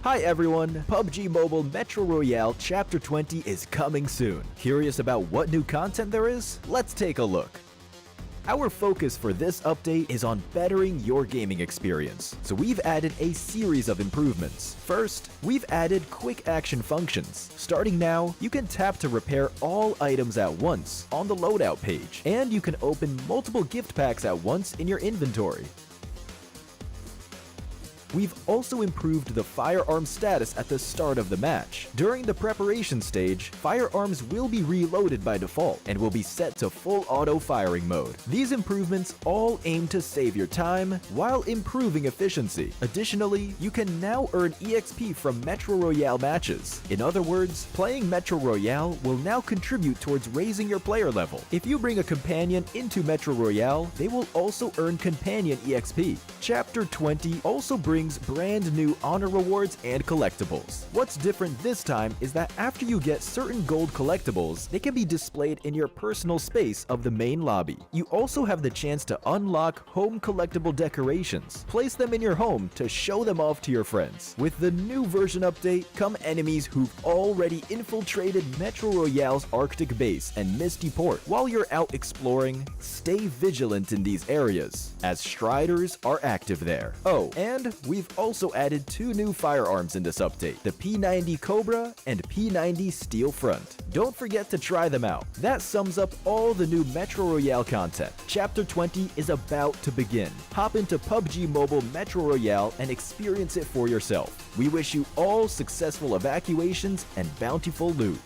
Hi everyone, PUBG Mobile Metro Royale Chapter 20 is coming soon. Curious about what new content there is? Let's take a look. Our focus for this update is on bettering your gaming experience, so we've added a series of improvements. First, we've added quick action functions. Starting now, you can tap to repair all items at once on the loadout page, and you can open multiple gift packs at once in your inventory. We've also improved the firearm status at the start of the match. During the preparation stage, firearms will be reloaded by default and will be set to full auto firing mode. These improvements all aim to save your time while improving efficiency. Additionally, you can now earn EXP from Metro Royale matches. In other words, playing Metro Royale will now contribute towards raising your player level. If you bring a companion into Metro Royale, they will also earn companion EXP. Chapter 20 also brings brand new honor rewards and collectibles. What's different this time is that after you get certain gold collectibles, they can be displayed in your personal space of the main lobby. You also have the chance to unlock home collectible decorations. Place them in your home to show them off to your friends. With the new version update come enemies who've already infiltrated Metro Royale's Arctic base and Misty Port. While you're out exploring, stay vigilant in these areas, as Striders are active there. Oh, and we've also added two new firearms in this update, the P90 Cobra and P90 Steel Front. Don't forget to try them out. That sums up all the new Metro Royale content. Chapter 20 is about to begin. Hop into PUBG Mobile Metro Royale and experience it for yourself. We wish you all successful evacuations and bountiful loot.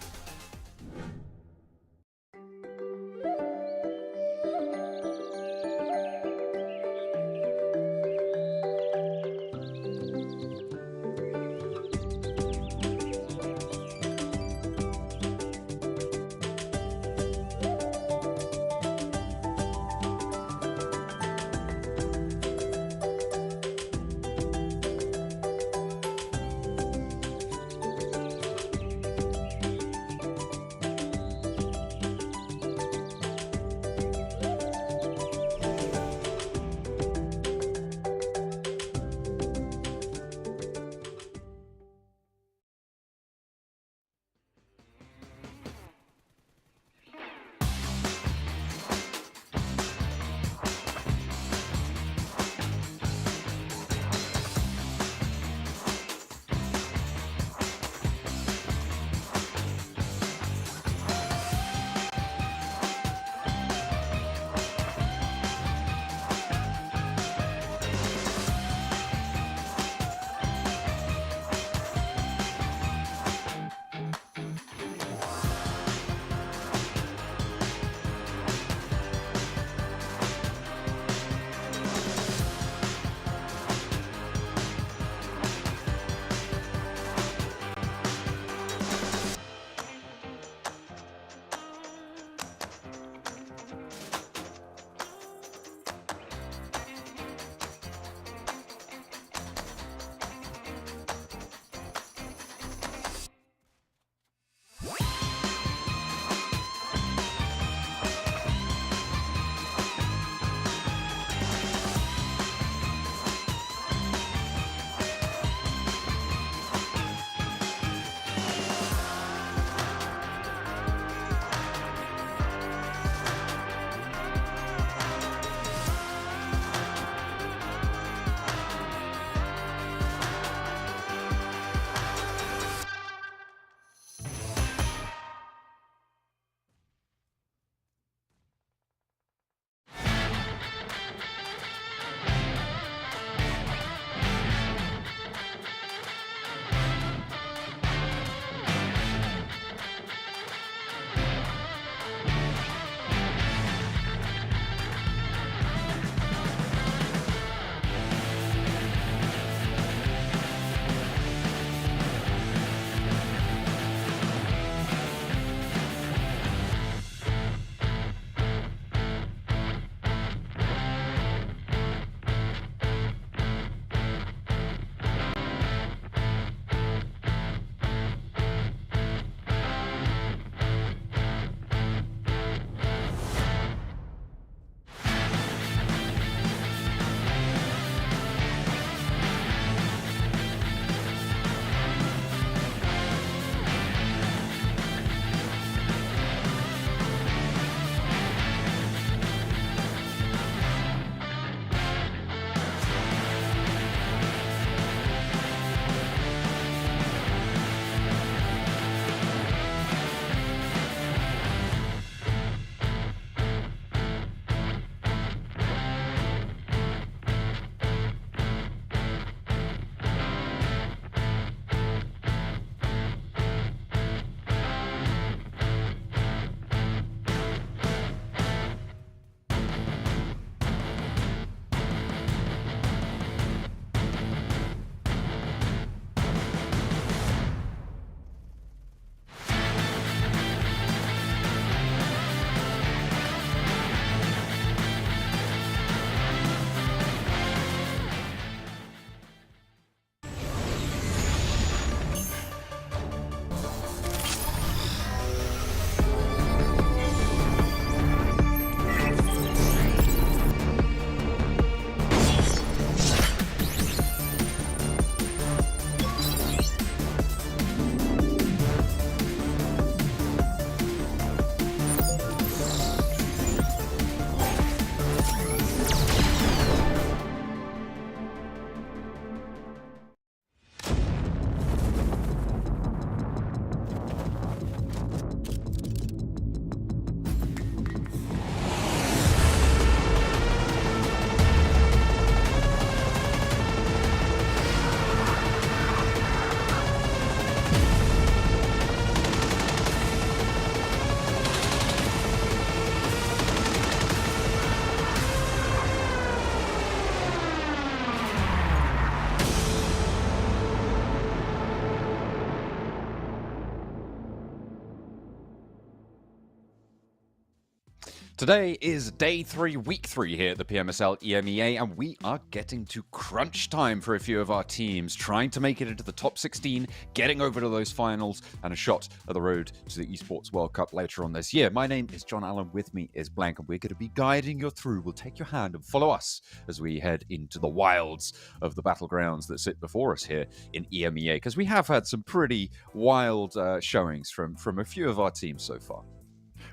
Today is day 3, week 3 here at the PMSL EMEA, and we are getting to crunch time for a few of our teams, trying to make it into the top 16, getting over to those finals, and a shot at the road to the ESPORTS World Cup later on this year. My name is John Allen, with me is Blank, and we're going to be guiding you through. We'll take your hand and follow us as we head into the wilds of the battlegrounds that sit before us here in EMEA, because we have had some pretty wild showings from a few of our teams so far.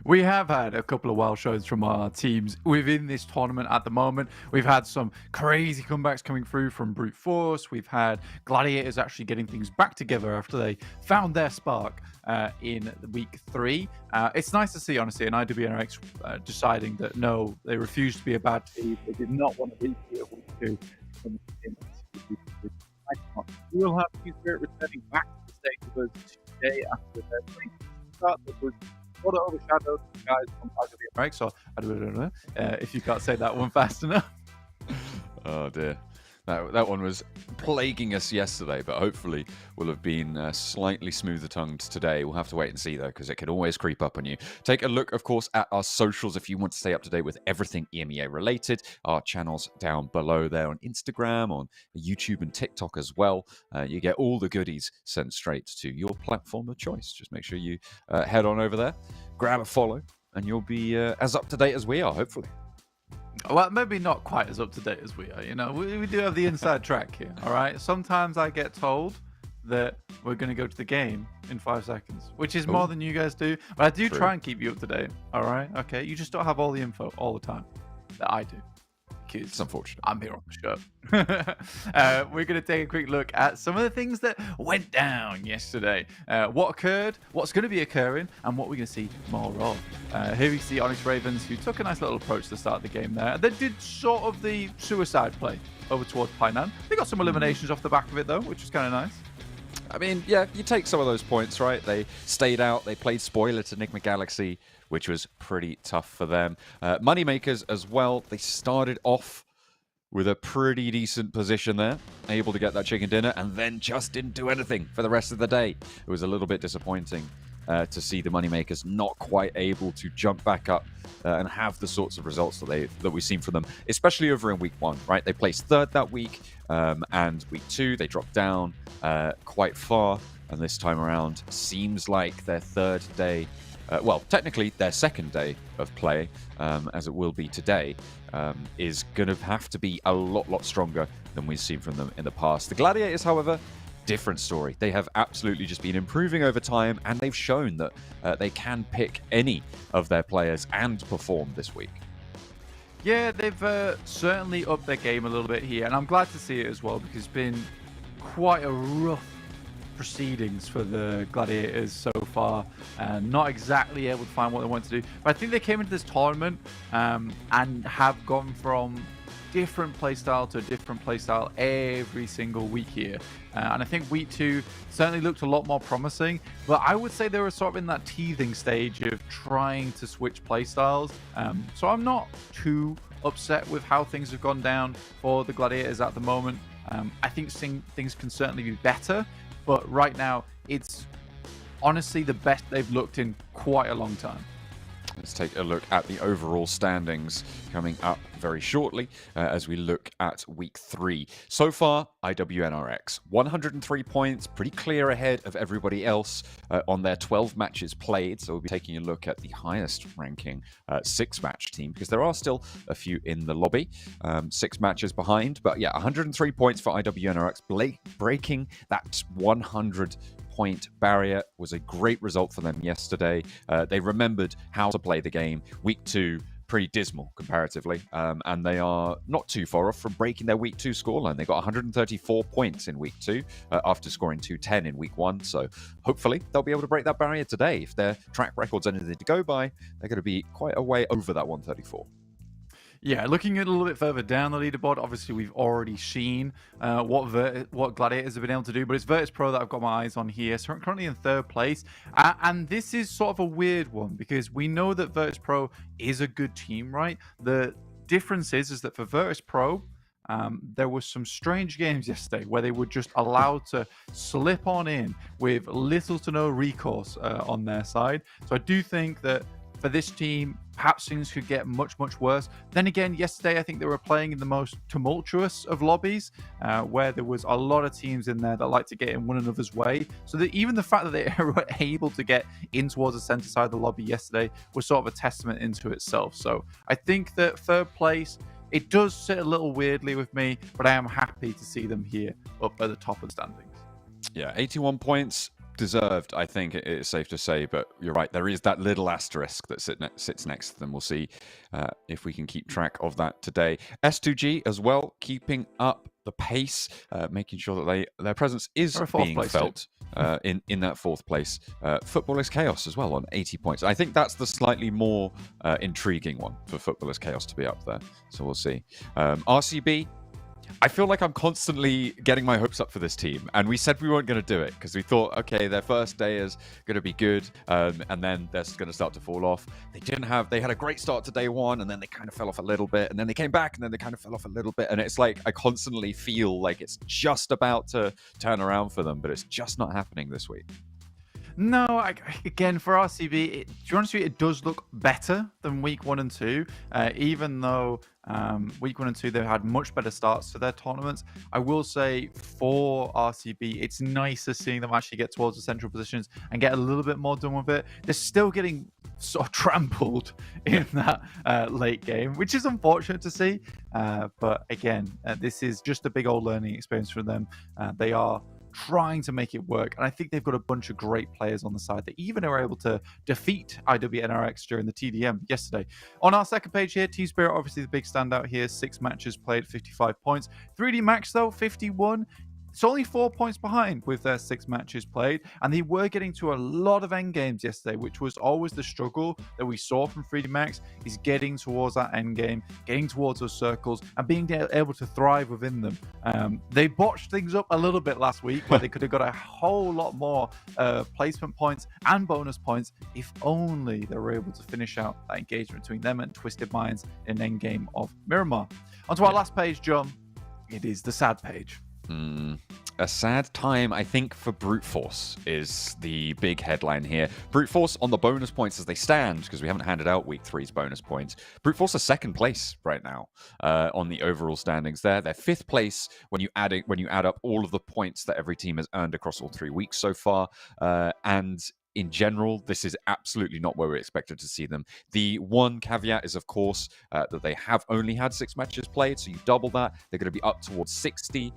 We have had a couple of wild shows from our teams within this tournament at the moment. We've had some crazy comebacks coming through from Brute Force. We've had Gladiators actually getting things back together after they found their spark in week 3. It's nice to see, honestly, an IWNRX deciding that no, they refused to be a bad team. They did not want to repeat of week 2. We will have VINCERE returning back to the stage with us today after their playing start that was sort of overshadowed guys from IWNRX, so I don't know if you can't say that one fast enough. Oh dear. That one was plaguing us yesterday, but hopefully will have been slightly smoother tongued today. We'll have to wait and see, though, because it can always creep up on you. Take a look, of course, at our socials if you want to stay up to date with everything EMEA related. Our channels down below there on Instagram, on YouTube and TikTok as well. You get all the goodies sent straight to your platform of choice. Just make sure you head on over there, grab a follow, and you'll be as up to date as we are, hopefully. Well, maybe not quite as up to date as we are. You know, we do have the inside track here. All right. Sometimes I get told that we're going to go to the game in 5 seconds, which is more than you guys do. But I do try and keep you up to date. All right. Okay. You just don't have all the info all the time that I do. It's unfortunate. I'm here on the show. We're going to take a quick look at some of the things that went down yesterday. What occurred, what's going to be occurring, and what we're going to see more of. Here we see Onyx Ravens, who took a nice little approach to the start of the game there. They did sort of the suicide play over towards Painan. They got some eliminations off the back of it, though, which was kind of nice. I mean, yeah, you take some of those points, right? They stayed out. They played spoiler to NIGMA Galaxy, which was pretty tough for them. Moneymakers as well. They started off with a pretty decent position there, able to get that chicken dinner, and then just didn't do anything for the rest of the day. It was a little bit disappointing to see the Moneymakers not quite able to jump back up and have the sorts of results that we've seen from them, especially over in week 1, right? They placed 3rd that week, and week 2 they dropped down quite far, and this time around seems like their 3rd day, well, technically their 2nd day of play, as it will be today, is going to have to be a lot stronger than we've seen from them in the past. The Gladiators, however, different story. They have absolutely just been improving over time, and they've shown that they can pick any of their players and perform this week. Yeah, they've certainly upped their game a little bit here, and I'm glad to see it as well, because it's been quite a rough proceedings for the Gladiators so far, not exactly able to find what they want to do. But I think they came into this tournament and have gone from different playstyle to a different playstyle every single week here. And I think week 2 certainly looked a lot more promising, but I would say they were sort of in that teething stage of trying to switch playstyles. So I'm not too upset with how things have gone down for the Gladiators at the moment. I think things can certainly be better, but right now it's honestly the best they've looked in quite a long time. Let's take a look at the overall standings coming up very shortly as we look at week 3. So far, IWNRX, 103 points, pretty clear ahead of everybody else on their 12 matches played. So we'll be taking a look at the highest ranking 6-match team, because there are still a few in the lobby, 6 matches behind. But yeah, 103 points for IWNRX, breaking that 100 point barrier was a great result for them yesterday. They remembered how to play the game. Week 2, pretty dismal comparatively, and they are not too far off from breaking their week 2 scoreline. They got 134 points in week 2 after scoring 210 in week 1, so hopefully they'll be able to break that barrier today. If their track record's anything to go by, they're going to be quite a way over that 134. Yeah, looking at a little bit further down the leaderboard, obviously we've already seen what Gladiators have been able to do, but it's Virtus.pro that I've got my eyes on here. So I'm currently in 3rd place, and this is sort of a weird one, because we know that Virtus.pro is a good team, right? The difference is that for Virtus.pro, there was some strange games yesterday where they were just allowed to slip on in with little to no recourse on their side. So I do think that for this team, perhaps things could get much, much worse. Then again, yesterday, I think they were playing in the most tumultuous of lobbies, where there was a lot of teams in there that like to get in one another's way. So that even the fact that they were able to get in towards the center side of the lobby yesterday was sort of a testament into itself. So I think that third place, it does sit a little weirdly with me, but I am happy to see them here up at the top of the standings. Yeah, 81 points. Deserved, I think it's safe to say, but you're right. There is that little asterisk that sits next to them. We'll see if we can keep track of that today. S2G as well, keeping up the pace, making sure that their presence is being felt in that fourth place. Footballers Chaos as well on 80 points. I think that's the slightly more intriguing one for Footballers Chaos to be up there. So we'll see. RCB. I feel like I'm constantly getting my hopes up for this team, and we said we weren't going to do it because we thought, okay, their first day is going to be good, and then they're going to start to fall off. They had a great start to day one, and then they kind of fell off a little bit, and then they came back, and then they kind of fell off a little bit, and it's like I constantly feel like it's just about to turn around for them, but it's just not happening this week. No, again, for RCB, to be honest with you, it does look better than week 1 and 2, even though week 1 and 2, they've had much better starts to their tournaments. I will say for RCB, it's nicer seeing them actually get towards the central positions and get a little bit more done with it. They're still getting sort of trampled in that late game, which is unfortunate to see. But again, this is just a big old learning experience for them. They are trying to make it work, and I think they've got a bunch of great players on the side that even are able to defeat IWNRX during the TDM yesterday. On our second page here, Team Spirit, obviously the big standout here, 6 matches played, 55 points. 3D Max though, 51. It's only 4 points behind with their 6 matches played, and they were getting to a lot of end games yesterday, which was always the struggle that we saw from 3D Max, is getting towards that end game, getting towards those circles, and being able to thrive within them. They botched things up a little bit last week, where they could have got a whole lot more placement points and bonus points if only they were able to finish out that engagement between them and Twisted Minds in an end game of Miramar. Onto our last page, John. It is the sad page. A sad time, I think, for Brute Force is the big headline here. Brute Force on the bonus points as they stand, because we haven't handed out week 3's bonus points. Brute Force are second place right now on the overall standings there. They're 5th place when you add up all of the points that every team has earned across all 3 weeks so far. And in general, this is absolutely not where we expected to see them. The one caveat is, of course, that they have only had 6 matches played, so you double that. They're going to be up towards 60,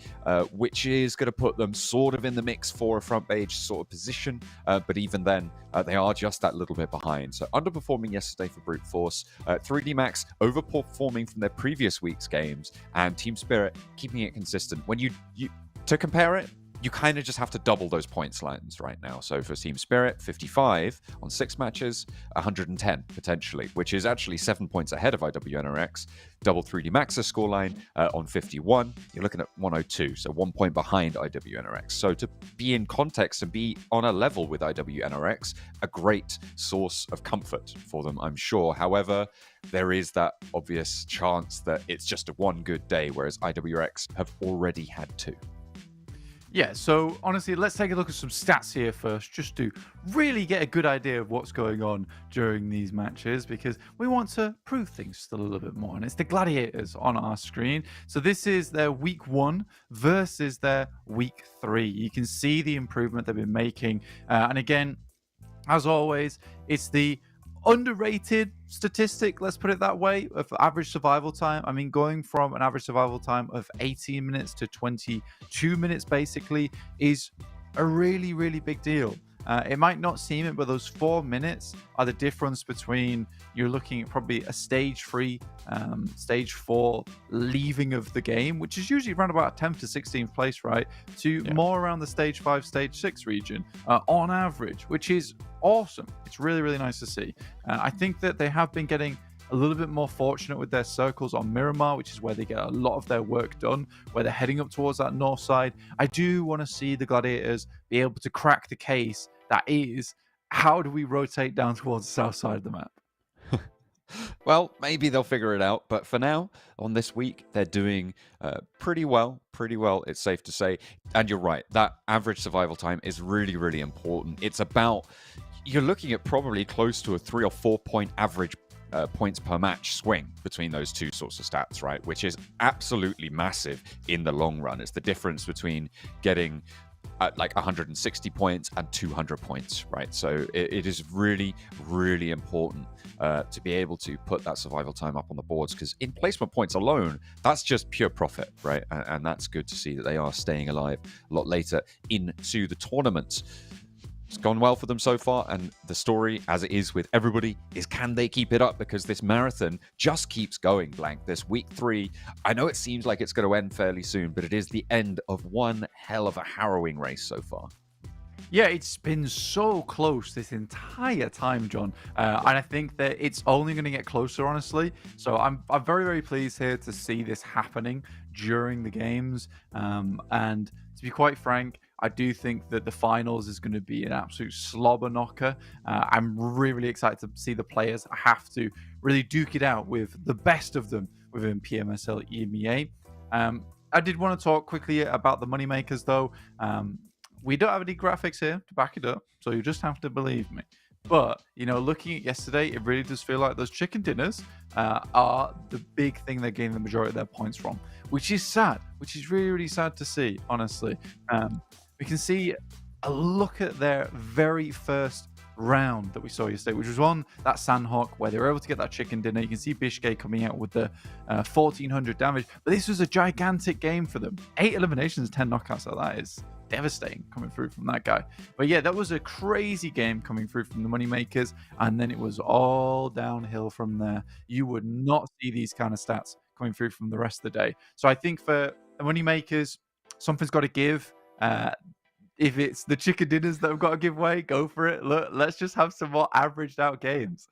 which is going to put them sort of in the mix for a front page sort of position. But even then, they are just that little bit behind. So underperforming yesterday for Brute Force. 3D Max overperforming from their previous week's games, and Team Spirit keeping it consistent. When you to compare it, you kind of just have to double those points lines right now. So for Team Spirit, 55 on 6 matches, 110 potentially, which is actually 7 points ahead of IWNRX. Double 3D Max's scoreline on 51, you're looking at 102, so 1 point behind IWNRX. So to be in context and be on a level with IWNRX, a great source of comfort for them, I'm sure. However, there is that obvious chance that it's just a one good day, whereas IWRX have already had 2. Yeah, so honestly, let's take a look at some stats here first, just to really get a good idea of what's going on during these matches, because we want to prove things still a little bit more. And it's the Gladiators on our screen. So this is their week 1 versus their week 3. You can see the improvement they've been making. And again, as always, it's the underrated statistic, let's put it that way, of average survival time. I mean, going from an average survival time of 18 minutes to 22 minutes basically is a really, really big deal. It might not seem it, but those 4 minutes are the difference between you're looking at probably a stage 3, stage 4 leaving of the game, which is usually around about 10th to 16th place, right? To more around the stage 5, stage 6 region on average, which is awesome. It's really, really nice to see. I think that they have been getting a little bit more fortunate with their circles on Miramar, which is where they get a lot of their work done, where they're heading up towards that north side. I do want to see the Gladiators be able to crack the case that is, how do we rotate down towards the south side of the map? Well, maybe they'll figure it out, but for now, on this week, they're doing pretty well, it's safe to say. And you're right, that average survival time is really, really important. It's about, you're looking at probably close to a 3 or 4 point average points per match swing between those two sorts of stats, right? Which is absolutely massive in the long run. It's the difference between getting like 160 points and 200 points, right? So it is really, really important to be able to put that survival time up on the boards, because in placement points alone, that's just pure profit, right? And that's good to see that they are staying alive a lot later into the tournament. It's gone well for them so far, and the story, as it is with everybody, is can they keep it up? Because this marathon just keeps going, Blank. This week 3, I know it seems like it's going to end fairly soon, but it is the end of one hell of a harrowing race so far. Yeah, it's been so close this entire time, John, and I think that it's only going to get closer, honestly. So I'm very, very pleased here to see this happening during the games, and to be quite frank, I do think that the finals is going to be an absolute slobber knocker. I'm really, really excited to see the players have to really duke it out with the best of them within PMSL EMEA. I did want to talk quickly about the moneymakers, though. We don't have any graphics here to back it up, so you just have to believe me. But, you know, looking at yesterday, it really does feel like those chicken dinners are the big thing they're getting the majority of their points from, which is sad, which is really, really sad to see, honestly. We can see a look at their very first round that we saw yesterday, which was on that Sanhok, where they were able to get that chicken dinner. You can see BEŞİKTAŞ coming out with the 1400 damage, but this was a gigantic game for them. 8 eliminations, 10 knockouts, so that is devastating coming through from that guy. But yeah, that was a crazy game coming through from the moneymakers, and then it was all downhill from there. You would not see these kind of stats coming through from the rest of the day. So I think for the moneymakers, something's got to give. If it's the chicken dinners that have got to give way, go for it. Look, let's just have some more averaged out games.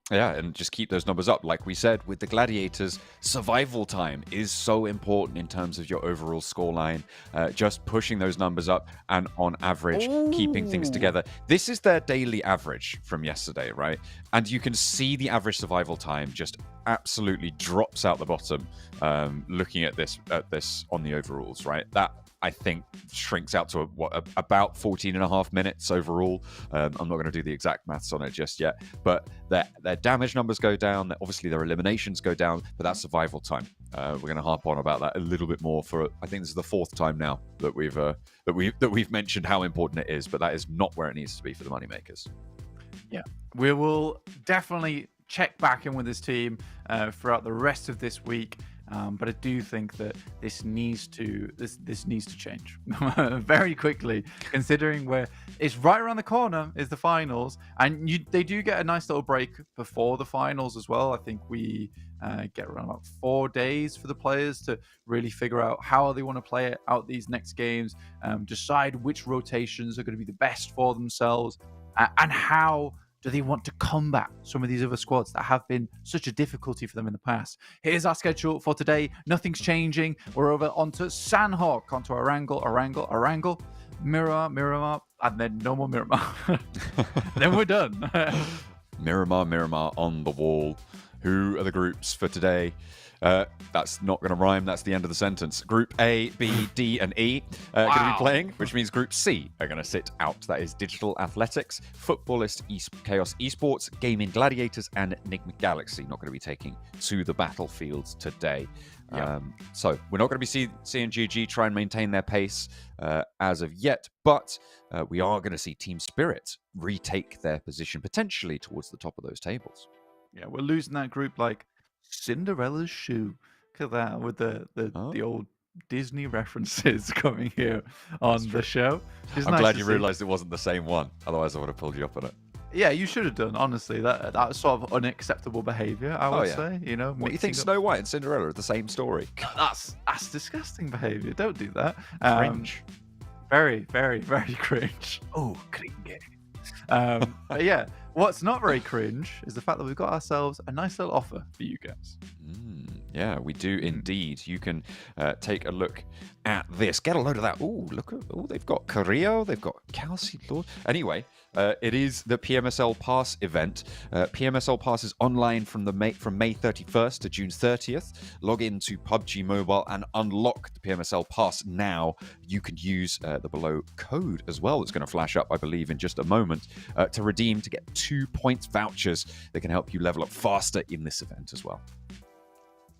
Yeah, and just keep those numbers up. Like we said, with the Gladiators, survival time is so important in terms of your overall scoreline. Just pushing those numbers up and on average, keeping things together. This is their daily average from yesterday, right? And you can see the average survival time just absolutely drops out the bottom looking at this on the overalls, right? That, I think, shrinks out to about 14 and a half minutes overall. I'm not going to do the exact maths on it just yet, but their damage numbers go down. Obviously, their eliminations go down, but that's survival time. We're going to harp on about that a little bit more. For I think this is the 4th time now that we've mentioned how important it is, but that is not where it needs to be for the moneymakers. Yeah, we will definitely check back in with this team throughout the rest of this week. But I do think that this needs to change very quickly, considering where it's right around the corner is the finals, and they do get a nice little break before the finals as well. I think we get around about 4 days for the players to really figure out how they want to play out these next games, decide which rotations are going to be the best for themselves, and how do they want to combat some of these other squads that have been such a difficulty for them in the past? Here's our schedule for today. Nothing's changing. We're over onto Sanhok, onto Erangel, Miramar, and then no more Miramar. Then we're done. Miramar on the wall. Who are the groups for today? That's not going to rhyme. That's the end of the sentence. Group A, B, D, and E are going to be playing, which means Group C are going to sit out. That is Digital Athletics, Footballist, KAOS Esports, Gaming Gladiators, and NIGMA Galaxy not going to be taking to the battlefields today. Yep. So we're not going to be seeing GG try and maintain their pace as of yet, but we are going to see Team Spirit retake their position potentially towards the top of those tables. Yeah, we're losing that group like Cinderella's shoe. Look at that with the old Disney references coming here on the show. I'm glad you realized it wasn't the same one. Otherwise, I would have pulled you up on it. Yeah, you should have done. Honestly, that's sort of unacceptable behavior. I would say. You know, what, you think Snow White and Cinderella are the same story? That's disgusting behavior. Don't do that. Cringe. Very, very, very cringe. Oh, cringe. But yeah, what's not very cringe is the fact that we've got ourselves a nice little offer for you guys. Yeah, we do indeed. You can take a look at this. Get a load of that. Oh, look at they've got Carrillo, they've got Kelsey Lord. Anyway, it is the PMSL Pass event. PMSL Pass is online from May 31st to June 30th. Log into PUBG Mobile and unlock the PMSL Pass now. You can use the below code as well. It's going to flash up, I believe, in just a moment to redeem to get 2 points vouchers that can help you level up faster in this event as well.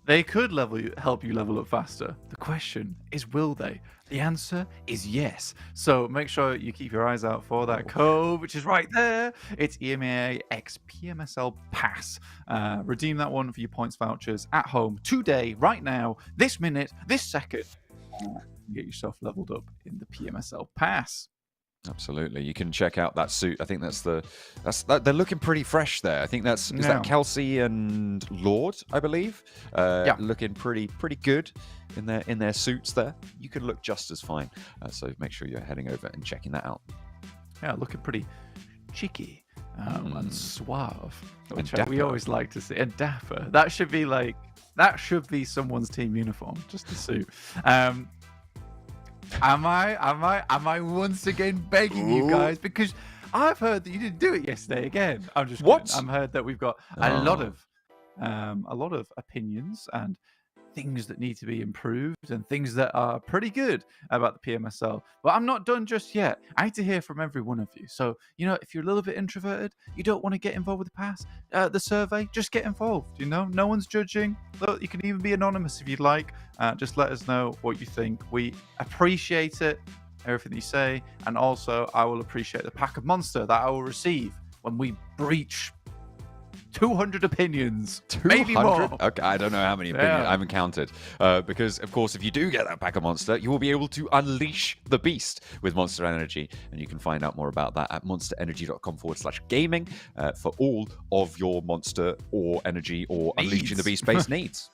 They could help you level up faster. The question is, will they? The answer is yes. So make sure you keep your eyes out for that code, which is right there. It's EMEA X PMSL Pass. Redeem that one for your points vouchers at home today, right now, this minute, this second. Get yourself leveled up in the PMSL Pass. Absolutely, you can check out that suit. I think they're looking pretty fresh there. I think is that Kelsey and Lord, I believe. Looking pretty good in their suits there. You could look just as fine. So make sure you're heading over and checking that out. Yeah, looking pretty cheeky and suave, which And we always like to see. And dapper. That should be someone's team uniform, just the suit. Am I once again begging you guys, because I've heard that you didn't do it yesterday again. I'm just What? kidding. I've heard that we've got a lot of opinions and things that need to be improved and things that are pretty good about the PMSL. But I'm not done just yet. I need to hear from every one of you. So, if you're a little bit introverted, you don't want to get involved with the survey, just get involved. No one's judging. Look, you can even be anonymous if you'd like. Just let us know what you think. We appreciate it, everything you say. And also, I will appreciate the pack of monster that I will receive when we breach 200 opinions, maybe more. Okay, I don't know how many opinions. I haven't counted. Because, of course, if you do get that pack of monster, you will be able to unleash the beast with Monster Energy. And you can find out more about that at monsterenergy.com/gaming for all of your monster or energy or unleashing the beast based needs.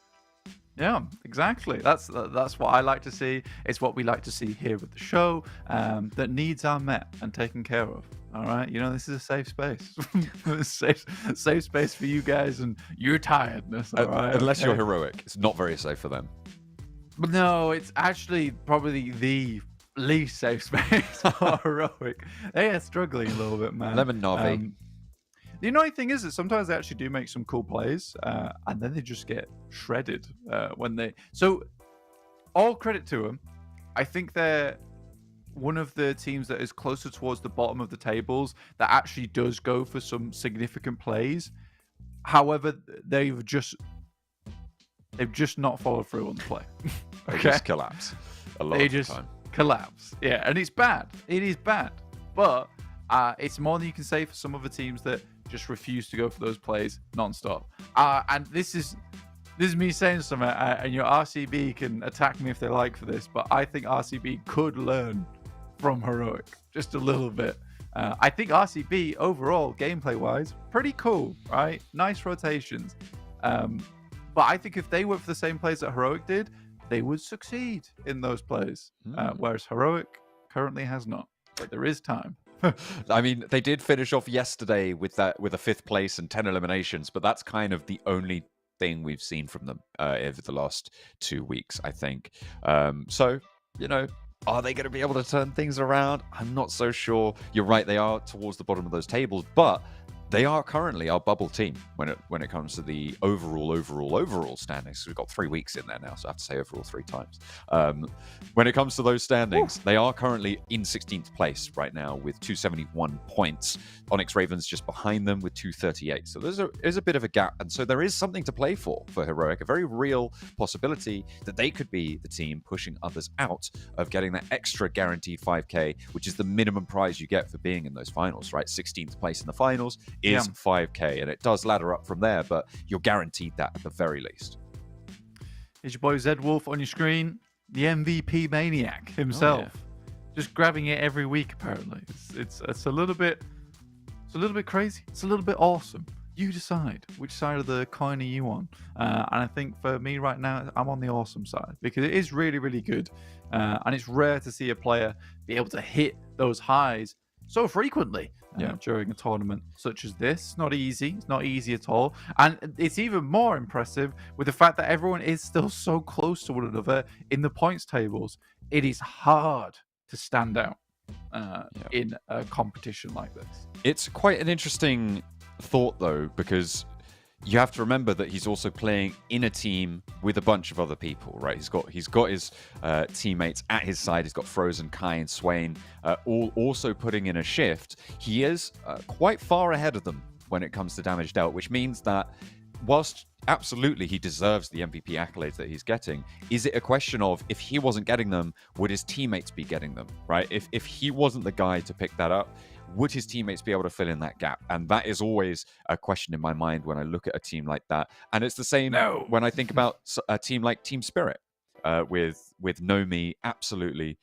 Yeah, exactly. That's what I like to see. It's what we like to see here with the show. That needs are met and taken care of. All right, this is a safe space. safe space for you guys and your tiredness. All right, unless you're heroic, it's not very safe for them. But no, it's actually probably the least safe space for heroic. They are struggling a little bit, man. Lemon Navi. The annoying thing is that sometimes they actually do make some cool plays, and then they just get shredded when they. So, all credit to them. I think they're one of the teams that is closer towards the bottom of the tables that actually does go for some significant plays. However, they've just not followed through on the play. They just collapse a lot of the time. Collapse. Yeah, and it's bad. It is bad. But it's more than you can say for some other teams that just refuse to go for those plays non-stop. And this is me saying something, and your RCB can attack me if they like for this, but I think RCB could learn from Heroic just a little bit. I think RCB overall, gameplay-wise, pretty cool, right? Nice rotations. But I think if they went for the same plays that Heroic did, they would succeed in those plays. Whereas Heroic currently has not. But there is time. I mean, they did finish off yesterday with a 5th place and 10 eliminations, but that's kind of the only thing we've seen from them over the last 2 weeks, I think. So, are they going to be able to turn things around? I'm not so sure. You're right, they are towards the bottom of those tables, but they are currently our bubble team when it comes to the overall standings. We've got 3 weeks in there now, so I have to say overall 3 times. When it comes to those standings, they are currently in 16th place right now with 271 points. Onyx Ravens just behind them with 238. So there's a bit of a gap, and so there is something to play for Heroic, a very real possibility that they could be the team pushing others out of getting that extra guaranteed 5K, which is the minimum prize you get for being in those finals, right? 16th place in the finals is 5K, and it does ladder up from there, but you're guaranteed that at the very least. Is your boy Zed Wolf on your screen? The MVP maniac himself, just grabbing it every week. Apparently, it's a little bit crazy. It's a little bit awesome. You decide which side of the coin are you on, and I think for me right now, I'm on the awesome side because it is really, really good, and it's rare to see a player be able to hit those highs so frequently. during a tournament such as this. It's not easy. It's not easy at all. And it's even more impressive with the fact that everyone is still so close to one another in the points tables. It is hard to stand out in a competition like this. It's quite an interesting thought, though, because you have to remember that he's also playing in a team with a bunch of other people, right? He's got his teammates at his side. He's got Frozen, Kai, and Swain all also putting in a shift. He is quite far ahead of them when it comes to damage dealt, which means that whilst absolutely he deserves the MVP accolades that he's getting, is it a question of, if he wasn't getting them, would his teammates be getting them, right? If he wasn't the guy to pick that up, would his teammates be able to fill in that gap? And that is always a question in my mind when I look at a team like that. And it's the same when I think about a team like Team Spirit, with Nomi absolutely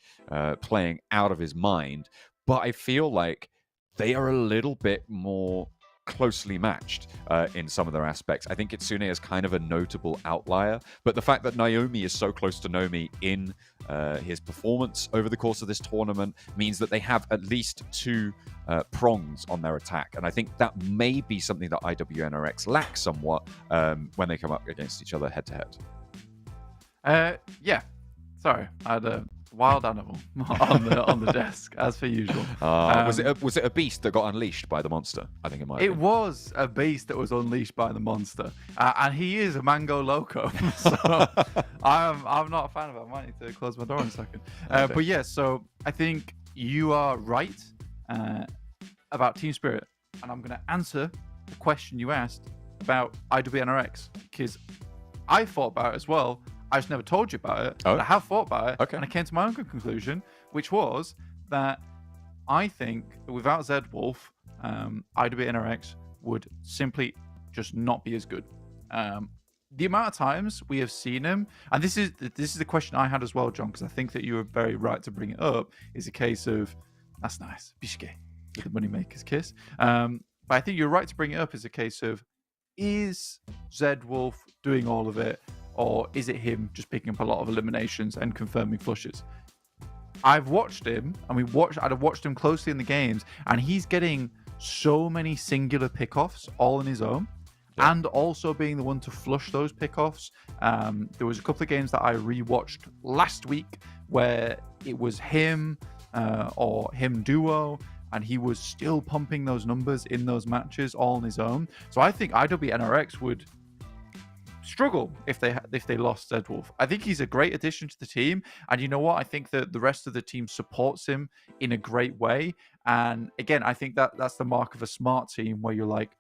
playing out of his mind. But I feel like they are a little bit more closely matched in some of their aspects. I think Kitsune is kind of a notable outlier, but the fact that Naomi is so close to Nomi in his performance over the course of this tournament means that they have at least two prongs on their attack, and I think that may be something that IWNRX lacks somewhat when they come up against each other head to head. Yeah, sorry, I had a wild animal on the desk as per usual. Was it a beast that got unleashed by the monster? I think it might. It was a beast that was unleashed by the monster, and he is a mango loco. So I'm not a fan of it. I might need to close my door in a second. Okay. But yeah, so I think you are right about Team Spirit, and I'm going to answer the question you asked about IWNRX, because I thought about it as well. I just never told you about it. But I have thought about it, and I came to my own conclusion, which was that I think that without Zed Wolf, IWNRX would simply just not be as good. The amount of times we have seen him, and this is the question I had as well, John, because I think that you were very right to bring it up, is a case of, that's nice, Bishke, with the Moneymaker's kiss. But I think you're right to bring it up as a case of, is Zed Wolf doing all of it? Or is it him just picking up a lot of eliminations and confirming flushes? I've watched him, and I've watched him closely in the games, and he's getting so many singular pickoffs all on his own, and also being the one to flush those pickoffs. There was a couple of games that I rewatched last week where it was him or him duo, and he was still pumping those numbers in those matches all on his own. So I think IWNRX would struggle if they lost Zed Wolf. I think he's a great addition to the team, and you know what? I think that the rest of the team supports him in a great way. And again, I think that that's the mark of a smart team, where you're like,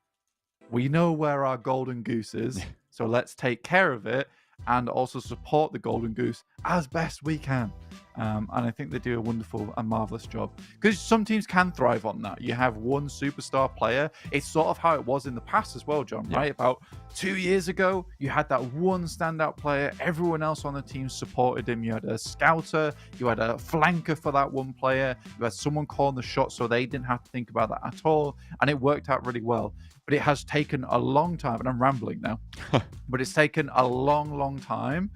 we know where our golden goose is, so let's take care of it and also support the golden goose as best we can. And I think they do a wonderful and marvelous job, because some teams can thrive on that. You have one superstar player. It's sort of how it was in the past as well, John, right? About 2 years ago, you had that one standout player. Everyone else on the team supported him. You had a scouter, you had a flanker for that one player, you had someone calling the shot, so they didn't have to think about that at all, and it worked out really well. But it has taken a long time, and I'm rambling now, but it's taken a long time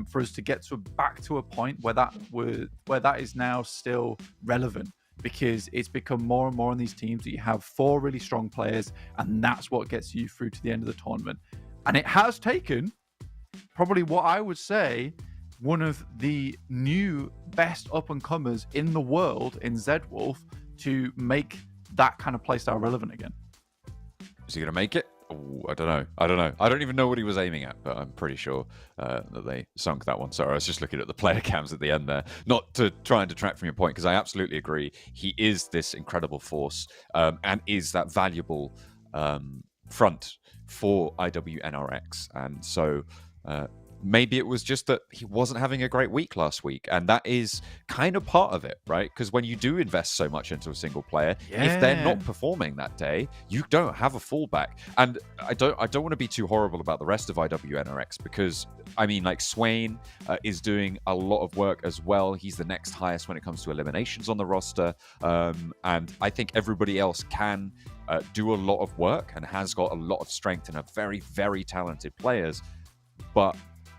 for us to get back to a point where that is now still relevant, because it's become more and more on these teams that you have 4 really strong players, and that's what gets you through to the end of the tournament. And it has taken probably what I would say one of the new best up-and-comers in the world in Zed Wolf to make that kind of playstyle relevant again. Is he going to make it? Ooh, I don't know. I don't even know what he was aiming at, but I'm pretty sure that they sunk that one. Sorry, I was just looking at the player cams at the end there. Not to try and detract from your point, because I absolutely agree. He is this incredible force and is that valuable front for IWNRX. And so maybe it was just that he wasn't having a great week last week, and that is kind of part of it, right? Because when you do invest so much into a single player, if they're not performing that day, you don't have a fallback. And I don't want to be too horrible about the rest of IWNRX, because I mean, like, Swain is doing a lot of work as well. He's the next highest when it comes to eliminations on the roster, and I think everybody else can do a lot of work and has got a lot of strength and are very, very talented players. But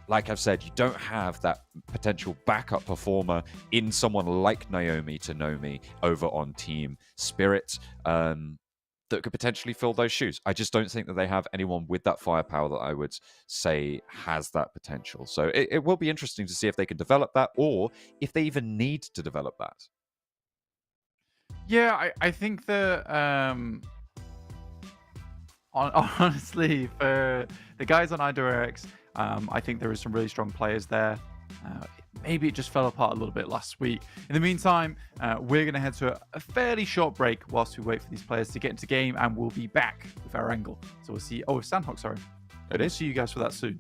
like I've said, you don't have that potential backup performer in someone like Naomi to Nomi over on Team Spirit that could potentially fill those shoes. I just don't think that they have anyone with that firepower that I would say has that potential. So it will be interesting to see if they can develop that or if they even need to develop that. Yeah, I think that honestly, for the guys on iDoreX, I think there is some really strong players there. Maybe it just fell apart a little bit last week. In the meantime, we're going to head to a fairly short break whilst we wait for these players to get into game, and we'll be back with Erangel. So we'll see. Oh, with Sanhok, sorry. We'll see you guys for that soon.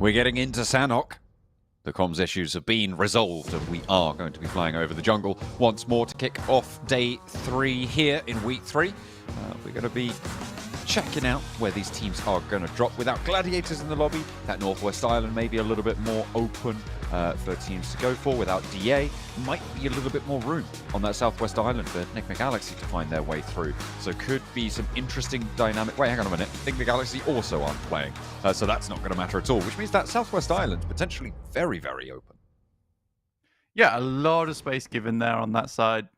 We're getting into Sanhok. The comms issues have been resolved and we are going to be flying over the jungle once more to kick off day 3 here in week 3. We're going to be checking out where these teams are going to drop. Without Gladiators in the lobby, that Northwest Island may be a little bit more open for teams to go for. Without DA, might be a little bit more room on that Southwest Island for NIGMA Galaxy to find their way through. So could be some interesting dynamic. Wait, hang on a minute. NIGMA Galaxy also aren't playing, so that's not going to matter at all, which means that Southwest Island potentially very, very open. Yeah, a lot of space given there on that side.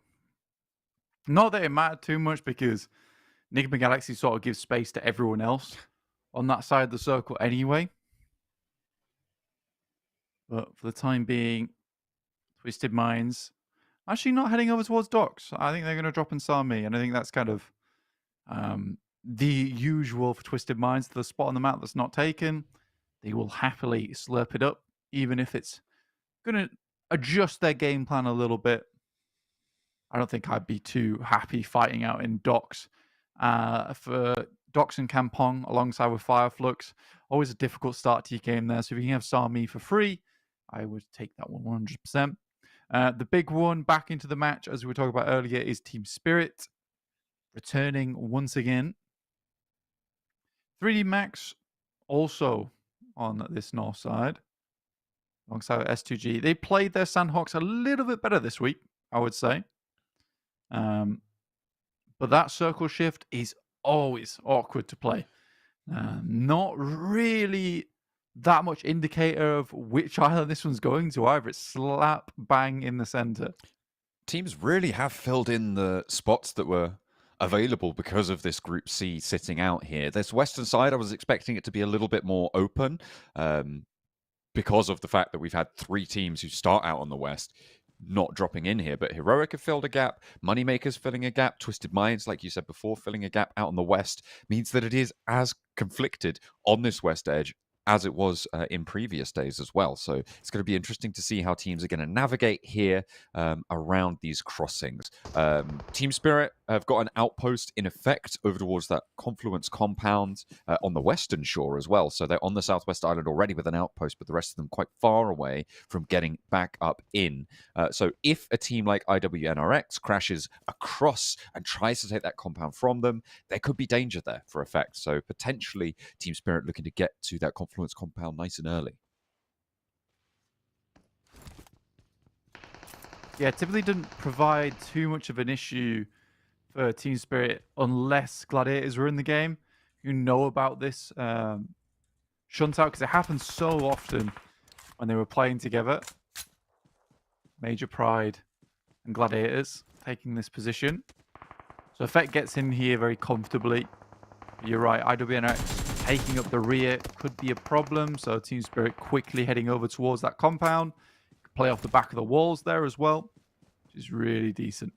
Not that it mattered too much because NIGMA Galaxy sort of gives space to everyone else on that side of the circle anyway. But for the time being, Twisted Minds actually not heading over towards docks. I think they're going to drop in Sami, and I think that's kind of the usual for Twisted Minds. The spot on the map that's not taken, they will happily slurp it up, even if it's going to adjust their game plan a little bit. I don't think I'd be too happy fighting out in docks. For docks and Kampong alongside with FLUX, always a difficult start to your game there. So if you can have Sami for free, I would take that one 100%. The big one back into the match, as we were talking about earlier, is Team Spirit returning once again. 3D Max also on this north side alongside S2G. They played their Sanhoks a little bit better this week, I would say. But that circle shift is always awkward to play. Not really that much indicator of which island this one's going to either. It's slap bang in the center. Teams really have filled in the spots that were available because of this Group C sitting out here. This western side, I was expecting it to be a little bit more open because of the fact that we've had 3 teams who start out on the west not dropping in here, but Heroic have filled a gap, Moneymakers filling a gap, Twisted Minds, like you said before, filling a gap out on the west, means that it is as conflicted on this west edge as it was in previous days as well. So it's going to be interesting to see how teams are going to navigate here around these crossings. Team Spirit have got an outpost in effect over towards that Confluence compound on the western shore as well. So they're on the Southwest Island already with an outpost, but the rest of them quite far away from getting back up in. So if a team like IWNRX crashes across and tries to take that compound from them, there could be danger there for effect. So potentially Team Spirit looking to get to that Confluence compound nice and early. Yeah, typically doesn't provide too much of an issue for Team Spirit unless Gladiators were in the game. You know about this shunt out because it happens so often when they were playing together. Major Pride and Gladiators taking this position. So Effect gets in here very comfortably. You're right, IWNX taking up the rear could be a problem. So Team Spirit quickly heading over towards that compound. Play off the back of the walls there as well, which is really decent.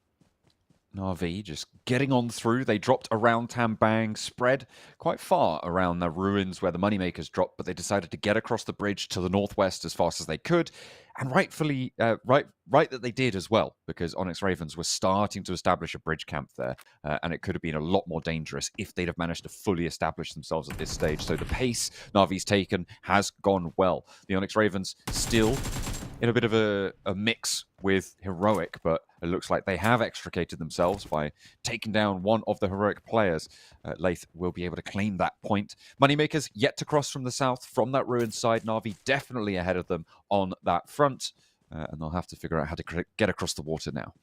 Na'Vi just getting on through. They dropped around Tambang, spread quite far around the ruins where the Moneymakers dropped, but they decided to get across the bridge to the northwest as fast as they could. And rightfully, right that they did as well, because Onyx Ravens were starting to establish a bridge camp there, and it could have been a lot more dangerous if they'd have managed to fully establish themselves at this stage. So the pace Na'Vi's taken has gone well. The Onyx Ravens still in a bit of a mix with Heroic, but it looks like they have extricated themselves by taking down one of the Heroic players. Lath will be able to claim that point. Moneymakers yet to cross from the south from that ruined side. Na'Vi definitely ahead of them on that front, and they'll have to figure out how to get across the water now.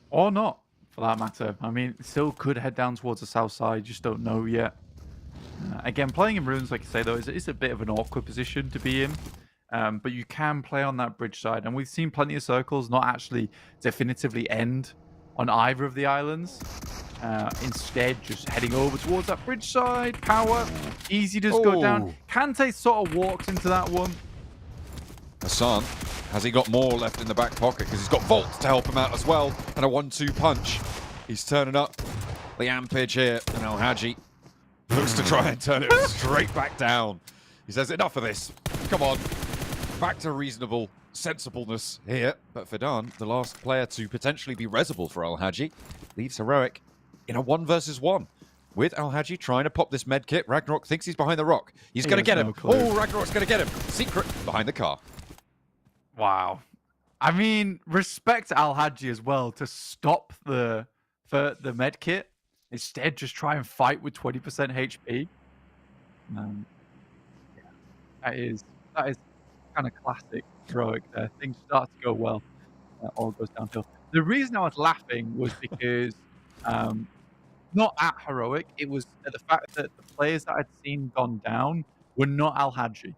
Or not, for that matter. I mean, still could head down towards the south side, just don't know yet. Again, playing in ruins, like I say, though, is a bit of an awkward position to be in. But you can play on that bridge side. And we've seen plenty of circles not actually definitively end on either of the islands. Instead, just heading over towards that bridge side. Power. Easy to just go down. Kante sort of walks into that one. Hassan, has he got more left in the back pocket? Because he's got Volt to help him out as well. And a 1-2 punch. He's turning up the Ampage here. And Al Haji looks to try and turn it straight back down. He says, enough of this. Come on. Back to reasonable sensibleness here. But Fidan, the last player to potentially be resible for Al Haji, leaves Heroic in a 1 versus 1. With Al Haji trying to pop this med kit. Ragnarok thinks he's behind the rock. He's going to get him. Oh, Ragnarok's going to get him. Secret behind the car. Wow. I mean, respect Al Haji as well to stop the for the med kit. Instead, just try and fight with 20% HP. Yeah, that is kind of classic heroic there. Things start to go well, all goes downhill. The reason I was laughing was because not at heroic, it was at the fact that the players that I'd seen gone down were not Al-Hadji.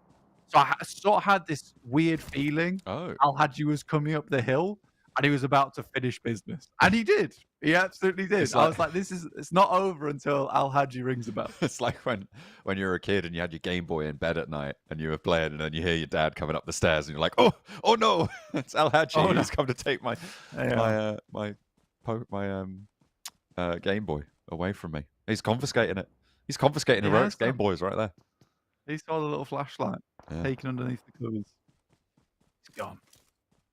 So I sort of had this weird feeling Oh, Al-Hadji was coming up the hill and he was about to finish business. And he did. He absolutely did. It's I like- was like, it's not over until Al-Hadji rings a bell. it's like when you were a kid and you had your Game Boy in bed at night and you were playing and then you hear your dad coming up the stairs and you're like, oh no, it's Al-Hadji. Oh, no. He's come to take my Yeah. Game Boy away from me. He's confiscating it. He's confiscating He Heroic's has Game done. Boys right there. He saw the little flashlight Yeah. taken underneath the covers. It's gone.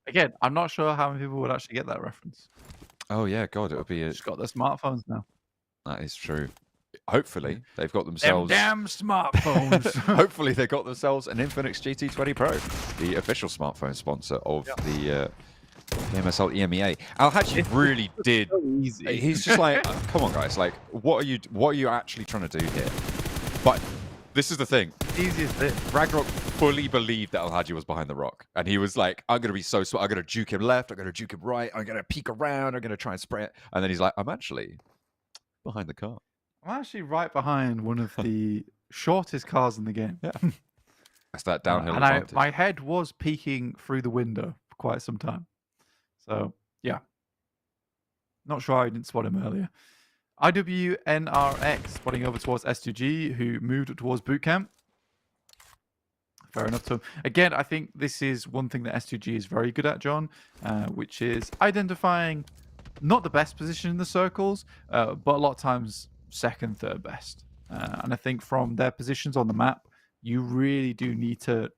Again, I'm not sure how many people would actually get that reference. Oh yeah, God, it would be. Just got their smartphones now. That is true. Hopefully, they've got Them themselves. damn smartphones. Hopefully, they got themselves an INFINIX GT20 Pro, the official smartphone sponsor of the PMSL EMEA. Al-Hadji really did. So easy. He's just like, come on, guys. Like, what are you actually trying to do here? But this is the thing. Easiest bit. Ragnarok fully believed that Al-Hadji was behind the rock. And he was like, I'm going to be so smart. I'm going to juke him left. I'm going to juke him right. I'm going to peek around. I'm going to try and spray it. And then he's like, I'm actually behind the car. I'm actually right behind one of the shortest cars in the game. Yeah. That's that downhill and advantage. my head was peeking through the window for quite some time. So, yeah. Not sure I didn't spot him earlier. IWNRX spotting over towards S2G, who moved up towards bootcamp. Fair enough to him. Again, I think this is one thing that S2G is very good at, John, which is identifying not the best position in the circles, but a lot of times second, third best. And I think from their positions on the map, you really do need to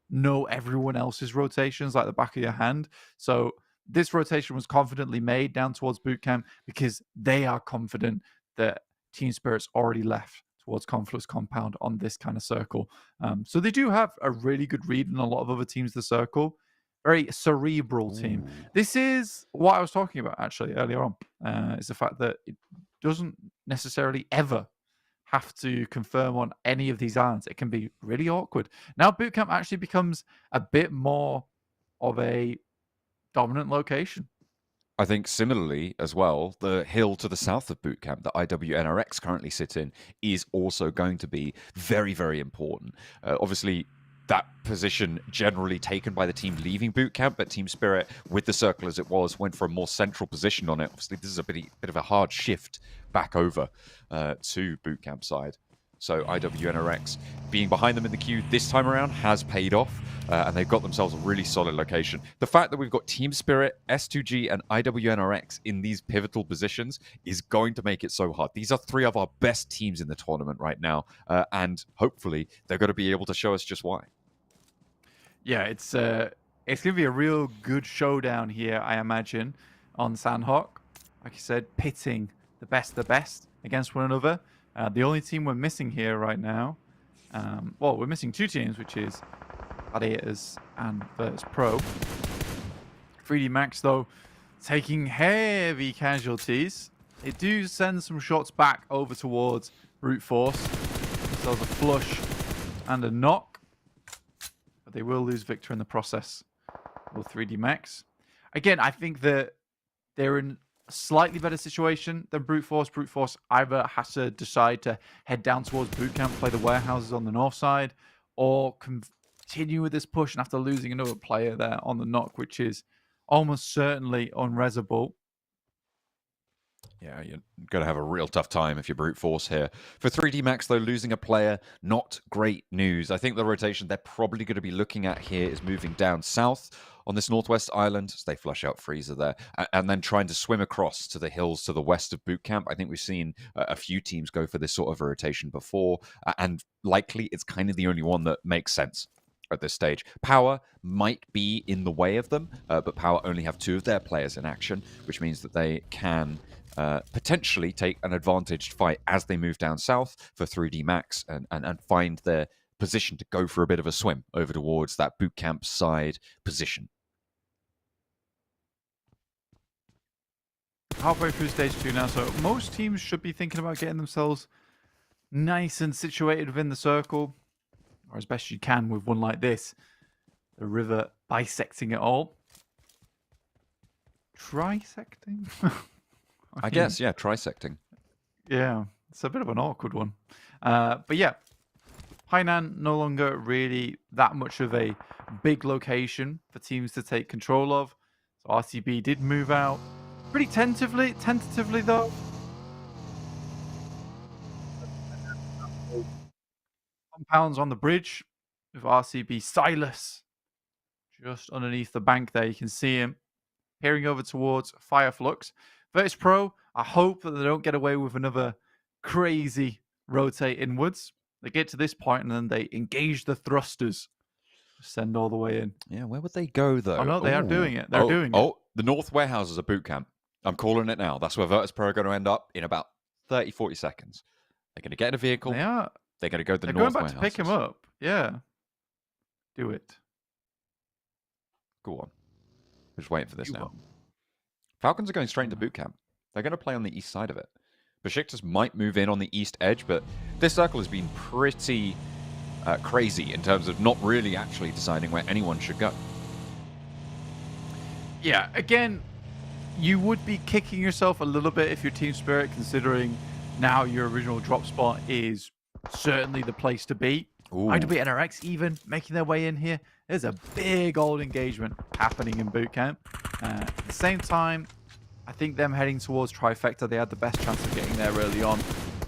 know everyone else's rotations like the back of your hand. So this rotation was confidently made down towards bootcamp because they are confident that Team Spirit's already left towards Conflux Compound on this kind of circle. So they do have a really good read on a lot of other teams the circle. Very cerebral team. Ooh. This is what I was talking about actually earlier on. Is the fact that it doesn't necessarily ever have to confirm on any of these islands. It can be really awkward. Now bootcamp actually becomes a bit more of a dominant location. I think similarly as well, the hill to the south of bootcamp that IWNRX currently sit in is also going to be very, very important. Obviously, that position generally taken by the team leaving bootcamp, but Team Spirit, with the circle as it was, went for a more central position on it. Obviously, this is a bit of a hard shift back over to bootcamp side. So IWNRX being behind them in the queue this time around has paid off, and they've got themselves a really solid location. The fact that we've got Team Spirit, S2G, and IWNRX in these pivotal positions is going to make it so hard. These are three of our best teams in the tournament right now, and hopefully they're going to be able to show us just why. Yeah, it's going to be a real good showdown here, I imagine, on Sanhok. Like you said, pitting the best against one another. The only team we're missing here right now, well, we're missing two teams, which is Gladiators and Virtus Pro. 3D Max, though, taking heavy casualties. They do send some shots back over towards Brute Force. So a flush and a knock. But they will lose Victor in the process. Will 3D Max. Again, I think that they're in a slightly better situation than Brute Force. Brute Force either has to decide to head down towards bootcamp, play the warehouses on the north side, or continue with this push and after losing another player there on the knock, which is almost certainly unresable. Yeah, you're going to have a real tough time if you're Brute Force here. For 3D Max, though, losing a player, not great news. I think the rotation they're probably going to be looking at here is moving down south on this northwest island, as they flush out Freezer there, and then trying to swim across to the hills to the west of Bootcamp. I think we've seen a few teams go for this sort of a rotation before, and likely it's kind of the only one that makes sense at this stage. Power might be in the way of them, but Power only have two of their players in action, which means that they can potentially take an advantaged fight as they move down south for 3D Max and find their position to go for a bit of a swim over towards that bootcamp side position. halfway through stage 2 now, so most teams should be thinking about getting themselves nice and situated within the circle, or as best you can with one like this. The river bisecting it all. Trisecting? I guess, yeah, trisecting. Yeah, it's a bit of an awkward one. But yeah, Hainan no longer really that much of a big location for teams to take control of. So RCB did move out pretty tentatively though. Compounds on the bridge with RCB Silas just underneath the bank there. You can see him peering over towards FLUX. Virtus Pro, I hope that they don't get away with another crazy rotate inwards. They get to this point and then they engage the thrusters. Send all the way in. Yeah, where would they go, though? Oh, no, they are doing it. They're doing it. Oh, the North Warehouse is a boot camp. I'm calling it now. That's where Virtus Pro are going to end up in about 30, 40 seconds. They're going to get in a vehicle. They are. They're going to go to the They're North going back Warehouses. to pick him up. Yeah. Do it. Go on. We're just waiting for this now. Falcons are going straight into boot camp. They're going to play on the east side of it. Besiktas might move in on the east edge, but this circle has been pretty crazy in terms of not really actually deciding where anyone should go. Yeah, again, you would be kicking yourself a little bit if your team spirit, considering now your original drop spot is certainly the place to be. IWNRX even making their way in here. There's a big old engagement happening in boot camp. At the same time, I think them heading towards Trifecta, they had the best chance of getting there early on.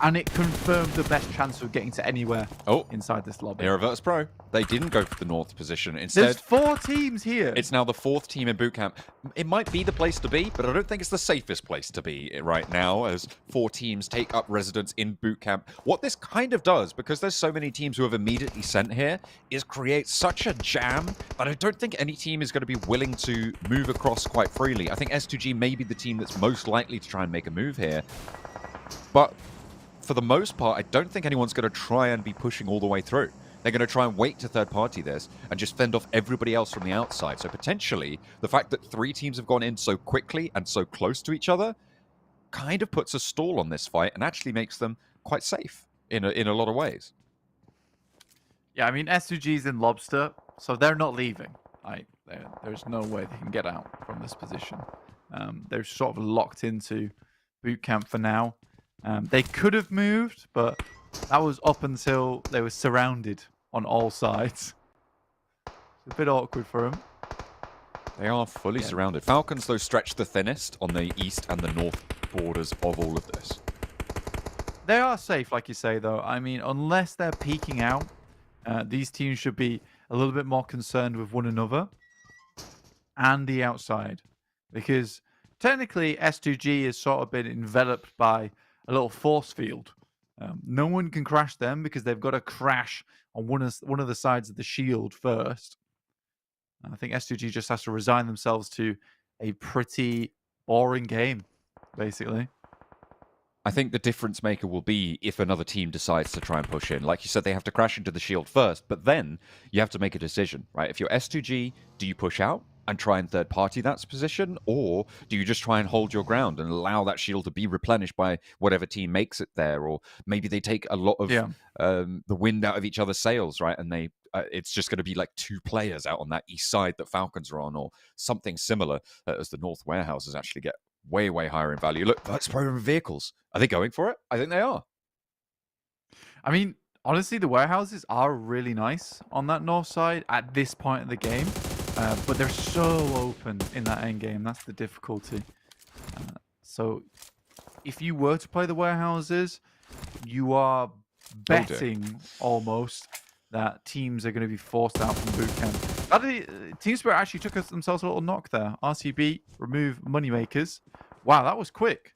And it confirmed the best chance of getting to anywhere inside this lobby. Here are Virtus Pro. They didn't go for the north position. Instead, there's 4 teams here. It's now the 4th team in boot camp. It might be the place to be, but I don't think it's the safest place to be right now as 4 teams take up residence in boot camp. What this kind of does, because there's so many teams who have immediately sent here, is create such a jam that I don't think any team is going to be willing to move across quite freely. I think S2G may be the team that's most likely to try and make a move here. But for the most part, I don't think anyone's going to try and be pushing all the way through. They're going to try and wait to third-party this and just fend off everybody else from the outside. So potentially, the fact that 3 teams have gone in so quickly and so close to each other kind of puts a stall on this fight and actually makes them quite safe in a lot of ways. Yeah, I mean, S2G's in Lobster, so they're not leaving. There's no way they can get out from this position. They're sort of locked into boot camp for now. They could have moved, but that was up until they were surrounded on all sides. It's a bit awkward for them. They are fully surrounded. Falcons, though, stretch the thinnest on the east and the north borders of all of this. They are safe, like you say, though. I mean, unless they're peeking out, these teams should be a little bit more concerned with one another and the outside. Because technically, S2G has sort of been enveloped by a little force field. No one can crash them because they've got to crash on one of the sides of the shield first. I think S2G just has to resign themselves to a pretty boring game, basically. I think the difference maker will be if another team decides to try and push in. Like you said, they have to crash into the shield first, but then you have to make a decision, right? If you're S2G, do you push out and try and third-party that position, or do you just try and hold your ground and allow that shield to be replenished by whatever team makes it there? Or maybe they take a lot of the wind out of each other's sails, right? And they it's just going to be like 2 players out on that east side that Falcons are on, or something similar as the North Warehouses actually get way, way higher in value. Look, that's program vehicles. Are they going for it? I think they are. I mean, honestly, the warehouses are really nice on that north side at this point of the game. But they're so open in that end game. That's the difficulty. So if you were to play the warehouses, you are betting almost that teams are going to be forced out from boot camp. Team Spirit actually took themselves a little knock there. RCB remove moneymakers. Wow, that was quick.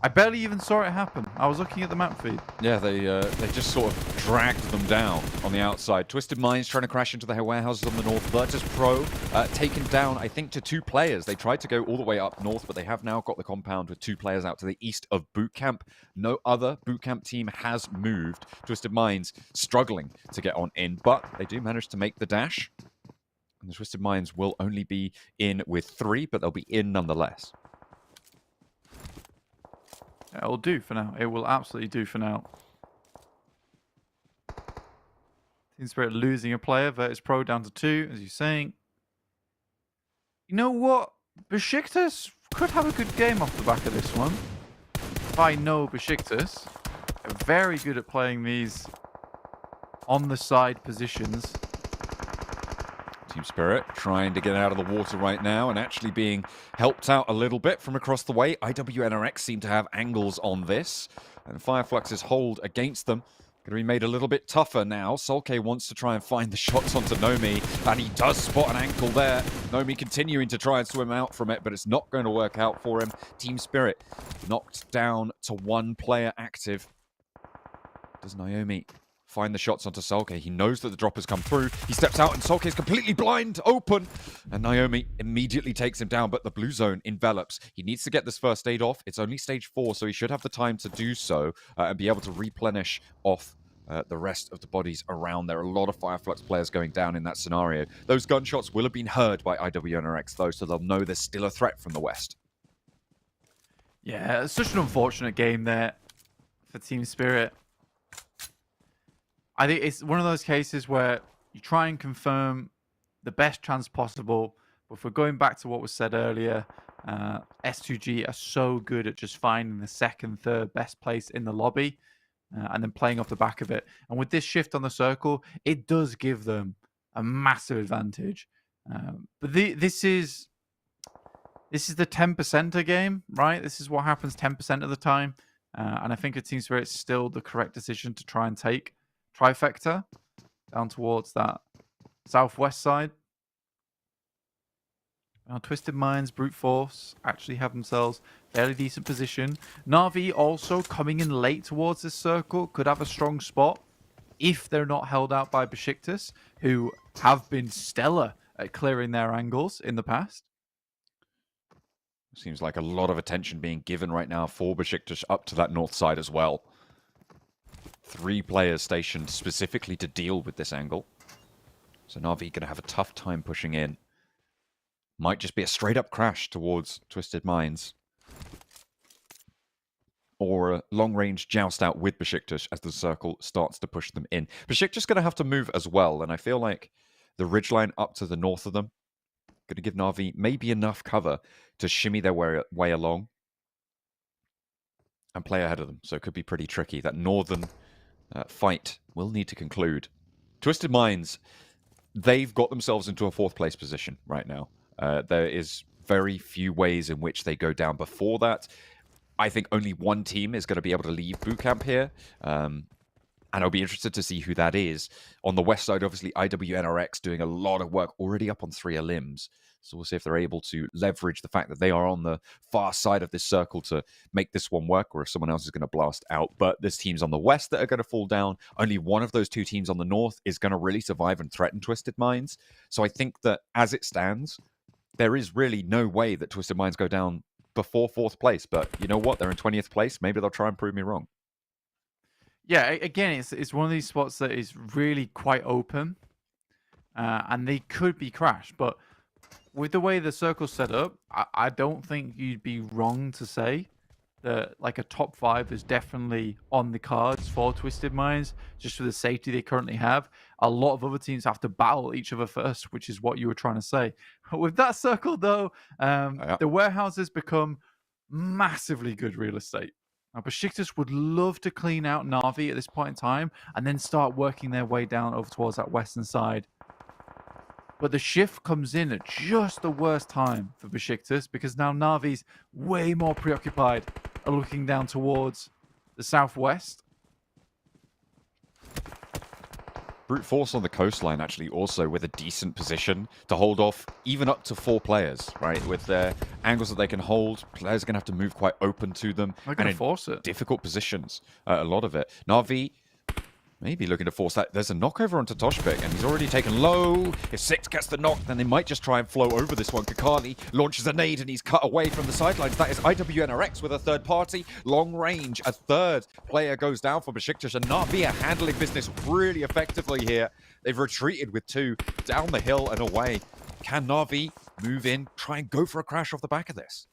I barely even saw it happen. I was looking at the map feed. Yeah, they just sort of dragged them down on the outside. Twisted Minds trying to crash into the warehouses on the north. Virtus Pro taken down, I think, to 2 players. They tried to go all the way up north, but they have now got the compound with 2 players out to the east of boot camp. No other boot camp team has moved. Twisted Minds struggling to get on in, but they do manage to make the dash. And the Twisted Minds will only be in with 3, but they'll be in nonetheless. It'll do for now. It will absolutely do for now. Team Spirit losing a player. Virtus Pro down to 2, as you're saying. You know what? Besiktas could have a good game off the back of this one. If I know Besiktas, they're very good at playing these on the side positions. Team Spirit trying to get out of the water right now and actually being helped out a little bit from across the way. IWNRX seem to have angles on this, and FLUX's hold against them going to be made a little bit tougher now. Solke wants to try and find the shots onto Nomi, and he does spot an ankle there. Nomi continuing to try and swim out from it, but it's not going to work out for him. Team Spirit knocked down to 1 player active. Does Naomi find the shots onto Solke? He knows that the drop has come through. He steps out and Solke is completely blind, open. And Naomi immediately takes him down, but the blue zone envelops. He needs to get this first aid off. It's only stage 4, so he should have the time to do so and be able to replenish off the rest of the bodies around. There are a lot of FLUX players going down in that scenario. Those gunshots will have been heard by IWNRX, though, so they'll know there's still a threat from the west. Yeah, it's such an unfortunate game there for Team Spirit. I think it's one of those cases where you try and confirm the best chance possible. But if we're going back to what was said earlier, S2G are so good at just finding the second, third best place in the lobby and then playing off the back of it. And with this shift on the circle, it does give them a massive advantage. But this is the 10%er game, right? This is what happens 10% of the time. And I think a Team Spirit is still the correct decision to try and take trifecta down towards that southwest side. Now, Twisted Minds, Brute Force actually have themselves fairly decent position. Na'Vi also coming in late towards this circle could have a strong spot if they're not held out by Besiktas, who have been stellar at clearing their angles in the past. Seems like a lot of attention being given right now for Besiktas up to that north side as well. 3 players stationed specifically to deal with this angle. So Na'Vi going to have a tough time pushing in. Might just be a straight-up crash towards Twisted Minds. Or a long-range joust out with Besiktas as the circle starts to push them in. Besiktas going to have to move as well, and I feel like the ridgeline up to the north of them going to give Na'Vi maybe enough cover to shimmy their way along and play ahead of them. So it could be pretty tricky. That northern fight will need to conclude. Twisted Minds, they've got themselves into a 4th place position right now. There is very few ways in which they go down before that. I think only one team is going to be able to leave boot camp here. And I'll be interested to see who that is. On the west side, obviously, IWNRX doing a lot of work already up on 3 limbs. So we'll see if they're able to leverage the fact that they are on the far side of this circle to make this one work, or if someone else is going to blast out. But there's teams on the west that are going to fall down. Only one of those 2 teams on the north is going to really survive and threaten Twisted Minds. So I think that as it stands, there is really no way that Twisted Minds go down before 4th place. But you know what? They're in 20th place. Maybe they'll try and prove me wrong. Yeah, again, it's one of these spots that is really quite open. And they could be crashed. But with the way the circle's set up, I don't think you'd be wrong to say that like a top 5 is definitely on the cards for Twisted Minds, just for the safety they currently have. A lot of other teams have to battle each other first, which is what you were trying to say. With that circle, though, the warehouses become massively good real estate. Now, Besiktas would love to clean out Na'Vi at this point in time and then start working their way down over towards that western side. But the shift comes in at just the worst time for Besiktas, because now Na'Vi's way more preoccupied and looking down towards the southwest. Brute Force on the coastline actually also with a decent position to hold off even up to 4 players, right? With their angles that they can hold, players are going to have to move quite open to them. They're going to force it. Difficult positions, a lot of it. Na'Vi maybe looking to force that. There's a knockover onto Toshpik, and he's already taken low. If 6 gets the knock, then they might just try and flow over this one. Kakali launches a nade, and he's cut away from the sidelines. That is IWNRX with a 3rd party. Long range, a 3rd player goes down for Besiktas, and Na'Vi are handling business really effectively here. They've retreated with 2 down the hill and away. Can Na'Vi move in, try and go for a crash off the back of this?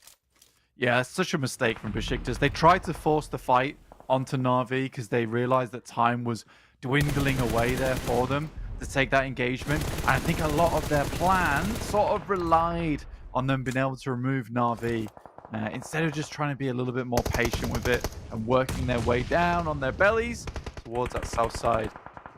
Yeah, it's such a mistake from BEŞİKTAŞ. They tried to force the fight onto Na'Vi because they realized that time was dwindling away there for them to take that engagement. And I think a lot of their plan sort of relied on them being able to remove Na'Vi instead of just trying to be a little bit more patient with it and working their way down on their bellies towards that south side.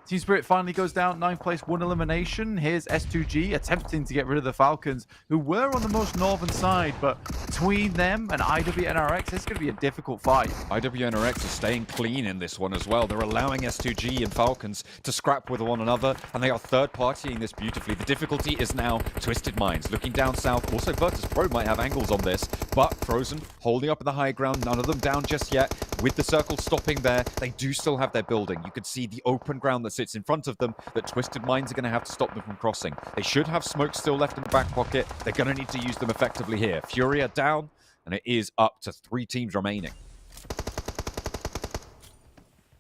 Team Spirit finally goes down 9th place, 1 elimination. Here's S2G attempting to get rid of the Falcons, who were on the most northern side, but between them and IWNRX, it's going to be a difficult fight. IWNRX is staying clean in this one as well. They're allowing S2G and Falcons to scrap with one another, and they are third-partying this beautifully. The difficulty is now Twisted Minds looking down south. Also, Virtus Pro might have angles on this, but Frozen holding up in the high ground. None of them down just yet. With the circle stopping there, they do still have their building. You can see the open ground that sits in front of them that Twisted Minds are going to have to stop them from crossing. They should have smoke still left in the back pocket. They're going to need to use them effectively here. Fury are down, and it is up to 3 teams remaining.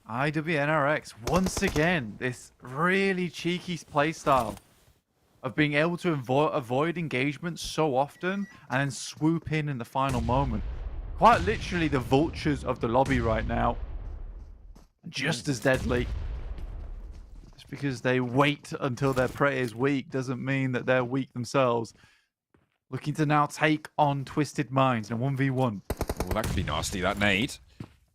IWNRX, once again, this really cheeky playstyle of being able to avoid engagement so often and then swoop in the final moment. Quite literally the vultures of the lobby right now. Just as deadly. Just because they wait until their prey is weak doesn't mean that they're weak themselves. Looking to now take on Twisted Minds in a 1v1. Oh, that could be nasty, that nade.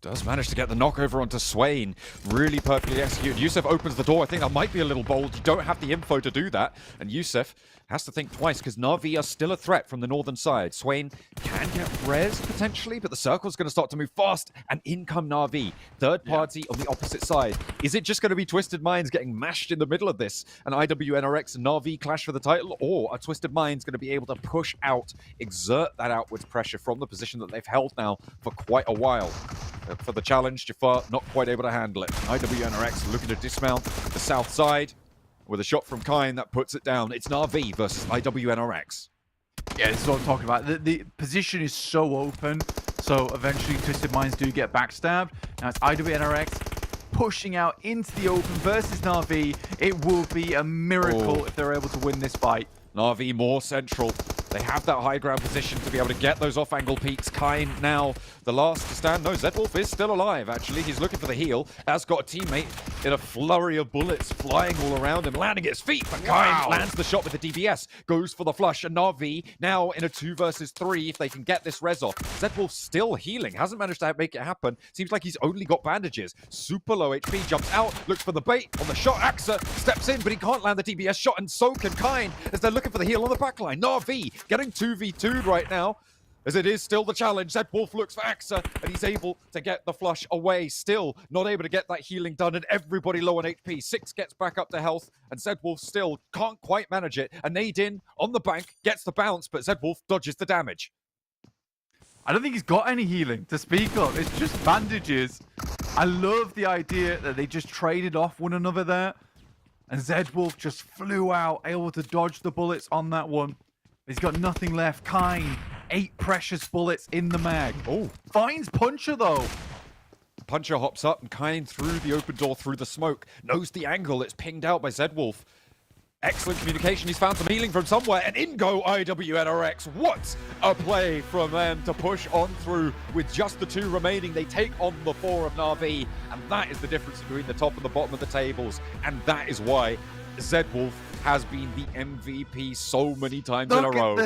Does manage to get the knockover onto Swain. Really perfectly executed. Yusuf opens the door. I think that might be a little bold. You don't have the info to do that. And Yusuf has to think twice because Na'Vi are still a threat from the northern side. Swain can get res potentially, but the circle's going to start to move fast. And in come Na'Vi. Third party on the opposite side. Is it just going to be Twisted Minds getting mashed in the middle of this? An IWNRX and Na'Vi clash for the title? Or are Twisted Minds going to be able to push out, exert that outwards pressure from the position that they've held now for quite a while? For the challenge, Jafar not quite able to handle it. IWNRX looking to dismount the south side with a shot from Kine that puts it down. It's Na'Vi versus IWNRX. Yeah, this is what I'm talking about. The position is so open, so eventually Twisted Minds do get backstabbed. Now it's IWNRX pushing out into the open versus Na'Vi. It will be a miracle if they're able to win this fight. Na'Vi more central. They have that high ground position to be able to get those off-angle peaks. Kine now the last to stand. No, Zedwolf is still alive, actually. He's looking for the heal. Has got a teammate in a flurry of bullets flying all around him, landing at his feet. But Kine lands the shot with the DBS, goes for the flush. And Na'Vi now in a 2 versus 3 if they can get this res off. Zedwolf still healing. Hasn't managed to make it happen. Seems like he's only got bandages. Super low HP. Jumps out, looks for the bait on the shot. Axa steps in, but he can't land the DBS shot. And so can Kine as they're looking for the heal on the backline. Na'Vi getting 2v2'd right now, as it is still the challenge. Zedwolf looks for Axa, and he's able to get the flush away. Still not able to get that healing done, and everybody low on HP. 6 gets back up to health, and Zedwolf still can't quite manage it. A nade in on the bank, gets the bounce, but Zedwolf dodges the damage. I don't think he's got any healing to speak of. It's just bandages. I love the idea that they just traded off one another there, and Zedwolf just flew out, able to dodge the bullets on that one. He's got nothing left. Kine, 8 precious bullets in the mag. Oh, finds Puncher though. Puncher hops up and Kine through the open door, through the smoke. Knows the angle. It's pinged out by Zedwolf. Excellent communication. He's found some healing from somewhere. And in go IWNRX. What a play from them to push on through with just the 2 remaining. They take on the 4 of Na'Vi. And that is the difference between the top and the bottom of the tables. And that is why Zedwolf has been the MVP so many times in a row.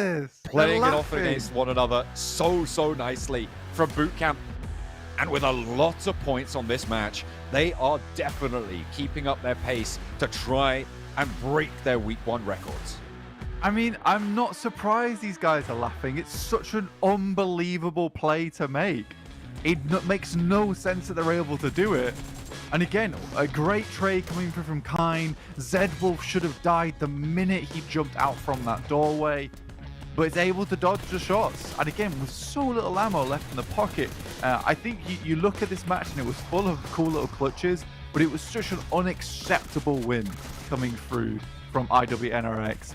Playing it off against one another so nicely from boot camp. And with a lot of points on this match, they are definitely keeping up their pace to try and break their week 1 records. I mean, I'm not surprised these guys are laughing. It's such an unbelievable play to make. It makes no sense that they're able to do it. And again, a great trade coming through from Kine. Zedwolf should have died the minute he jumped out from that doorway, but is able to dodge the shots. And again, with so little ammo left in the pocket, I think you look at this match and it was full of cool little clutches, but it was such an unacceptable win coming through from IWNRX.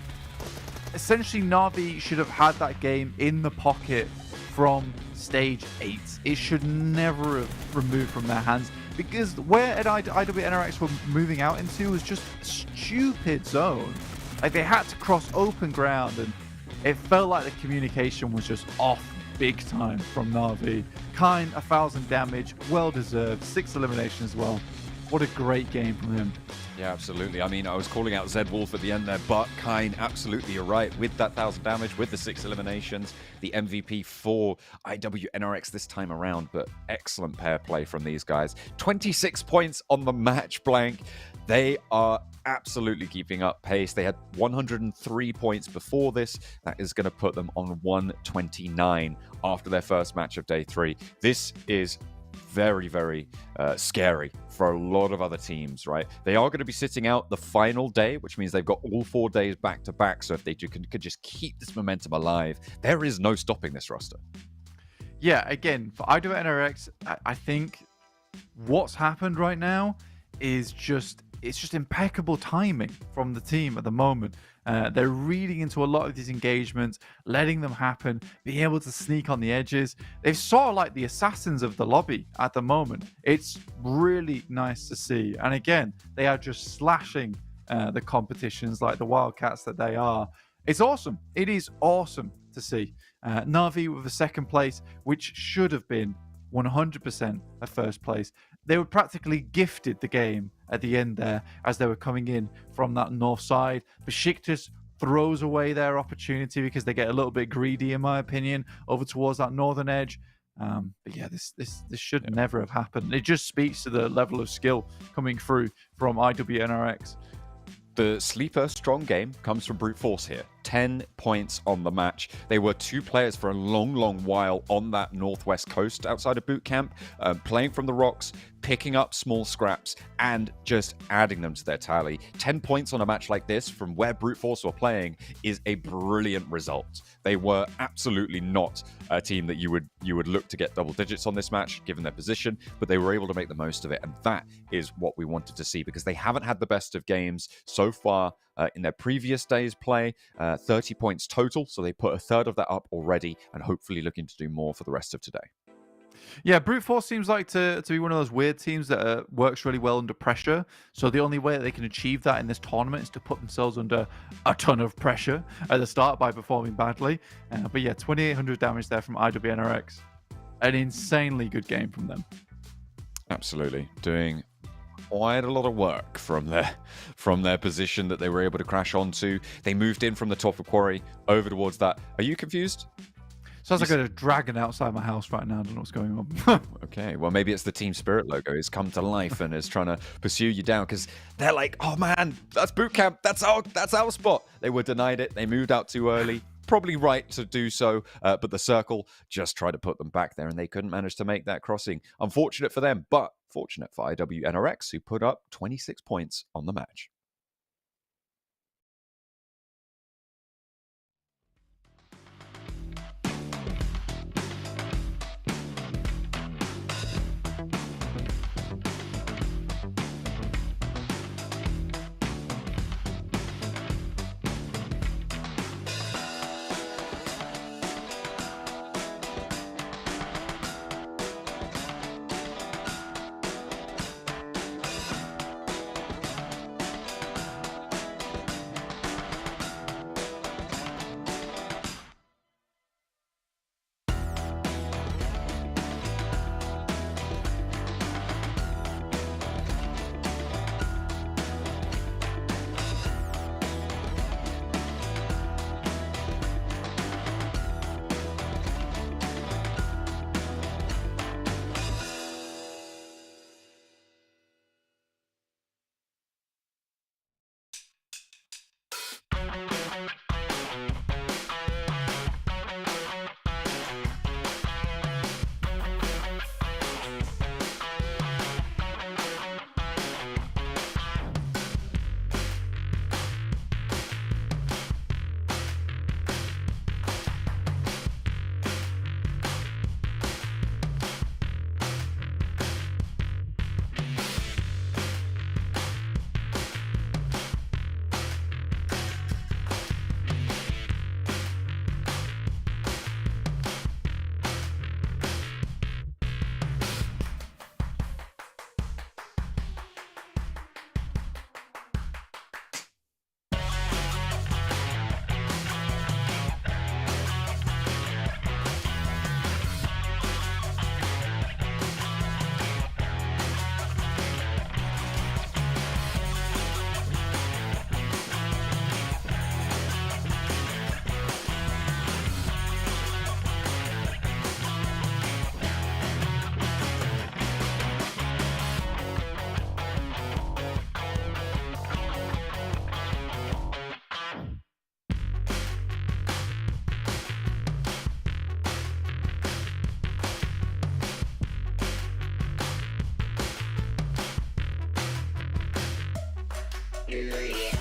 Essentially, Na'Vi should have had that game in the pocket from stage 8. It should never have removed from their hands, because where IWNRX were moving out into was just a stupid zone. Like, they had to cross open ground, and it felt like the communication was just off big time from Na'Vi. Kine, 1,000 damage, well deserved, 6 elimination as well. What a great game from him. Yeah, absolutely. I mean, I was calling out Zed Wolf at the end there, but Kine, absolutely, you're right. With that 1,000 damage, with the 6 eliminations, the MVP for IWNRX this time around, but excellent pair play from these guys. 26 points on the match blank. They are absolutely keeping up pace. They had 103 points before this. That is going to put them on 129 after their first match of day 3. This is very, very scary for a lot of other teams, right? They are going to be sitting out the final day, which means they've got all 4 days back to back. So if they could just keep this momentum alive, there is no stopping this roster. Yeah, again, for IWNRX, I think what's happened right now is it's just impeccable timing from the team at the moment. They're reading into a lot of these engagements, letting them happen, being able to sneak on the edges. They've sort of like the assassins of the lobby at the moment. It's really nice to see. And again, they are just slashing the competitions like the Wildcats that they are. It's awesome. It is awesome to see. Na'Vi with a second place, which should have been 100% a first place. They were practically gifted the game at the end there as they were coming in from that north side. BEŞİKTAŞ throws away their opportunity because they get a little bit greedy, in my opinion, over towards that northern edge. But yeah, this should never have happened. It just speaks to the level of skill coming through from IWNRX. The sleeper strong game comes from Brute Force here. 10 points on the match. They were 2 players for a long, long while on that northwest coast outside of boot camp, playing from the rocks, picking up small scraps, and just adding them to their tally. 10 points on a match like this from where Brute Force were playing is a brilliant result. They were absolutely not a team that you would look to get double digits on this match, given their position, but they were able to make the most of it, and that is what we wanted to see, because they haven't had the best of games so far in their previous day's play. 30 points total, so they put a third of that up already, and hopefully looking to do more for the rest of today. Yeah, Brute Force seems like to be one of those weird teams that works really well under pressure. So the only way that they can achieve that in this tournament is to put themselves under a ton of pressure at the start by performing badly. But yeah, 2,800 damage there from IWNRX. An insanely good game from them. Absolutely. Doing quite a lot of work from their position that they were able to crash onto. They moved in from the top of quarry over towards that. Are you confused? Sounds like a dragon outside my house right now. I don't know what's going on. Okay, well, maybe it's the Team Spirit logo. It's come to life and is trying to pursue you down, because they're like, oh man, that's boot camp. That's our spot. They were denied it. They moved out too early. Probably right to do so, but the circle just tried to put them back there, and they couldn't manage to make that crossing. Unfortunate for them, but fortunate for IWNRX, who put up 26 points on the match. victory.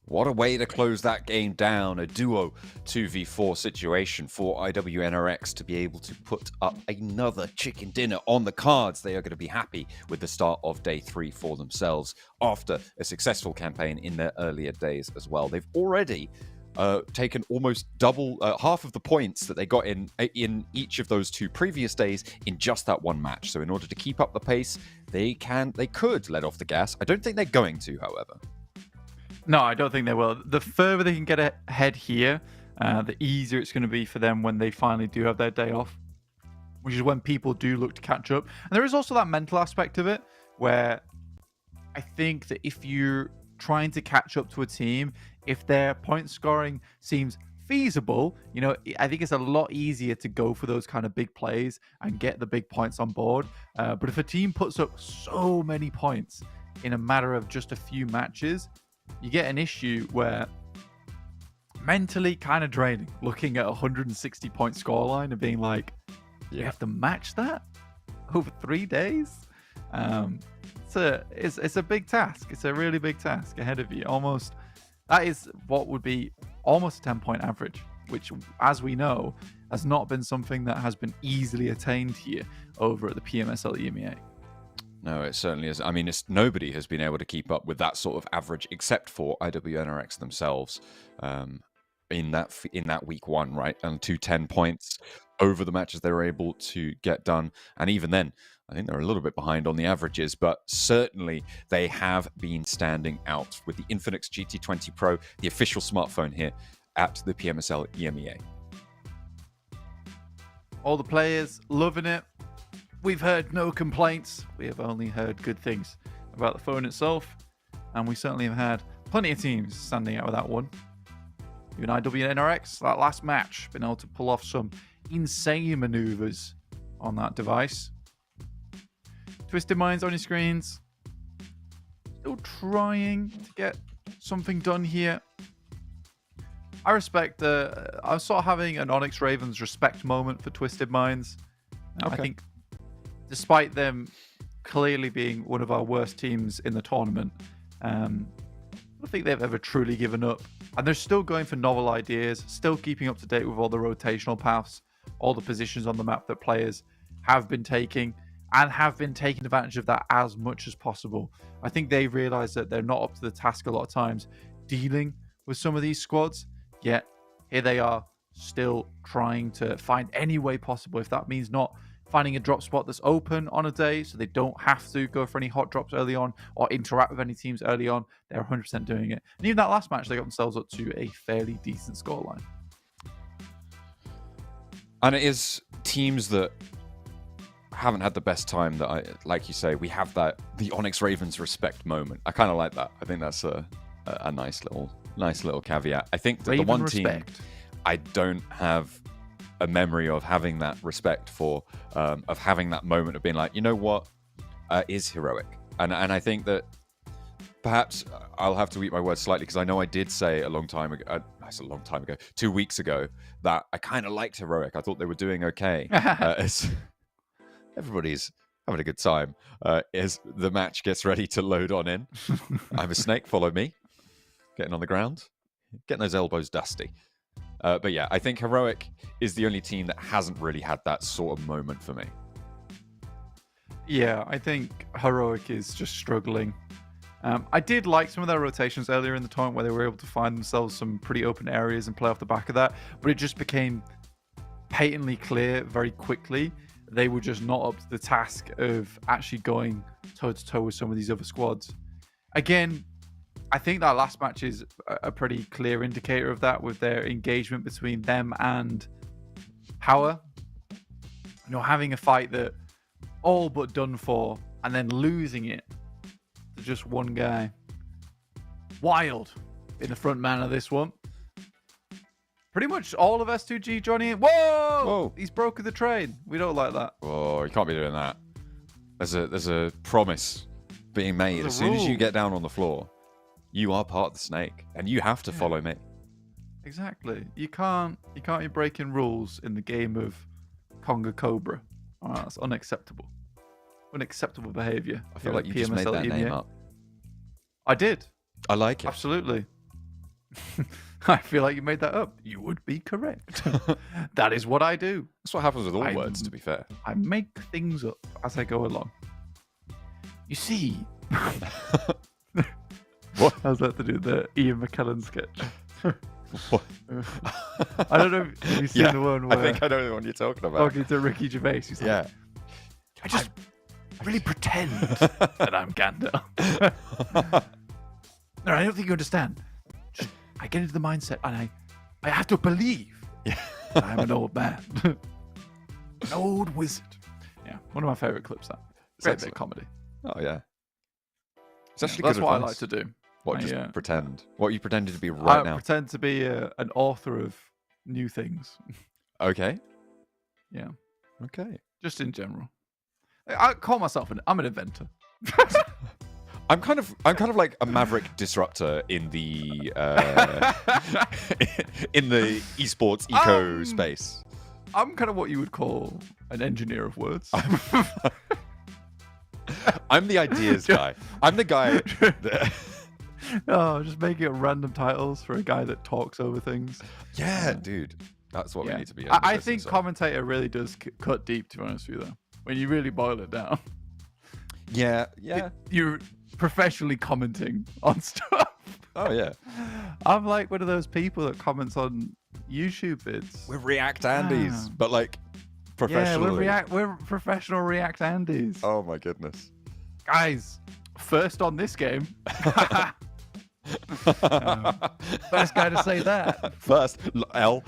What a way to close that game down. A duo 2v4 situation for IWNRX to be able to put up another chicken dinner on the cards. They are going to be happy with the start of day 3 for themselves after a successful campaign in their earlier days as well. They've already taken almost double, half of the points that they got in each of those 2 previous days in just that one match. So in order to keep up the pace, they could let off the gas. I don't think they're going to, however. No, I don't think they will. The further they can get ahead here, the easier it's going to be for them when they finally do have their day off, which is when people do look to catch up. And there is also that mental aspect of it, where I think that if you're trying to catch up to a team, if their point scoring seems feasible, you know, I think it's a lot easier to go for those kind of big plays and get the big points on board. But if a team puts up so many points in a matter of just a few matches, you get an issue where mentally kind of draining, looking at a 160 point scoreline and being like, you have to match that over 3 days. It's a big task. It's a really big task ahead of you. Almost, that is what would be almost a 10-point average, which, as we know, has not been something that has been easily attained here over at the PMSL EMEA. No, it certainly is. I mean, nobody has been able to keep up with that sort of average, except for IWNRX themselves, in that week one, right? And 210 points over the matches they were able to get done. And even then, I think they're a little bit behind on the averages, but certainly they have been standing out with the INFINIX GT20 Pro, the official smartphone here at the PMSL EMEA. All the players loving it. We've heard no complaints. We have only heard good things about the phone itself. And we certainly have had plenty of teams standing out with that one. Even IWNRX, that last match, been able to pull off some insane maneuvers on that device. Twisted Minds on your screens. Still trying to get something done here. I respect I'm sort of having an Onyx Ravens respect moment for Twisted Minds. Okay. I think despite them clearly being one of our worst teams in the tournament, I don't think they've ever truly given up. And they're still going for novel ideas, still keeping up to date with all the rotational paths, all the positions on the map that players have been taking, and have been taking advantage of that as much as possible. I think they realize that they're not up to the task a lot of times dealing with some of these squads, yet here they are still trying to find any way possible, if that means not finding a drop spot that's open on a day so they don't have to go for any hot drops early on or interact with any teams early on. They're 100% doing it. And even that last match, they got themselves up to a fairly decent scoreline. And it is teams that haven't had the best time that like you say, we have the Onyx Ravens respect moment. I kind of like that. I think that's a nice little caveat. I think that Raven the one respect. team I don't have a memory of having that respect for, of having that moment of being like, you know what, is Heroic. And I think that perhaps I'll have to eat my words slightly, because I know I did say a long time ago, 2 weeks ago, that I kind of liked Heroic. I thought they were doing okay. Everybody's having a good time as the match gets ready to load on in. I'm a snake, follow me. Getting on the ground, getting those elbows dusty. But yeah, I think Heroic is the only team that hasn't really had that sort of moment for me. Yeah, I think Heroic is just struggling. I did like some of their rotations earlier in the tournament where they were able to find themselves some pretty open areas and play off the back of that, but it just became patently clear very quickly they were just not up to the task of actually going toe-to-toe with some of these other squads. Again, I think that last match is a pretty clear indicator of that, with their engagement between them and Power. You know, having a fight that all but done for and then losing it to just one guy. Wild in the front man of this one. Pretty much all of S2G joining in. Whoa! He's broken the train. We don't like that. Oh, you can't be doing that. There's a promise being made. As soon as you get down on the floor, you are part of the snake, and you have to follow me. Exactly. You can't be breaking rules in the game of Conga Cobra. Oh, that's unacceptable. Unacceptable behavior. I feel like you just made that name up. I did. I like it. Absolutely. I feel like you made that up. You would be correct. That is what I do. That's what happens with all words, to be fair. I make things up as I go along. You see... What? How's that to do with the Ian McKellen sketch? What? I don't know if you've seen the one where... I think I know the one you're talking about. Talking to Ricky Gervais. He's like, I really pretend that I'm Gandalf. No, I don't think you understand. Just, I get into the mindset and I have to believe that I'm an old man. An old wizard. Yeah, one of my favourite clips, that. Great bit of comedy. Oh, yeah. It's actually That's good what advice. I like to do. What, just pretend? What are you pretending to be right now? I pretend to be an author of new things. Okay. Yeah. Okay. Just in general. I call myself I'm an inventor. I'm kind of like a maverick disruptor in the in the esports eco space. I'm kind of what you would call an engineer of words. I'm the ideas guy. I'm the guy that... Oh, just making up random titles for a guy that talks over things. Yeah, dude. That's what we need to be. I think commentator really does cut deep, to be honest with you, though. When you really boil it down. Yeah, yeah. You're professionally commenting on stuff. Oh, yeah. I'm like one of those people that comments on YouTube vids. We're React Andes, but like professionally. Yeah, we're professional React Andes. Oh, my goodness. Guys, first on this game. First guy to say that. First, L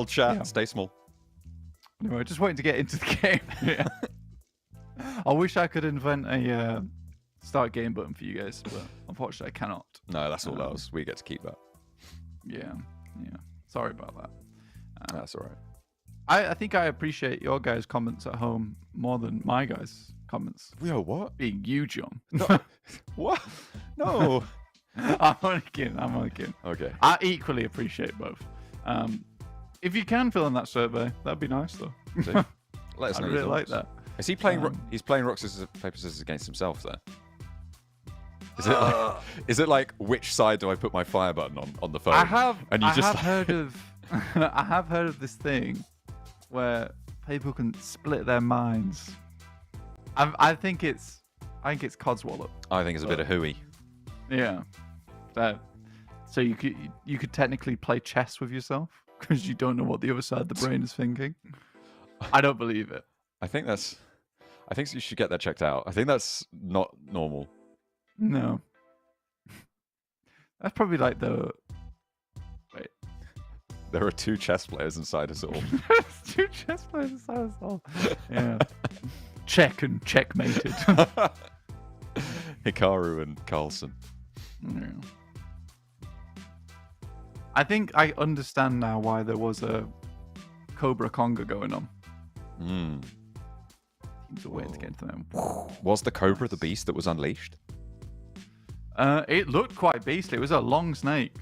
chat, Yeah. stay small. Anyway, just waiting to get into the game. Yeah. I wish I could invent a start game button for you guys, but unfortunately I cannot. No, that's all ours. We get to keep that. Yeah. Sorry about that. That's all right. I think I appreciate your guys' comments at home more than my guys' comments. Yo, what? Being you, John. What? No. I'm only kidding. Okay. I equally appreciate both. If you can fill in that survey, that'd be nice, though. So, let us I know. really like that. Is he playing? He's playing rock scissors paper scissors against himself there. Is it like which side do I put my fire button on the phone? I have heard of I have heard of this thing where people can split their minds. I think it's Codswallop. I think it's a bit of hooey. Yeah. So you could technically play chess with yourself because you don't know what the other side of the brain is thinking. I don't believe it. I think you should get that checked out. I think that's not normal. No. That's probably like the... Wait. There are 2 chess players inside us all. There's 2 chess players inside us all. Yeah. Check and checkmated. Hikaru and Carlson. Yeah. I think I understand now why there was a Cobra Conga going on. Teams are waiting to get into them. Was the Cobra the beast that was unleashed? It looked quite beastly. It was a long snake.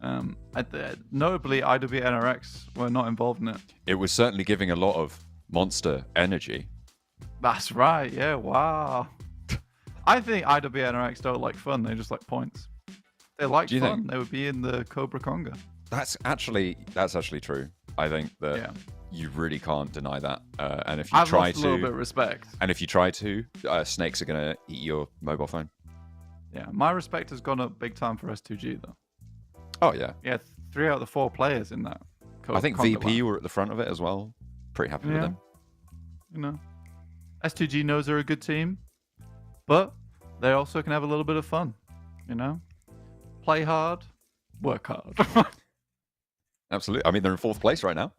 Notably, IWNRX were not involved in it. It was certainly giving a lot of monster energy. That's right. Yeah. Wow. I think IWNRX don't like fun. They just like points. They like Do you fun. think? They would be in the Cobra Conga. That's actually true. I think that Yeah. you really can't deny that. And if you I've try lost a little bit to, of respect. and if you try to, snakes are gonna eat your mobile phone. Yeah. My respect has gone up big time for S2G though. Oh yeah. Yeah. 3 out of the 4 players in that. I think Conga VP line. were at the front of it as well. Pretty happy with Yeah. them. You know, S2G knows they're a good team, but they also can have a little bit of fun. You know, play hard, work hard. Absolutely. I mean, they're in 4th place right now.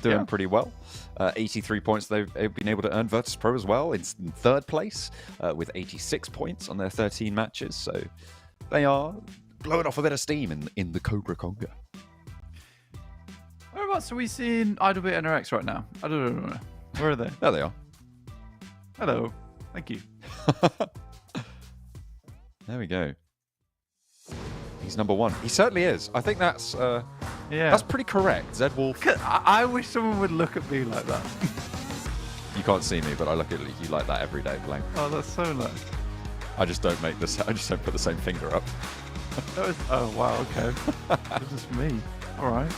Doing Yeah. pretty well. 83 points they've been able to earn. Virtus Pro as well. It's in 3rd place with 86 points on their 13 matches. So they are blowing off a bit of steam in the Cobra Conga. Whereabouts are we seeing IWNRX right now? I don't know. Where are they? There they are. Hello. Thank you. There we go. He's number 1. He certainly is. I think that's pretty correct. Zed Wolf. I wish someone would look at me like that. You can't see me, but I look at you like that every day, Blank. Oh, that's so nice. I just don't make this. I just don't put the same finger up. That was, oh wow, okay. That's just me. All right.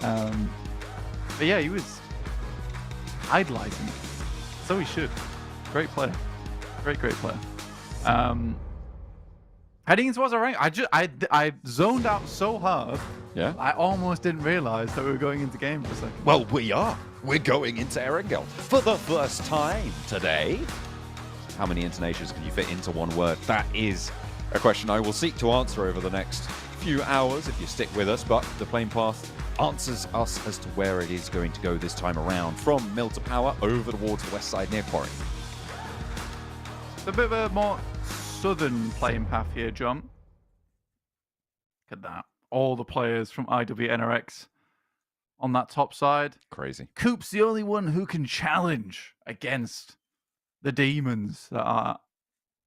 But yeah, he was idolizing it. So he should. Great player. Great player. Heading into what's rank, I zoned out so hard. Yeah. I almost didn't realize that we were going into game for a second. Well, we are. We're going into Erangel for the first time today. How many intonations can you fit into one word? That is a question I will seek to answer over the next few hours if you stick with us, but the playing path answers us as to where it is going to go this time around, from Mill to Power over towards the west side near Quarry. It's a bit of a more southern playing path here, John. Look at that. All the players from IWNRX on that top side. Crazy. Coop's the only one who can challenge against the demons that are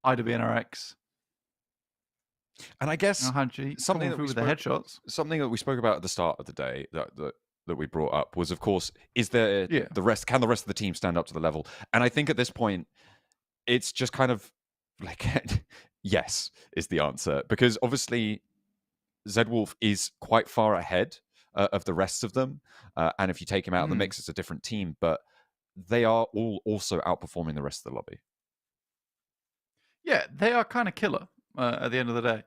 IWNRX. And I guess something something that through we with the headshots. Something that we spoke about at the start of the day that we brought up was, of course, is there the rest? Can the rest of the team stand up to the level? And I think at this point, it's just kind of like yes is the answer, because obviously Zed Wolf is quite far ahead of the rest of them, and if you take him out of the mix, it's a different team. But they are all also outperforming the rest of the lobby. Yeah, they are kind of killer at the end of the day.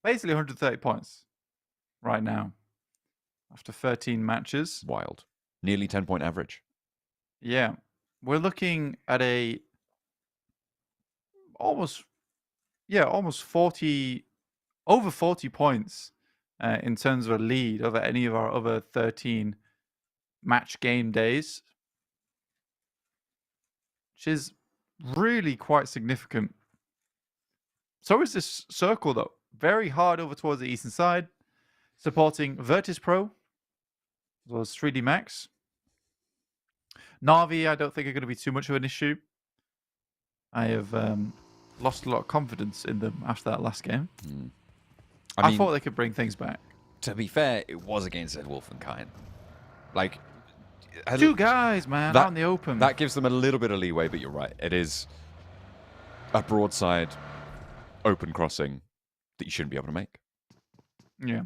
Basically 130 points right now after 13 matches. Wild. Nearly 10-point average. Yeah, we're looking at almost 40, over 40 points in terms of a lead over any of our other 13 match game days, which is really quite significant. So is this circle, though. Very hard over towards the eastern side, supporting Virtus Pro, as well as 3D Max. Na'Vi, I don't think are going to be too much of an issue. I have lost a lot of confidence in them after that last game. I mean, thought they could bring things back. To be fair, it was against Ed Wolf and Kine. Like, two guys, man, out in the open. That gives them a little bit of leeway, but you're right. It is a broadside open crossing that you shouldn't be able to make. Yeah.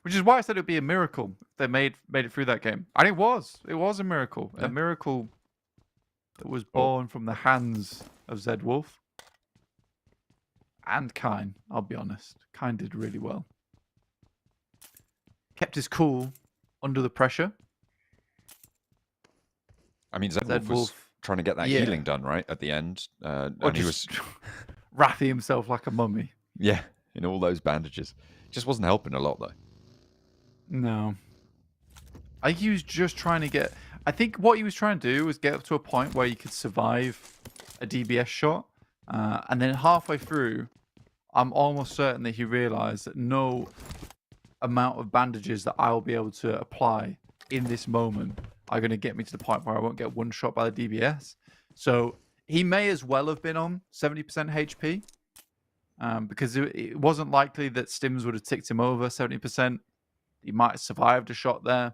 Which is why I said it would be a miracle if they made it through that game. And it was. It was a miracle. Yeah. A miracle that was born from the hands of Zed Wolf. And Kine, I'll be honest. Kine did really well. Kept his cool under the pressure. I mean, Zed Wolf was trying to get that healing done, right, at the end. And he was wrapping himself like a mummy. Yeah, in all those bandages. Just wasn't helping a lot, though. No. I think he was just trying to get... I think what he was trying to do was get up to a point where you could survive a DBS shot. And then halfway through, I'm almost certain that he realized that no amount of bandages that I'll be able to apply in this moment are going to get me to the point where I won't get one shot by the DBS. So he may as well have been on 70% HP. Because it wasn't likely that Stims would have ticked him over 70%. He might have survived a shot there.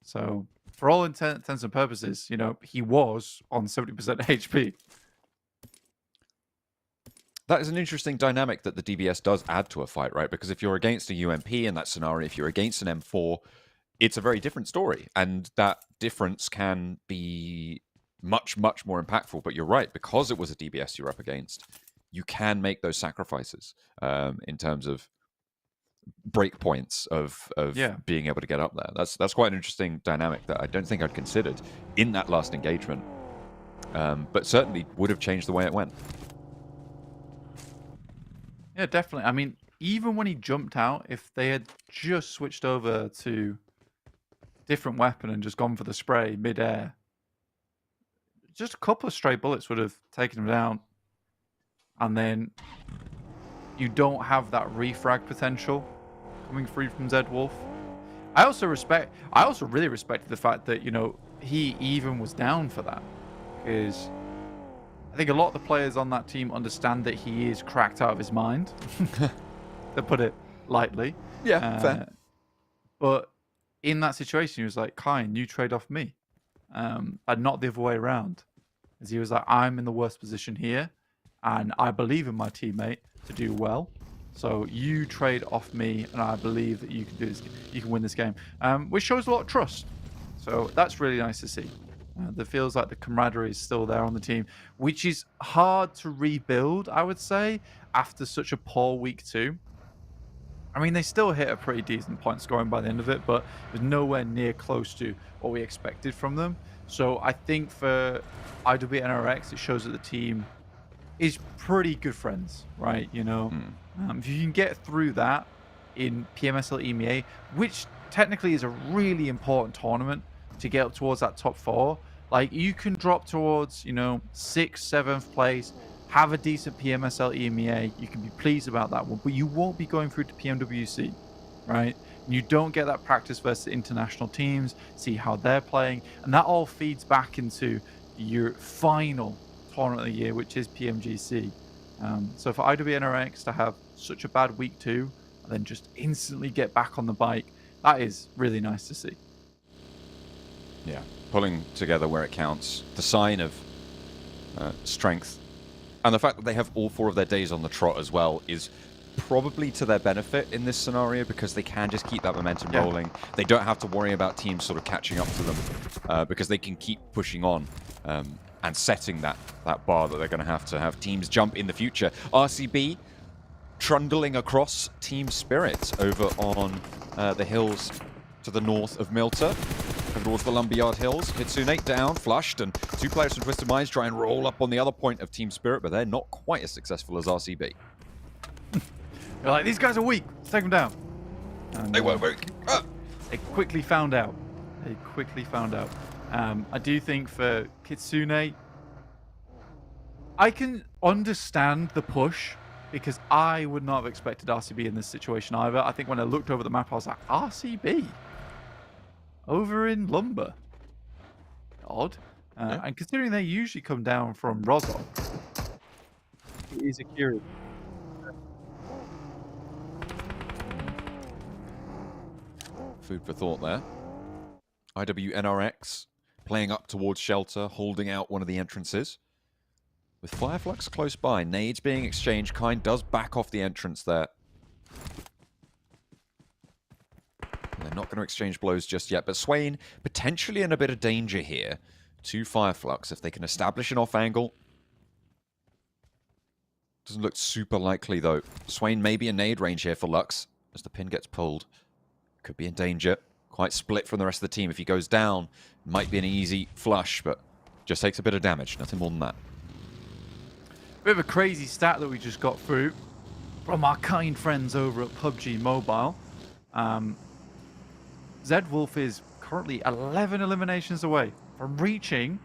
So, for all intents and purposes, you know, he was on 70% HP. That is an interesting dynamic that the DBS does add to a fight, right? Because if you're against a UMP in that scenario, if you're against an M4, it's a very different story. And that difference can be much, much more impactful. But you're right, because it was a DBS you're up against, you can make those sacrifices in terms of break points of being able to get up there. That's quite an interesting dynamic that I don't think I'd considered in that last engagement, but certainly would have changed the way it went. Yeah, definitely. I mean, even when he jumped out, if they had just switched over to different weapon and just gone for the spray mid-air, just a couple of stray bullets would have taken him down. And then you don't have that refrag potential coming free from Zed Wolf. I also really respected the fact that, you know, he even was down for that. Because I think a lot of the players on that team understand that he is cracked out of his mind. To put it lightly. Yeah, fair. But in that situation, he was like, Kine, you trade off me. And not the other way around. As he was like, I'm in the worst position here. And I believe in my teammate to do well. So you trade off me, and I believe that you can do this. You can win this game, which shows a lot of trust. So that's really nice to see. That feels like the camaraderie is still there on the team, which is hard to rebuild, I would say, after such a poor week 2. I mean, they still hit a pretty decent point scoring by the end of it, but it was nowhere near close to what we expected from them. So I think for IWNRX, it shows that the team is pretty good friends, right? You know, if you can get through that in PMSL EMEA, which technically is a really important tournament to get up towards that top 4, like you can drop towards, you know, 6th, 7th place, have a decent PMSL EMEA, you can be pleased about that one, but you won't be going through to PMWC, right? And you don't get that practice versus international teams, see how they're playing, and that all feeds back into your final tournament of the year, which is PMGC. So for IWNRX to have such a bad week 2 and then just instantly get back on the bike, that is really nice to see. Yeah, pulling together where it counts, the sign of strength, and the fact that they have all 4 of their days on the trot as well is probably to their benefit in this scenario because they can just keep that momentum rolling. They don't have to worry about teams sort of catching up to them because they can keep pushing on and setting that bar that they're going to have teams jump in the future. RCB trundling across Team Spirit over on the hills to the north of Milta, towards the Lumberyard Hills. Kitsune down, flushed, and two players from Twisted Minds try and roll up on the other point of Team Spirit, but they're not quite as successful as RCB. They're like, these guys are weak. Let's take them down. And, They were weak. They quickly found out. I do think for Kitsune, I can understand the push because I would not have expected RCB in this situation either. I think when I looked over the map, I was like, RCB? Over in Lumber? Odd. And considering they usually come down from Rozok, it is a curious. Food for thought there. IWNRX playing up towards Shelter, holding out one of the entrances. With FLUX close by, nades being exchanged, Kind does back off the entrance there. They're not going to exchange blows just yet, but Swain potentially in a bit of danger here to FLUX if they can establish an off angle. Doesn't look super likely though. Swain may be in nade range here for Lux as the pin gets pulled. Could be in danger. Quite split from the rest of the team. If he goes down, might be an easy flush, but just takes a bit of damage. Nothing more than that. Bit of a crazy stat that we just got through from our kind friends over at PUBG Mobile. Zedwolf is currently 11 eliminations away from reaching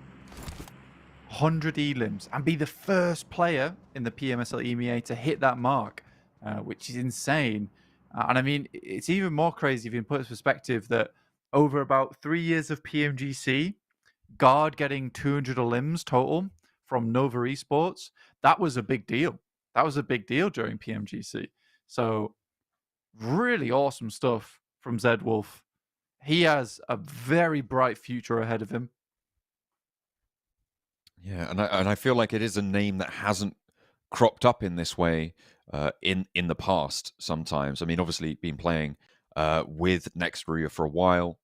100 elims and be the first player in the PMSL EMEA to hit that mark, which is insane. And I mean, it's even more crazy if you can put it in perspective that over about 3 years of PMGC, Guard getting 200 elims total from Nova Esports, that was a big deal. That was a big deal during PMGC. So really awesome stuff from Zedwolf. He has a very bright future ahead of him. Yeah, and I feel like it is a name that hasn't cropped up in this way in the past sometimes. I mean, obviously been playing with Nextruya for a while,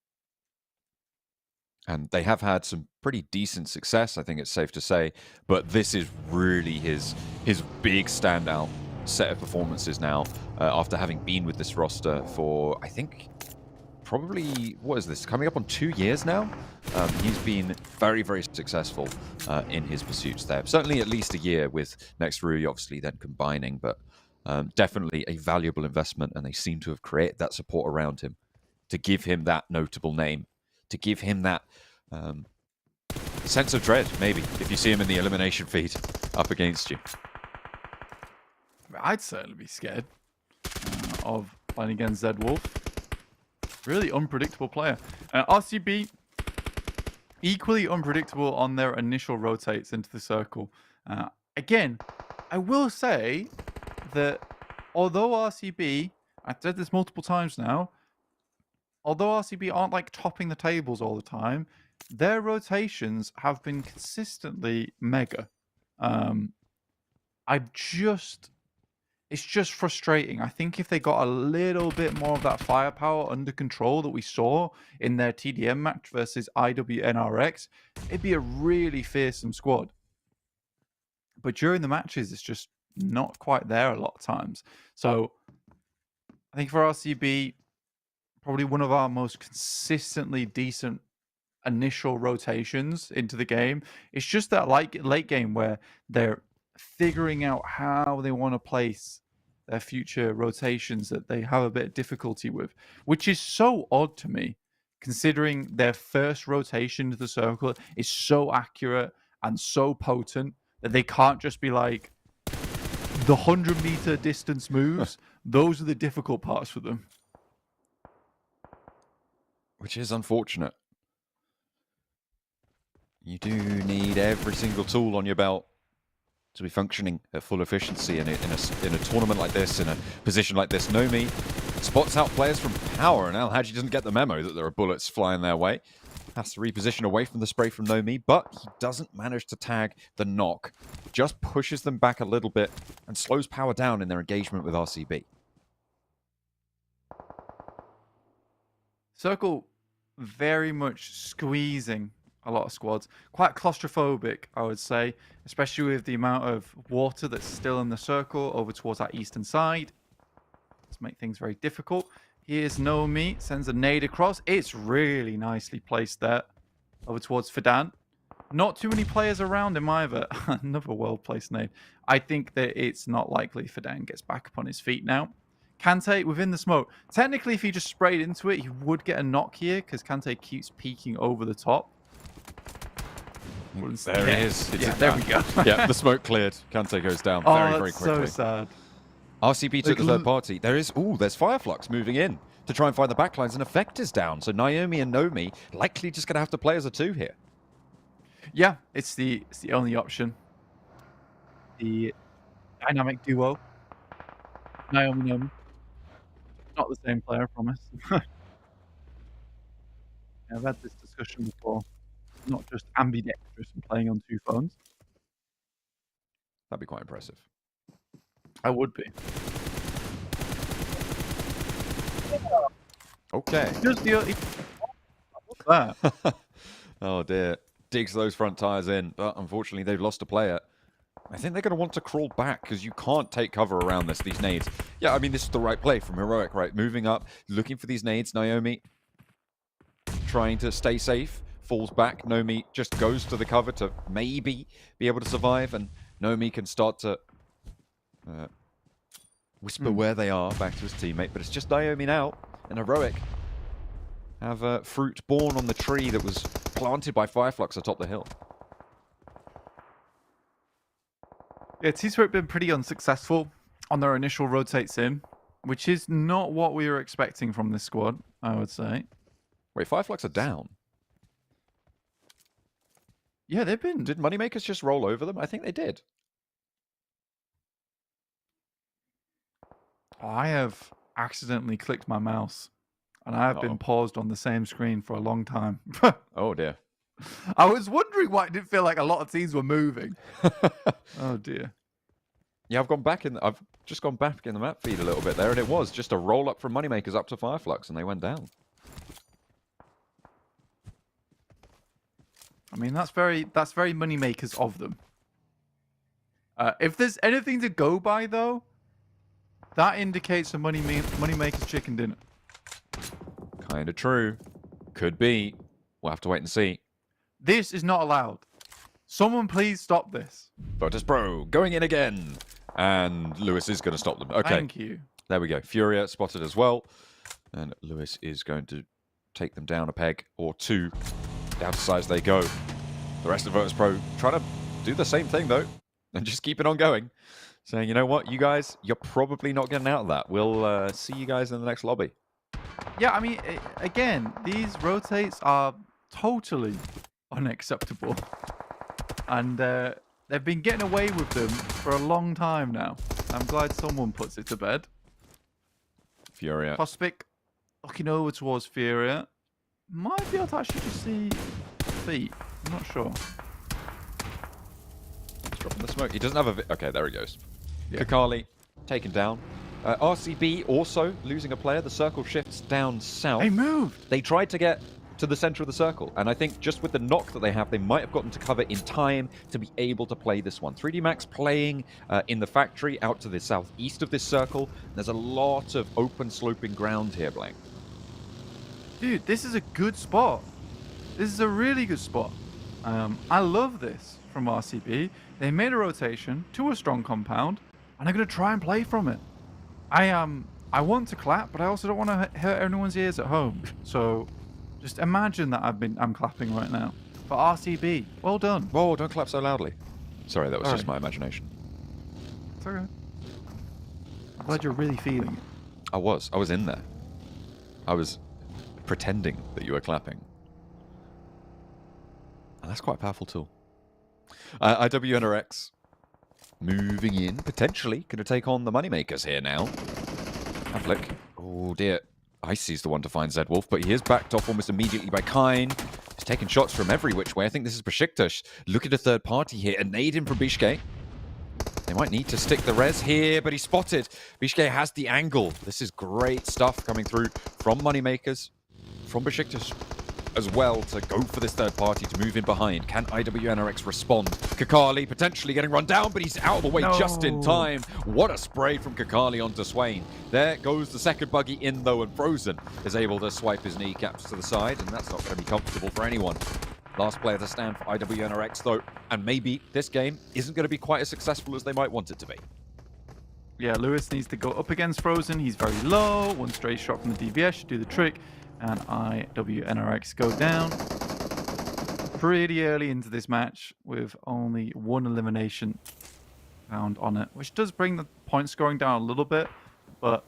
and they have had some pretty decent success, I think it's safe to say, but this is really his big standout set of performances now after having been with this roster for, I think, probably, what is this, coming up on 2 years now? He's been very, very successful in his pursuits there. Certainly at least a year with Nextruya, obviously then combining, but definitely a valuable investment, and they seem to have created that support around him to give him that notable name, to give him that sense of dread, maybe, if you see him in the elimination feed up against you. I'd certainly be scared of playing against Zedwolf. Really unpredictable player. RCB, equally unpredictable on their initial rotates into the circle. Again, I will say that although RCB, I've said this multiple times now, although RCB aren't like topping the tables all the time, their rotations have been consistently mega. It's just frustrating. I think if they got a little bit more of that firepower under control that we saw in their TDM match versus IWNRX, it'd be a really fearsome squad. But during the matches, it's just not quite there a lot of times. So I think for RCB, probably one of our most consistently decent initial rotations into the game. It's just that late game where they're figuring out how they want to place their future rotations that they have a bit of difficulty with, which is so odd to me, considering their first rotation to the circle is so accurate and so potent that they can't just be like, the 100-meter distance moves, those are the difficult parts for them. Which is unfortunate. You do need every single tool on your belt to be functioning at full efficiency in a tournament like this, in a position like this. Nomi spots out players from power, and Alhaji doesn't get the memo that there are bullets flying their way. Has to reposition away from the spray from Nomi, but he doesn't manage to tag the knock. Just pushes them back a little bit and slows power down in their engagement with RCB. Circle very much squeezing a lot of squads. Quite claustrophobic, I would say, especially with the amount of water that's still in the circle over towards that eastern side. Let's make things very difficult. Here's Nomi, sends a nade across. It's really nicely placed there over towards Fidan. Not too many players around him either. Another well-placed nade. I think that it's not likely Fidan gets back up on his feet now. Kante within the smoke. Technically, if he just sprayed into it, he would get a knock here because Kante keeps peeking over the top. There he is. Yeah, there we go. Yeah, the smoke cleared. Kante goes down very quickly. So sad. RCB took the third party. There's FLUX moving in to try and find the backlines, and Effect is down. So Naomi and Nomi likely just going to have to play as a 2 here. Yeah, it's the only option. The dynamic duo. Nomi. Not the same player, I promise. Yeah, I've had this discussion before. Not just ambidextrous and playing on 2 phones. That'd be quite impressive. I would be. Okay. Just the what's that? Oh dear. Digs those front tires in, but unfortunately they've lost a player. I think they're going to want to crawl back because you can't take cover around these nades. Yeah, I mean, this is the right play from Heroic, right? Moving up, looking for these nades. Naomi trying to stay safe, falls back. Nomi just goes to the cover to maybe be able to survive, and Nomi can start to whisper where they are back to his teammate, but it's just Naomi now, and Heroic have fruit born on the tree that was planted by FLUX atop the hill. Yeah, T-Spirit been pretty unsuccessful on their initial rotates in, which is not what we were expecting from this squad, I would say. Wait, FLUX are down? Yeah, they've been... Did Moneymakers just roll over them? I think they did. I have accidentally clicked my mouse, and I have been paused on the same screen for a long time. Oh, dear. I was wondering why it didn't feel like a lot of teams were moving. Oh, dear. Yeah, I've just gone back in the map feed a little bit there, and it was just a roll up from Moneymakers up to FLUX, and they went down. I mean, that's very Moneymakers of them. If there's anything to go by, though, that indicates a Moneymakers chicken dinner. Kind of true. Could be. We'll have to wait and see. This is not allowed. Someone please stop this. Lotus Pro going in again. And Lewis is going to stop them. Okay. Thank you. There we go. Furia spotted as well. And Lewis is going to take them down a peg or 2. Down to size they go. The rest of Lotus Pro trying to do the same thing, though. And just keep it on going. Saying, you know what, you guys, you're probably not getting out of that. We'll see you guys in the next lobby. Yeah, I mean, again, these rotates are totally unacceptable. And they've been getting away with them for a long time now. I'm glad someone puts it to bed. Furia. Prospic looking over towards Furia. Might be able to actually just see feet. I'm not sure. He's dropping the smoke. He doesn't have a... Okay, there he goes. Yeah. Kakali taken down. RCB also losing a player. The circle shifts down south. They moved! They tried to get to the center of the circle, and I think just with the knock that they have, they might have gotten to cover in time to be able to play this one. 3D Max playing in the factory out to the southeast of this circle. There's a lot of open sloping ground here, Blank. Dude, this is a good spot. This is a really good spot. I love this from RCB. They made a rotation to a strong compound, and they're going to try and play from it. I want to clap, but I also don't want to hurt anyone's ears at home. So just imagine that I'm clapping right now. For RCB, well done. Whoa, don't clap so loudly. Sorry, that was just my imagination. It's okay. I'm glad you're really feeling it. I was in there. I was pretending that you were clapping. And that's quite a powerful tool. IWNRX moving in, potentially going to take on the Moneymakers here now. Flick. Oh dear. Icy's the one to find Zed Wolf, but he is backed off almost immediately by Kine. He's taking shots from every which way. I think this is BEŞİKTAŞ. Look at a third party here. A nade in from Bishke. They might need to stick the res here, but he's spotted. Bishke has the angle. This is great stuff coming through from Moneymakers, from BEŞİKTAŞ as well, to go for this third party, to move in behind. Can IWNRX respond? Kakali potentially getting run down, but he's out of the way just in time. What a spray from Kakali onto Swain. There goes the second buggy in, though, and Frozen is able to swipe his kneecaps to the side, and that's not going to be comfortable for anyone. Last player to stand for IWNRX, though, and maybe this game isn't going to be quite as successful as they might want it to be. Yeah, Lewis needs to go up against Frozen. He's very low. One straight shot from the DVS should do the trick. And IWNRX go down pretty early into this match with only one elimination found on it, which does bring the point scoring down a little bit, but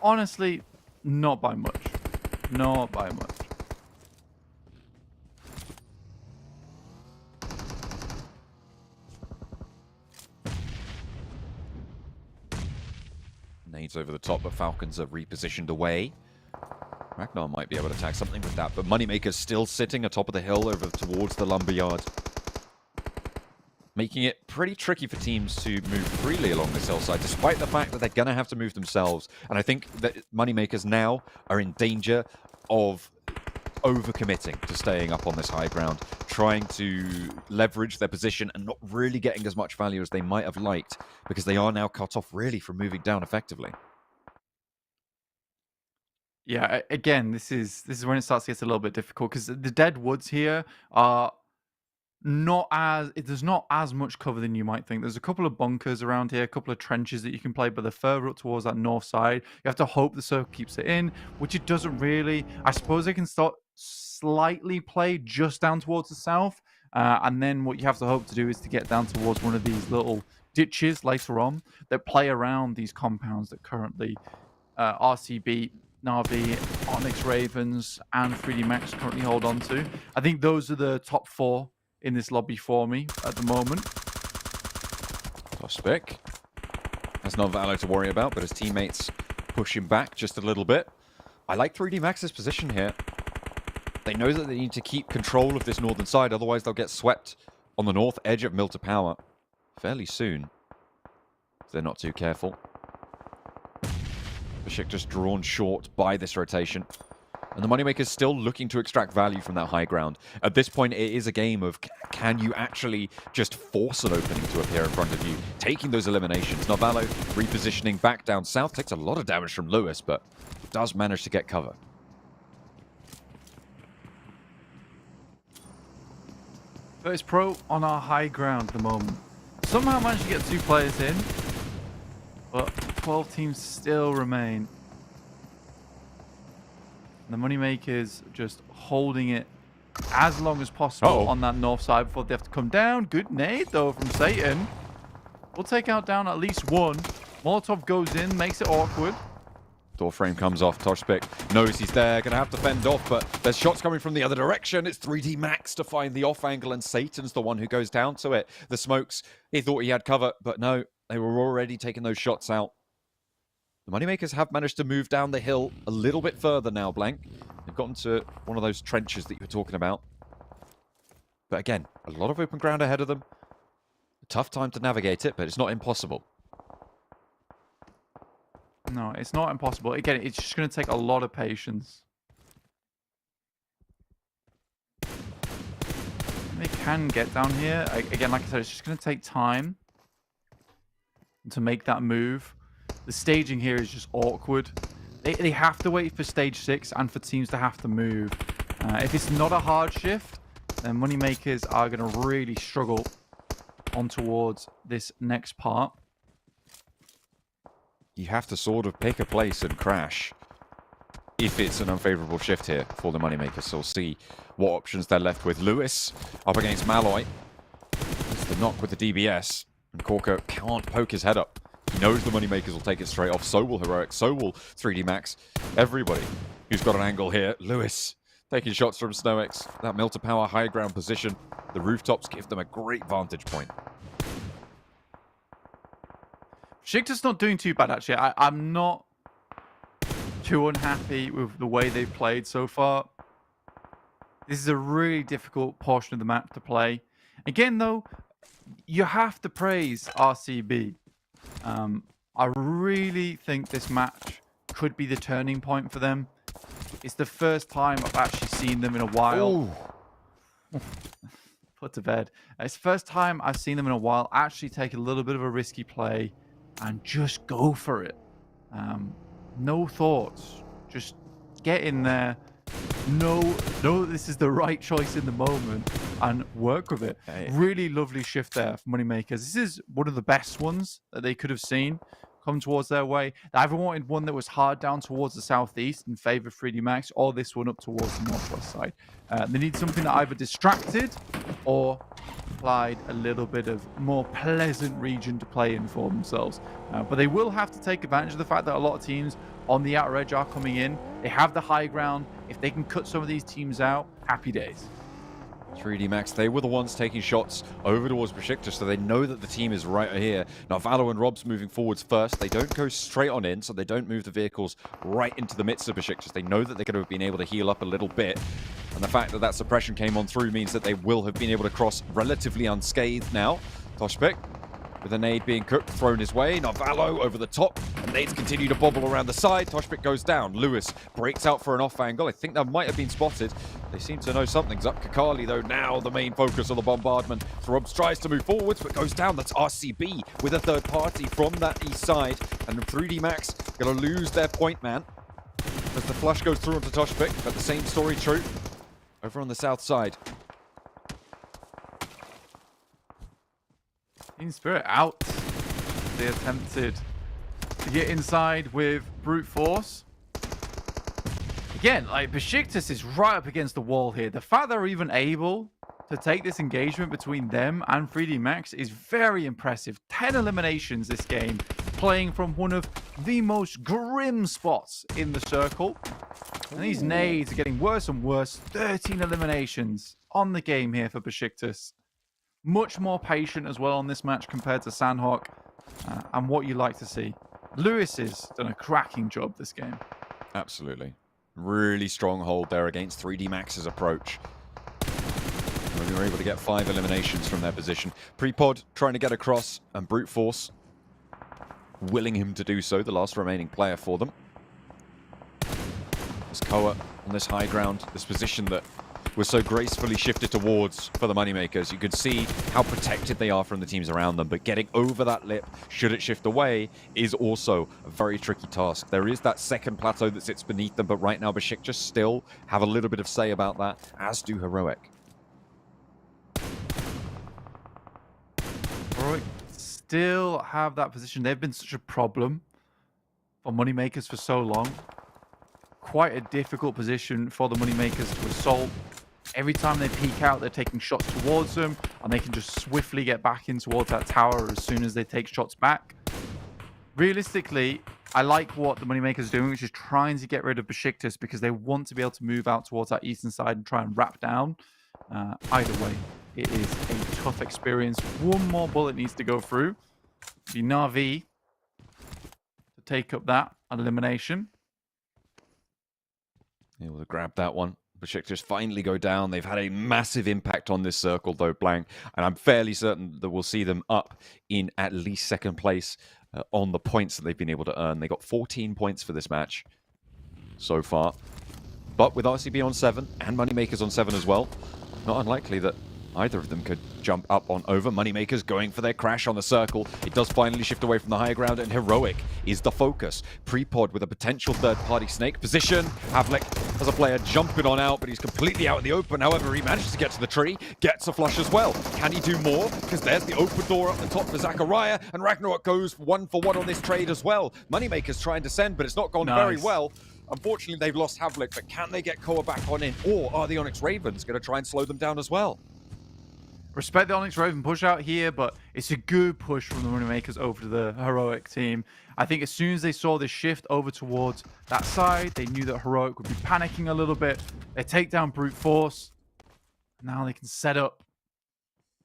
honestly, not by much. Not by much. Nades over the top, but Falcons are repositioned away. Ragnar might be able to attack something with that, but Moneymaker's still sitting atop of the hill over towards the lumberyard, making it pretty tricky for teams to move freely along this hillside, despite the fact that they're going to have to move themselves. And I think that Moneymakers now are in danger of overcommitting to staying up on this high ground, trying to leverage their position and not really getting as much value as they might have liked, because they are now cut off really from moving down effectively. Yeah, again, this is when it starts to get a little bit difficult, because the dead woods here are not as there's not as much cover than you might think. There's a couple of bunkers around here, a couple of trenches that you can play, but they're further up towards that north side. You have to hope the circle keeps it in, which it doesn't really. I suppose they can start slightly play just down towards the south, and then what you have to hope to do is to get down towards one of these little ditches later on that play around these compounds that currently RCB, Na'Vi, Onyx Ravens, and 3D Max currently hold on to. I think those are the top four in this lobby for me at the moment. Tospik has not Valo to worry about, but his teammates push him back just a little bit. I like 3D Max's position here. They know that they need to keep control of this northern side, otherwise they'll get swept on the north edge of Milta Power fairly soon, if they're not too careful. BEŞİKTAŞ drawn short by this rotation. And the Moneymaker's still looking to extract value from that high ground. At this point, it is a game of, can you actually just force an opening to appear in front of you? Taking those eliminations. Novalo repositioning back down south. Takes a lot of damage from Lewis, but does manage to get cover. Virtus Pro on our high ground at the moment. Somehow managed to get 2 players in, but 12 teams still remain. The Moneymakers just holding it as long as possible on that north side before they have to come down. Good nade, though, from Satan. We'll take out down at least one. Molotov goes in, makes it awkward. Door frame comes off. Tospik knows he's there. Going to have to fend off, but there's shots coming from the other direction. It's 3D Max to find the off angle, and Satan's the one who goes down to it. The smokes, he thought he had cover, but no, they were already taking those shots out. The Moneymakers have managed to move down the hill a little bit further now, Blank. They've gotten to one of those trenches that you were talking about. But again, a lot of open ground ahead of them. A tough time to navigate it, but it's not impossible. No, it's not impossible. Again, it's just going to take a lot of patience. They can get down here. Again, like I said, it's just going to take time to make that move. The staging here is just awkward. They have to wait for stage 6 and for teams to have to move. If it's not a hard shift, then Moneymakers are going to really struggle on towards this next part. You have to sort of pick a place and crash if it's an unfavorable shift here for the Moneymakers. So we'll see what options they're left with. Lewis up against Malloy. It's the knock with the DBS. And Corker can't poke his head up. He knows the Moneymakers will take it straight off. So will Heroic. So will 3D Max. Everybody who's got an angle here. Lewis taking shots from SnowX. That Milta Power high ground position. The rooftops give them a great vantage point. BEŞİKTAŞ's not doing too bad, actually. I'm not too unhappy with the way they've played so far. This is a really difficult portion of the map to play. Again, though, you have to praise RCB. I really think this match could be the turning point for them. It's the first time I've actually seen them in a while. Put to bed. It's the first time I've seen them in a while actually take a little bit of a risky play and just go for it. No thoughts. Just get in there. Know this is the right choice in the moment and work with it. Really lovely shift there for Moneymakers. This is one of the best ones that they could have seen come towards their way. They either wanted one that was hard down towards the southeast in favor of 3D Max, or this one up towards the northwest side. They need something that either distracted or applied a little bit of more pleasant region to play in for themselves. But they will have to take advantage of the fact that a lot of teams on the outer edge are coming in. They have the high ground. If they can cut some of these teams out, happy days. 3D Max, they were the ones taking shots over towards BEŞİKTAŞ, so they know that the team is right here. Now, Valo and Rob's moving forwards first. They don't go straight on in, so they don't move the vehicles right into the midst of BEŞİKTAŞ. They know that they're going to have been able to heal up a little bit. And the fact that that suppression came on through means that they will have been able to cross relatively unscathed now. Toshpik with a nade being cooked, thrown his way. Narvalo over the top. And nades continue to bobble around the side. Toshpik goes down. Lewis breaks out for an off angle. I think that might have been spotted. They seem to know something's up. Kakali, though, now the main focus of the bombardment. Throbs tries to move forwards, but goes down. That's RCB with a third party from that east side. And 3D Max going to lose their point man as the flush goes through onto Toshpik. But the same story true over on the south side. Team Spirit out. They attempted to get inside with brute force. Again, like BEŞİKTAŞ is right up against the wall here. The fact they're even able to take this engagement between them and 3D Max is very impressive. 10 eliminations this game, playing from one of the most grim spots in the circle. And these nades are getting worse and worse. 13 eliminations on the game here for BEŞİKTAŞ. Much more patient as well on this match compared to Sanhok, and what you like to see. Lewis has done a cracking job this game. Absolutely. Really strong hold there against 3D Max's approach. We were able to get 5 eliminations from their position. Prepod trying to get across, and brute force willing him to do so, the last remaining player for them. There's Koa on this high ground, this position that was so gracefully shifted towards for the Moneymakers. You could see how protected they are from the teams around them, but getting over that lip, should it shift away, is also a very tricky task. There is that second plateau that sits beneath them, but right now BEŞİKTAŞ still have a little bit of say about that, as do Heroic. Heroic still have that position. They've been such a problem for Moneymakers for so long. Quite a difficult position for the Moneymakers to assault. Every time they peek out, they're taking shots towards them, and they can just swiftly get back in towards that tower as soon as they take shots back. Realistically, I like what the Moneymakers are doing, which is trying to get rid of BEŞİKTAŞ because they want to be able to move out towards that eastern side and try and wrap down. Either way, it is a tough experience. One more bullet needs to go through. The Na'Vi to take up that elimination. Able to grab that one. BEŞİKTAŞ finally go down. They've had a massive impact on this circle, though, Blank. And I'm fairly certain that we'll see them up in at least second place on the points that they've been able to earn. They got 14 points for this match so far. But with RCB on 7 and Moneymakers on 7 as well, not unlikely that either of them could jump up on over. Moneymakers going for their crash on the circle. It does finally shift away from the higher ground, and Heroic is the focus. Prepod with a potential third-party snake position. Havlik as a player jumping on out, but he's completely out in the open. However, he manages to get to the tree, gets a flush as well. Can he do more? Because there's the open door up the top for Zachariah, and Ragnarok goes 1 for 1 on this trade as well. Moneymakers trying to send, but it's not gone very well. Unfortunately, they've lost Havlik, but can they get Koa back on in? Or are the Onyx Ravens going to try and slow them down as well? Respect the Onyx Raven push out here, but it's a good push from the Moneymakers over to the Heroic team. I think as soon as they saw this shift over towards that side, they knew that Heroic would be panicking a little bit. They take down brute force. Now they can set up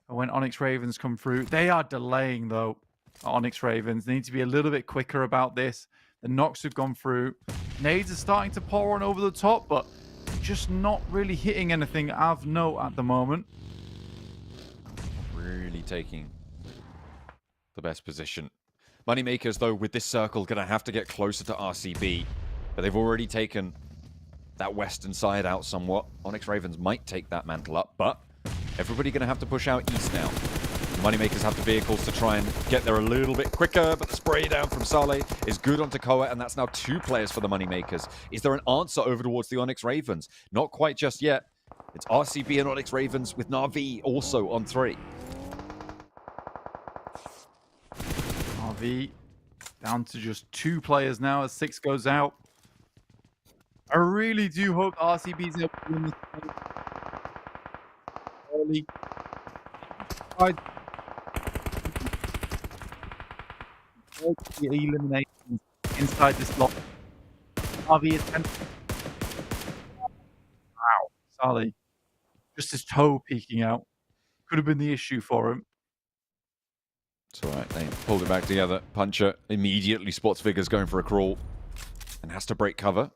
for when Onyx Ravens come through. They are delaying, though, Onyx Ravens. They need to be a little bit quicker about this. The knocks have gone through. Nades are starting to pour on over the top, but just not really hitting anything of note at the moment. Really taking the best position. Moneymakers, though, with this circle, going to have to get closer to RCB. But they've already taken that western side out somewhat. Onyx Ravens might take that mantle up, but everybody going to have to push out east now. The Moneymakers have the vehicles to try and get there a little bit quicker, but the spray down from Saleh is good onto Koa, and that's now 2 players for the Moneymakers. Is there an answer over towards the Onyx Ravens? Not quite just yet. It's RCB and Onyx Ravens with Na'Vi also on 3. RV down to just 2 players now as 6 goes out. I really do hope RCB's able to win this game early. The eliminations inside this block. RV is 10. Wow, Saleh. Just his toe peeking out. Could have been the issue for him. It's all right. They pulled it back together. Puncher immediately spots Figures going for a crawl and has to break cover.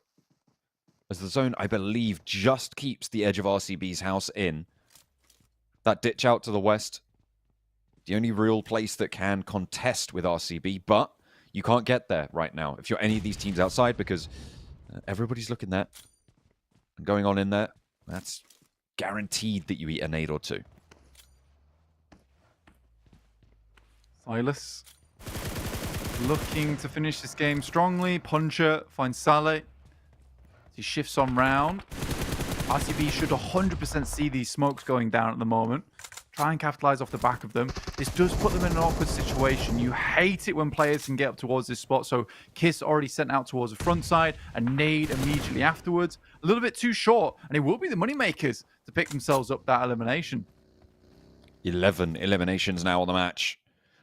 As the zone, I believe, just keeps the edge of RCB's house in. That ditch out to the west, the only real place that can contest with RCB, but you can't get there right now if you're any of these teams outside because everybody's looking there and going on in there. That's guaranteed that you eat a nade or 2. Silas looking to finish this game strongly. Puncher finds Saleh. He shifts on round. RCB should 100% see these smokes going down at the moment. Try and capitalize off the back of them. This does put them in an awkward situation. You hate it when players can get up towards this spot. So Kiss already sent out towards the front side and nade immediately afterwards. A little bit too short. And it will be the Moneymakers to pick themselves up that elimination. 11 eliminations now on the match.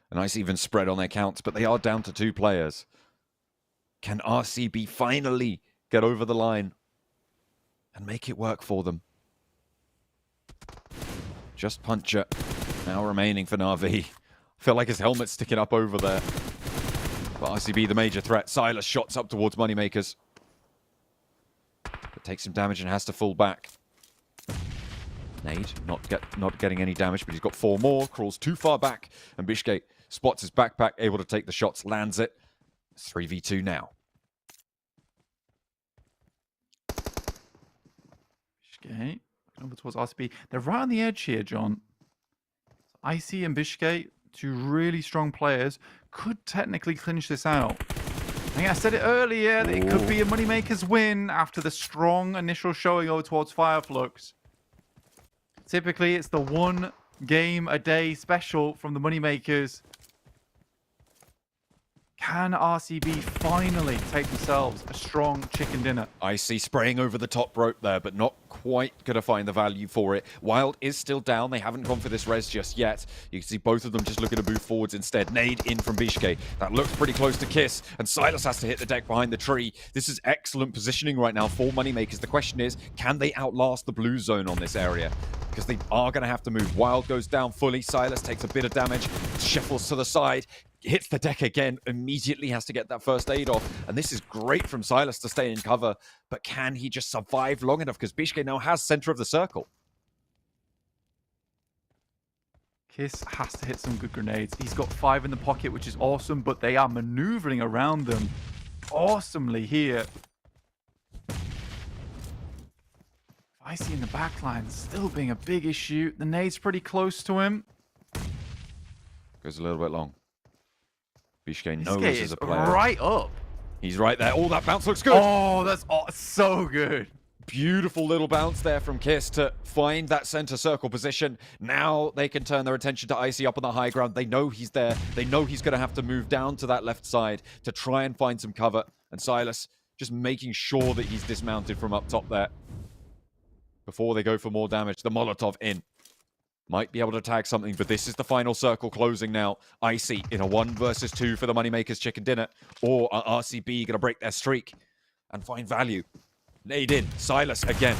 A nice even spread on their counts, but they are down to 2 players. Can RCB finally get over the line and make it work for them? Just Puncher now remaining for Na'Vi. I feel like his helmet's sticking up over there. But RCB the major threat. Silas shots up towards Moneymakers. But takes some damage and has to fall back. Nade not getting any damage, but he's got 4 more. Crawls too far back, and Bishke spots his backpack, able to take the shots, lands it. 3v2 now. Bishke over towards RCB. They're right on the edge here, John. Icy and Bishke, 2 really strong players, could technically clinch this out. I think I said it earlier that it could be a Moneymakers win after the strong initial showing over towards FLUX. Typically, it's the 1 game a day special from the Moneymakers. Can RCB finally take themselves a strong chicken dinner? Icy spraying over the top rope there, but not quite going to find the value for it. Wild is still down. They haven't gone for this res just yet. You can see both of them just looking to move forwards instead. Nade in from Bishke. That looks pretty close to Kiss, and Silas has to hit the deck behind the tree. This is excellent positioning right now for Moneymakers. The question is, can they outlast the blue zone on this area? Because they are going to have to move. Wild goes down fully. Silas takes a bit of damage, shuffles to the side, hits the deck again, immediately has to get that first aid off. And this is great from Silas to stay in cover. But can he just survive long enough? Because Bishke now has center of the circle. Kiss has to hit some good grenades. He's got 5 in the pocket, which is awesome, but they are maneuvering around them awesomely here. Icy in the backline still being a big issue. The nade's pretty close to him. Goes a little bit long. Bishke knows as a player. Right up. He's right there. Oh, that bounce looks good. Oh, that's so good. Beautiful little bounce there from Kiss to find that center circle position. Now they can turn their attention to Icy up on the high ground. They know he's there. They know he's going to have to move down to that left side to try and find some cover. And Silas just making sure that he's dismounted from up top there before they go for more damage. The Molotov in. Might be able to tag something, but this is the final circle closing now. Icy in a 1 versus 2 for the Moneymakers chicken dinner. Or are RCB going to break their streak and find value? Nade in. Silas again.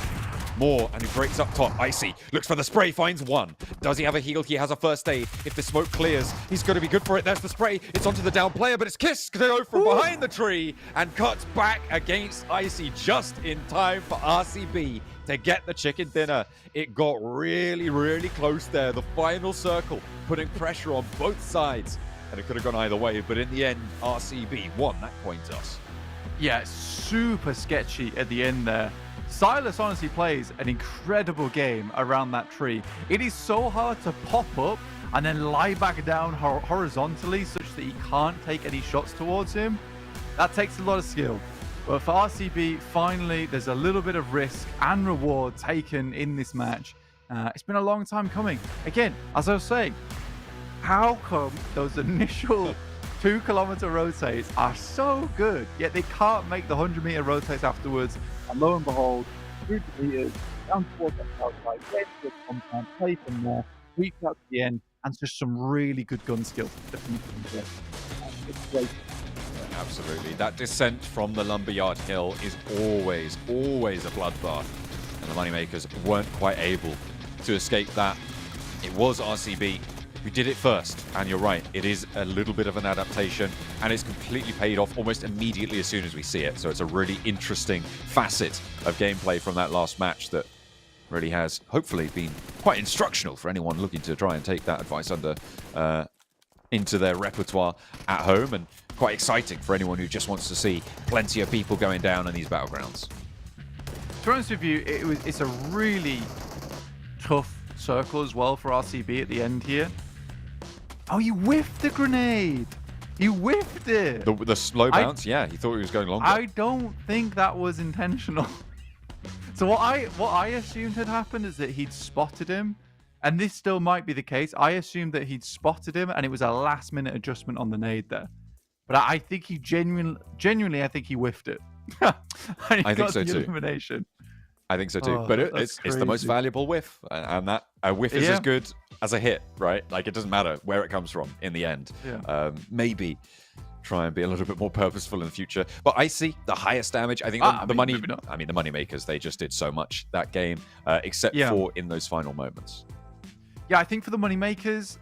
more, and he breaks up top. Icy looks for the spray, finds one. Does he have a heal? He has a first aid. If the smoke clears, he's going to be good for it. There's the spray. It's onto the down player, but it's Kiss to go from behind the tree and cuts back against Icy just in time for RCB to get the chicken dinner. It got really, really close there. The final circle putting pressure on both sides, and it could have gone either way, but in the end, RCB won that coin toss. Yeah, super sketchy at the end there. Silas honestly plays an incredible game around that tree. It is so hard to pop up and then lie back down horizontally such that he can't take any shots towards him. That takes a lot of skill. But for RCB, finally, there's a little bit of risk and reward taken in this match. It's been a long time coming. Again, as I was saying, how come those initial 2-kilometer rotates are so good, yet they can't make the 100-meter rotates afterwards? And lo and behold, through the meters, down towards that outside, get to the compound, play from there, reach out to the end, and just some really good gun skill. It's great. Absolutely. That descent from the Lumberyard Hill is always, always a bloodbath. And the Moneymakers weren't quite able to escape that. It was RCB who did it first. And you're right, it is a little bit of an adaptation, and it's completely paid off almost immediately as soon as we see it. So it's a really interesting facet of gameplay from that last match that really has hopefully been quite instructional for anyone looking to try and take that advice into their repertoire at home, and quite exciting for anyone who just wants to see plenty of people going down in these battlegrounds. To be honest with you, it's a really tough circle as well for RCB at the end here. Oh, you whiffed the grenade! You whiffed it! The slow bounce, yeah, he thought he was going longer. I don't think that was intentional. So what I assumed had happened is that he'd spotted him, and this still might be the case. I assumed that he'd spotted him, and it was a last-minute adjustment on the nade there. But I think he genuinely, I think he whiffed it. I think so too. Elimination. I think so too. But it's the most valuable whiff, and that a whiff is as good as a hit, right? Like, it doesn't matter where it comes from in the end. Yeah. Maybe try and be a little bit more purposeful in the future. But I see the highest damage. I think the Moneymakers, they just did so much that game, except for in those final moments. Yeah, I think for the Moneymakers,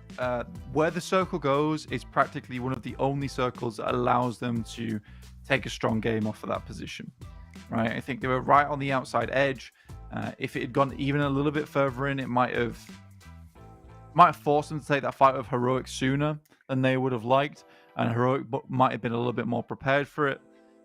where the circle goes is practically one of the only circles that allows them to take a strong game off of that position. Right? I think they were right on the outside edge. If it had gone even a little bit further in, it might have forced them to take that fight with Heroic sooner than they would have liked, and Heroic might have been a little bit more prepared for it.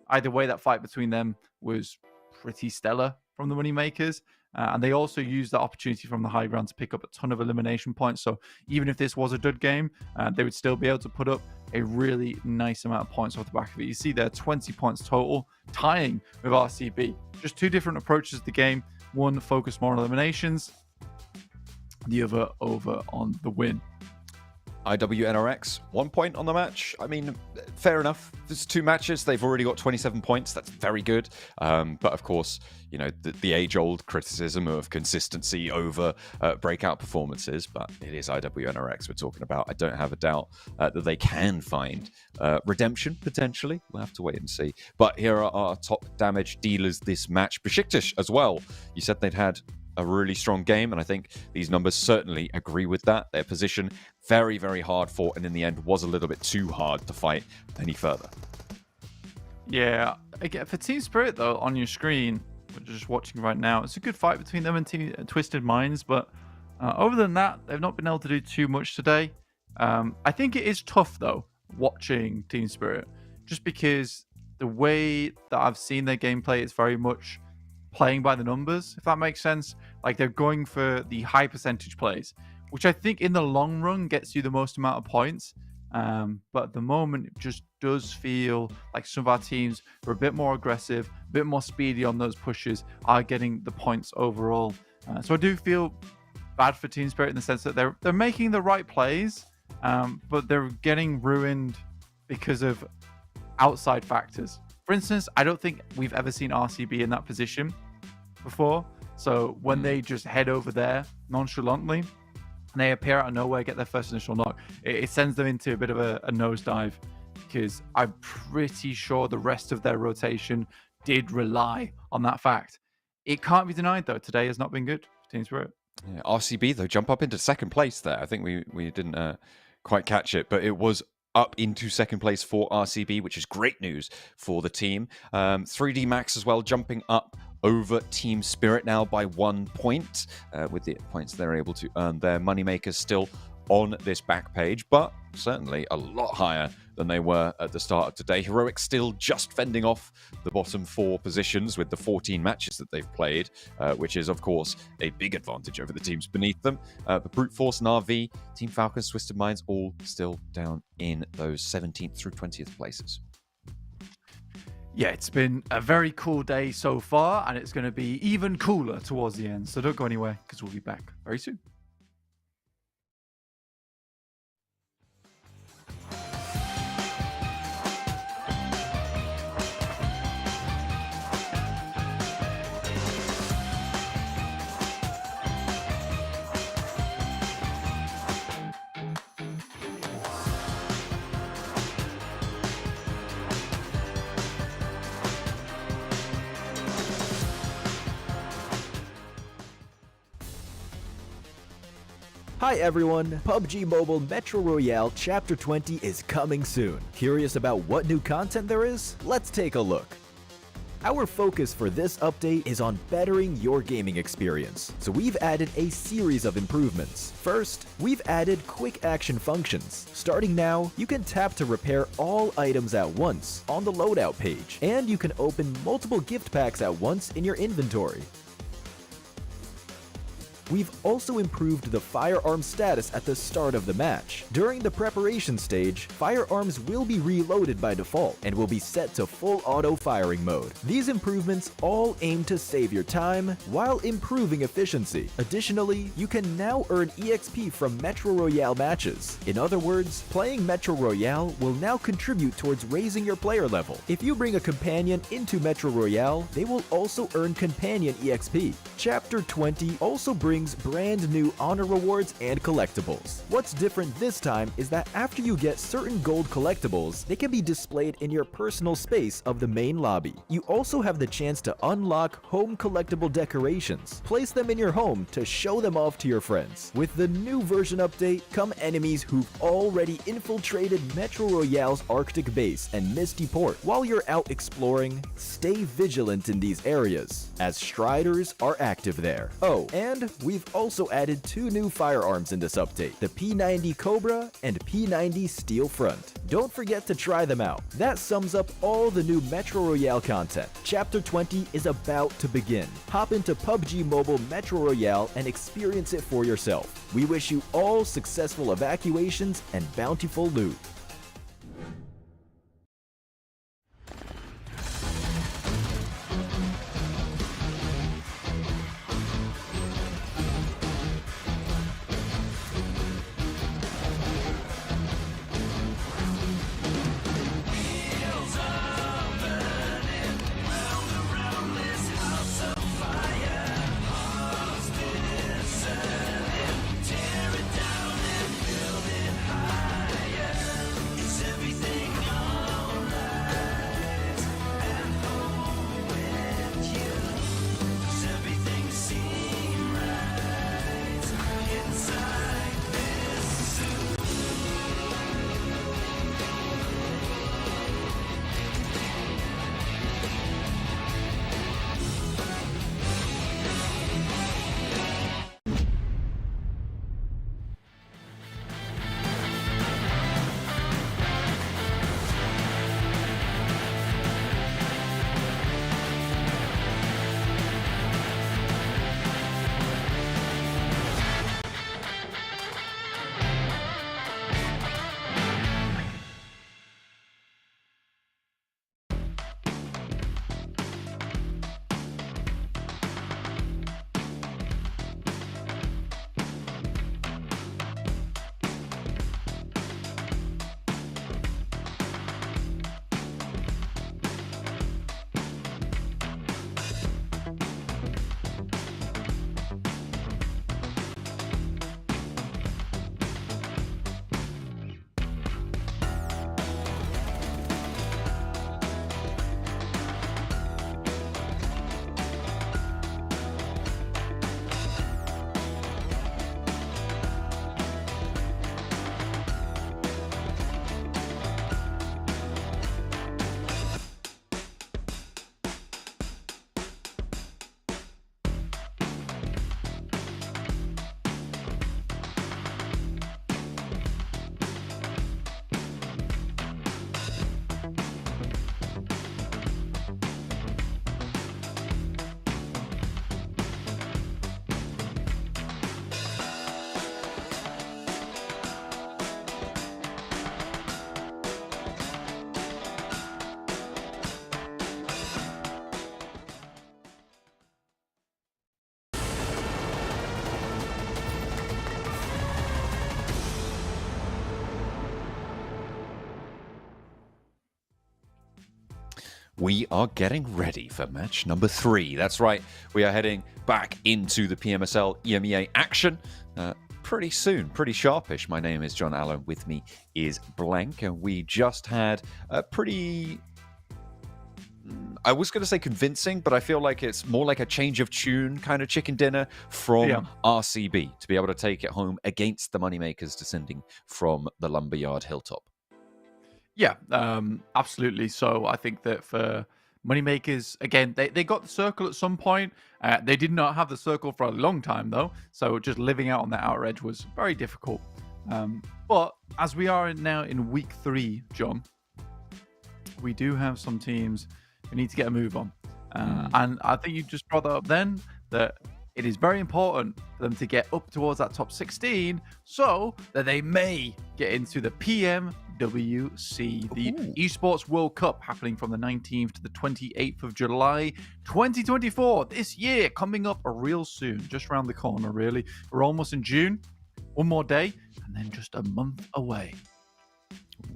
Either way, that fight between them was pretty stellar from the Moneymakers. And they also used that opportunity from the high ground to pick up a ton of elimination points. So even if this was a dud game, they would still be able to put up a really nice amount of points off the back of it. You see there, 20 points total, tying with RCB. Just two different approaches to the game. One focused more on eliminations, the other over on the win. IWNRX, 1 point on the match. I mean, fair enough. There's 2 matches. They've already got 27 points. That's very good. But of course, you know, the age-old criticism of consistency over breakout performances. But it is IWNRX we're talking about. I don't have a doubt that they can find redemption, potentially. We'll have to wait and see. But here are our top damage dealers this match. BEŞİKTAŞ as well. You said they'd had a really strong game, and I think these numbers certainly agree with that. Their position very, very hard fought, and in the end was a little bit too hard to fight any further. Yeah, again, for Team Spirit though, on your screen, which you're just watching right now, it's a good fight between them and Team Twisted Minds, but other than that, they've not been able to do too much today. I think it is tough though, watching Team Spirit, just because the way that I've seen their gameplay, it's very much playing by the numbers, if that makes sense. Like, they're going for the high percentage plays, which I think in the long run gets you the most amount of points. But at the moment, it just does feel like some of our teams are a bit more aggressive, a bit more speedy on those pushes, are getting the points overall. So I do feel bad for Team Spirit in the sense that they're making the right plays, but they're getting ruined because of outside factors. For instance, I don't think we've ever seen RCB in that position before. So when they just head over there nonchalantly, and they appear out of nowhere, get their first initial knock, it sends them into a bit of a nosedive, because I'm pretty sure the rest of their rotation did rely on that fact. it can't be denied, though. Today has not been good for Team Spirit. Yeah, RCB, though, jump up into second place there. I think we didn't quite catch it, but it was up into second place for RCB, which is great news for the team. 3D Max as well, jumping up over Team Spirit now by 1 point. With the points they're able to earn, their moneymakers still on this back page, but certainly a lot higher than they were at the start of today. Heroic still just fending off the bottom 4 positions with the 14 matches that they've played, which is, of course, a big advantage over the teams beneath them. But Brute Force and RV, Team Falcons, Twisted Minds, all still down in those 17th through 20th places. Yeah, it's been a very cool day so far, and it's going to be even cooler towards the end. So don't go anywhere, because we'll be back very soon. Hi everyone, PUBG Mobile Metro Royale Chapter 20 is coming soon. Curious about what new content there is? Let's take a look. Our focus for this update is on bettering your gaming experience, so we've added a series of improvements. First, we've added quick action functions. Starting now, you can tap to repair all items at once on the loadout page, and you can open multiple gift packs at once in your inventory. We've also improved the firearm status at the start of the match. During the preparation stage, firearms will be reloaded by default and will be set to full auto firing mode. These improvements all aim to save your time while improving efficiency. Additionally, you can now earn EXP from Metro Royale matches. In other words, playing Metro Royale will now contribute towards raising your player level. If you bring a companion into Metro Royale, they will also earn companion EXP. Chapter 20 also brings brand new honor rewards and collectibles. What's different this time is that after you get certain gold collectibles, they can be displayed in your personal space of the main lobby. You also have the chance to unlock home collectible decorations. Place them in your home to show them off to your friends. With the new version update come enemies who've already infiltrated Metro Royale's Arctic base and Misty Port. While you're out exploring, stay vigilant in these areas, as Striders are active there. Oh, and we've also added 2 new firearms in this update, the P90 Cobra and P90 Steel Front. Don't forget to try them out. That sums up all the new Metro Royale content. Chapter 20 is about to begin. Hop into PUBG Mobile Metro Royale and experience it for yourself. We wish you all successful evacuations and bountiful loot. we are getting ready for match number 3. That's right, we are heading back into the PMSL EMEA action pretty soon, pretty sharpish. My name is John Allen, with me is Blank, and we just had a pretty... I was going to say convincing, but I feel like it's more like a change of tune kind of chicken dinner from RCB to be able to take it home against the Moneymakers descending from the Lumberyard Hilltop. Yeah, absolutely. So I think that for Moneymakers, again, they got the circle at some point. They did not have the circle for a long time, though. So just living out on that outer edge was very difficult. But as we are now in week 3, John, we do have some teams who need to get a move on. And I think you just brought that up then, that it is very important for them to get up towards that top 16 so that they may get into the PMWC, the Esports World Cup, happening from the 19th to the 28th of July 2024. This year, coming up real soon, just around the corner, really. We're almost in June. One more day, and then just a month away.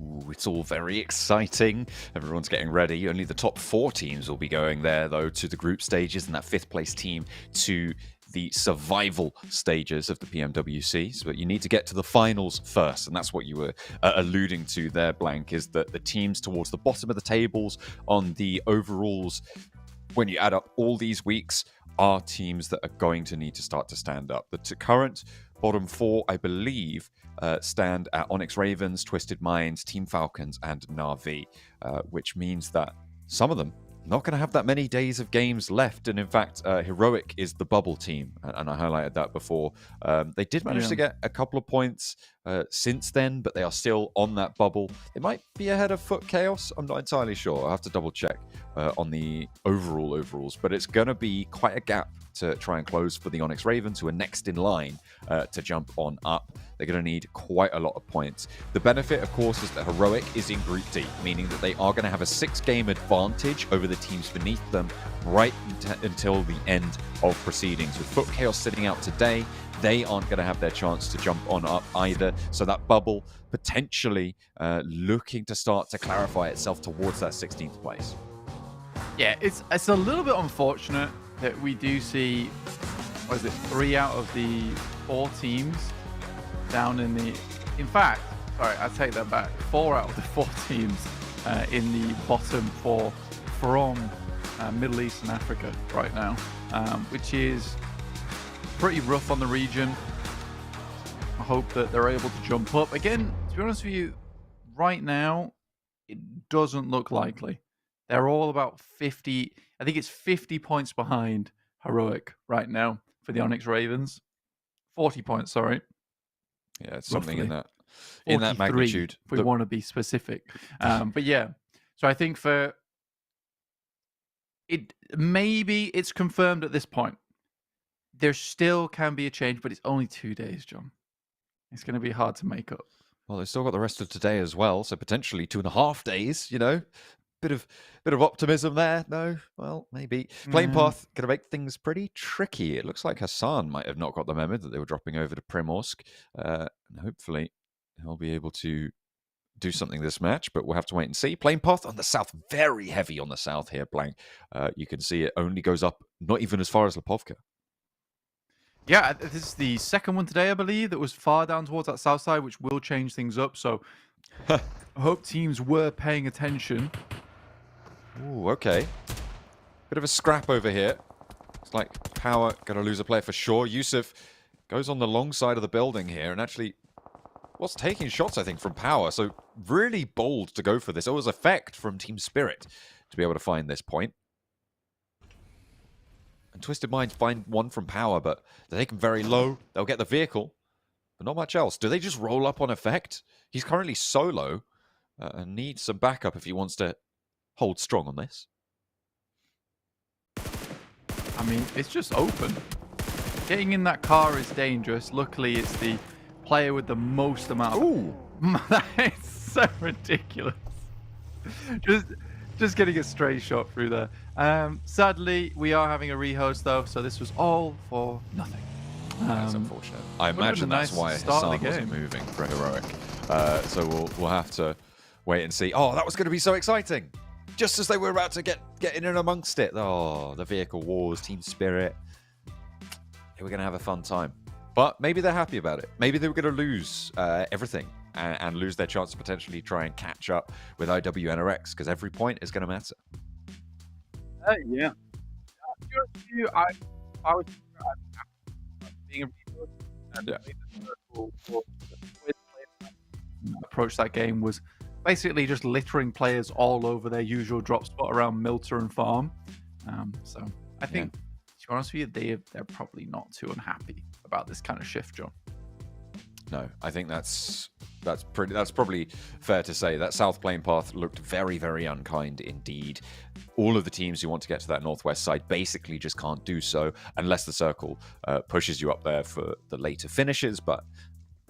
Ooh, it's all very exciting. Everyone's getting ready. Only the top 4 teams will be going there, though, to the group stages, and that 5th place team to the survival stages of the PMWC. So you need to get to the finals first, and that's what you were alluding to there, Blank, is that the teams towards the bottom of the tables on the overalls, when you add up all these weeks, are teams that are going to need to start to stand up. The current bottom 4, I believe, stand at Onyx Ravens, Twisted Minds, Team Falcons, and Na'Vi, which means that some of them not going to have that many days of games left. And in fact, Heroic is the bubble team, and I highlighted that before. They did manage to get a couple of points since then, but they are still on that bubble. They might be ahead of FUT KAOS. I'm not entirely sure. I'll have to double check on the overalls, but it's going to be quite a gap to try and close for the Onyx Ravens, who are next in line to jump on up. They're going to need quite a lot of points. The benefit, of course, is that Heroic is in Group D, meaning that they are going to have a 6-game advantage over the teams beneath them right until the end of proceedings. With FUT KAOS sitting out today, they aren't going to have their chance to jump on up either. So that bubble potentially looking to start to clarify itself towards that 16th place. Yeah, it's a little bit unfortunate that we do see, what is it, 3 out of the 4 teams down in the... In fact, sorry, I take that back. 4 out of the 4 teams in the bottom 4 from Middle East and Africa right now, which is pretty rough on the region. I hope that they're able to jump up. Again, to be honest with you, right now, it doesn't look likely. They're all about 50... I think it's 50 points behind Heroic right now for the Onyx Ravens. 40 points, sorry. Yeah, it's something in that 43, magnitude. If we want to be specific. But yeah, so I think for it, maybe it's confirmed at this point. There still can be a change, but it's only 2 days, John. It's going to be hard to make up. Well, they've still got the rest of today as well, so potentially 2.5 days, you know. Bit of optimism there. No, well, maybe. Plane path going to make things pretty tricky. It looks like Hassan might have not got the memo that they were dropping over to Primorsk, and hopefully he'll be able to do something this match, but we'll have to wait and see. Plane path on the south, very heavy on the south here, Blank. You can see it only goes up not even as far as Lipovka. Yeah, this is the second one today, I believe, that was far down towards that south side, which will change things up. So I hope teams were paying attention. Ooh, okay. Bit of a scrap over here. It's like Power going to lose a player for sure. Yusuf goes on the long side of the building here and actually was taking shots, I think, from Power. So really bold to go for this. It was effect from Team Spirit to be able to find this point. And Twisted Minds find one from Power, but they take him very low. They'll get the vehicle, but not much else. Do they just roll up on effect? He's currently solo and needs some backup if he wants to hold strong on this. I mean, it's just open. Getting in that car is dangerous. Luckily, it's the player with the most amount of... Ooh! That is so ridiculous. Just getting a stray shot through there. Sadly, we are having a rehost, though, so this was all for nothing. That's unfortunate. I imagine that's why Hassan wasn't moving for Heroic. So we'll have to wait and see. Oh, that was going to be so exciting. just as they were about to get in and amongst it. Oh, the vehicle wars, team spirit. They were going to have a fun time. But maybe they're happy about it. Maybe they were going to lose everything and lose their chance to potentially try and catch up with IWNRX, because every point is going to matter. Yeah. I was being a resource and approach that game was basically just littering players all over their usual drop spot around Milter and Farm. So I think, to be honest with you, they're probably not too unhappy about this kind of shift, John. No, I think that's probably fair to say. That South Plane path looked very, very unkind indeed. All of the teams who want to get to that northwest side basically just can't do so unless the circle pushes you up there for the later finishes. But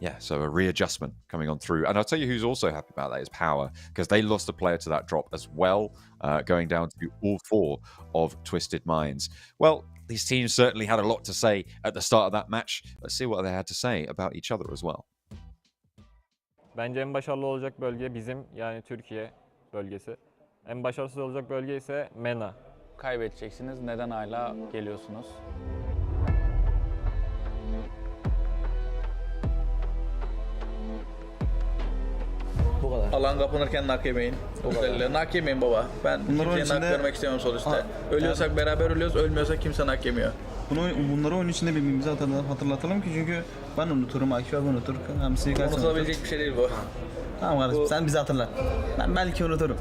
yeah, so a readjustment coming on through. And I'll tell you who's also happy about that is Power, because they lost a player to that drop as well, going down to all 4 of Twisted Minds. Well, these teams certainly had a lot to say at the start of that match. Let's see what they had to say about each other as well. Bence en başarılı olacak bölge bizim, yani Türkiye bölgesi. En başarısız olacak bölge ise MENA. Kaybedeceksiniz. Neden hala geliyorsunuz? Bu kadar. Alan kapanırken nak yemeyin. Nak yemeyin baba. Ben kimseye nak vermek istemiyorum sonuçta. Ölüyorsak beraber ölüyoruz, ölmüyorsak kimse nak yemiyor. Bunları oyun içinde birbirimize hatırlatalım ki çünkü ben unuturum, Akif abi unutur. Unutulabilecek bir şey değil bu. Tamam kardeşim, sen bizi hatırla. Ben belki unuturum.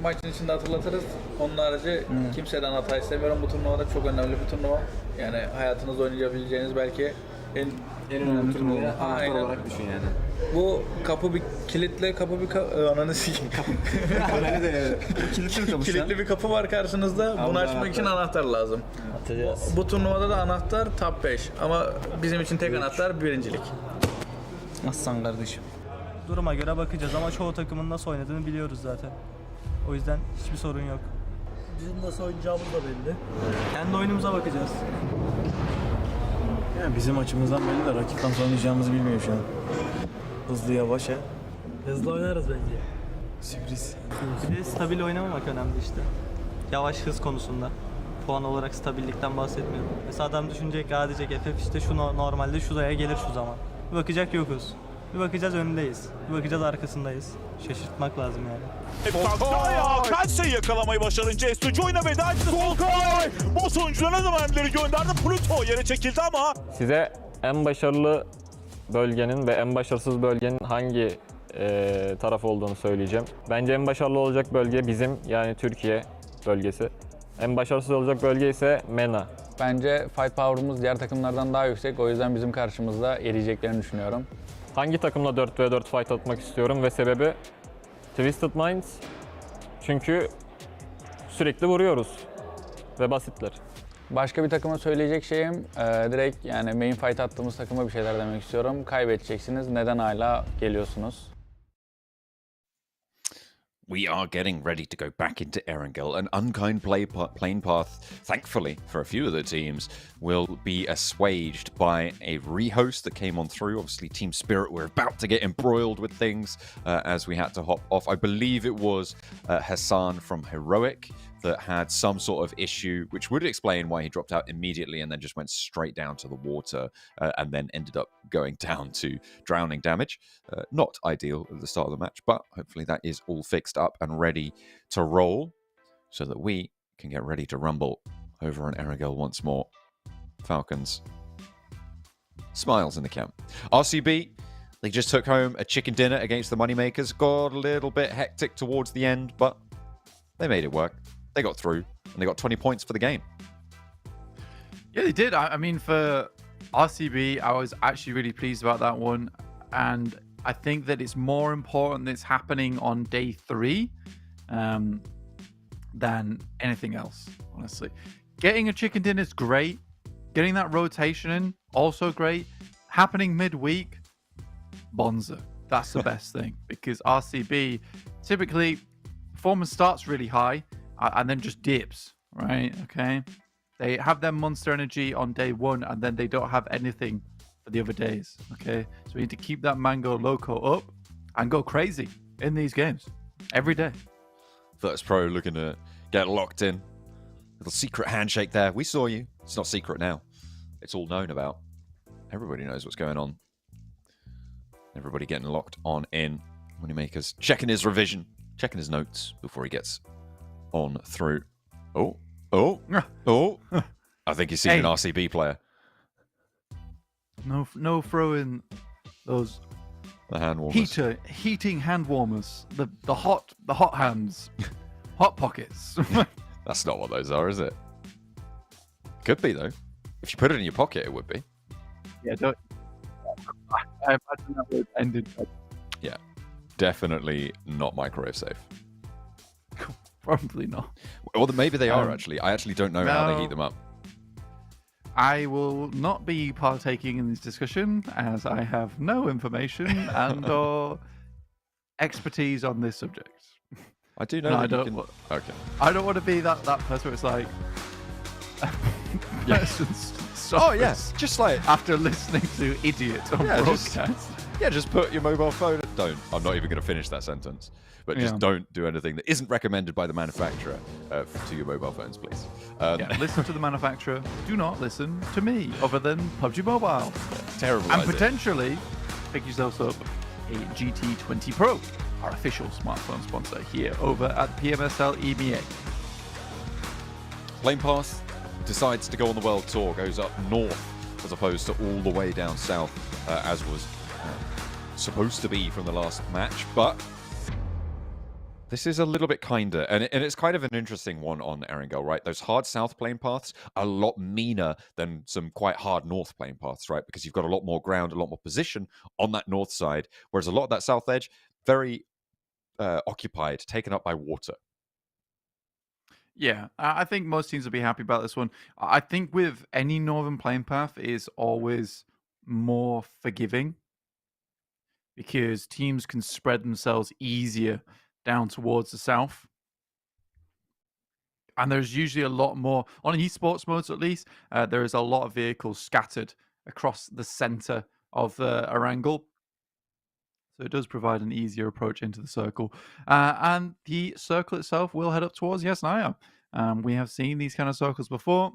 Maçın içinde hatırlatırız. Onun harici kimseden hata istemiyorum. Bu turnuvada çok önemli bir turnuva. Yani hayatınızda oynayabileceğiniz belki en önemli turnuva. Aynen. Olarak düşün yani. Bu kapı bir kilitli kapı bir ananı sikeyim. Kilitli bir kapı var karşınızda. Bunu açmak için anahtar lazım. Bu turnuvada da anahtar top 5 ama bizim için tek anahtar birincilik. Aslan kardeşim. Duruma göre bakacağız ama çoğu takımın nasıl oynadığını biliyoruz zaten. O yüzden hiçbir sorun yok. Bizim nasıl oynayacağımız da belli. Kendi oyunumuza bakacağız. Yani bizim açımızdan belli de rakip nasıl oynayacağımızı bilmiyor şu an. Hızlı yavaş ya. Hızlı oynarız bence. Sürpriz. Bir de stabil oynamamak önemli işte. Yavaş hız konusunda. Puan olarak stabillikten bahsetmiyorum. Mesela adam düşünecek, diyecek FF işte şu normalde şuraya gelir şu zaman. Bir bakacak yokuz. Bir bakacağız önündeyiz. Bir bakacağız arkasındayız. Şaşırtmak lazım yani. Kaç sayı yakalamayı başarınca Estucu oyuna veda etti. Solkay! Boss oyuncularına da mermileri gönderdi. Pluto yere çekildi ama. Size en başarılı bölgenin ve en başarısız bölgenin hangi taraf olduğunu söyleyeceğim. Bence en başarılı olacak bölge bizim, yani Türkiye bölgesi. En başarısız olacak bölge ise MENA. Bence fight power'ımız diğer takımlardan daha yüksek. O yüzden bizim karşımızda eriyeceklerini düşünüyorum. Hangi takımla 4v4 fight atmak istiyorum ve sebebi Twisted Minds. Çünkü sürekli vuruyoruz ve basitler. Başka bir takıma söyleyecek şeyim direkt yani main fight attığımız takıma bir şeyler demek istiyorum. Kaybedeceksiniz. Neden hala geliyorsunuz? We are getting ready to go back into Erangel. An unkind plane path, thankfully for a few of the teams, will be assuaged by a rehost that came on through. Obviously, Team Spirit were about to get embroiled with things as we had to hop off. I believe it was Hassan from Heroic that had some sort of issue, which would explain why he dropped out immediately and then just went straight down to the water and then ended up going down to drowning damage. Not ideal at the start of the match, but hopefully that is all fixed up and ready to roll so that we can get ready to rumble over on Erangel once more. Falcons. Smiles in the camp. RCB, they just took home a chicken dinner against the Moneymakers. Got a little bit hectic towards the end, but they made it work. They got through, and they got 20 points for the game. Yeah, they did. I mean, for RCB, I was actually really pleased about that one. And I think that it's more important that it's happening on day 3 than anything else, honestly. Getting a chicken dinner is great. Getting that rotation in, also great. Happening midweek, bonza. That's the best thing. Because RCB, typically, performance starts really high and then just dips, right? Okay. They have their monster energy on day 1 and then they don't have anything for the other days. Okay. So we need to keep that Mango Loco up and go crazy in these games every day. Virtus Pro looking to get locked in. Little secret handshake there. We saw you. It's not secret now. It's all known about. Everybody knows what's going on. Everybody getting locked on in. Moneymakers checking his revision, checking his notes before he gets on through. Oh. I think he's seen an RCB player. No throwing those The hand warmers. heating hand warmers. The hot hands. Hot pockets. That's not what those are, is it? Could be, though. If you put it in your pocket, it would be. Yeah, don't. I imagine that would end in. Yeah. Definitely not microwave safe. Probably not. Well, maybe they are, actually. I actually don't know how they heat them up. I will not be partaking in this discussion as I have no information and or expertise on this subject. I do know No, that I you don't. can... Okay. I don't want to be that person where it's like. Oh, yes. Just like... After listening to Idiot on broadcast. Just put your mobile phone... Don't. I'm not even going to finish that sentence. But just don't do anything that isn't recommended by the manufacturer to your mobile phones, please. Listen to the manufacturer. Do not listen to me, other than PUBG Mobile. Terrible And idea. potentially pick yourselves up a GT20 Pro, our official smartphone sponsor here over at PMSL EMEA. Lane Path decides to go on the world tour, goes up north as opposed to all the way down south, as was supposed to be from the last match. But this is a little bit kinder, and it's kind of an interesting one on Erangel, right? Those hard south plane paths are a lot meaner than some quite hard north plane paths, right? Because you've got a lot more ground, a lot more position on that north side, whereas a lot of that south edge, very occupied, taken up by water. Yeah, I think most teams will be happy about this one. I think with any northern plane path is always more forgiving because teams can spread themselves easier down towards the south. And there's usually a lot more, on esports modes at least, there is a lot of vehicles scattered across the center of Erangel. So it does provide an easier approach into the circle. And the circle itself will head up towards Yasnaya. We have seen these kind of circles before.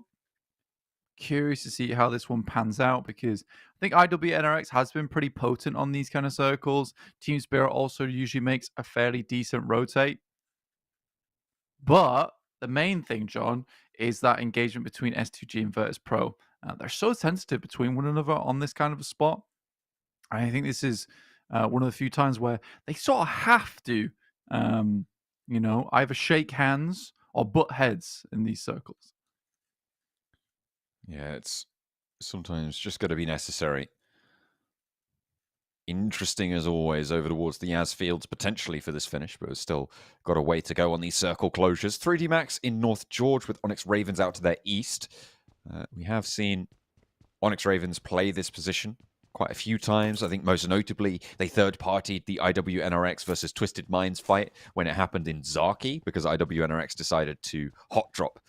Curious to see how this one pans out because I think IWNRX has been pretty potent on these kind of circles. Team Spirit also usually makes a fairly decent rotate. But the main thing, John, is that engagement between S2G and Virtus Pro. They're so sensitive between one another on this kind of a spot. I think this is one of the few times where they sort of have to, either shake hands or butt heads in these circles. Yeah, it's sometimes just got to be necessary. Interesting as always over towards the Yas Fields potentially for this finish, but we've still got a way to go on these circle closures. 3D Max in North George with Onyx Ravens out to their east. We have seen Onyx Ravens play this position quite a few times. I think most notably, they third-partied the IWNRX versus Twisted Minds fight when it happened in Zaki, because IWNRX decided to hot drop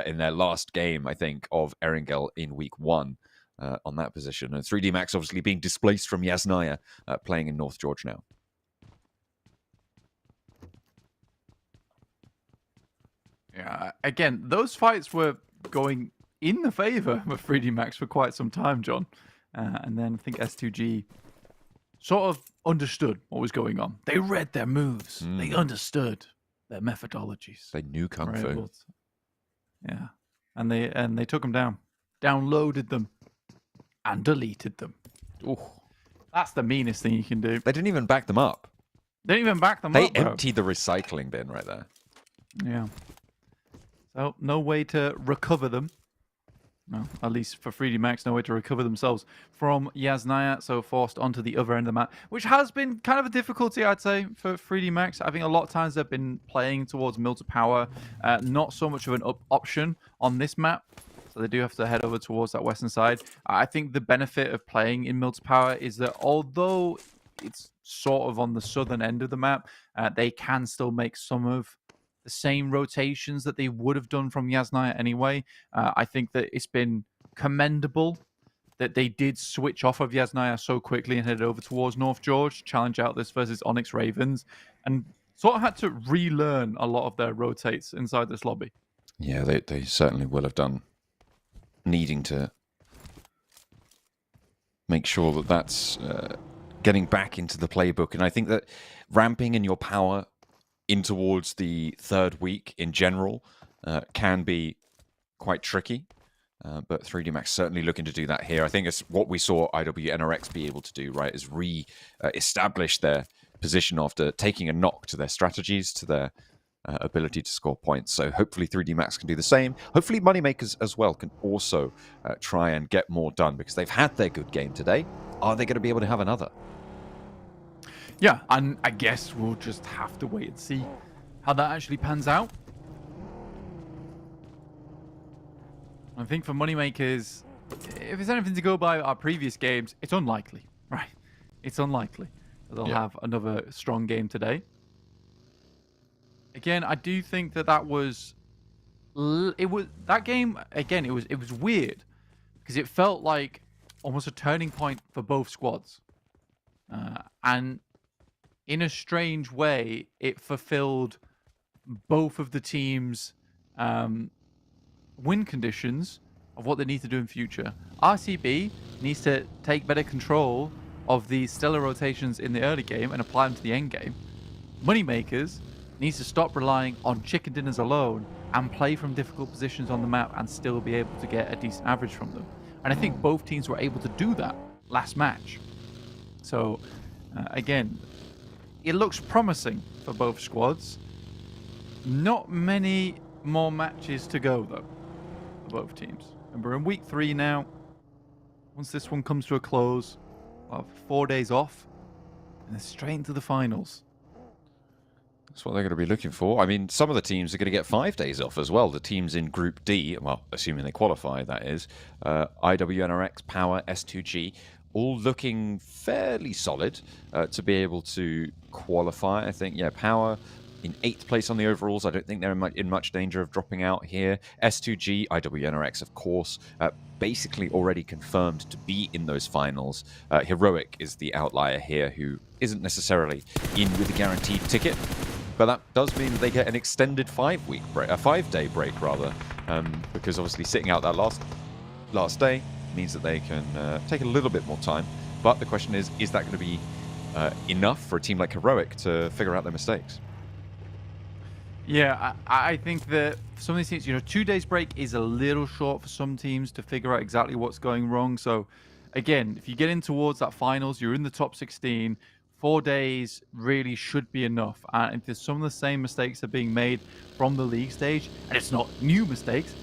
in their last game, I think, of Erangel in week 1 on that position. And 3D Max obviously being displaced from Yasnaya, playing in North George now. Yeah, again, those fights were going in the favor of 3D Max for quite some time, John. And then I think S2G sort of understood what was going on. They read their moves. They understood their methodologies. They knew Kung Fu. Yeah. And they took them down. Downloaded them. And deleted them. Ooh. That's the meanest thing you can do. They didn't even back them up. They didn't even back them They up, bro. emptied the recycling bin right there. Yeah. So, no way to recover them. No, at least for 3D Max, no way to recover themselves from Yasnaya, so forced onto the other end of the map, which has been kind of a difficulty, I'd say, for 3D Max. I think a lot of times they've been playing towards mill to power, not so much of an option on this map, so they do have to head over towards that western side. I think the benefit of playing in mill to power is that although it's sort of on the southern end of the map, they can still make some of the same rotations that they would have done from Yasnaya anyway. I think that it's been commendable that they did switch off of Yasnaya so quickly and headed over towards North George, challenge out this versus Onyx Ravens, and sort of had to relearn a lot of their rotates inside this lobby. Yeah, they certainly will have done, needing to make sure that that's getting back into the playbook. And I think that ramping in your power in towards the third week in general can be quite tricky. But 3D Max certainly looking to do that here. I think it's what we saw IWNRX be able to do, right, is re-establish their position after taking a knock to their strategies, to their ability to score points. So hopefully 3D Max can do the same. Hopefully Moneymakers as well can also try and get more done, because they've had their good game today. Are they going to be able to have another? Yeah, and I guess we'll just have to wait and see how that actually pans out. I think for Moneymakers, if there's anything to go by our previous games, it's unlikely, right? It's unlikely that they'll have another strong game today. Again, I do think that was that game again. It was weird because it felt like almost a turning point for both squads, and in a strange way, it fulfilled both of the teams' win conditions of what they need to do in future. RCB needs to take better control of the stellar rotations in the early game and apply them to the end game. Moneymakers needs to stop relying on chicken dinners alone and play from difficult positions on the map and still be able to get a decent average from them. And I think both teams were able to do that last match. So, again, it looks promising for both squads. Not many more matches to go, though, for both teams. And we're in week 3 now. Once this one comes to a close, we'll have 4 days off, and then straight into the finals. That's what they're going to be looking for. I mean, some of the teams are going to get 5 days off as well. The teams in Group D, well, assuming they qualify, that is, IWNRX, Power, S2G, all looking fairly solid to be able to qualify. I think, yeah, Power in 8th place on the overalls. I don't think they're in much danger of dropping out here. S2G, IWNRX, of course, basically already confirmed to be in those finals. Heroic is the outlier here, who isn't necessarily in with a guaranteed ticket. But that does mean that they get an extended 5-week break, a 5-day break rather, because obviously sitting out that last day means that they can take a little bit more time. But the question is that going to be enough for a team like Heroic to figure out their mistakes? Yeah, I think that for some of these teams, 2 days break is a little short for some teams to figure out exactly what's going wrong. So, again, if you get in towards that finals, you're in the top 16. 4 days really should be enough. And if there's some of the same mistakes are being made from the league stage, and it's not new mistakes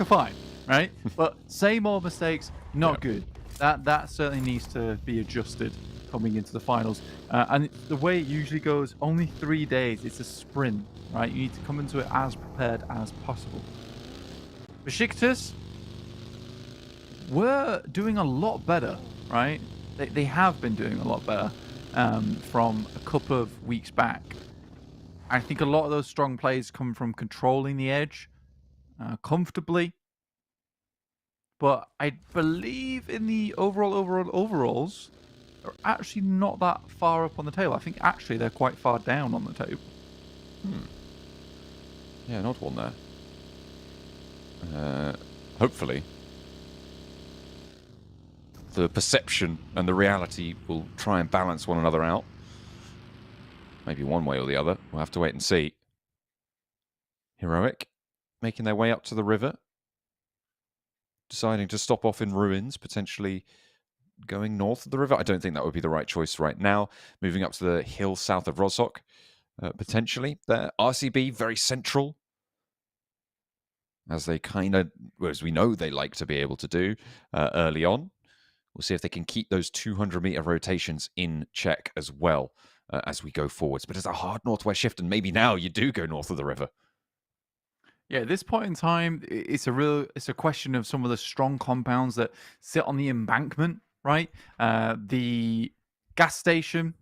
are fine, right? But same old mistakes, not good. That certainly needs to be adjusted coming into the finals. And the way it usually goes, only 3 days. It's a sprint, right? You need to come into it as prepared as possible. BEŞİKTAŞ were doing a lot better, right? They have been doing a lot better from a couple of weeks back. I think a lot of those strong plays come from controlling the edge comfortably. But I believe in the overalls, they're actually not that far up on the table. I think actually they're quite far down on the table. Yeah, an odd one there. Hopefully, the perception and the reality will try and balance one another out. Maybe one way or the other. We'll have to wait and see. Heroic making their way up to the river. Deciding to stop off in ruins, potentially going north of the river. I don't think that would be the right choice right now. Moving up to the hill south of Rozhok, potentially. There, RCB, very central. As they as we know they like to be able to do early on. We'll see if they can keep those 200-meter rotations in check as well as we go forwards. But it's a hard northwest shift, and maybe now you do go north of the river. Yeah, at this point in time, it's a question of some of the strong compounds that sit on the embankment, right? The gas station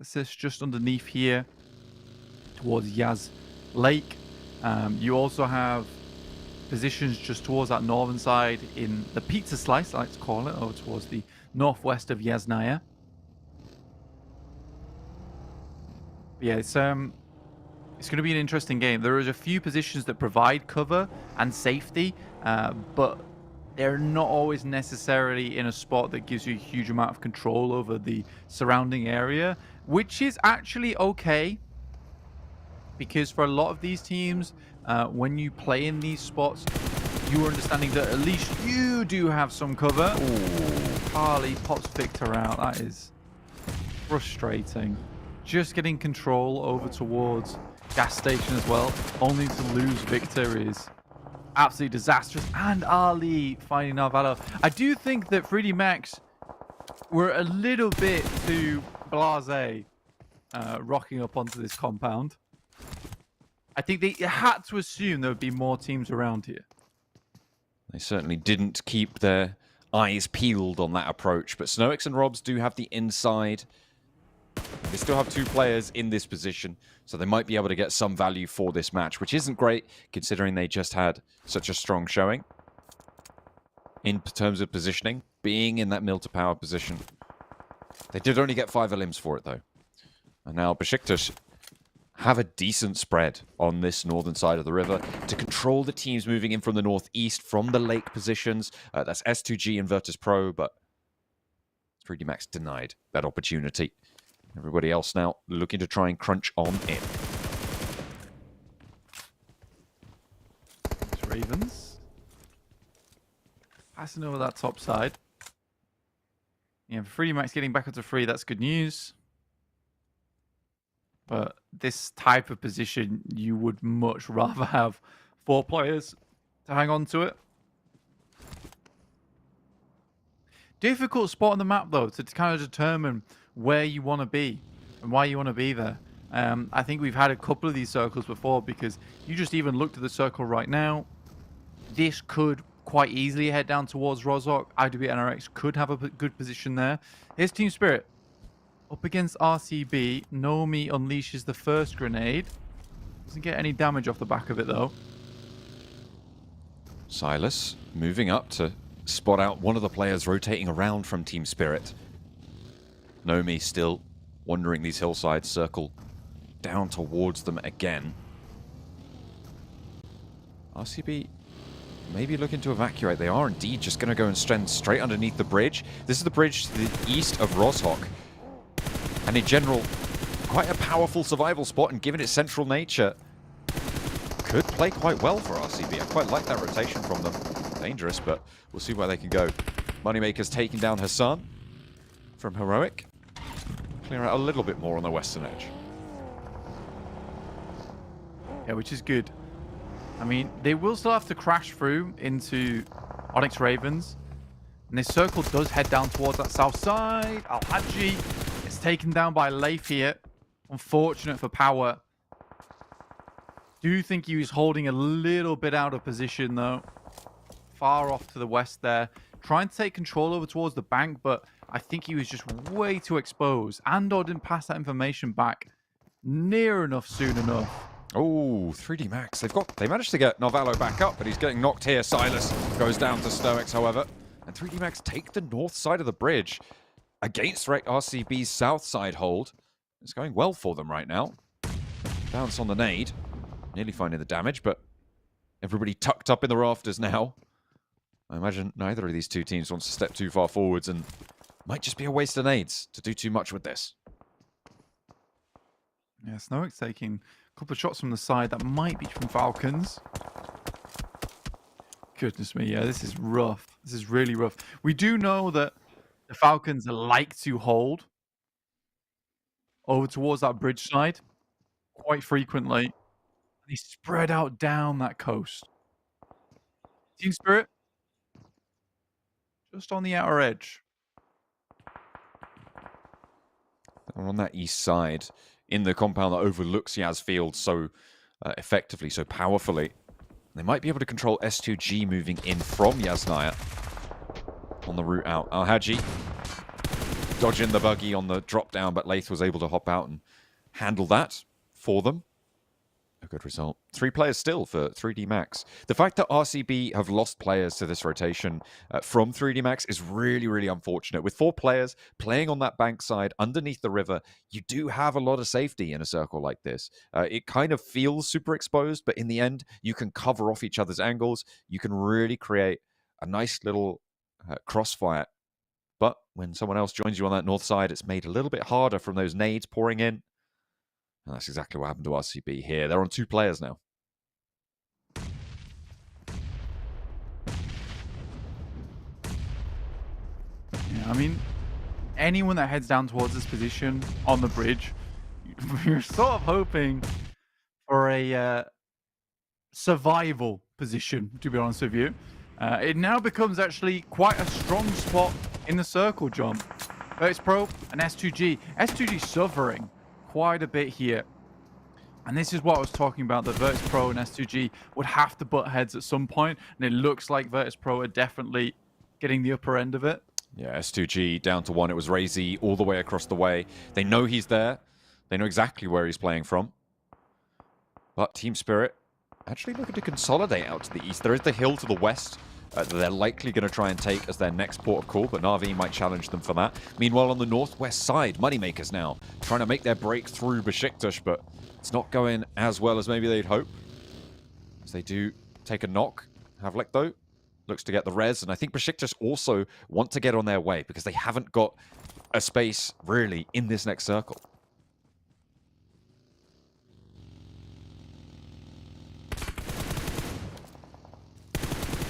sits just underneath here towards Yaz Lake. You also have positions just towards that northern side in the pizza slice, I like to call it, or towards the northwest of Yasnaya. Yeah, it's going to be an interesting game. There is a few positions that provide cover and safety, but they're not always necessarily in a spot that gives you a huge amount of control over the surrounding area, which is actually okay. Because for a lot of these teams, when you play in these spots, you are understanding that at least you do have some cover. Ooh, Carly pops Victor out. That is frustrating. Just getting control over towards gas station as well, only to lose Victor is absolutely disastrous. And Ali finding Narvalo. I do think that 3D Max were a little bit too blasé rocking up onto this compound. I think they had to assume there would be more teams around here. They certainly didn't keep their eyes peeled on that approach, but Snowix and Robs do have the inside. They still have 2 players in this position, so they might be able to get some value for this match, which isn't great considering they just had such a strong showing in terms of positioning, being in that mill to power position. They did only get 5 elims for it, though. And now BEŞİKTAŞ have a decent spread on this northern side of the river to control the teams moving in from the northeast, from the lake positions. That's S2G and Virtus Pro, but 3D Max denied that opportunity. Everybody else now looking to try and crunch on in. It's Ravens. Passing over that top side. Yeah, 3D Max getting back up to 3, that's good news. But this type of position, you would much rather have 4 players to hang on to it. Difficult spot on the map, though, to kind of determine where you want to be and why you want to be there. I think we've had a couple of these circles before because you just even looked at the circle right now. This could quite easily head down towards Rozhok. IW NRX could have a good position there. Here's Team Spirit. Up against RCB, Nomi unleashes the first grenade. Doesn't get any damage off the back of it, though. Silas moving up to spot out one of the players rotating around from Team Spirit. Nomi still wandering these hillsides, circle down towards them again. RCB maybe looking to evacuate. They are indeed just going to go and stand straight underneath the bridge. This is the bridge to the east of Rozhok. And in general, quite a powerful survival spot, and given its central nature, could play quite well for RCB. I quite like that rotation from them. Dangerous, but we'll see where they can go. Moneymaker's taking down Hassan from Heroic. Clear out a little bit more on the western edge. Yeah, which is good. I mean, they will still have to crash through into Onyx Ravens. And this circle does head down towards that south side. Al-Haji is taken down by Leif here. Unfortunate for Power. Do think he was holding a little bit out of position, though. Far off to the west there. Trying to take control over towards the bank, but I think he was just way too exposed. Andor didn't pass that information back near enough soon enough. Oh, 3D Max. They managed to get Narvalo back up, but he's getting knocked here. Silas goes down to Stoics, however. And 3D Max take the north side of the bridge against RCB's south side hold. It's going well for them right now. Bounce on the nade. Nearly finding the damage, but everybody tucked up in the rafters now. I imagine neither of these two teams wants to step too far forwards, and might just be a waste of nades to do too much with this. Yeah, Snowick's taking a couple of shots from the side. That might be from Falcons. Goodness me, yeah, this is rough. This is really rough. We do know that the Falcons like to hold over towards that bridge side quite frequently. They spread out down that coast. Team Spirit, just on the outer edge. They're on that east side, in the compound that overlooks Yaz Field so effectively, so powerfully. They might be able to control S2G moving in from Yasnaya on the route out. Al-Haji dodging the buggy on the drop down, but Lath was able to hop out and handle that for them. good result. 3 players still for 3D Max. The fact that RCB have lost players to this rotation from 3D Max is really, really unfortunate. With 4 players playing on that bank side underneath the river, you do have a lot of safety in a circle like this. It kind of feels super exposed, but in the end, you can cover off each other's angles. You can really create a nice little crossfire. But when someone else joins you on that north side, it's made a little bit harder from those nades pouring in. And that's exactly what happened to RCB here. They're on 2 players now. Yeah, I mean, anyone that heads down towards this position on the bridge, you're sort of hoping for a survival position, to be honest with you. It now becomes actually quite a strong spot in the circle, John. Virtus Pro and S2G. S2G suffering quite a bit here. And this is what I was talking about, that Virtus Pro and S2G would have to butt heads at some point, and it looks like Virtus Pro are definitely getting the upper end of it. Yeah, S2G down to 1. It was Razy all the way across the way. They know he's there. They know exactly where he's playing from. But Team Spirit actually looking to consolidate out to the east. There is the hill to the west that they're likely going to try and take as their next port of call, but Na'Vi might challenge them for that. Meanwhile, on the northwest side, Moneymakers now trying to make their break through BEŞİKTAŞ, but it's not going as well as maybe they'd hope. As they do take a knock. Havlik, though, looks to get the res, and I think BEŞİKTAŞ also want to get on their way because they haven't got a space, really, in this next circle.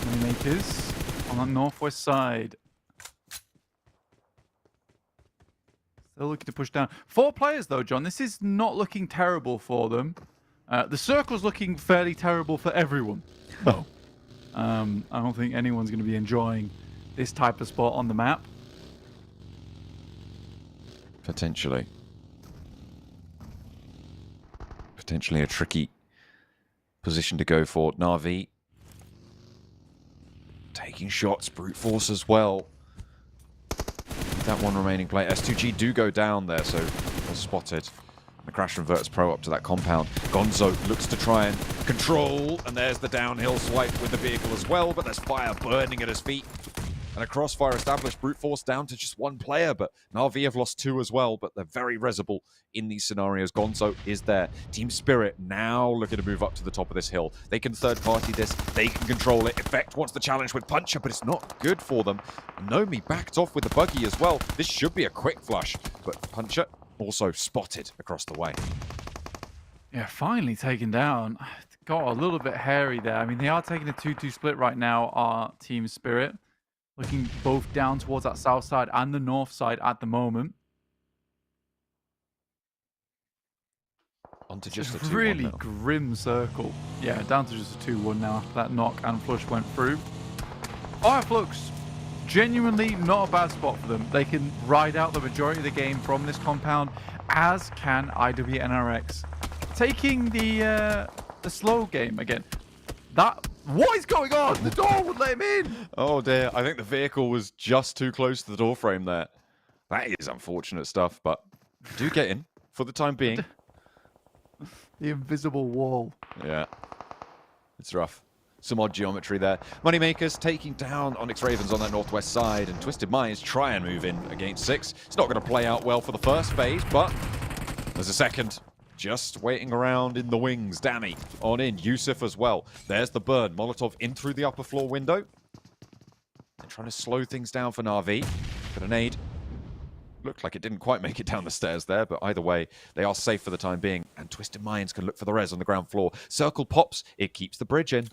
Moneymakers on the northwest side. Still looking to push down. 4 players, though, John. This is not looking terrible for them. The circle's looking fairly terrible for everyone, though. I don't think anyone's going to be enjoying this type of spot on the map. Potentially. Potentially a tricky position to go for Na'Vi. Taking shots, brute force as well. That one remaining player. S2G do go down there, so well spotted. The crash from Virtus Pro up to that compound. Gonzo looks to try and control, and there's the downhill swipe with the vehicle as well, but there's fire burning at his feet. And a crossfire established, brute force down to just 1 player, but Na'Vi have lost 2 as well, but they're very resible in these scenarios. Gonzo is there. Team Spirit now looking to move up to the top of this hill. They can third-party this. They can control it. Effect wants the challenge with Puncher, but it's not good for them. Nomi backed off with the buggy as well. This should be a quick flush, but Puncher also spotted across the way. Yeah, finally taken down. Got a little bit hairy there. I mean, they are taking a 2-2 split right now, our Team Spirit. Looking both down towards that south side and the north side at the moment. Onto just a 2-1 really now. grim circle. Yeah, down to just a 2-1 now after that knock and flush went through. FLUX, genuinely not a bad spot for them. They can ride out the majority of the game from this compound, as can IWNRX. Taking the slow game again. What is going on? The door would let him in. Oh dear, I think the vehicle was just too close to the door frame there. That is unfortunate stuff, but do get in for the time being. The invisible wall. Yeah, it's rough. Some odd geometry there. Moneymakers taking down Onyx Ravens on that northwest side, and Twisted Minds try and move in against 6. It's not going to play out well for the first phase, but there's a second. Just waiting around in the wings. Danny on in. Yusuf as well. There's the burn. Molotov in through the upper floor window. They're trying to slow things down for Na'Vi. Grenade. Looked like it didn't quite make it down the stairs there, but either way, they are safe for the time being. And Twisted Minds can look for the res on the ground floor. Circle pops. It keeps the bridge in.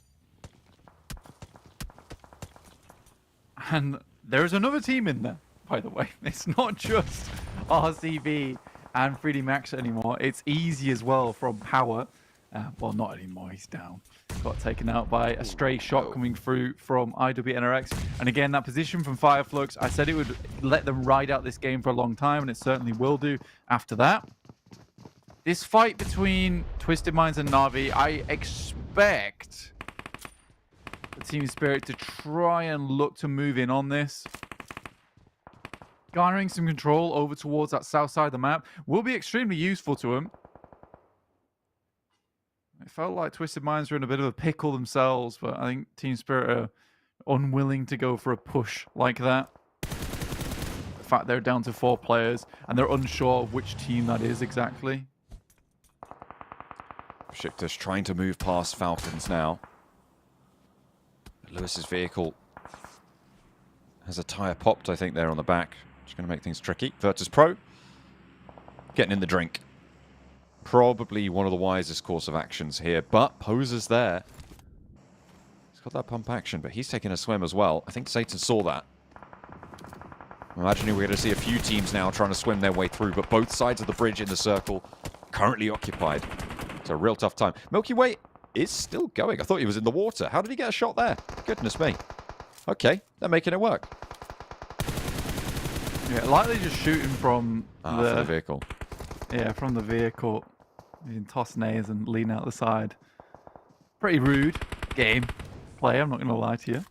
And there is another team in there, by the way. It's not just RCB and 3D Max anymore. It's easy as well from Power. Well, not anymore. He's down. Got taken out by a stray shot coming through from IWNRX. And again, that position from FLUX, I said it would let them ride out this game for a long time, and it certainly will do after that. This fight between Twisted Minds and Na'Vi, I expect the Team Spirit to try and look to move in on this. Garnering some control over towards that south side of the map will be extremely useful to him. It felt like Twisted Minds were in a bit of a pickle themselves, but I think Team Spirit are unwilling to go for a push like that. The fact they're down to 4 players and they're unsure of which team that is exactly. BEŞİKTAŞ trying to move past Falcons now. Lewis's vehicle has a tyre popped, I think, there on the back. Just going to make things tricky. Virtus Pro getting in the drink. Probably one of the wisest course of actions here, but Poser's there. He's got that pump action, but he's taking a swim as well. I think Satan saw that. I'm imagining we're going to see a few teams now trying to swim their way through, but both sides of the bridge in the circle currently occupied. It's a real tough time. Milky Way is still going. I thought he was in the water. How did he get a shot there? Goodness me. Okay, they're making it work. Yeah, likely just shooting from the vehicle. Yeah, from the vehicle. You can toss nades and lean out the side. Pretty rude game play, I'm not going to lie to you.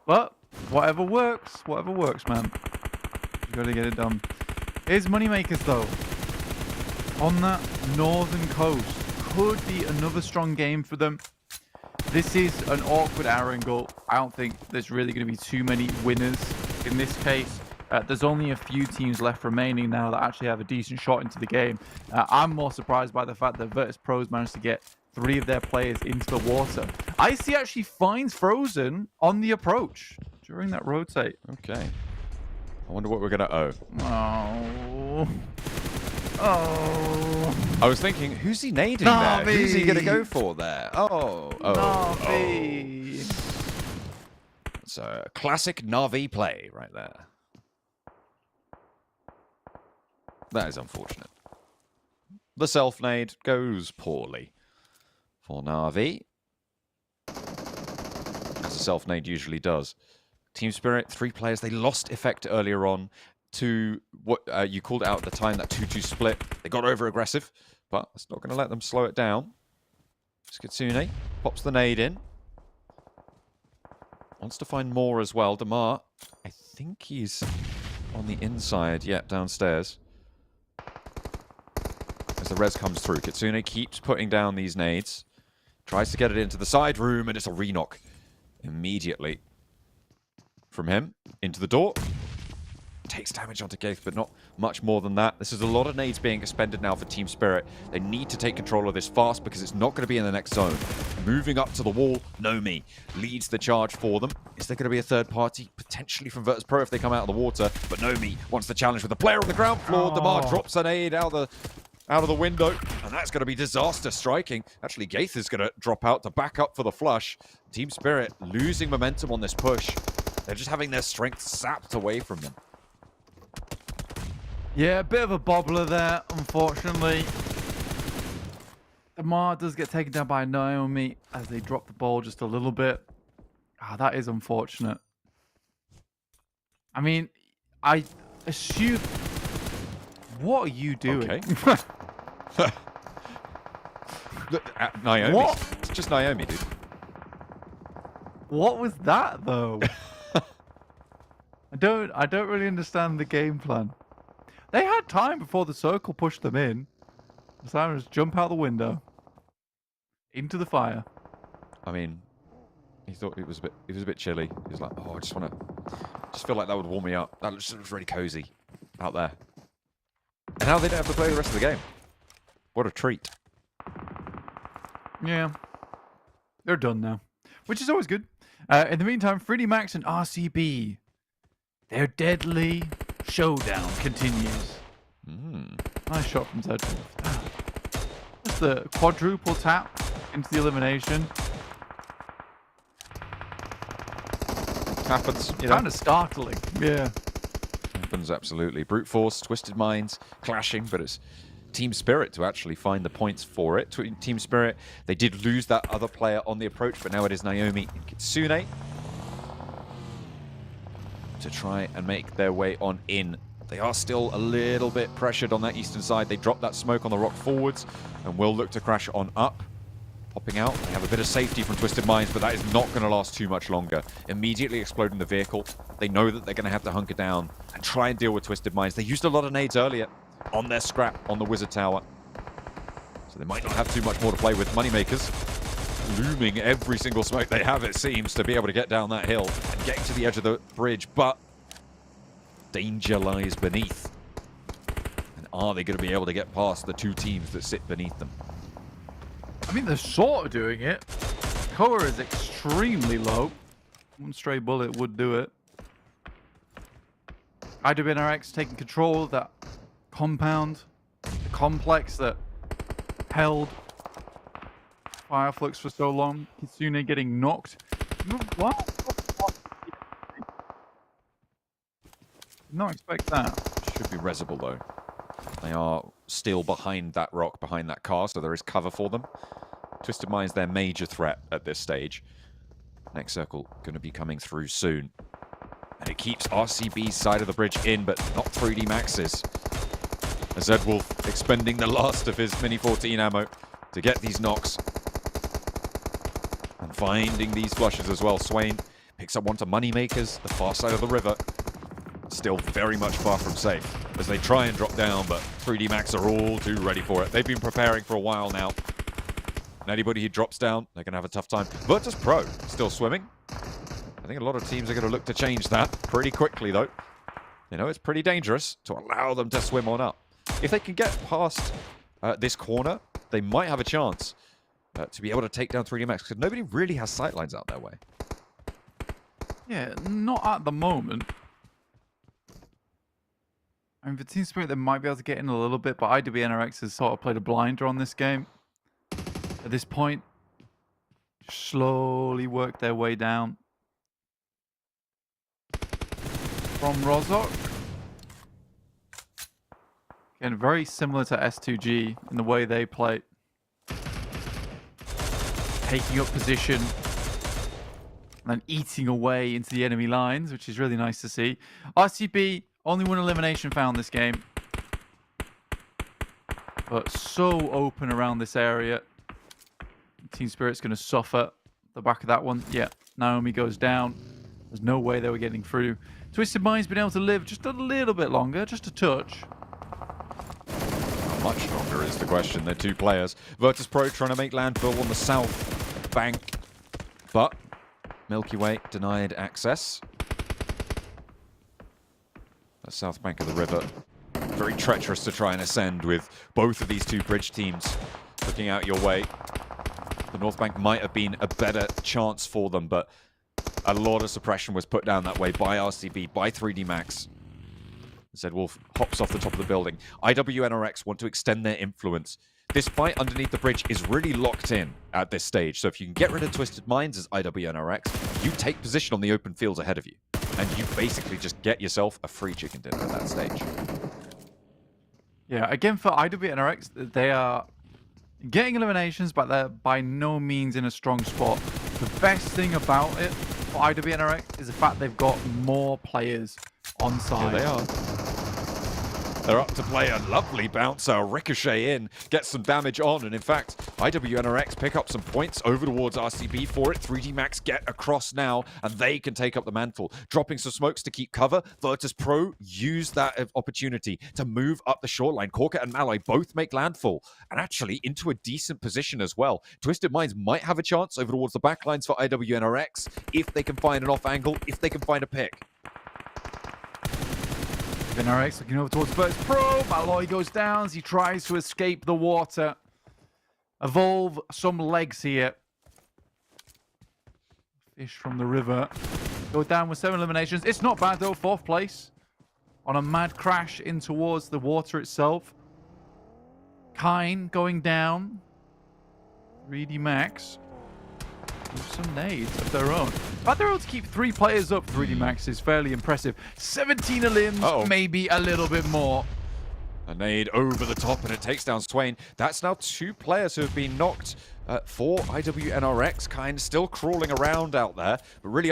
But whatever works, man. You got to get it done. Here's Moneymakers though. On that northern coast, could be another strong game for them. This is an awkward Erangel. I don't think there's really going to be too many winners in this case. There's only a few teams left remaining now that actually have a decent shot into the game. I'm more surprised by the fact that Virtus Pros managed to get 3 of their players into the water. IC actually finds Frozen on the approach during that rotate. Okay. I wonder what we're going to owe. Oh. Oh. I was thinking, who's he nading there? Who's he going to go for there? Navi. It's a classic Navi play right there. That is unfortunate. The self-nade goes poorly for Navi, as a self-nade usually does. Team Spirit, 3 players. They lost effect earlier on to what you called it out at the time, that 2-2 split. They got over-aggressive, but it's not going to let them slow it down. Skitsune pops the nade in. Wants to find more as well. Damar, I think he's on the inside. Yep, downstairs. As the res comes through, Kitsune keeps putting down these nades. Tries to get it into the side room, and it's a re-knock immediately from him into the door. Takes damage onto Gaith, but not much more than that. This is a lot of nades being expended now for Team Spirit. They need to take control of this fast because it's not going to be in the next zone. Moving up to the wall, Nomi leads the charge for them. Is there going to be a third party? Potentially from Virtus Pro if they come out of the water, but Nomi wants the challenge with the player on the ground floor. Damar drops a nade out of the window, and that's going to be disaster striking. Actually, Gaith is going to drop out to back up for the flush. Team Spirit losing momentum on this push. They're just having their strength sapped away from them. Yeah, a bit of a bobbler there, unfortunately. Damar does get taken down by Naomi as they drop the ball just a little bit. That is unfortunate. I mean, I assume... What are you doing? Okay. Naomi. What? It's just Naomi, dude. What was that, though? I don't really understand the game plan. They had time before the circle pushed them in. Simon just jump out the window. Into the fire. I mean, he thought it was a bit chilly. He was like, oh, I just feel like that would warm me up. That looks really cozy out there. And now they don't have to play the rest of the game. What a treat. Yeah. They're done now. Which is always good. In the meantime, 3D Max and RCB. Their deadly showdown continues. Nice shot from Zed. Just the quadruple tap into the elimination. Happens. Kind of startling. Yeah. Happens, absolutely. Brute Force, Twisted Minds, clashing, but it's Team Spirit to actually find the points for it. Team Spirit, they did lose that other player on the approach, but now it is Naomi and Kitsune to try and make their way on in. They are still a little bit pressured on that eastern side. They drop that smoke on the rock forwards and will look to crash on up. Popping out, they have a bit of safety from Twisted Minds, but that is not going to last too much longer. Immediately exploding the vehicle. They know that they're going to have to hunker down and try and deal with Twisted Minds. They used a lot of nades earlier on their scrap on the Wizard Tower. So they might not have too much more to play with. Moneymakers looming every single smoke they have, it seems, to be able to get down that hill and getting to the edge of the bridge, but danger lies beneath. And are they going to be able to get past the two teams that sit beneath them? I mean, they're sort of doing it. Koa is extremely low. One stray bullet would do it. IWNRX taking control of that compound, the complex that held FLUX for so long. Kitsune getting knocked. What? Did not expect that. Should be resible though. They are still behind that rock, behind that car, so there is cover for them. Twisted Mind's their major threat at this stage. Next circle going to be coming through soon. And it keeps RCB's side of the bridge in, but not 3D Max's. As Zedwolf expending the last of his Mini 14 ammo to get these knocks. And finding these flushes as well. Swain picks up one to Moneymakers, the far side of the river. Still very much far from safe as they try and drop down, but 3D Max are all too ready for it. They've been preparing for a while now. And anybody who drops down, they're going to have a tough time. Virtus Pro still swimming. I think a lot of teams are going to look to change that pretty quickly, though. You know, it's pretty dangerous to allow them to swim on up. If they can get past this corner, they might have a chance to be able to take down 3D Max, because nobody really has sightlines out their way. Yeah, not at the moment. I mean, for Team Spirit, they might be able to get in a little bit, but IWNRX has sort of played a blinder on this game. At this point, slowly work their way down. From Rozok. Again, very similar to S2G in the way they play. Taking up position and then eating away into the enemy lines, which is really nice to see. RCB, only one elimination found this game. But so open around this area. Team Spirit's going to suffer the back of that one. Yeah, Naomi goes down. There's no way they were getting through. Twisted Mind's been able to live just a little bit longer, just a touch. How much longer is the question? They're two players. Virtus Pro trying to make landfall on the south bank, but Milky Way denied access. The south bank of the river, very treacherous to try and ascend with both of these two bridge teams looking out your way. The north bank might have been a better chance for them, but a lot of suppression was put down that way by RCB, by 3D Max. Zedwolf hops off the top of the building. IWNRX want to extend their influence. This fight underneath the bridge is really locked in at this stage, so if you can get rid of Twisted Minds as IWNRX, you take position on the open fields ahead of you, and you basically just get yourself a free chicken dinner at that stage. Yeah, again, for IWNRX, they are getting eliminations, but they're by no means in a strong spot. The best thing about it for IWNRX is the fact they've got more players on side. Here they are. They're up to play a lovely bouncer, ricochet in, get some damage on, and in fact, IWNRX pick up some points over towards RCB for it. 3D Max get across now, and they can take up the mantle. Dropping some smokes to keep cover. Virtus Pro use that opportunity to move up the shoreline. Corker and Malloy both make landfall, and actually into a decent position as well. Twisted Minds might have a chance over towards the backlines for IWNRX if they can find an off angle, if they can find a pick. IWNRX looking over towards Virtus Pro. Malloy goes down as he tries to escape the water. Evolve some legs here. Fish from the river. Go down with 7 eliminations. It's not bad though, 4th place. On a mad crash in towards the water itself. Kine going down. 3D Max. With some nades of their own. But they're able to keep 3 players up. 3D Max is fairly impressive. 17 elims, maybe a little bit more. A nade over the top, and it takes down Swain. That's now 2 players who have been knocked for IWNRX. Kind still crawling around out there, but really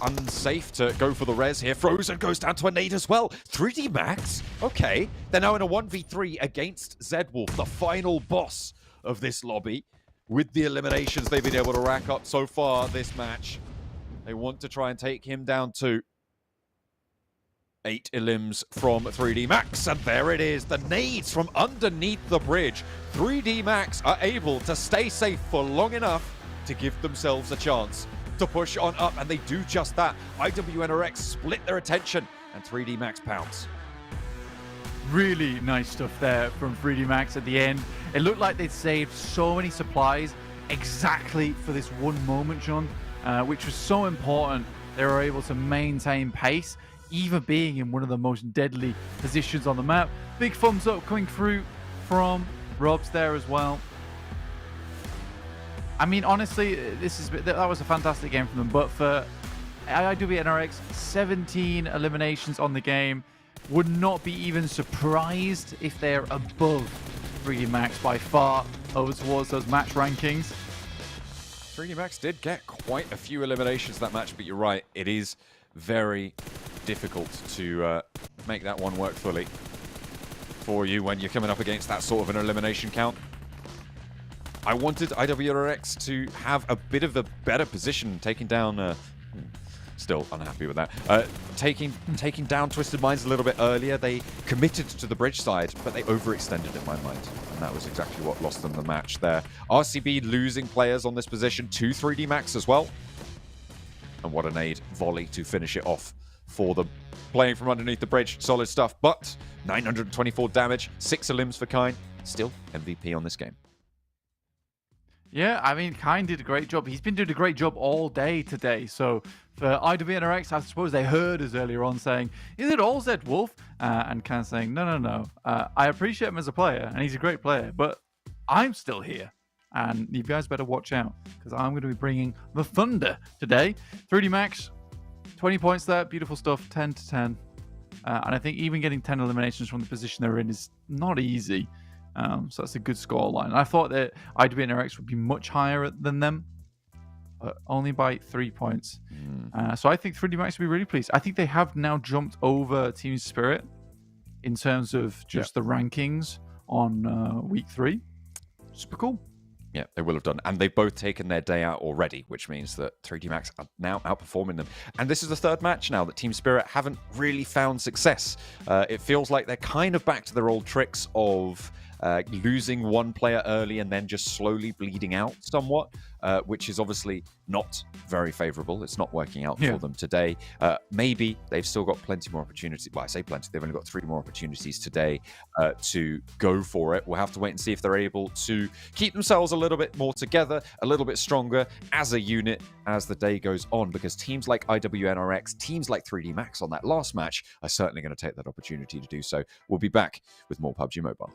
unsafe to go for the res here. Frozen goes down to a nade as well. 3D Max, okay. They're now in a 1v3 against Zedwolf, the final boss of this lobby. With the eliminations they've been able to rack up so far this match. They want to try and take him down too. 8 elims from 3D Max, and there it is, the nades from underneath the bridge. 3D Max are able to stay safe for long enough to give themselves a chance to push on up, and they do just that. IWNRX split their attention, and 3D Max pounce. Really nice stuff there from 3D Max at the end. It looked like they'd saved so many supplies exactly for this one moment, John, which was so important. They were able to maintain pace, even being in one of the most deadly positions on the map. Big thumbs up coming through from Robs there as well. I mean, honestly, that was a fantastic game from them. But for IWNRX, 17 eliminations on the game. Would not be even surprised if they're above 3D Max by far over towards those match rankings. 3D Max did get quite a few eliminations that match, but you're right, it is very difficult to make that one work fully for you when you're coming up against that sort of an elimination count. I wanted IWRX to have a bit of a better position, taking down... Still unhappy with that. Taking down Twisted Minds a little bit earlier. They committed to the bridge side, but they overextended in my mind. And that was exactly what lost them the match there. RCB losing players on this position to 3D Max as well. And what a nade volley to finish it off for them. Playing from underneath the bridge, solid stuff. But 924 damage, 6 elims for Kine. Still MVP on this game. Yeah, I mean, Kine did a great job. He's been doing a great job all day today. So for IWNRX, I suppose they heard us earlier on saying, is it all Zed Wolf? And Kine saying, no. I appreciate him as a player, and he's a great player, but I'm still here. And you guys better watch out, because I'm going to be bringing the Thunder today. 3D Max, 20 points there. Beautiful stuff, 10 to 10. And I think even getting 10 eliminations from the position they're in is not easy. So that's a good score line. I thought that IWNRX would be much higher than them, but only by 3 points. So I think 3D Max will be really pleased. I think they have now jumped over Team Spirit in terms of just the rankings on week 3. Super cool. Yeah, they will have done. And they've both taken their day out already, which means that 3D Max are now outperforming them. And this is the third match now that Team Spirit haven't really found success. It feels like they're kind of back to their old tricks of losing one player early and then just slowly bleeding out somewhat, which is obviously not very favorable. It's not working out for them today. Maybe they've still got plenty more opportunities. Well, I say plenty. They've only got 3 more opportunities today to go for it. We'll have to wait and see if they're able to keep themselves a little bit more together, a little bit stronger as a unit as the day goes on, because teams like IWNRX, teams like 3D Max on that last match are certainly going to take that opportunity to do so. We'll be back with more PUBG Mobile.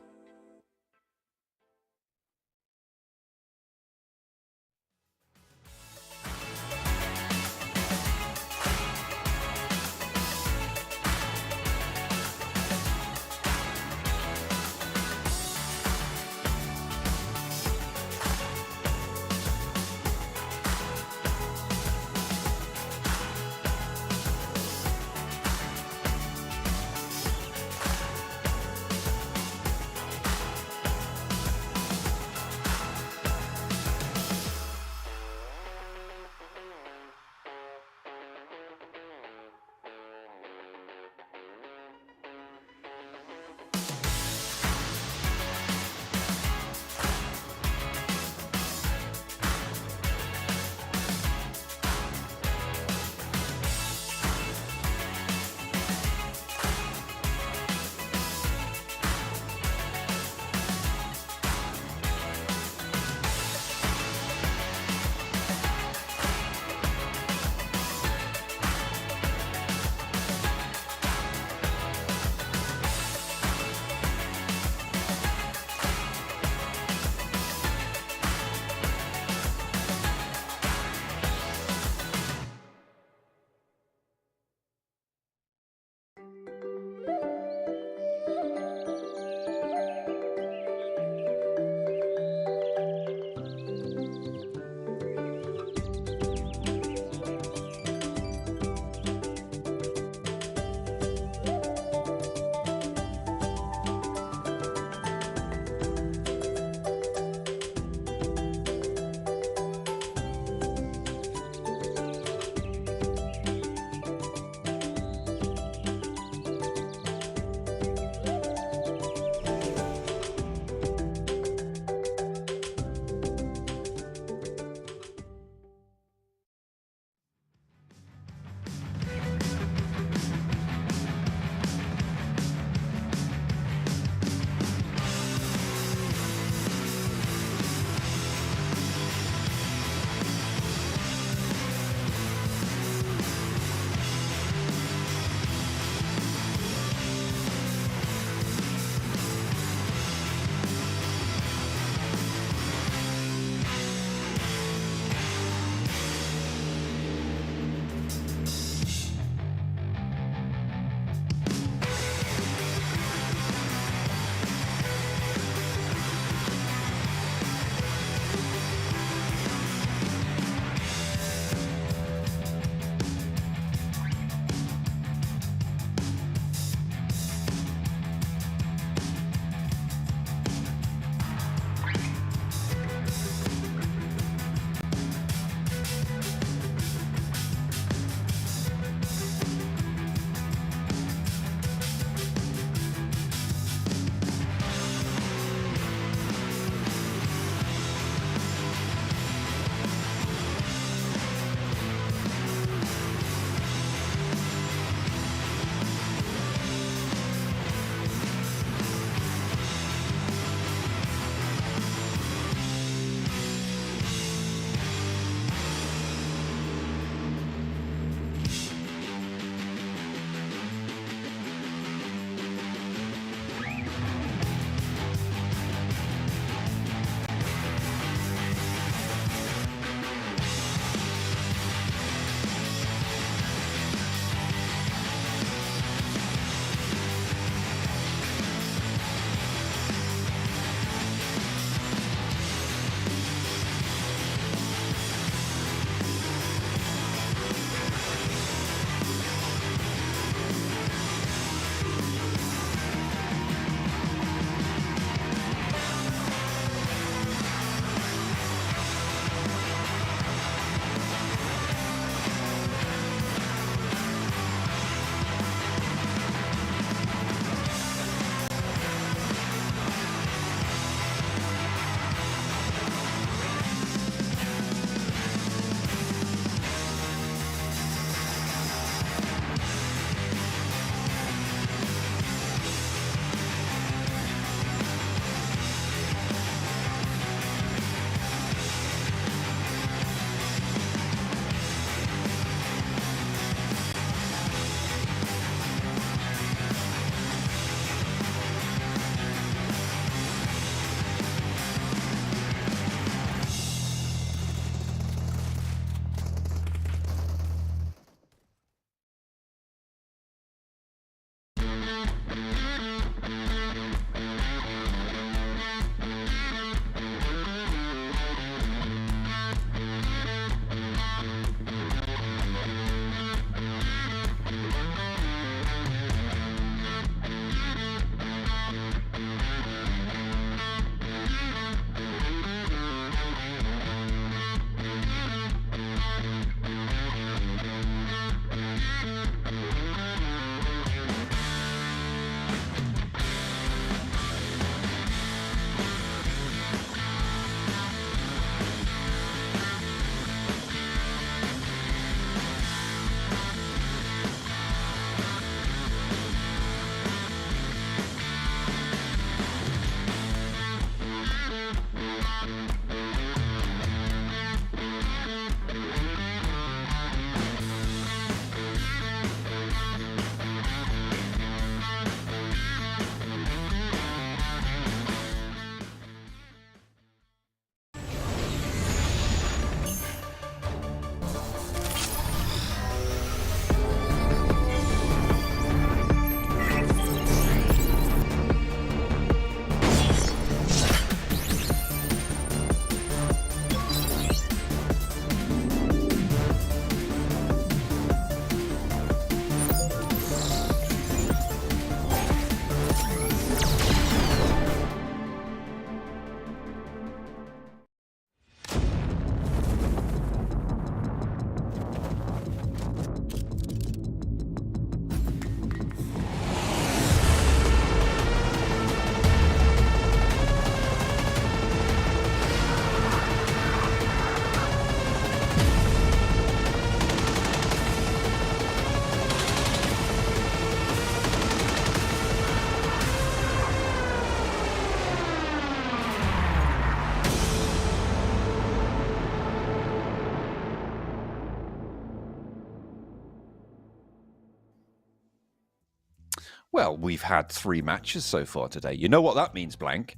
Well, we've had 3 matches so far today. You know what that means, Blank?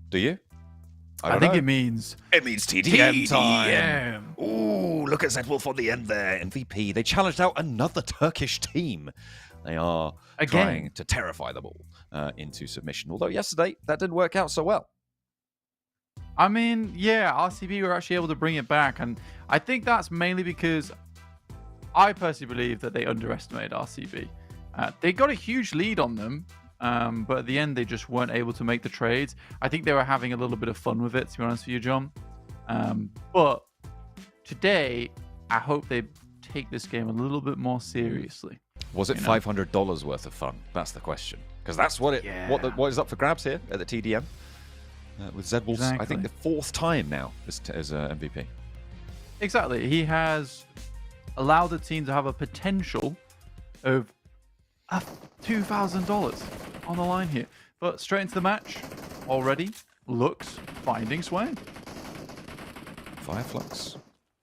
Do you? I think it means TDM time. Ooh, look at Z-Wolf on the end there. MVP. They challenged out another Turkish team. They are trying to terrify them all into submission. Although yesterday, that didn't work out so well. I mean, yeah, RCB were actually able to bring it back. And I think that's mainly because I personally believe that they underestimated RCB. They got a huge lead on them. But at the end, they just weren't able to make the trades. I think they were having a little bit of fun with it, to be honest with you, John. But today, I hope they take this game a little bit more seriously. Was it $500 worth of fun? That's the question. Because that's what what is up for grabs here at the TDM. With Z-Wolf, I think the 4th time now as MVP. Exactly. He has allowed the team to have a potential of $2,000 on the line here. But straight into the match already. Lux finding Swain. FLUX.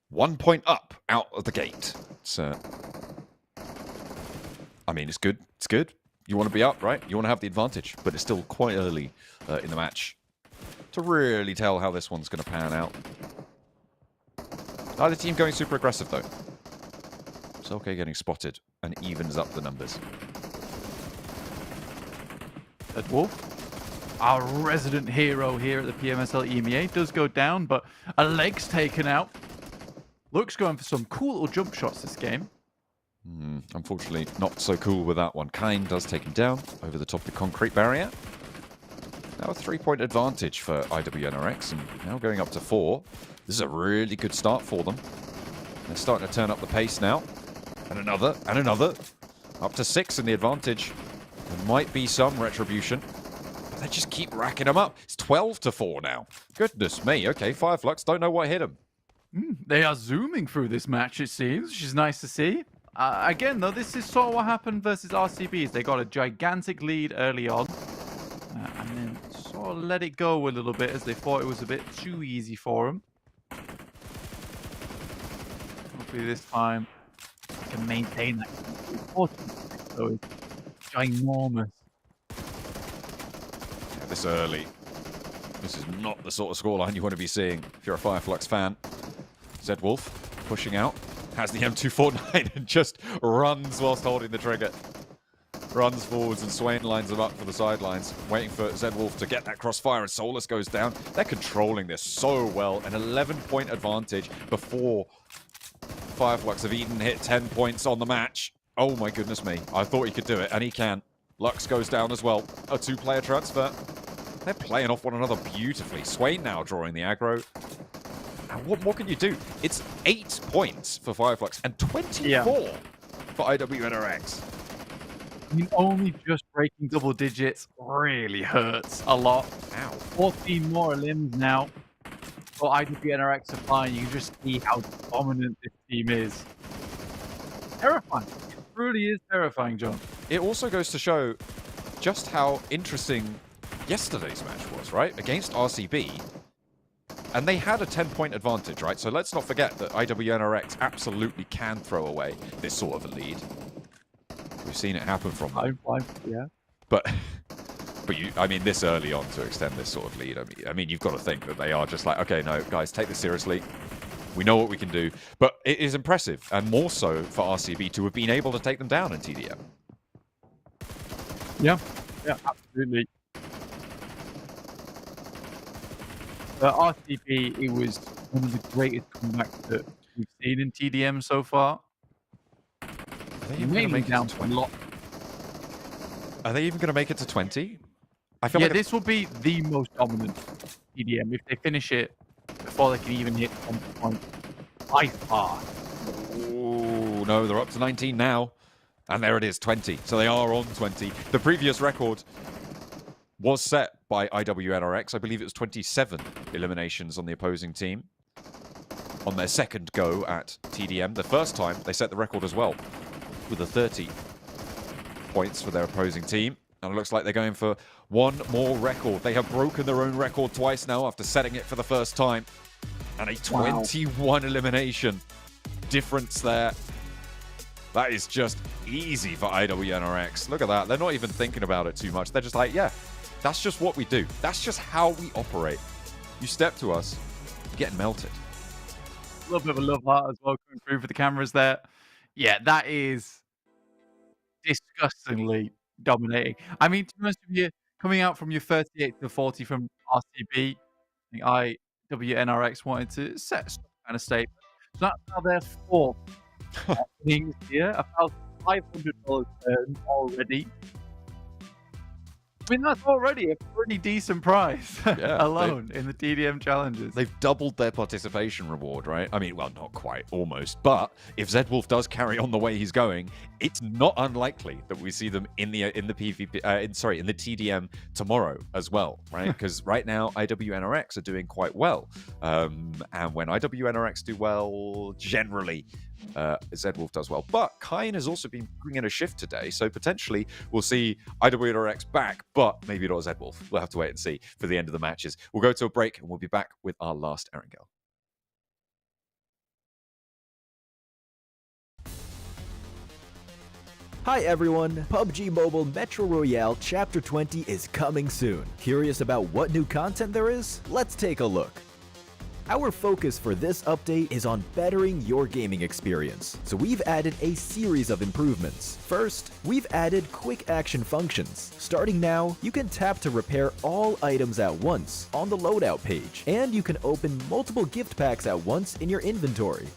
1 point up out of the gate. It's, I mean, it's good. It's good. You want to be up, right? You want to have the advantage. But it's still quite early in the match to really tell how this one's going to pan out. Neither team going super aggressive, though. It's okay getting spotted and evens up the numbers. Z-Wolf, our resident hero here at the PMSL EMEA, does go down, but a leg's taken out. Lux going for some cool little jump shots this game. Unfortunately, not so cool with that one. Kine does take him down over the top of the concrete barrier. Now a 3-point advantage for IWNRX, and now going up to 4. This is a really good start for them. They're starting to turn up the pace now. And another, and another. Up to 6 in the advantage. There might be some retribution, but they just keep racking them up. It's 12-4 now. Goodness me. Okay, FLUX don't know what hit them. They are zooming through this match, it seems, which is nice to see. Again, though, this is sort of what happened versus RCBs. They got a gigantic lead early on, and then sort of let it go a little bit as they thought it was a bit too easy for them. Hopefully this time they can maintain that. So it's ginormous. Yeah, this early. This is not the sort of scoreline you want to be seeing if you're a FLUX fan. Z-Wolf pushing out. Has the M249 and just runs whilst holding the trigger. Runs forwards and Swain lines him up for the sidelines, waiting for Z-Wolf to get that crossfire, and Solus goes down. They're controlling this so well. An 11-point advantage before FLUX have even hit 10 points on the match. Oh my goodness me. I thought he could do it, and he can. Lux goes down as well. A 2-player transfer. They're playing off one another beautifully. Swain now drawing the aggro. And what more can you do? It's 8 points for FLUX and 24 for IWNRX. I mean, only just breaking double digits really hurts a lot. Ow. 14 more limbs now. For IWNRX supply, you can just see how dominant this team is. Terrifying. It really is terrifying, John. It also goes to show just how interesting yesterday's match was, right? Against RCB. And they had a 10-point advantage, right? So let's not forget that IWNRX absolutely can throw away this sort of a lead. We've seen it happen from them. Yeah. But I mean, this early on to extend this sort of lead, I mean, you've got to think that they are just like, okay, no, guys, take this seriously. We know what we can do. But it is impressive, and more so for RCB to have been able to take them down in TDM. Yeah, absolutely. RCB, it was one of the greatest comebacks that we've seen in TDM so far. Are they even going to make it to 20? Are they even going to make it to 20? I feel like this will be the most dominant TDM if they finish it before they can even hit 20 points. By far. Ooh, no, they're up to 19 now. And there it is, 20. So they are on 20. The previous record was set by IWNRX. I believe it was 27 eliminations on the opposing team on their second go at TDM. The first time, they set the record as well with the 30 points for their opposing team. And it looks like they're going for one more record. They have broken their own record twice now after setting it for the first time. And a 21 elimination difference there. That is just easy for IWNRX. Look at that. They're not even thinking about it too much. They're just like, yeah, that's just what we do. That's just how we operate. You step to us, you get melted. A little bit of a love heart as well coming through for the cameras there. Yeah, that is disgustingly dominating. I mean, to be honest with you, coming out from your 38 to 40 from RCB, I think IWNRX wanted to set some kind of statement. So that's now their fourth innings here, $1,500 earned already. I mean, that's already a pretty decent prize alone in the TDM challenges. They've doubled their participation reward, right? I mean, well, not quite, almost. But if Zedwolf does carry on the way he's going, it's not unlikely that we see them in the PvP, in the TDM tomorrow as well, right? Because right now IWNRX are doing quite well, and when IWNRX do well, generally Zedwolf does well. But Kine has also been bringing a shift today, so potentially we'll see IWNRX back, but maybe not Zedwolf. We'll have to wait and see for the end of the matches. We'll go to a break and we'll be back with our last Erangel. Hi everyone, PUBG Mobile Metro Royale Chapter 20 is coming soon. Curious about what new content there is? Let's take a look. Our focus for this update is on bettering your gaming experience, so we've added a series of improvements. First, we've added quick action functions. Starting now, you can tap to repair all items at once on the loadout page, and you can open multiple gift packs at once in your inventory.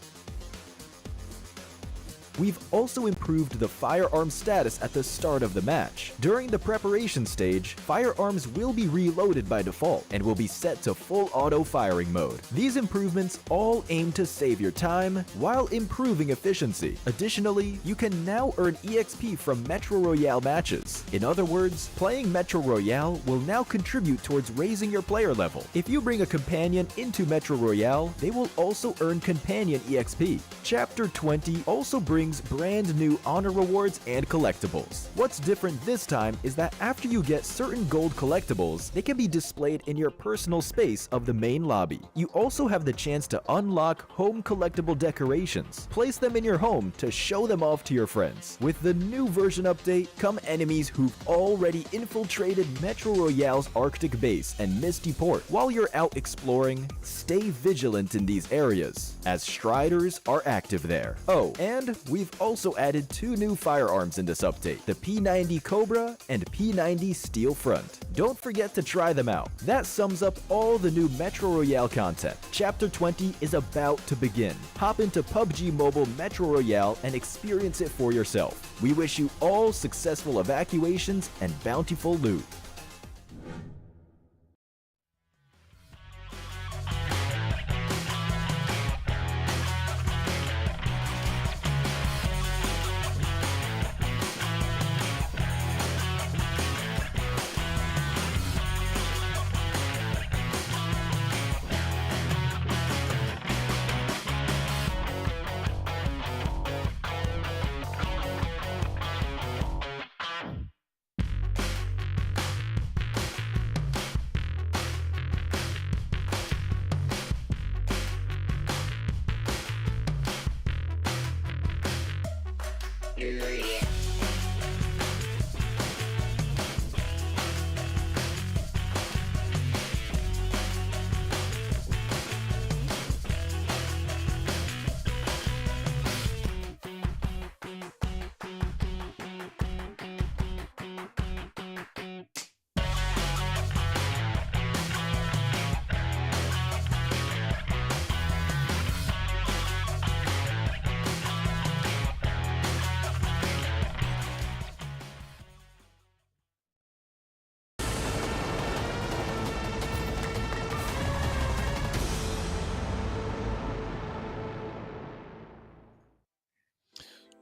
We've also improved the firearm status at the start of the match. During the preparation stage, firearms will be reloaded by default and will be set to full auto firing mode. These improvements all aim to save your time while improving efficiency. Additionally, you can now earn EXP from Metro Royale matches. In other words, playing Metro Royale will now contribute towards raising your player level. If you bring a companion into Metro Royale, they will also earn companion EXP. Chapter 20 also brings brand new honor rewards and collectibles. What's different this time is that after you get certain gold collectibles, they can be displayed in your personal space of the main lobby. You also have the chance to unlock home collectible decorations. Place them in your home to show them off to your friends. With the new version update come enemies who've already infiltrated Metro Royale's Arctic base and Misty Port. While you're out exploring, stay vigilant in these areas, as Striders are active there. Oh, and we've also added two new firearms in this update, the P90 Cobra and P90 Steel Front. Don't forget to try them out. That sums up all the new Metro Royale content. Chapter 20 is about to begin. Hop into PUBG Mobile Metro Royale and experience it for yourself. We wish you all successful evacuations and bountiful loot.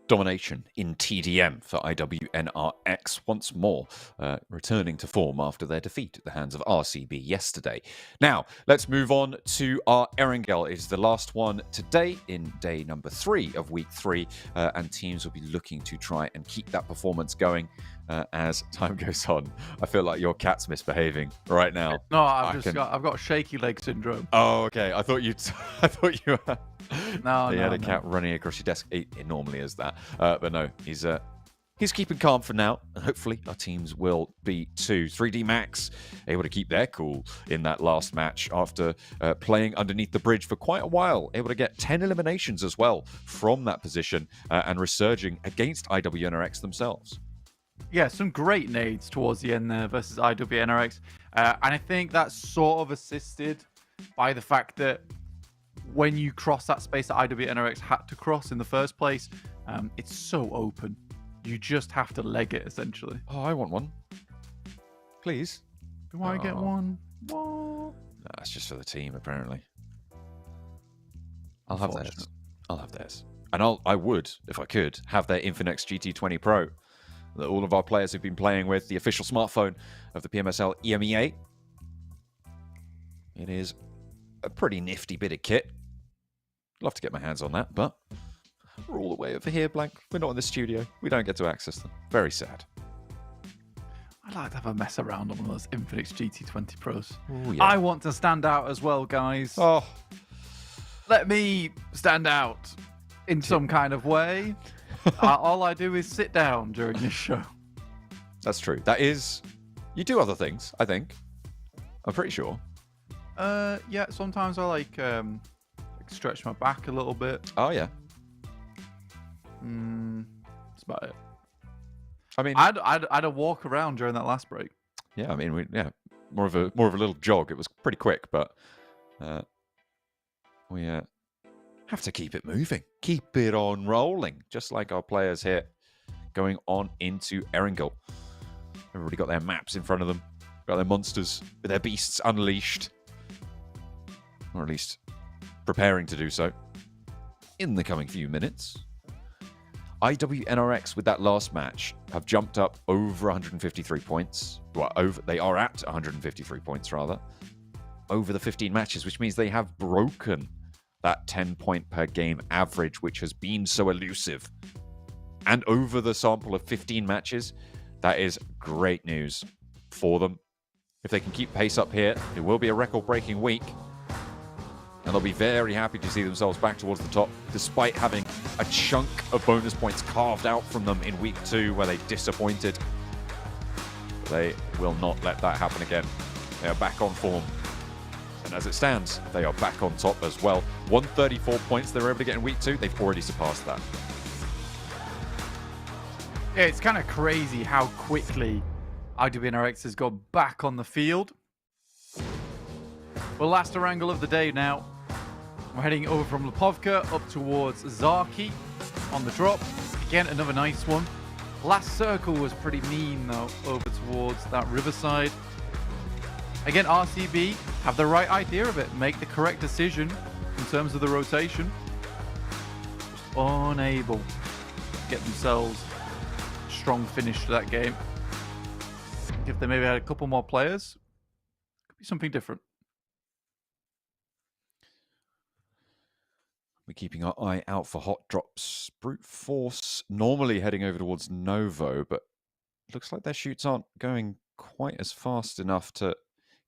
Domination in TDM for IWNRX once more, returning to form after their defeat at the hands of RCB yesterday. Now, let's move on to our Erangel. It is the last one today in day number 3 of week 3, and teams will be looking to try and keep that performance going as time goes on. I feel like your cat's misbehaving right now. No, I've got shaky leg syndrome. Oh, okay. I thought you. I thought you. No, you no, had a no. cat running across your desk. It normally is that, but no, he's keeping calm for now, and hopefully our teams will be too. 3D Max able to keep their cool in that last match after playing underneath the bridge for quite a while, able to get 10 eliminations as well from that position and resurging against IWNRX themselves. Yeah, some great nades towards the end there versus IWNRX. And I think that's sort of assisted by the fact that when you cross that space that IWNRX had to cross in the first place, it's so open. You just have to leg it, essentially. Oh, I want one. Please. Do I get one? What? No, that's just for the team, apparently. I'll have theirs. I'll have theirs. And I would, if I could, have their INFINIX GT20 Pro that all of our players have been playing with, the official smartphone of the PMSL EMEA. It is a pretty nifty bit of kit. Love to get my hands on that, but we're all the way over here, Blank. We're not in the studio. We don't get to access them. Very sad. I'd like to have a mess around on one of those INFINIX GT20 Pros. Ooh, yeah. I want to stand out as well, guys. Oh. Let me stand out in some kind of way. All I do is sit down during this show. That's true. That is... You do other things, I think. I'm pretty sure. Yeah, sometimes I like stretch my back a little bit. Oh, yeah. That's about it. I mean... I'd a walk around during that last break. Yeah, I mean, more of a little jog. It was pretty quick, but we have to keep it moving. Keep it on rolling, just like our players here going on into Erangel. Everybody got their maps in front of them, got their monsters with their beasts unleashed, or at least preparing to do so in the coming few minutes. IWNRX with that last match have jumped up over 153 points. Well, they are at 153 points rather over the 15 matches, which means they have broken that 10-point per game average, which has been so elusive. And over the sample of 15 matches, that is great news for them. If they can keep pace up here, it will be a record-breaking week. And they'll be very happy to see themselves back towards the top, despite having a chunk of bonus points carved out from them in week 2, where they disappointed. They will not let that happen again. They are back on form. And as it stands, they are back on top as well. 134 points they were able to get in week 2. They've already surpassed that. Yeah, it's kind of crazy how quickly IWNRX has got back on the field. Well, last Erangel of the day now. We're heading over from Lipovka up towards Zaki on the drop. Again, another nice one. Last circle was pretty mean, though, over towards that riverside. Again, RCB have the right idea of it. Make the correct decision in terms of the rotation. Just unable to get themselves a strong finish to that game. If they maybe had a couple more players, could be something different. We're keeping our eye out for hot drops. Brute Force normally heading over towards Novo, but looks like their shoots aren't going quite as fast enough to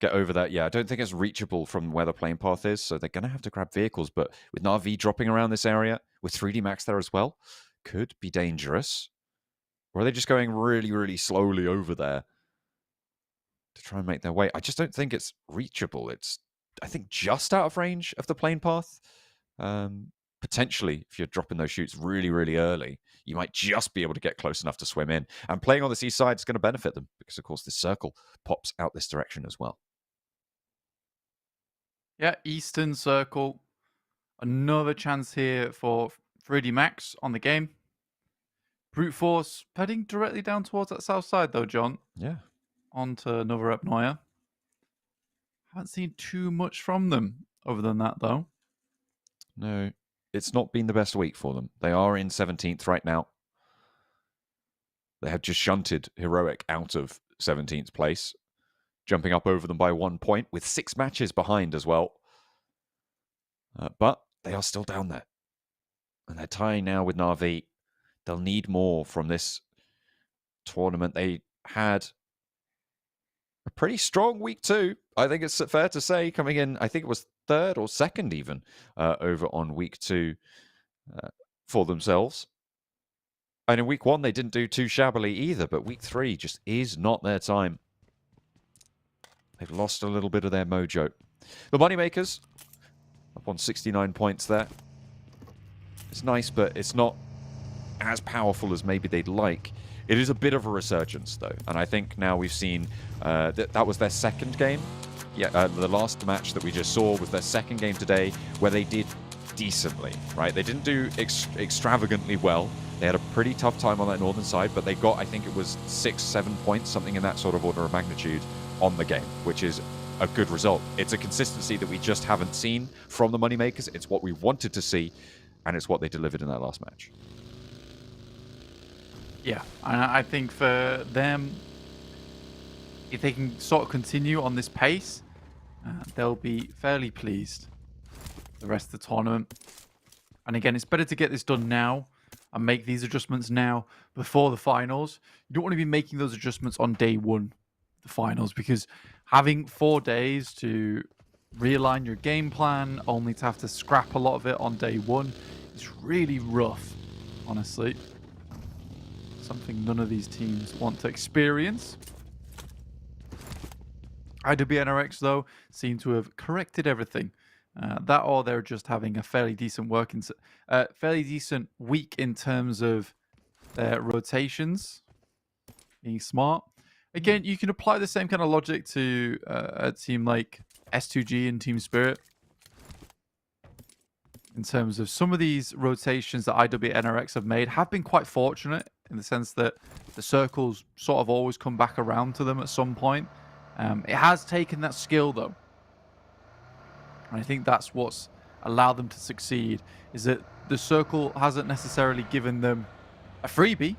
get over that. Yeah, I don't think it's reachable from where the plane path is, so they're going to have to grab vehicles. But with Na'Vi dropping around this area, with 3D Max there as well, could be dangerous. Or are they just going really, really slowly over there to try and make their way? I just don't think it's reachable. It's, I think, just out of range of the plane path. Potentially, if you're dropping those shoots really, really early, you might just be able to get close enough to swim in. And playing on the seaside is going to benefit them because, of course, this circle pops out this direction as well. Yeah, Eastern Circle. Another chance here for 3D Max on the game. Brute Force heading directly down towards that south side, though, John. Yeah. Onto Nova Epnoia. Haven't seen too much from them other than that, though. No, it's not been the best week for them. They are in 17th right now. They have just shunted Heroic out of 17th place, jumping up over them by 1 point with 6 matches behind as well. But they are still down there. And they're tying now with Na'Vi. They'll need more from this tournament. They had a pretty strong week 2. I think it's fair to say, coming in, I think it was 3rd or 2nd even, over on week 2 for themselves. And in week 1, they didn't do too shabbily either, but week 3 just is not their time. They've lost a little bit of their mojo. The Moneymakers, up on 69 points there. It's nice, but it's not as powerful as maybe they'd like. It is a bit of a resurgence, though, and I think now we've seen that was their 2nd game. Yeah, the last match that we just saw was their 2nd game today, where they did decently, right? They didn't do extravagantly well. They had a pretty tough time on that northern side, but they got, I think it was 6-7 points, something in that sort of order of magnitude on the game, which is a good result. It's a consistency that we just haven't seen from the Moneymakers. It's what we wanted to see, and it's what they delivered in that last match. Yeah, and I think for them, if they can sort of continue on this pace, they'll be fairly pleased the rest of the tournament. And again, it's better to get this done now and make these adjustments now before the finals. You don't want to be making those adjustments on day 1, the finals, because having 4 days to realign your game plan, only to have to scrap a lot of it on day 1, is really rough, honestly. Something none of these teams want to experience. IWNRX, though, seem to have corrected everything. That, or they're just having a fairly decent week in terms of their rotations, being smart. Again, you can apply the same kind of logic to a team like S2G and Team Spirit. In terms of some of these rotations that IWNRX have made have been quite fortunate in the sense that the circles sort of always come back around to them at some point. It has taken that skill, though. And I think that's what's allowed them to succeed, is that the circle hasn't necessarily given them a freebie,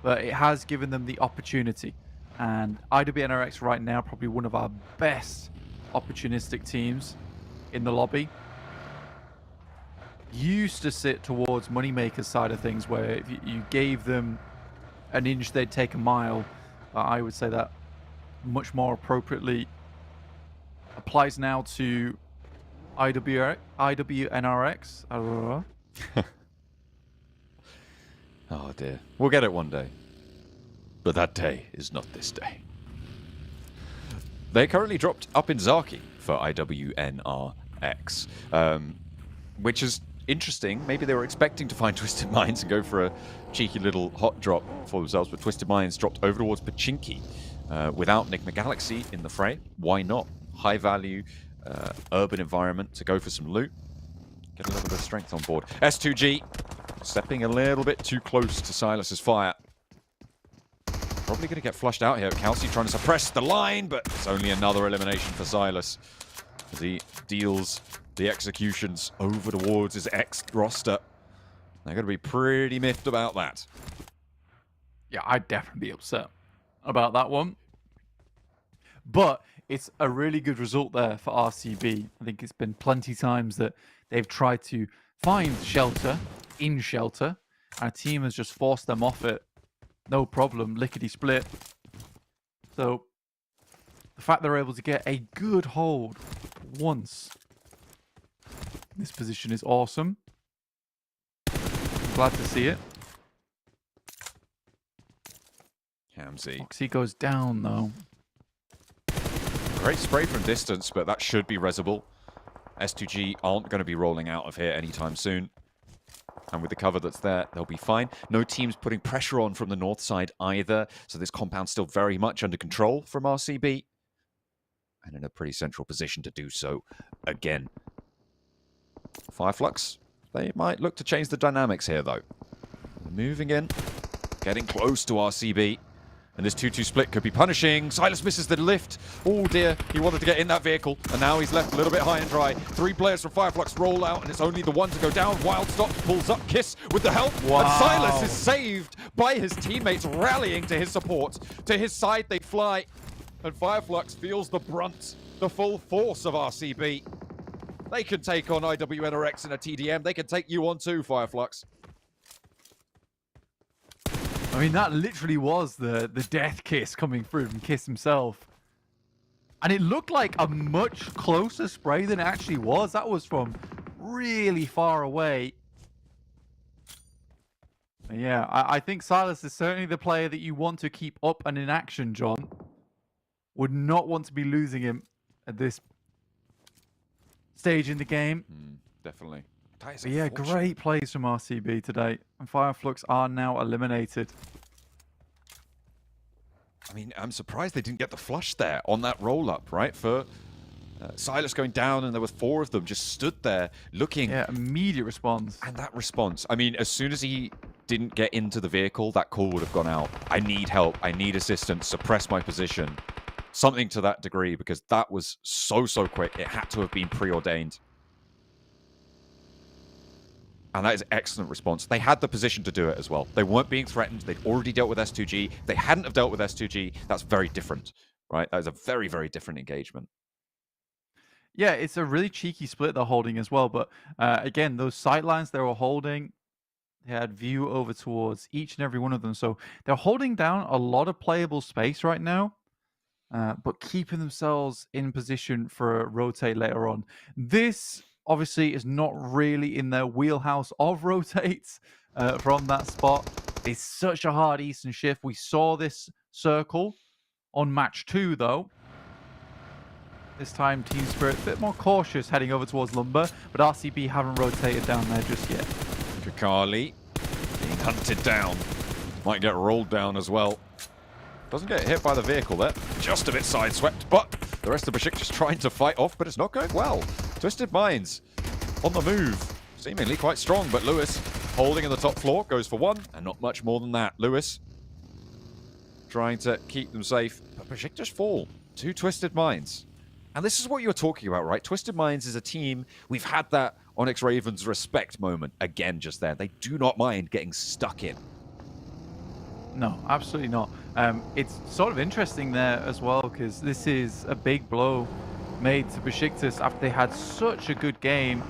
but it has given them the opportunity. And IWNRX right now, probably one of our best opportunistic teams in the lobby. Used to sit towards Moneymaker's side of things, where if you gave them an inch, they'd take a mile. I would say that much more appropriately applies now to IWNRX. Oh dear. We'll get it one day. But that day is not this day. They currently dropped up in Zaki for IWNRX, which is interesting. Maybe they were expecting to find Twisted Minds and go for a cheeky little hot drop for themselves, but Twisted Minds dropped over towards Pachinki without NIGMA Galaxy in the fray. Why not? High value, urban environment to go for some loot. Get a little bit of strength on board. S2G stepping a little bit too close to Silas's fire. Probably going to get flushed out here. Kelsey trying to suppress the line, but it's only another elimination for Silas as he deals the executions over towards his ex-roster. They're going to be pretty miffed about that. Yeah, I'd definitely be upset about that one. But it's a really good result there for RCB. I think it's been plenty times that they've tried to find shelter in shelter, and a team has just forced them off it. No problem, lickety-split. So the fact they're able to get a good hold once in this position is awesome. I'm glad to see it. Hamzy. Foxy goes down, though. Great spray from distance, but that should be resible. S2G aren't going to be rolling out of here anytime soon. And with the cover that's there, they'll be fine. No teams putting pressure on from the north side either. So this compound's still very much under control from RCB. And in a pretty central position to do so again. FLUX, they might look to change the dynamics here, though. Moving in, getting close to RCB. And this 2-2 split could be punishing. Silas misses the lift. Oh dear, he wanted to get in that vehicle. And now he's left a little bit high and dry. 3 players from FLUX roll out, and it's only the one to go down. Wild stops, pulls up, Kiss with the help. Wow. And Silas is saved by his teammates rallying to his support. To his side they fly. And FLUX feels the brunt, the full force of RCB. They can take on IWNRX in a TDM. They can take you on too, FLUX. I mean, that literally was the death kiss coming through from Kiss himself. And it looked like a much closer spray than it actually was. That was from really far away. Yeah, I think Silas is certainly the player that you want to keep up and in action, John. Would not want to be losing him at this stage in the game. Definitely. But yeah, great plays from RCB today. And FLUX are now eliminated. I mean, I'm surprised they didn't get the flush there on that roll-up, right? For Silas going down, and there were 4 of them just stood there looking. Yeah, immediate response. And that response, I mean, as soon as he didn't get into the vehicle, that call would have gone out. I need help. I need assistance. Suppress my position. Something to that degree, because that was so quick. It had to have been preordained. And that is an excellent response. They had the position to do it as well. They weren't being threatened. They'd already dealt with S2G. If they hadn't have dealt with S2G, that's very different, right? That is a very, very different engagement. Yeah, it's a really cheeky split they're holding as well. But again, those sightlines they were holding, they had view over towards each and every one of them. So they're holding down a lot of playable space right now, but keeping themselves in position for a rotate later on. This obviously is not really in their wheelhouse of rotates from that spot. It's such a hard Eastern shift. We saw this circle on match 2, though. This time, Team Spirit a bit more cautious heading over towards Lumber, but RCB haven't rotated down there just yet. Kakali being hunted down. Might get rolled down as well. Doesn't get hit by the vehicle there. Just a bit sideswept, but the rest of BEŞİKTAŞ trying to fight off, but it's not going well. Twisted Minds on the move. Seemingly quite strong, but Lewis holding in the top floor goes for 1, and not much more than that. Lewis trying to keep them safe, but BEŞİKTAŞ fall to Twisted Minds. And this is what you're talking about, right? Twisted Minds is a team, we've had that Onyx Ravens respect moment again just there. They do not mind getting stuck in. No, absolutely not. It's sort of interesting there as well, because this is a big blow made to BEŞİKTAŞ after they had such a good game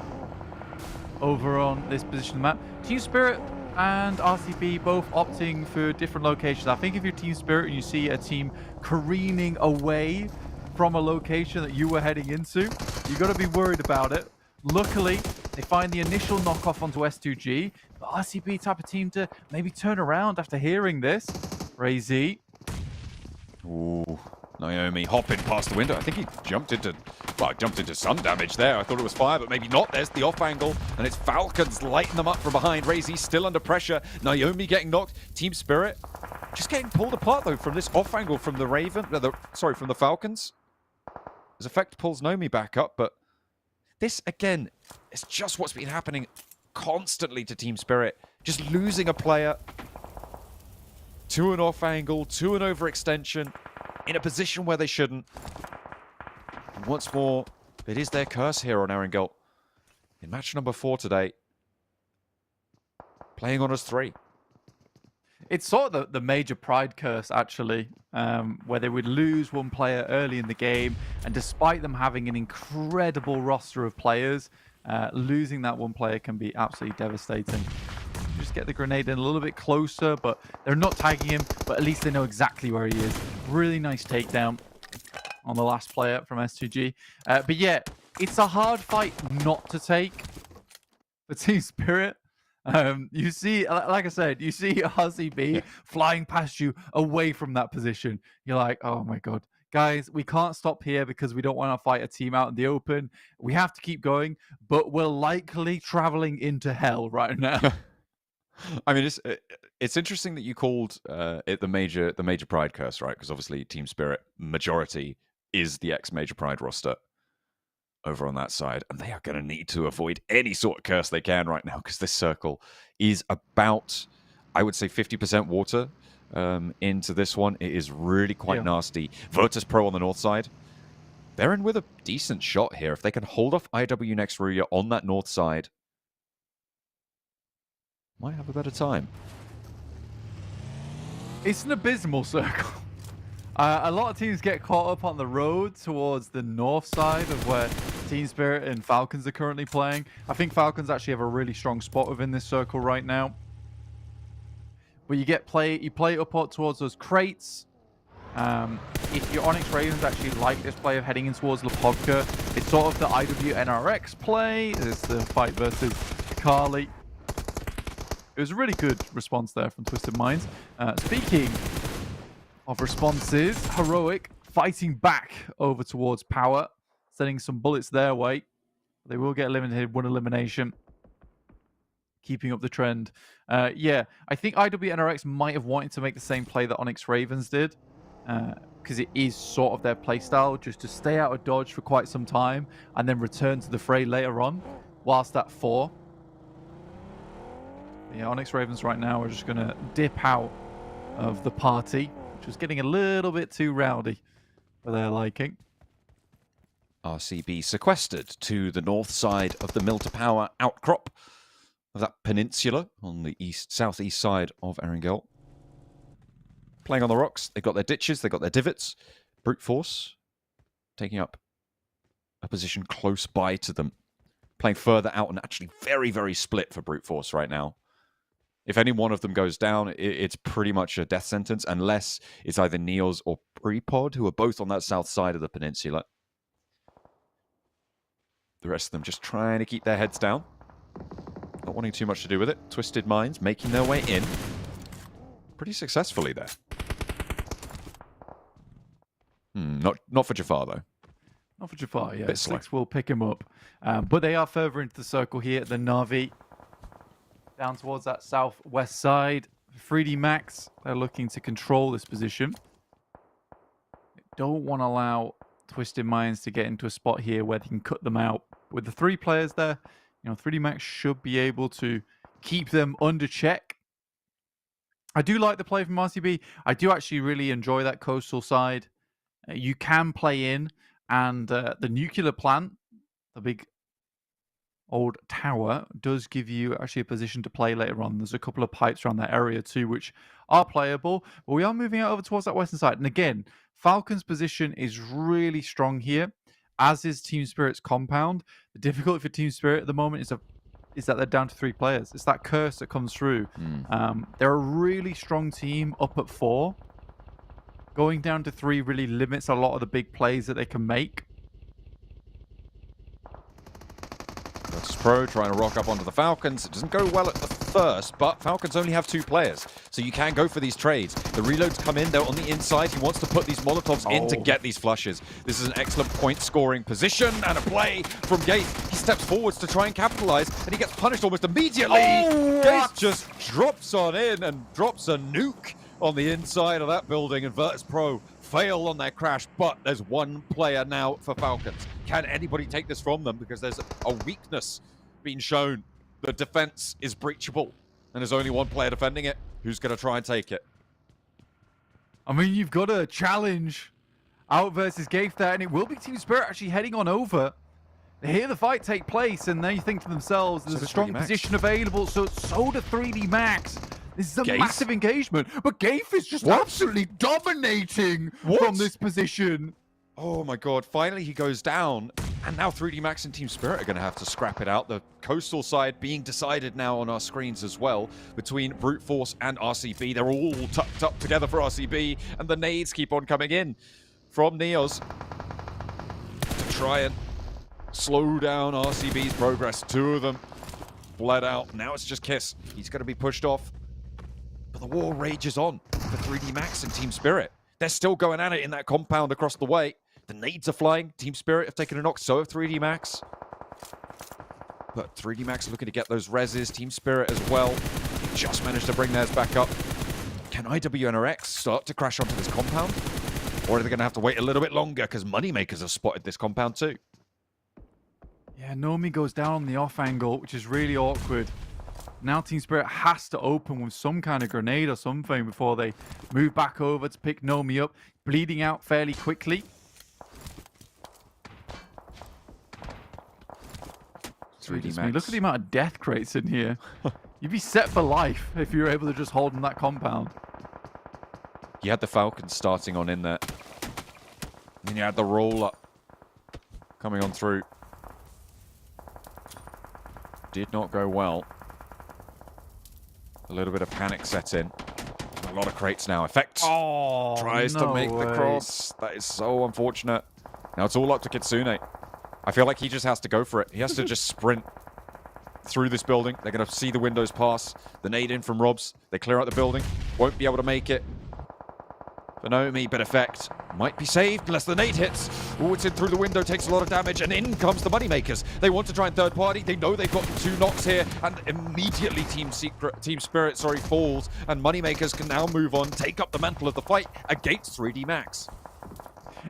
over on this position of the map. Team Spirit and RCB both opting for different locations. I think if you're Team Spirit and you see a team careening away from a location that you were heading into, you got to be worried about it. Luckily, they find the initial knockoff onto S2G, but RCB type of team to maybe turn around after hearing this. Ray-Z. Ooh, Naomi hopping past the window. I think he jumped into some damage there. I thought it was fire, but maybe not. There's the off angle, and it's Falcons lighting them up from behind. Ray-Z still under pressure. Naomi getting knocked. Team Spirit just getting pulled apart, though, from this off angle from the from the Falcons. His effect pulls Naomi back up, but this, again, is just what's been happening constantly to Team Spirit. Just losing a player to an off angle, to an overextension, in a position where they shouldn't. And once more, it is their curse here on Erangel. In match number 4 today, playing on us 3. It's sort of the major pride curse, actually, where they would lose one player early in the game, and despite them having an incredible roster of players, losing that one player can be absolutely devastating. Just get the grenade in a little bit closer, but they're not tagging him, but at least they know exactly where he is. Really nice takedown on the last player from S2G. But yeah, it's a hard fight not to take for Team Spirit. You see, like I said, you see RCB flying past you away from that position. You're like, oh my God, guys, we can't stop here because we don't want to fight a team out in the open. We have to keep going, but we're likely traveling into hell right now. I mean, it's interesting that you called it the major pride curse, right? Because obviously Team Spirit majority is the ex-Major Pride roster over on that side, and they are going to need to avoid any sort of curse they can right now, because this circle is about, I would say, 50% water into this one. It is really quite nasty. Virtus Pro on the north side, they're in with a decent shot here. If they can hold off IW next Ruya on that north side, might have a better time. It's an abysmal circle. A lot of teams get caught up on the road towards the north side of where Team Spirit and Falcons are currently playing. I think Falcons actually have a really strong spot within this circle right now. but you play it up towards those crates. If your Onyx Ravens actually like this play of heading in towards Lepovka, it's sort of the IWNRX play. It's the fight versus Carly. It was a really good response there from Twisted Minds. Speaking of responses, Heroic fighting back over towards Power, sending some bullets their way. They will get eliminated, one elimination. Keeping up the trend. Yeah, I think IWNRX might have wanted to make the same play that Onyx Ravens did. Because it is sort of their playstyle, just to stay out of dodge for quite some time and then return to the fray later on, whilst at 4. Yeah, Onyx Ravens right now are just going to dip out of the party, which was getting a little bit too rowdy for their liking. RCB sequestered to the north side of the Mill to Power outcrop of that peninsula on the southeast side of Erangel. Playing on the rocks, they've got their ditches, they've got their divots. Brute Force taking up a position close by to them. Playing further out and actually very, very split for Brute Force right now. If any one of them goes down, it's pretty much a death sentence, unless it's either Neos or Prepod, who are both on that south side of the peninsula. The rest of them just trying to keep their heads down. Not wanting too much to do with it. Twisted Minds making their way in. Pretty successfully there. Not for Jafar, though. Not for Jafar, yeah. Six will pick him up. But they are further into the circle here at the Na'Vi. Down towards that southwest side. 3D Max, they're looking to control this position. They don't want to allow Twisted Minds to get into a spot here where they can cut them out. With the 3 players there, 3D Max should be able to keep them under check. I do like the play from RCB. I do actually really enjoy that coastal side. You can play in, and the nuclear plant, the big old tower, does give you actually a position to play later on. There's a couple of pipes around that area too, which are playable. But we are moving out over towards that western side. And again, Falcon's position is really strong here, as is Team Spirit's compound. The difficulty for Team Spirit at the moment is that they're down to 3 players. It's that curse that comes through. They're a really strong team up at 4. Going down to 3 really limits a lot of the big plays that they can make. Virtus Pro trying to rock up onto the Falcons. It doesn't go well at the first, but Falcons only have 2 players. So you can go for these trades. The reloads come in, they're on the inside. He wants to put these Molotovs in to get these flushes. This is an excellent point scoring position and a play from Gate. He steps forwards to try and capitalize, and he gets punished almost immediately. Gate just drops on in and drops a nuke on the inside of that building, and Virtus Pro fail on their crash, but there's 1 player now for Falcons. Can anybody take this from them? Because there's a weakness being shown. The defense is breachable, and there's only 1 player defending it. Who's going to try and take it? I mean, you've got a challenge out versus Gafe there, and it will be Team Spirit actually heading on over. They hear the fight take place, and they think to themselves, there's a strong position available, so do 3D Max. This is a massive engagement, but Gafe is just absolutely dominating from this position. Oh my god, finally he goes down, and now 3D Max and Team Spirit are going to have to scrap it out. The coastal side being decided now on our screens as well, between Brute Force and RCB. They're all tucked up together for RCB, and the nades keep on coming in from Neos to try and slow down RCB's progress. 2 of them bled out. Now it's just Kiss. He's going to be pushed off. But the war rages on for 3D Max and Team Spirit. They're still going at it in that compound across the way. The nades are flying. Team Spirit have taken a knock, so have 3D Max. But 3D Max looking to get those reses. Team Spirit as well. Just managed to bring theirs back up. Can IWNRX start to crash onto this compound? Or are they going to have to wait a little bit longer because Moneymakers have spotted this compound too? Yeah, Nomi goes down on the off angle, which is really awkward. Now Team Spirit has to open with some kind of grenade or something before they move back over to pick Nomi up. Bleeding out fairly quickly. 3D Max. Look at the amount of death crates in here. You'd be set for life if you were able to just hold in that compound. You had the Falcons starting on in there. And then you had the roller coming on through. Did not go well. A little bit of panic set in. lot of crates now. Effect tries to make the cross. That is so unfortunate. Now it's all up to Kitsune. I feel like he just has to go for it. He has to just sprint through this building. They're going to see the windows pass. The nade in from Robs. They clear out the building. Won't be able to make it. Bonomi, but Effect might be saved unless the nade hits. Oh, it's in through the window, takes a lot of damage, and in comes the Moneymakers. They want to try and third party. They know they've got 2 knocks here, and immediately Team Spirit falls, and Moneymakers can now move on, take up the mantle of the fight against 3D Max.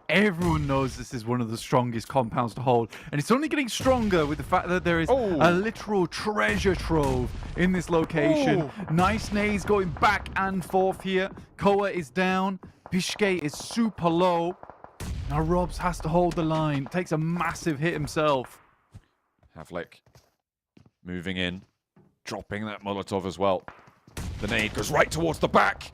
Everyone knows this is one of the strongest compounds to hold, and it's only getting stronger with the fact that there is a literal treasure trove in this location. Nice nades going back and forth here. Koa is down. Bishke is super low. Now Robs has to hold the line. Takes a massive hit himself. Havlik moving in, dropping that Molotov as well. The nade goes right towards the back.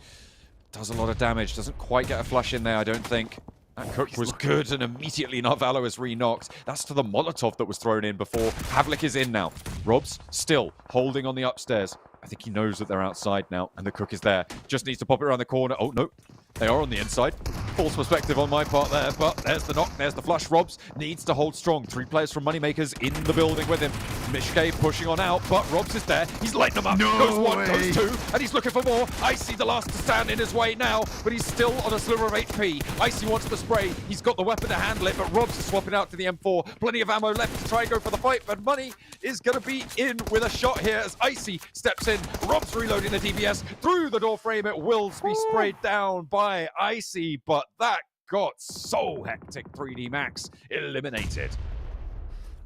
Does a lot of damage. Doesn't quite get a flush in there, I don't think. That Cook was good, and immediately Narvalo is re-knocked. That's to the Molotov that was thrown in before. Havlik is in now. Robs still holding on the upstairs. I think he knows that they're outside now, and the Cook is there. Just needs to pop it around the corner. Oh, no. They are on the inside. False perspective on my part there, but there's the knock, there's the flush. Robs needs to hold strong. 3 players from Moneymakers in the building with him. Mishke pushing on out, but Robs is there. He's lighting them up. Goes 1, goes 2, and he's looking for more. Icy the last to stand in his way now, but he's still on a sliver of HP. Icy wants to spray. He's got the weapon to handle it, but Robs is swapping out to the M4. Plenty of ammo left to try and go for the fight, but Money is going to be in with a shot here as Icy steps in. Robs reloading the DBS through the door frame. It will be sprayed down by Icy, but that got so hectic. 3D Max eliminated.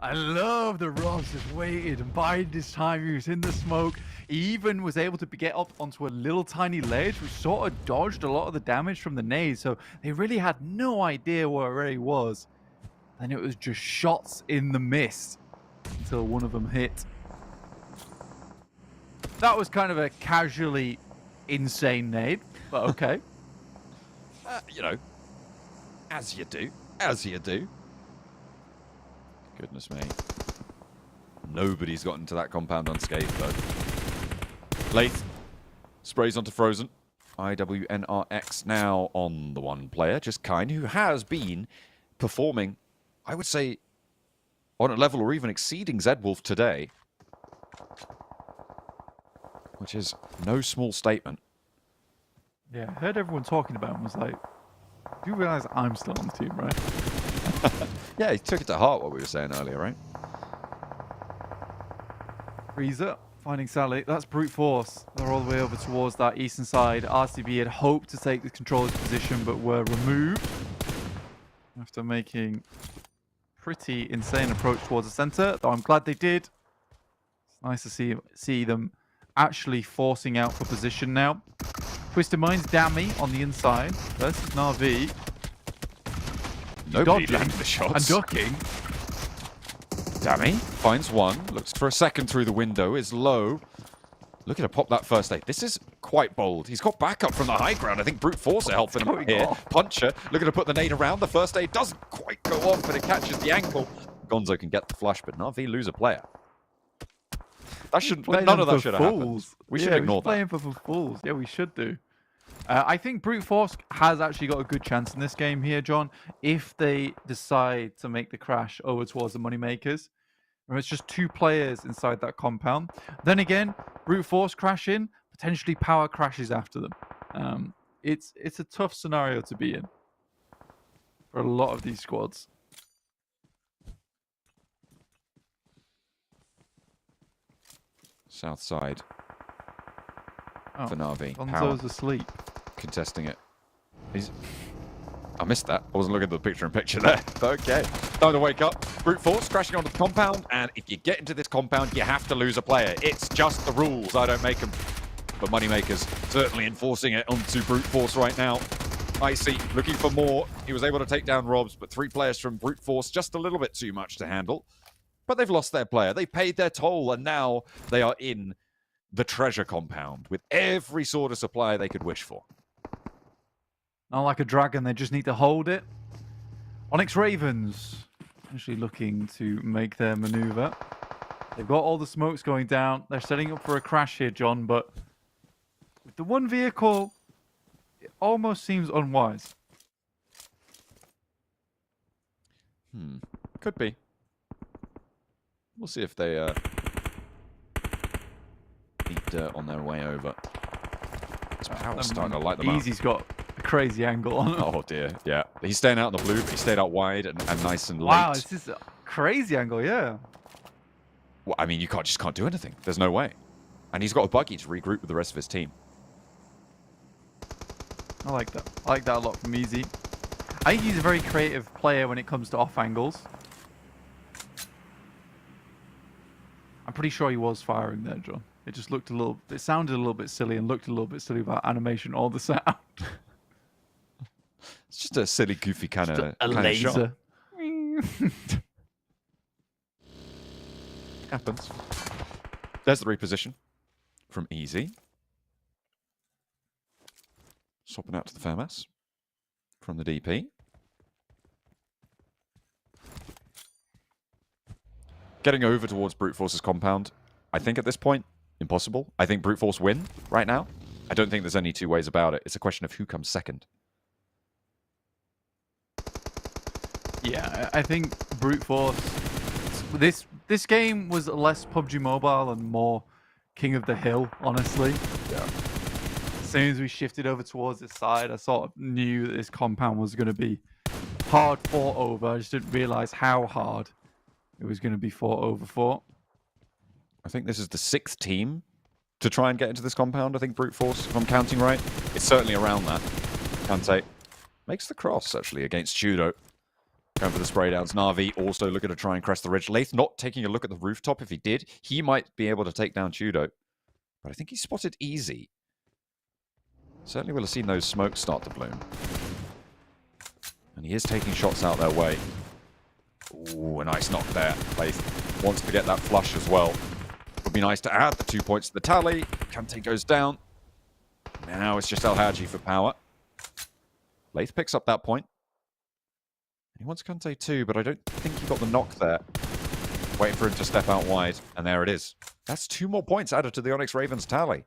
I love the Robs just waited and bided his time. He was in the smoke. He even was able to get up onto a little tiny ledge, which sort of dodged a lot of the damage from the nade. So they really had no idea where he was. And it was just shots in the mist until one of them hit. That was kind of a casually insane nade, but okay. You know, as you do. As you do. Goodness me. Nobody's gotten to that compound unscathed, though. Late. Sprays onto Frozen. IWNRX now on the 1 player, just Kine, who has been performing, I would say, on a level or even exceeding Zedwolf today. Which is no small statement. Yeah, I heard everyone talking about him. Was like, do you realize I'm still on the team, right? Yeah, he took it to heart what we were saying earlier, right? Freezer finding Sally. That's brute force. They're all the way over towards that eastern side. RCB had hoped to take the controller's position, but were removed after making pretty insane approach towards the center. Though I'm glad they did. It's nice to see them actually forcing out for position now. Twisted Minds, Dammy on the inside versus Na'Vi. Nobody landed the shots. And ducking. Dammy finds one, looks for a second through the window, is low. Looking to pop that first aid. This is quite bold. He's got backup from the high ground. I think brute force are helping him here. Puncher looking to put the nade around. The first aid doesn't quite go off, but it catches the ankle. Gonzo can get the flush, but Na'Vi lose a player. That should none of that should have happened. We should ignore that. Playing for fools. Yeah, we should do. I think brute force has actually got a good chance in this game here, John, if they decide to make the crash over towards the Moneymakers. Remember, it's just 2 players inside that compound. Then again, brute force crash in, potentially power crashes after them. It's a tough scenario to be in for a lot of these squads. South side for Na'Vi. Gonzo's asleep. Contesting it. I missed that. I wasn't looking at the picture-in-picture there. But okay. Time to wake up. Brute force crashing onto the compound, and if you get into this compound, you have to lose a player. It's just the rules. I don't make them. But Moneymakers certainly enforcing it onto brute force right now. Icy looking for more. He was able to take down Robs, but 3 players from brute force, just a little bit too much to handle. But they've lost their player. They paid their toll, and now they are in the treasure compound with every sort of supply they could wish for. Not like a dragon, they just need to hold it. Onyx Ravens actually looking to make their maneuver. They've got all the smokes going down. They're setting up for a crash here, John, but with the 1 vehicle almost seems unwise. Could be. We'll see if they eat dirt on their way over. Wow, starting to light them up. Easy's got a crazy angle on him. Oh dear, yeah. He's staying out in the blue, but he stayed out wide and nice and late. Wow, this is a crazy angle, yeah. Well, I mean, you just can't do anything. There's no way. And he's got a buggy to regroup with the rest of his team. I like that. I like that a lot from Easy. I think he's a very creative player when it comes to off angles. I'm pretty sure he was firing there, John. It just looked it sounded a little bit silly and looked a little bit silly about animation all the sound. It's just a silly, goofy kind of laser. Happens. There's the reposition from Easy. Swapping out to the FMS from the DP. Getting over towards Brute Force's compound, I think at this point, impossible. I think Brute Force win right now. I don't think there's any two ways about it. It's a question of who comes second. Yeah, I think Brute Force. This game was less PUBG Mobile and more King of the Hill, honestly. Yeah. As soon as we shifted over towards this side, I sort of knew that this compound was going to be hard fought over. I just didn't realize how hard it was going to be fought over for. I think this is the 6th team to try and get into this compound. I think Brute Force, if I'm counting right. It's certainly around that. Kante makes the cross, actually, against Judo. Going for the spray downs. Na'Vi also looking to try and crest the ridge. Lathe not taking a look at the rooftop. If he did, he might be able to take down Judo. But I think he spotted Easy. Certainly will have seen those smokes start to bloom. And he is taking shots out their way. Ooh, a nice knock there. Lathe wants to get that flush as well. Would be nice to add the 2 points to the tally. Kante goes down. Now it's just El Hadji for power. Lathe picks up that point. He wants Kante too, but I don't think he got the knock there. Waiting for him to step out wide, and there it is. That's 2 more points added to the Onyx Ravens tally.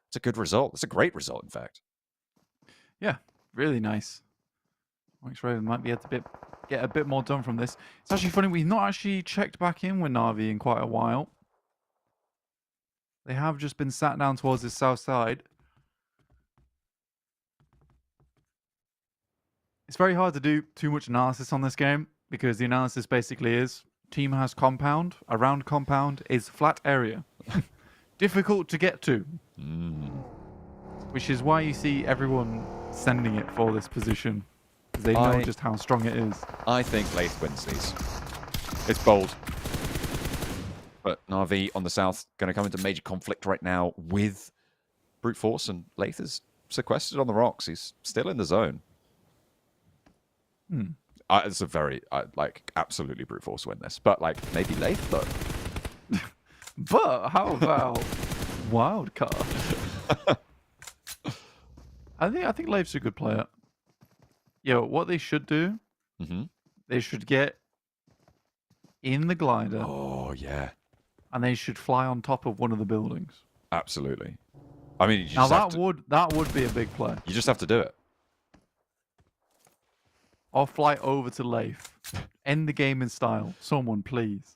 It's a good result. It's a great result, in fact. Yeah, really nice. Onyx Raven might be able to get a bit more done from this. It's actually funny, we've not actually checked back in with Na'Vi in quite a while. They have just been sat down towards the south side. It's very hard to do too much analysis on this game because the analysis basically is team has compound, around compound is flat area. Difficult to get to. Which is why you see everyone sending it for this position. Because they know just how strong it is. I think Lathe wins these. It's bold. But Na'Vi on the south going to come into major conflict right now with Brute Force, and Lathe is sequestered on the rocks. He's still in the zone. It's a very, absolutely Brute Force win this. But, maybe Lathe, though. But how about wild card? I think Lathe's a good player. Yeah, what they should do, they should get in the glider. Oh, yeah. And they should fly on top of one of the buildings. Absolutely. I mean, now that would be a big play. You just have to do it. Or fly over to Lathe. End the game in style. Someone, please.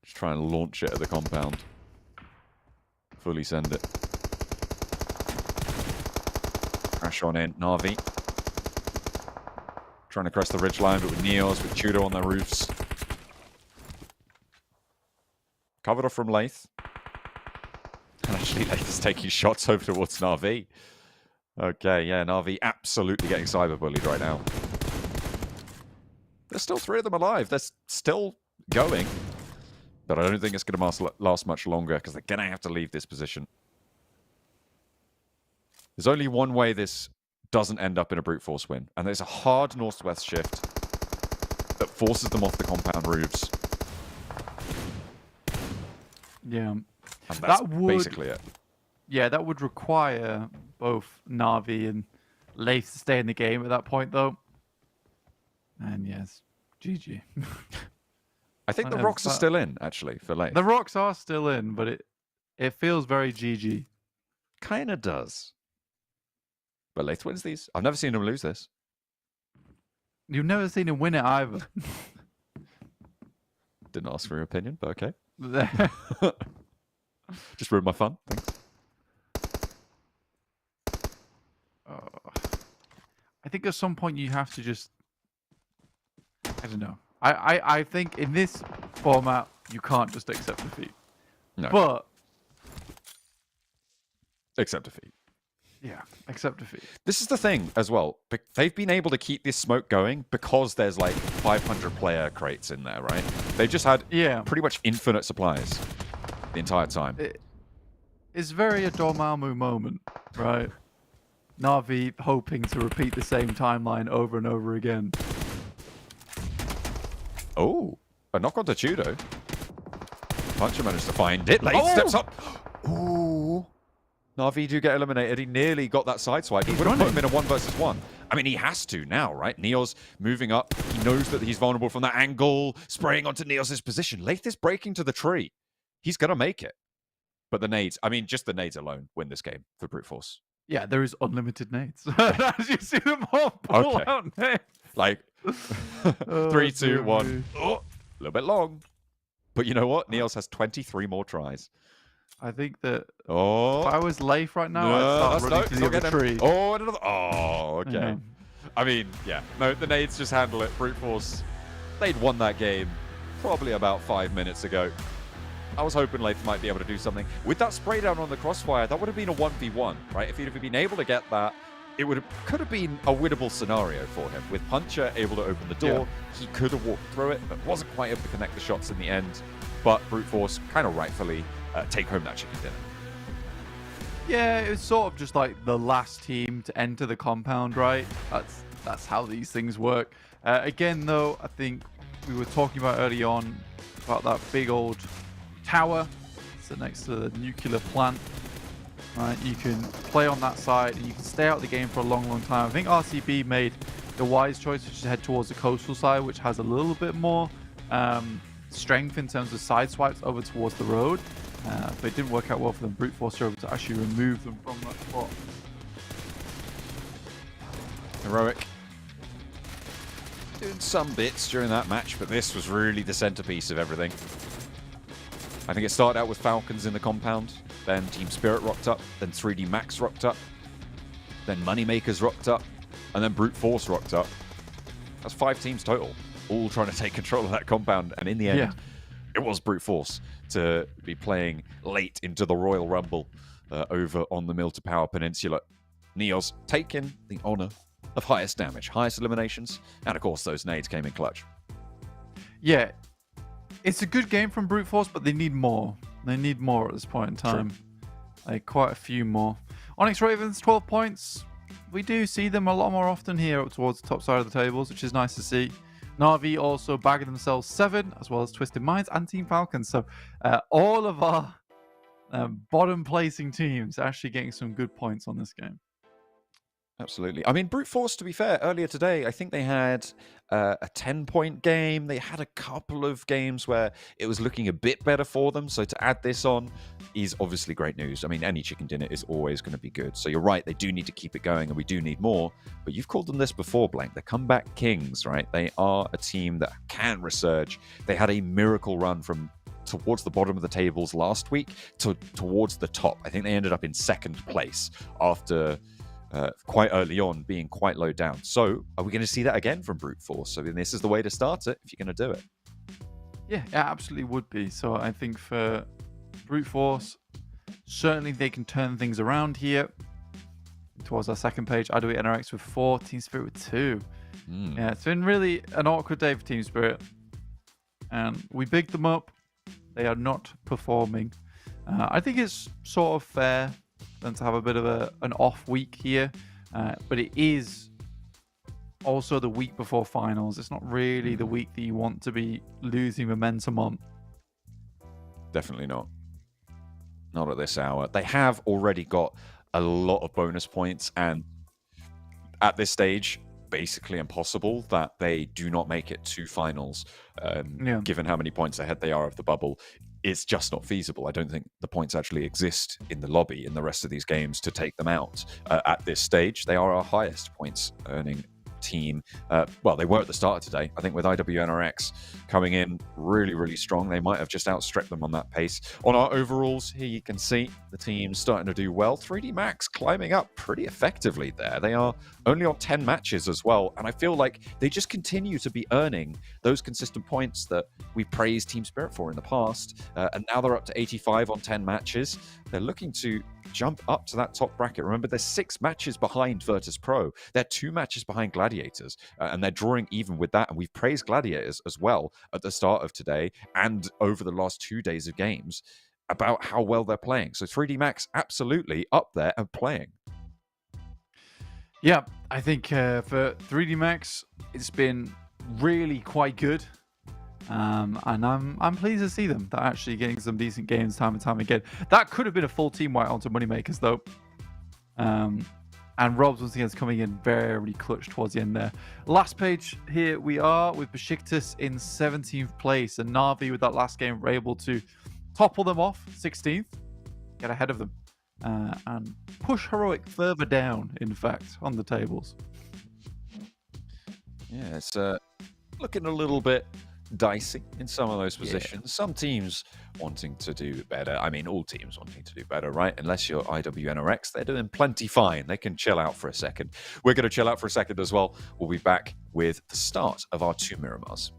Just try and launch it at the compound. Fully send it. Crash on in. Na'Vi. Trying to crest the ridgeline, but with Neos, with Judo on their roofs. Covered off from Lathe. And actually, Lathe is taking shots over towards Na'Vi. Okay, yeah, Na'Vi absolutely getting cyberbullied right now. There's still 3 of them alive. They're still going. But I don't think it's going to last much longer because they're going to have to leave this position. There's only one way this doesn't end up in a Brute Force win. And there's a hard northwest shift that forces them off the compound roofs. Yeah. And that's basically it. Yeah, that would require both Na'Vi and Lathe to stay in the game at that point, though. And yes, GG. I think the rocks are still in, actually, for Lathe. The rocks are still in, but it feels very GG. Kind of does. But Lathe wins these. I've never seen him lose this. You've never seen him win it either. Didn't ask for your opinion, but okay. Just ruined my fun. Thanks. I think at some point you have to just... I don't know. I think in this format, you can't just accept defeat. No. But... Accept defeat. Yeah, accept defeat. This is the thing as well. They've been able to keep this smoke going because there's like 500 player crates in there, right? They've just had pretty much infinite supplies the entire time. It's very a Dormammu moment, right? Na'Vi hoping to repeat the same timeline over and over again. Oh, a knock onto Chudo. Puncher managed to find it. Late steps up. Ooh. Na'Vi do get eliminated. He nearly got that side swipe. He would have put him in a 1 versus 1. I mean, he has to now, right? Neos moving up. He knows that he's vulnerable from that angle. Spraying onto Neos' position. Lathe is breaking to the tree. He's going to make it. But the nades, I mean, just the nades alone win this game for Brute Force. Yeah, there is unlimited nades. As you see them all pull out nades. Like, 3, 2, 1. Oh, a little bit long. But you know what? Neos has 23 more tries. I think that if Oh, I was Leif right now, I'd start running to the other tree. oh, another. Oh, okay. Yeah. I mean, yeah. No, the nades just handle it. Brute Force, they'd won that game probably about 5 minutes ago. I was hoping Leif might be able to do something. With that spray down on the crossfire, that would have been a 1v1, right? If he'd have been able to get that, it could have been a winnable scenario for him. With Puncher able to open the door, he could have walked through it, but wasn't quite able to connect the shots in the end. But Brute Force kind of rightfully take home that chicken dinner. Yeah, it was sort of just like the last team to enter the compound, right? That's how these things work. Again, though, I think we were talking about early on about that big old tower so next to the nuclear plant. Right, you can play on that side and you can stay out of the game for a long, long time. I think RCB made the wise choice, which is to head towards the coastal side, which has a little bit more strength in terms of side swipes over towards the road. But it didn't work out well for them. Brute Force were able to actually remove them from that spot. Heroic doing some bits during that match, but this was really the centerpiece of everything. I think it started out with Falcons in the compound, then Team Spirit rocked up, then 3D Max rocked up, then Moneymakers rocked up, and then Brute Force rocked up. That's 5 teams total, all trying to take control of that compound, and in the end, it was Brute Force to be playing late into the Royal Rumble over on the Mill to Power Peninsula. Neos taking the honor of highest damage, highest eliminations, and of course those nades came in clutch. Yeah, it's a good game from Brute Force, but they need more. They need more at this point in time. Like quite a few more. Onyx Ravens, 12 points. We do see them a lot more often here up towards the top side of the tables, which is nice to see. Na'Vi also bagging themselves 7, as well as Twisted Minds and Team Falcons. So all of our bottom placing teams actually getting some good points on this game. Absolutely. I mean, Brute Force, to be fair, earlier today, I think they had a 10-point game. They had a couple of games where it was looking a bit better for them. So to add this on is obviously great news. I mean, any chicken dinner is always going to be good. So you're right, they do need to keep it going and we do need more. But you've called them this before, Blank. The comeback kings, right? They are a team that can resurge. They had a miracle run from towards the bottom of the tables last week towards the top. I think they ended up in 2nd place after... quite early on, being quite low down. So, are we going to see that again from Brute Force? I mean, this is the way to start it if you're going to do it. Yeah, it absolutely would be. So, I think for Brute Force, certainly they can turn things around here. Towards our second page, IW NRX with 4, Team Spirit with 2. Yeah, it's been really an awkward day for Team Spirit. And we bigged them up. They are not performing. I think it's sort of fair than to have a bit of an off week here, but it is also the week before finals. It's not really the week that you want to be losing momentum on. Definitely not. Not at this hour. They have already got a lot of bonus points, and at this stage, basically impossible that they do not make it to finals, given how many points ahead they are of the bubble. it's just not feasible. I don't think the points actually exist in the lobby in the rest of these games to take them out. At this stage, they are our highest points earning team. Well, they were at the start of today. I think with IWNRX coming in really, really strong, they might have just outstripped them on that pace. On our overalls, here you can see the team's starting to do well. 3D Max climbing up pretty effectively there. They are only on 10 matches as well, and I feel like they just continue to be earning those consistent points that we praised Team Spirit for in the past, and now they're up to 85 on 10 matches. They're looking to jump up to that top bracket. Remember, they're 6 matches behind Virtus Pro. They're 2 matches behind Gladiators, and they're drawing even with that. And we've praised Gladiators as well at the start of today and over the last 2 days of games about how well they're playing. So 3D Max absolutely up there and playing. Yeah, I think for 3D Max, it's been really quite good. And I'm pleased to see them. They're actually getting some decent games time and time again. That could have been a full team wipe onto Moneymakers, though. And Rob's once again is coming in very clutch towards the end there. Last page, here we are with BEŞİKTAŞ in 17th place. And Na'Vi with that last game were able to topple them off, 16th, get ahead of them. And push Heroic further down, in fact, on the tables. Yeah, it's looking a little bit dicey in some of those positions. Yeah. Some teams wanting to do better. I mean, all teams wanting to do better, right? Unless you're IWNRX, they're doing plenty fine. They can chill out for a second. We're going to chill out for a second as well. We'll be back with the start of our 2 Miramars.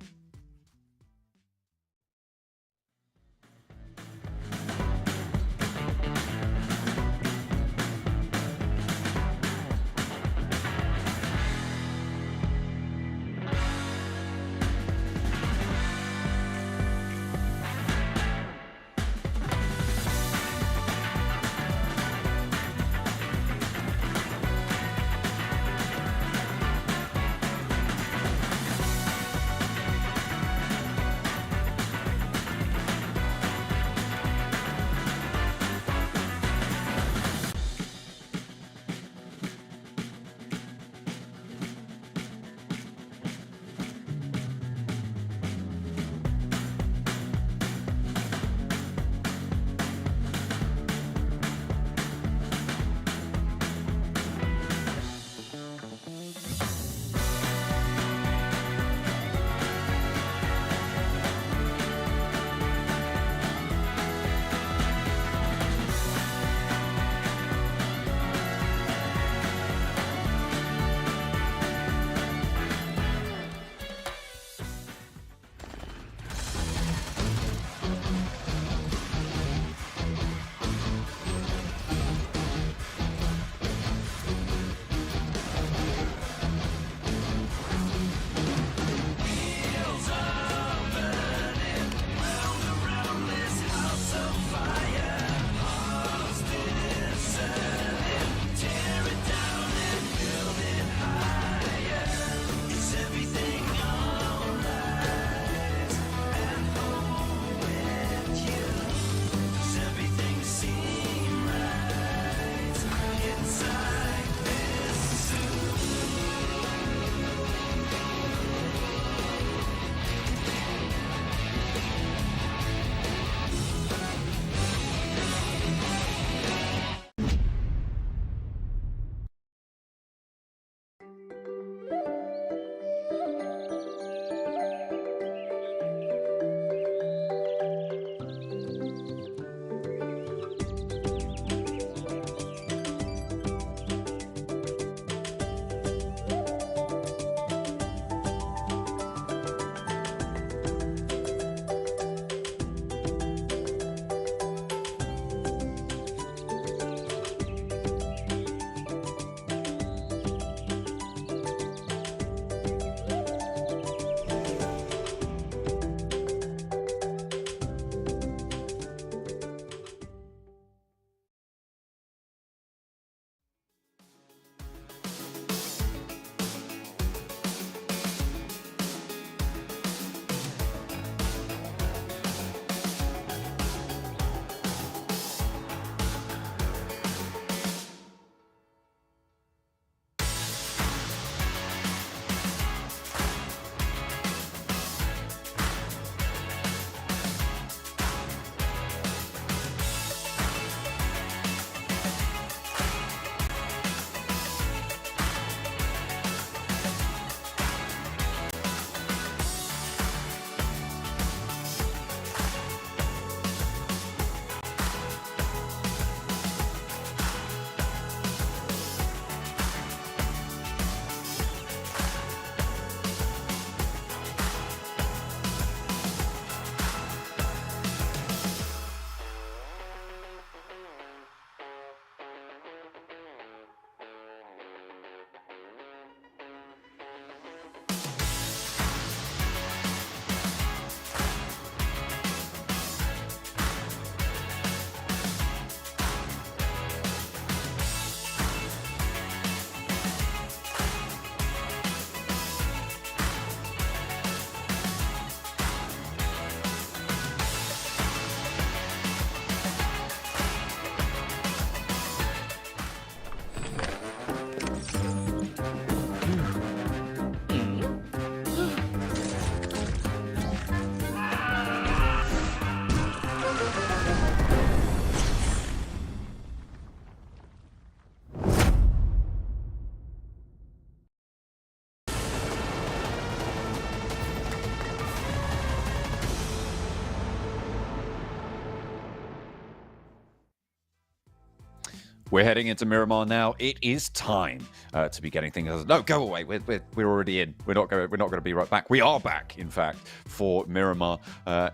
We're heading into Miramar now. It is time to be getting things. No, go away. We're already in. We're not going to be right back. We are back, in fact, for Miramar,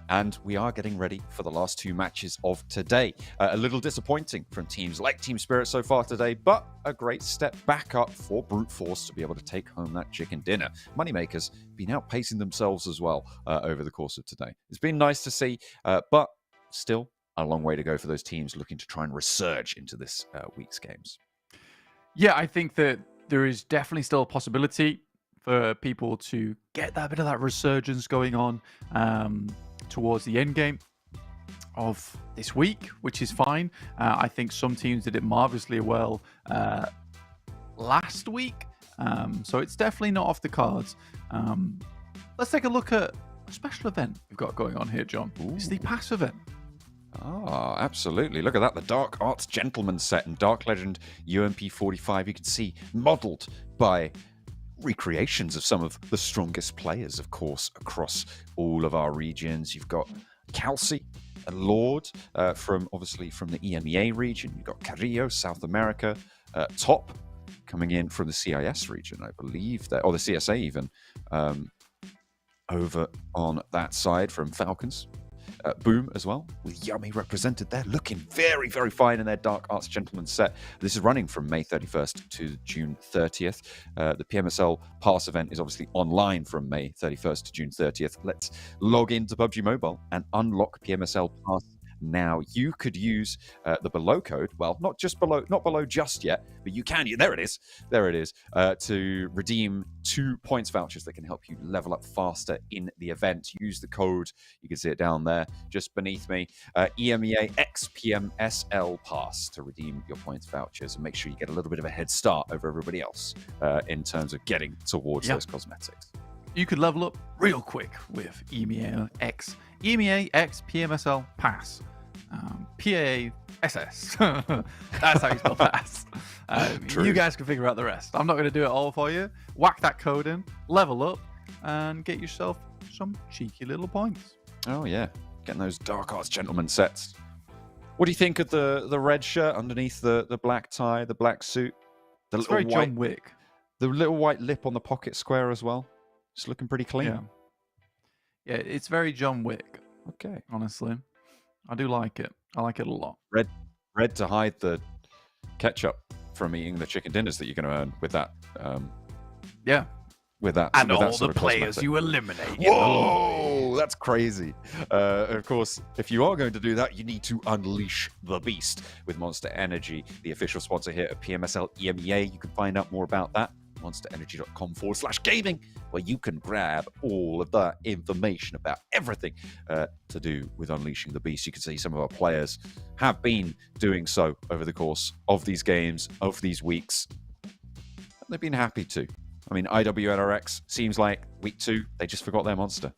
and we are getting ready for the last two matches of today. A little disappointing from teams like Team Spirit so far today, but a great step back up for Brute Force to be able to take home that chicken dinner. Moneymakers been outpacing themselves as well over the course of today. It's been nice to see, but still a long way to go for those teams looking to try and resurge into this week's games. Yeah, I think that there is definitely still a possibility for people to get that bit of that resurgence going on towards the end game of this week, which is fine. I think some teams did it marvelously well last week, so it's definitely not off the cards. Let's take a look at a special event we've got going on here, John. Ooh. It's the PASS event. Oh, absolutely. Look at that. The Dark Arts Gentleman set and Dark Legend UMP 45. You can see modeled by recreations of some of the strongest players, of course, across all of our regions. You've got Kelsey, a Lord from the EMEA region. You've got Carrillo, South America. Top coming in from the CIS region, I believe, or the CSA even, over on that side from Falcons. Boom as well, with Yummy represented there, looking very, very fine in their Dark Arts Gentleman set. This is running from May 31st to June 30th. The PMSL Pass event is obviously online from May 31st to June 30th. Let's log into PUBG Mobile and unlock PMSL Pass now. You could use the below code, well, not below just yet, but you can, there it is, to redeem 2 points vouchers that can help you level up faster in the event. Use the code, you can see it down there, just beneath me, EMEA X PMSL Pass to redeem your points vouchers and make sure you get a little bit of a head start over everybody else in terms of getting towards those cosmetics. You could level up real quick with EMEA X PMSL Pass. PASS. That's how you spell pass. You guys can figure out the rest. I'm not going to do it all for you. Whack that code in, level up, and get yourself some cheeky little points. Oh, yeah. Getting those Dark Arts Gentleman sets. What do you think of the red shirt underneath the black tie, the black suit? It's very John Wick. The little white lip on the pocket square as well. It's looking pretty clean. Yeah, it's very John Wick. Okay. Honestly, I do like it. I like it a lot. Red to hide the ketchup from eating the chicken dinners that you're going to earn with that. With that. And with all that sort the of players cosmetic. you eliminate. Whoa, that's crazy. Of course, if you are going to do that, you need to unleash the beast with Monster Energy, the official sponsor here at PMSL EMEA. You can find out more about that. monsterenergy.com/gaming, where you can grab all of that information about everything to do with unleashing the beast. You can see some of our players have been doing so over the course of these games, of these weeks. They've been happy to. I mean, IWNRX seems like week 2, they just forgot their monster.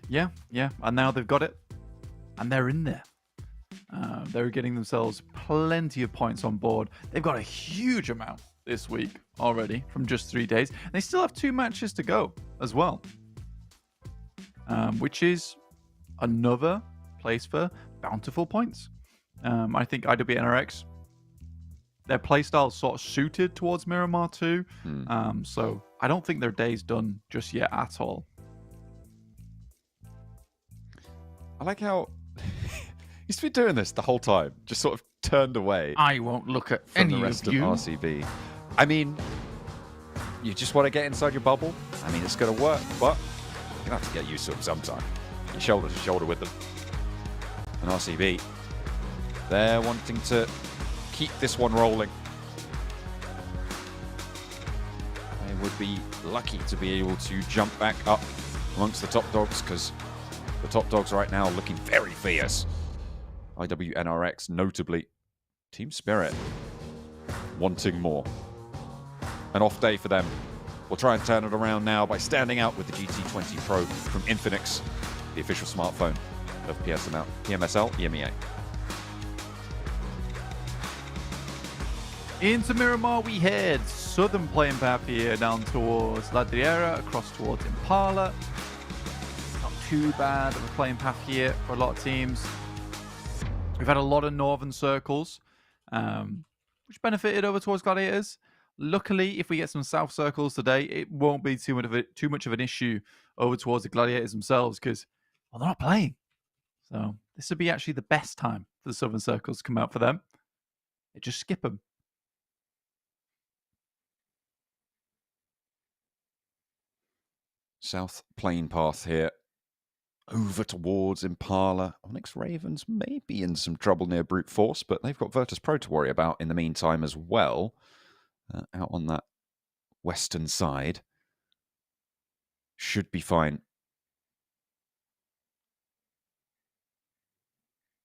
Yeah, and now they've got it, and they're in there. They're getting themselves plenty of points on board. They've got a huge amount this week already from just 3 days. And they still have 2 matches to go as well, which is another place for bountiful points. I think IWNRX, their playstyle is sort of suited towards Miramar too. So I don't think their day's done just yet at all. I like how he's been doing this the whole time, just sort of turned away. I won't look at from any the rest of you. RCB. I mean, you just want to get inside your bubble. I mean, it's going to work, but you're going to have to get used to them sometime. You're shoulder to shoulder with them. And RCB, they're wanting to keep this one rolling. They would be lucky to be able to jump back up amongst the top dogs, because the top dogs right now are looking very fierce. IWNRX, notably. Team Spirit, wanting more. An off day for them. We'll try and turn it around now by standing out with the GT20 Pro from INFINIX, the official smartphone of PMSL EMEA. Into Miramar we head. Southern playing path here down towards La Driera, across towards Impala. Not too bad of a playing path here for a lot of teams. We've had a lot of northern circles which benefited over towards Gladiators. Luckily, if we get some south circles today, it won't be too much of an issue over towards the Gladiators themselves because, well, they're not playing. So this would be actually the best time for the southern circles to come out for them. They just skip them. South plane path here. Over towards Impala. Onyx Ravens may be in some trouble near Brute Force, but they've got Virtus Pro to worry about in the meantime as well. Out on that western side. Should be fine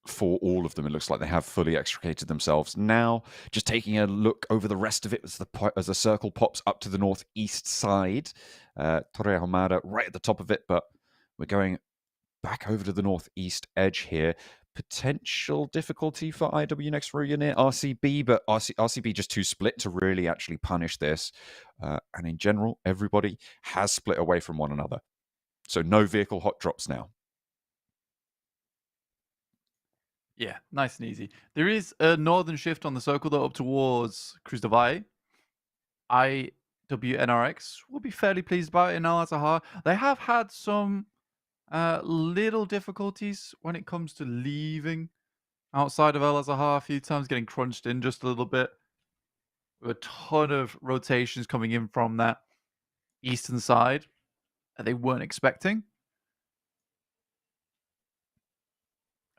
for all of them. It looks like they have fully extricated themselves. Now, just taking a look over the rest of it as the circle pops up to the northeast side. Torre Ahumada right at the top of it, but we're going back over to the northeast edge here. Potential difficulty for IW next Ruya near RCB, but RCB just too split to really actually punish this. And in general, everybody has split away from one another. So no vehicle hot drops now. Yeah, nice and easy. There is a northern shift on the circle though up towards Cruz de Valle. IWNRX will be fairly pleased about it in Al Azhar. They have had some little difficulties when it comes to leaving outside of El Azhar a few times, getting crunched in just a little bit. With a ton of rotations coming in from that eastern side that they weren't expecting.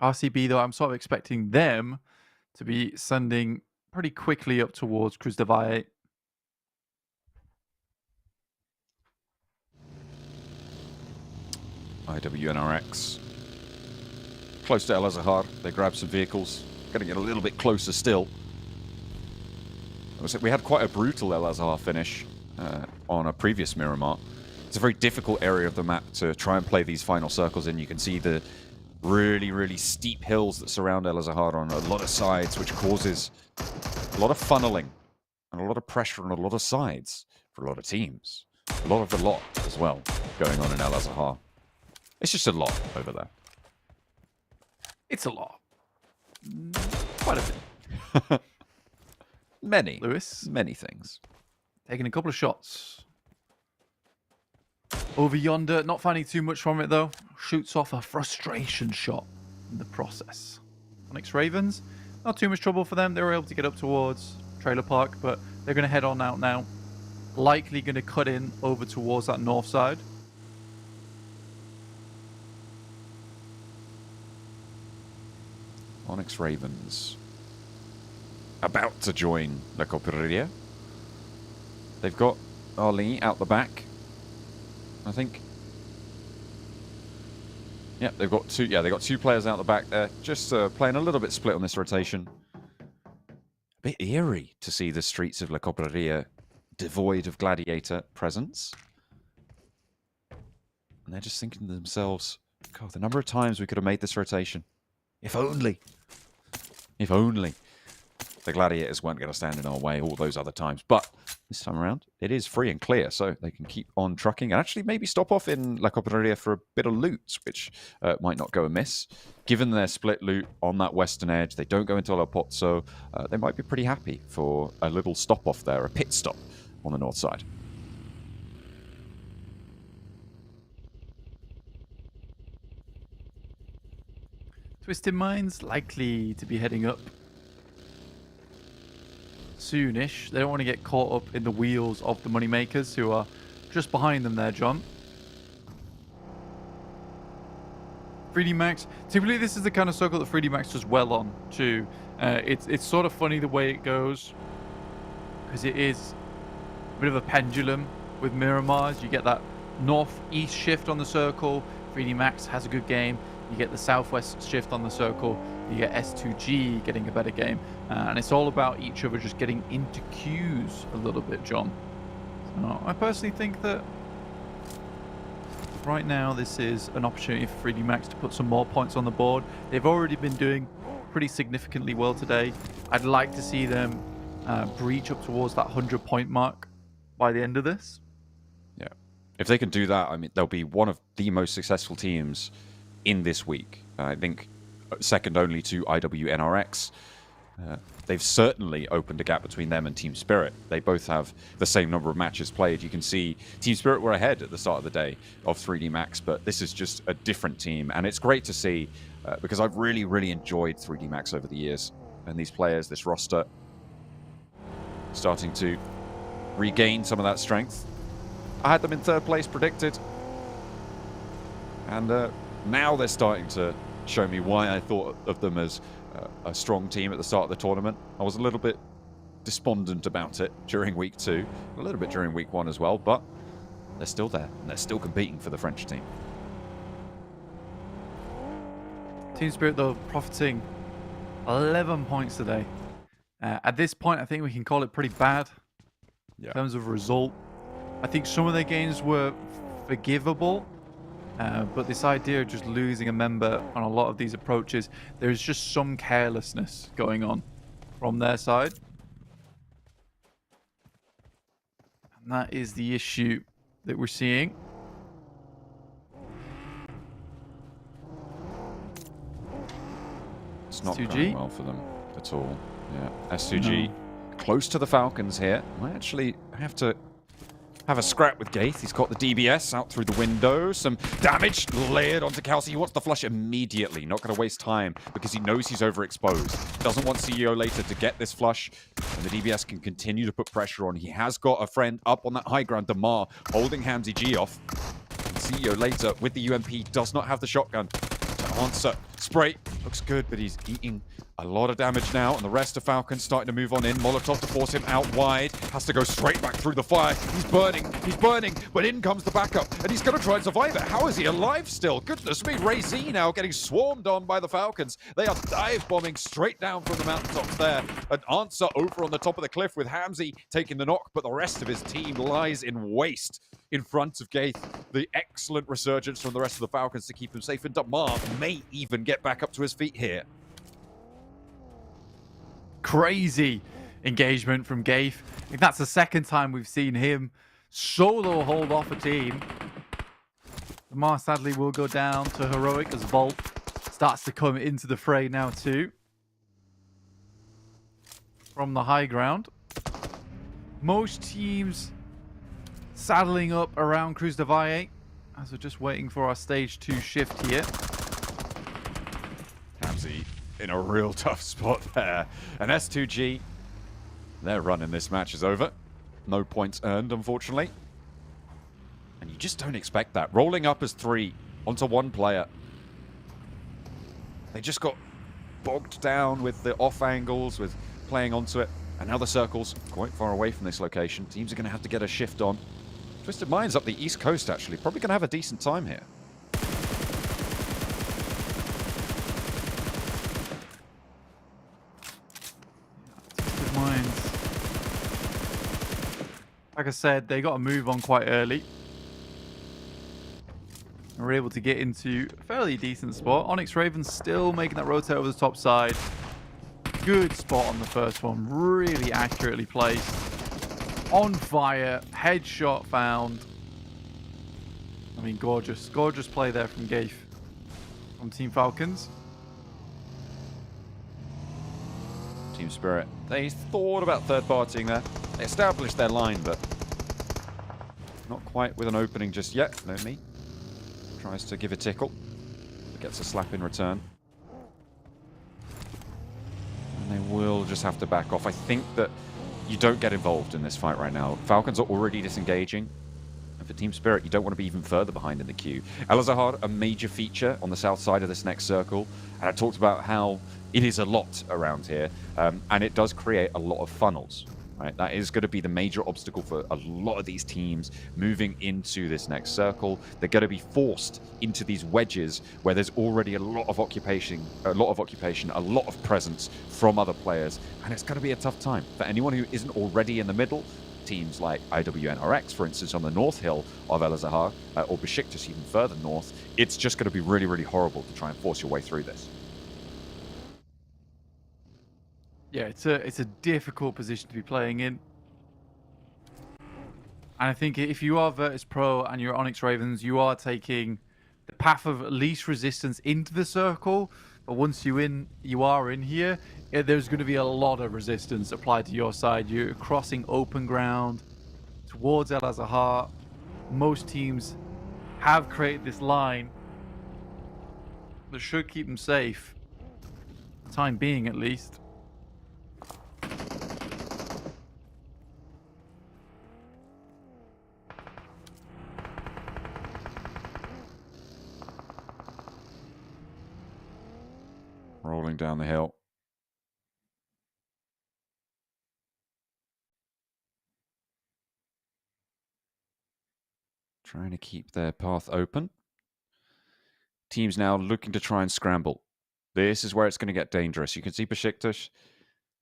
RCB, though, I'm sort of expecting them to be sending pretty quickly up towards Cruz de Valle. IWNRX. Close to El Azhar. They grab some vehicles. Going to get a little bit closer still. We had quite a brutal El Azhar finish on a previous Miramar. It's a very difficult area of the map to try and play these final circles in. You can see the really, really steep hills that surround El Azhar on a lot of sides, which causes a lot of funneling and a lot of pressure on a lot of sides for a lot of teams. A lot of the lot as well going on in El Azhar. It's just a lot over there. It's a lot. Quite a bit. Many. Lewis. Many things. Taking a couple of shots. Over yonder, not finding too much from it though. Shoots off a frustration shot in the process. Onyx Ravens, not too much trouble for them. They were able to get up towards Trailer Park, but they're going to head on out now. Likely going to cut in over towards that north side. Onyx Ravens about to join La Copereria. They've got Ali out the back, I think. Yeah, they've got two. Yeah, they got two players out the back there, just playing a little bit split on this rotation. A bit eerie to see the streets of La Copereria devoid of gladiator presence. And they're just thinking to themselves, God, the number of times we could have made this rotation. If only. If only. The gladiators weren't going to stand in our way all those other times. But this time around, it is free and clear, so they can keep on trucking and actually maybe stop off in La Copereria for a bit of loot, which might not go amiss. Given their split loot on that western edge, they don't go into El Pozzo, they might be pretty happy for a little stop off there, a pit stop on the north side. Twisted Minds likely to be heading up soonish. They don't want to get caught up in the wheels of the moneymakers who are just behind them there, John. 3D Max. Typically, this is the kind of circle that 3D Max does well on, too. It's sort of funny the way it goes, because it is a bit of a pendulum with Miramars. You get that north-east shift on the circle. 3D Max has a good game. You get the southwest shift on the circle. You get S2G getting a better game. And it's all about each other just getting into queues a little bit, John. So I personally think that right now this is an opportunity for 3D Max to put some more points on the board. They've already been doing pretty significantly well today. I'd like to see them breach up towards that 100-point mark by the end of this. Yeah. If they can do that, I mean, they'll be one of the most successful teams in this week. I think second only to IWNRX. they've certainly opened a gap between them and Team Spirit. They both have the same number of matches played. You can see Team Spirit were ahead at the start of the day of 3D Max, but this is just a different team. And it's great to see because I've really, really enjoyed 3D Max over the years. And these players, this roster, starting to regain some of that strength. I had them in 3rd place predicted. And now they're starting to show me why I thought of them as a strong team at the start of the tournament. I was a little bit despondent about it during week 2, a little bit during week 1 as well, but they're still there and they're still competing for the French team. Team Spirit, though, profiting 11 points today. At this point, I think we can call it pretty bad in terms of result. I think some of their games were forgivable, but this idea of just losing a member on a lot of these approaches, there's just some carelessness going on from their side. And that is the issue that we're seeing. It's not S2G going well for them at all. Yeah, S2G close to the Falcons here. Might actually have to have a scrap with Gaith. He's got the DBS out through the window. Some damage layered onto Kelsey. He wants the flush immediately. Not going to waste time because he knows he's overexposed. Doesn't want CEO later to get this flush. And the DBS can continue to put pressure on. He has got a friend up on that high ground. Damar holding Hamzy G off. And CEO later with the UMP does not have the shotgun to answer. Spray looks good, but he's eating a lot of damage now, and the rest of Falcons starting to move on in. Molotov to force him out wide. Has to go straight back through the fire. He's burning, but in comes the backup, and he's going to try and survive it. How is he alive still? Goodness me, Ray Z now getting swarmed on by the Falcons. They are dive bombing straight down from the mountaintops there. An answer over on the top of the cliff with Hamzy taking the knock, but the rest of his team lies in waste in front of Gaith. The excellent resurgence from the rest of the Falcons to keep him safe, and Damar may even get back up to his feet here. Crazy engagement from Gaith. I think that's the second time we've seen him solo hold off a team. Damar sadly will go down to heroic as Volt starts to come into the fray now too. From the high ground. Most teams saddling up around Cruz de Valle as we're just waiting for our stage 2 shift here. Hamzy in a real tough spot there. And S2G, their run in this match is over. No points earned, unfortunately. And you just don't expect that. Rolling up as 3 onto 1 player. They just got bogged down with the off angles, with playing onto it. And now the circle's quite far away from this location. Teams are going to have to get a shift on. Twisted Minds up the East Coast, actually. Probably going to have a decent time here. Like I said, they got to move on quite early. And we're able to get into a fairly decent spot. Onyx Ravens still making that rotate over the top side. Good spot on the first one. Really accurately placed. On fire. Headshot found. I mean, gorgeous. Gorgeous play there from Gaith. From Team Falcons. Team Spirit, they thought about third-partying there. They established their line, but not quite with an opening just yet. No me. Tries to give a tickle. Gets a slap in return. And they will just have to back off. I think that you don't get involved in this fight right now. Falcons are already disengaging. And for Team Spirit, you don't want to be even further behind in the queue. El-Azhar, a major feature on the south side of this next circle. And I talked about how it is a lot around here. And it does create a lot of funnels. Right? That is going to be the major obstacle for a lot of these teams moving into this next circle. They're going to be forced into these wedges where there's already a lot of occupation, a lot of presence from other players, and it's going to be a tough time for anyone who isn't already in the middle. Teams like IWNRX, for instance, on the north hill of El-Azhar, or BEŞİKTAŞ even further north. It's just going to be really, really horrible to try and force your way through this. Yeah, it's a difficult position to be playing in. And I think if you are Virtus Pro and you're Onyx Ravens, you are taking the path of least resistance into the circle But once you are in here, there's going to be a lot of resistance applied to your side. You're crossing open ground towards El Azahar. Most teams have created this line that should keep them safe, for the time being at least. Rolling down the hill. Trying to keep their path open. Teams now looking to try and scramble. This is where it's going to get dangerous. You can see BEŞİKTAŞ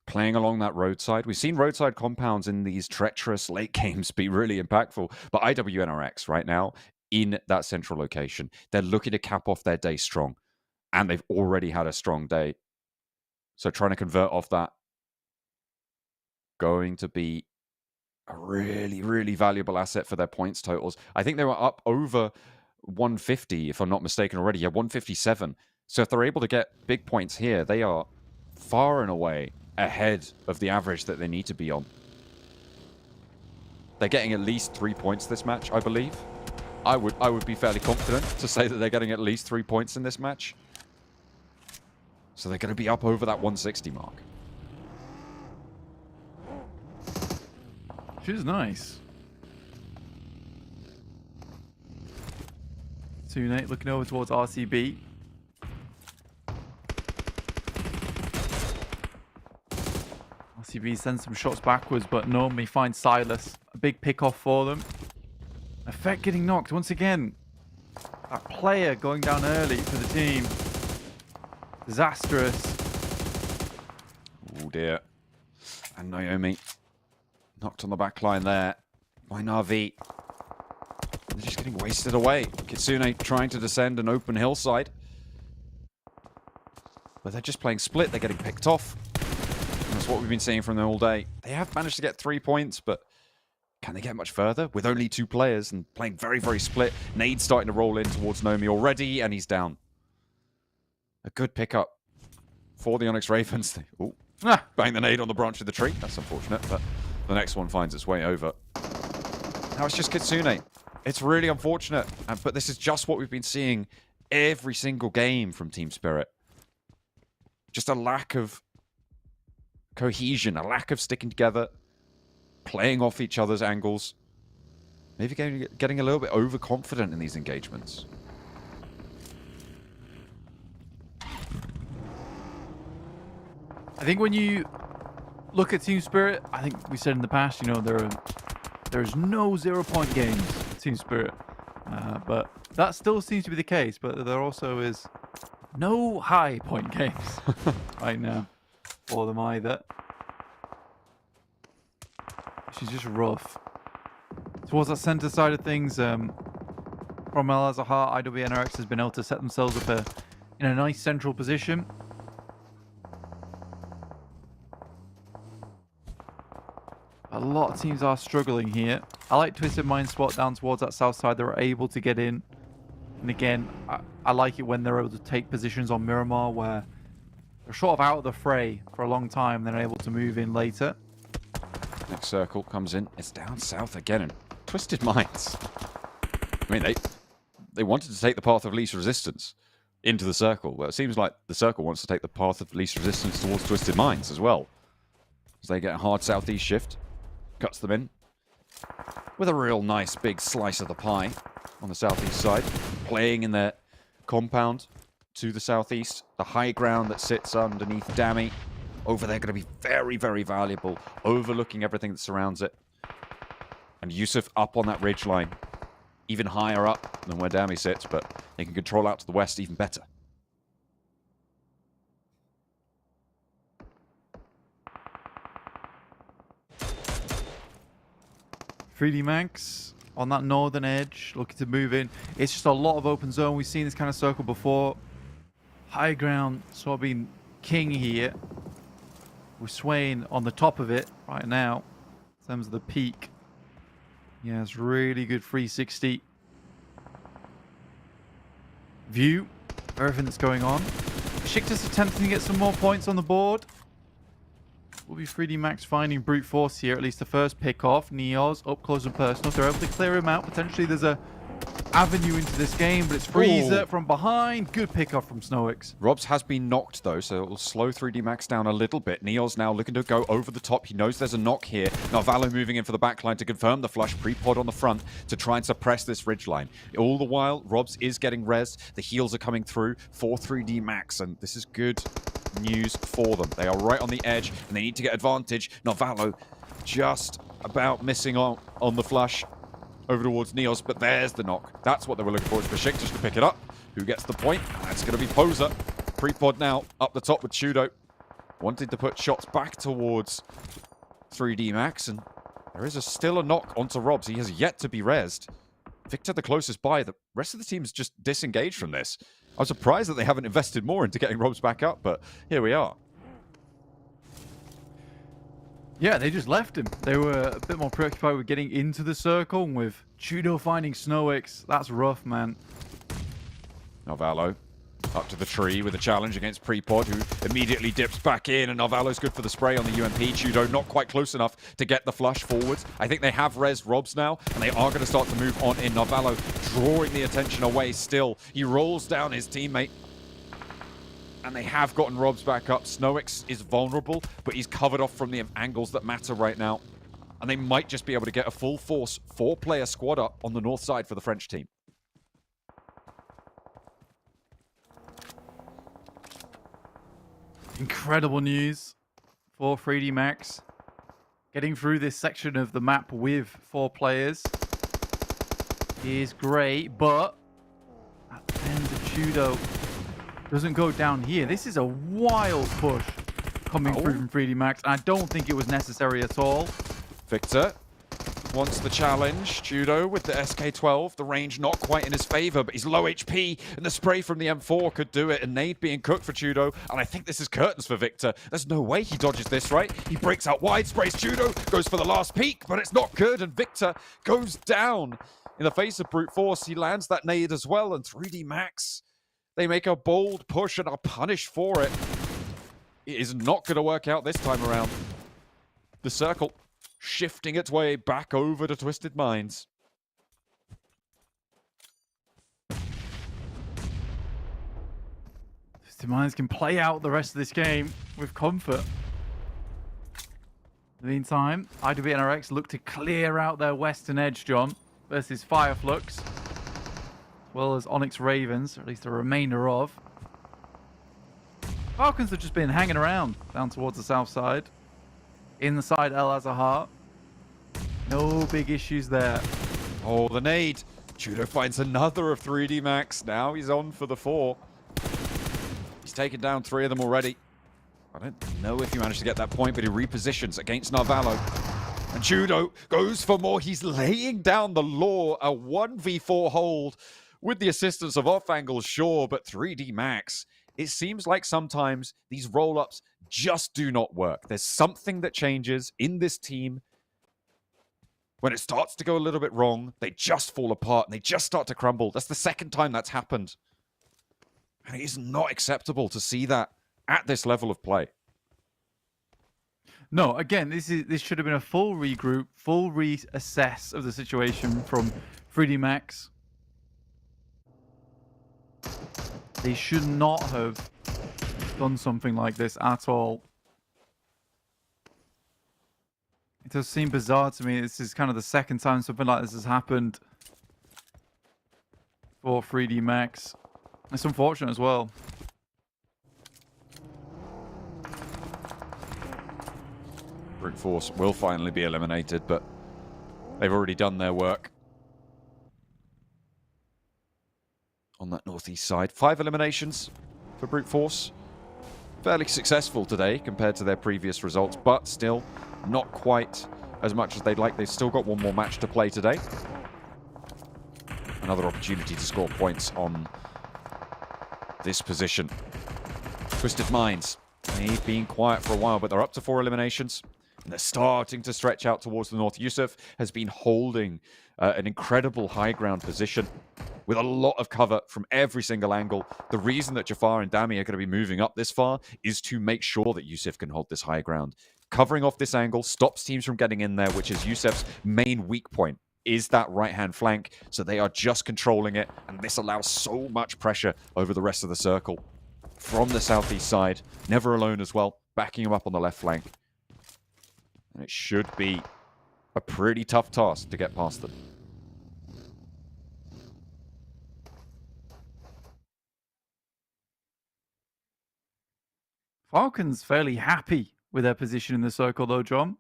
playing along that roadside. We've seen roadside compounds in these treacherous late games be really impactful. But IWNRX right now in that central location, they're looking to cap off their day strong. And they've already had a strong day. So trying to convert off that, going to be a really, really valuable asset for their points totals. I think they were up over 150, if I'm not mistaken already. Yeah, 157. So if they're able to get big points here, they are far and away ahead of the average that they need to be on. They're getting at least 3 points this match, I believe. I would be fairly confident to say that they're getting at least 3 points in this match. So they're going to be up over that 160 mark. Which is nice. Nate looking over towards RCB. RCB sends some shots backwards, but normally finds Silas. A big pick off for them. Effect getting knocked once again. That player going down early for the team. Disastrous. Oh dear. And Naomi knocked on the back line there by Na'Vi. They're just getting wasted away. Kitsune trying to descend an open hillside. But they're just playing split. They're getting picked off. And that's what we've been seeing from them all day. They have managed to get 3 points, but can they get much further? With only 2 players and playing very, very split. Nade's starting to roll in towards Nomi already, and he's down. A good pickup for the Onyx Ravens. Oh, bang the nade on the branch of the tree. That's unfortunate, but the next one finds its way over. Now it's just Kitsune. It's really unfortunate, but this is just what we've been seeing every single game from Team Spirit. Just a lack of cohesion, a lack of sticking together, playing off each other's angles. Maybe getting a little bit overconfident in these engagements. I think when you look at Team Spirit, I think we said in the past, you know, there's no 0-point games for Team Spirit. But that still seems to be the case, but there also is no high-point games right now for them either. She's just rough. Towards that center side of things, from El Azahar, IWNRX has been able to set themselves up in a nice central position. A lot of teams are struggling here. I like Twisted Mind spot down towards that south side. They're able to get in. And again, I like it when they're able to take positions on Miramar where they're sort of out of the fray for a long time. Then able to move in later. Next circle comes in. It's down south again. And Twisted Minds. I mean, they wanted to take the path of least resistance into the circle. Well, it seems like the circle wants to take the path of least resistance towards Twisted Minds as well. As they get a hard southeast shift. Cuts them in with a real nice big slice of the pie on the southeast side, playing in their compound to the southeast. The high ground that sits underneath Dami over there going to be very, very valuable, overlooking everything that surrounds it. And Yusuf up on that ridge line, even higher up than where Dami sits, but they can control out to the west even better. 3D Max on that northern edge, looking to move in. It's just a lot of open zone. We've seen this kind of circle before. High ground sort of being king here. We're swaying on the top of it right now in terms of the peak. Yeah, it's really good 360 view of everything that's going on. BEŞİKTAŞ attempting to get some more points on the board. Will be 3D Max finding brute force here, at least the first pick off. Neos up close and personal. If they're able to clear him out, potentially there's a avenue into this game, but it's Freezer from behind. Good pick off from Snowix. Robs has been knocked though, so it will slow 3D Max down a little bit. Neos now looking to go over the top. He knows there's a knock here. Narvalo moving in for the backline to confirm the flush. Pre-pod on the front to try and suppress this ridgeline. All the while, Robs is getting rezzed. The heals are coming through for 3D Max, and this is good news for them. They are right on the edge, and they need to get advantage. Narvalo just about missing on the flush over towards Neos, but there's the knock. That's what they were looking for. It's BEŞİKTAŞ to pick it up. Who gets the point? That's going to be Poser. Pre-pod now up the top with Chudo. Wanted to put shots back towards 3D Max, and there is still a knock onto Robs. He has yet to be rezzed. Victor the closest by. The rest of the team's just disengaged from this. I'm surprised that they haven't invested more into getting Robs back up, but here we are. Yeah, they just left him. They were a bit more preoccupied with getting into the circle, and with Chudo finding Snowix. That's rough, man. Narvalo up to the tree with a challenge against Pre-pod, who immediately dips back in, and Narvalo's good for the spray on the UMP. Chudo not quite close enough to get the flush forwards. I think they have rezzed Robs now, and they are going to start to move on in. Narvalo drawing the attention away still. He rolls down his teammate, and they have gotten Robs back up. Snowix is vulnerable, but he's covered off from the angles that matter right now. And they might just be able to get a full force 4-player squad up on the north side for the French team. Incredible news for 3D Max. Getting through this section of the map with 4 players is great, but at the end of Chudo doesn't go down here. This is a wild push coming through from 3D Max, and I don't think it was necessary at all. Victor wants the challenge. Chudo with the SK-12. The range not quite in his favor, but he's low HP, and the spray from the M4 could do it. A nade being cooked for Chudo, and I think this is curtains for Victor. There's no way he dodges this, right? He breaks out wide, sprays Chudo, goes for the last peek, but it's not good, and Victor goes down in the face of brute force. He lands that nade as well, and 3D Max, they make a bold push and are punished for it. It is not going to work out this time around. The circle shifting its way back over to Twisted Minds. Twisted Minds can play out the rest of this game with comfort. In the meantime, IWB and RX look to clear out their western edge, John, versus FLUX, as well as Onyx Ravens, or at least a remainder of. Falcons have just been hanging around down towards the south side. In the side, El has a heart. No big issues there. Oh, the nade. Chudo finds another of 3D Max. Now he's on for the 4. He's taken down 3 of them already. I don't know if he managed to get that point, but he repositions against Narvalo. And Chudo goes for more. He's laying down the law. A 1v4 hold with the assistance of off-angle, sure, but 3D Max. It seems like sometimes these roll-ups just do not work. There's something that changes in this team. When it starts to go a little bit wrong, they just fall apart and they just start to crumble. That's the second time that's happened. And it is not acceptable to see that at this level of play. No, again, this should have been a full regroup, full reassess of the situation from 3D Max. They should not have done something like this at all. It does seem bizarre to me. This is kind of the second time something like this has happened for 3D Max. It's unfortunate as well. Brute Force will finally be eliminated, but they've already done their work on that northeast side. 5 eliminations for Brute Force. Fairly successful today compared to their previous results, but still not quite as much as they'd like. They've still got one more match to play today. Another opportunity to score points on this position. Twisted Minds, they've been quiet for a while, but they're up to 4 eliminations. And they're starting to stretch out towards the north. Yusuf has been holding an incredible high ground position with a lot of cover from every single angle. The reason that Jafar and Dami are going to be moving up this far is to make sure that Yusuf can hold this high ground. Covering off this angle stops teams from getting in there, which is Yusuf's main weak point, is that right-hand flank. So they are just controlling it, and this allows so much pressure over the rest of the circle. From the southeast side, never alone as well, backing him up on the left flank. And it should be a pretty tough task to get past them. Falcons fairly happy with their position in the circle, though, John.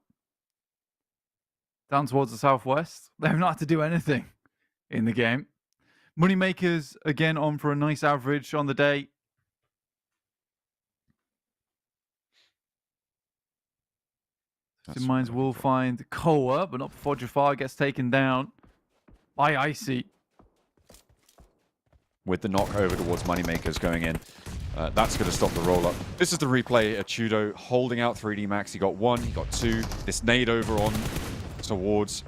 Down towards the southwest. They've not had to do anything in the game. Moneymakers, again, on for a nice average on the day. Mines will find Koa, but not before Jafar gets taken down by Icy. With the knock over towards Moneymakers going in. That's going to stop the roll-up. This is the replay. Chudo holding out 3D Max. He got 1, he got 2. This nade over on towards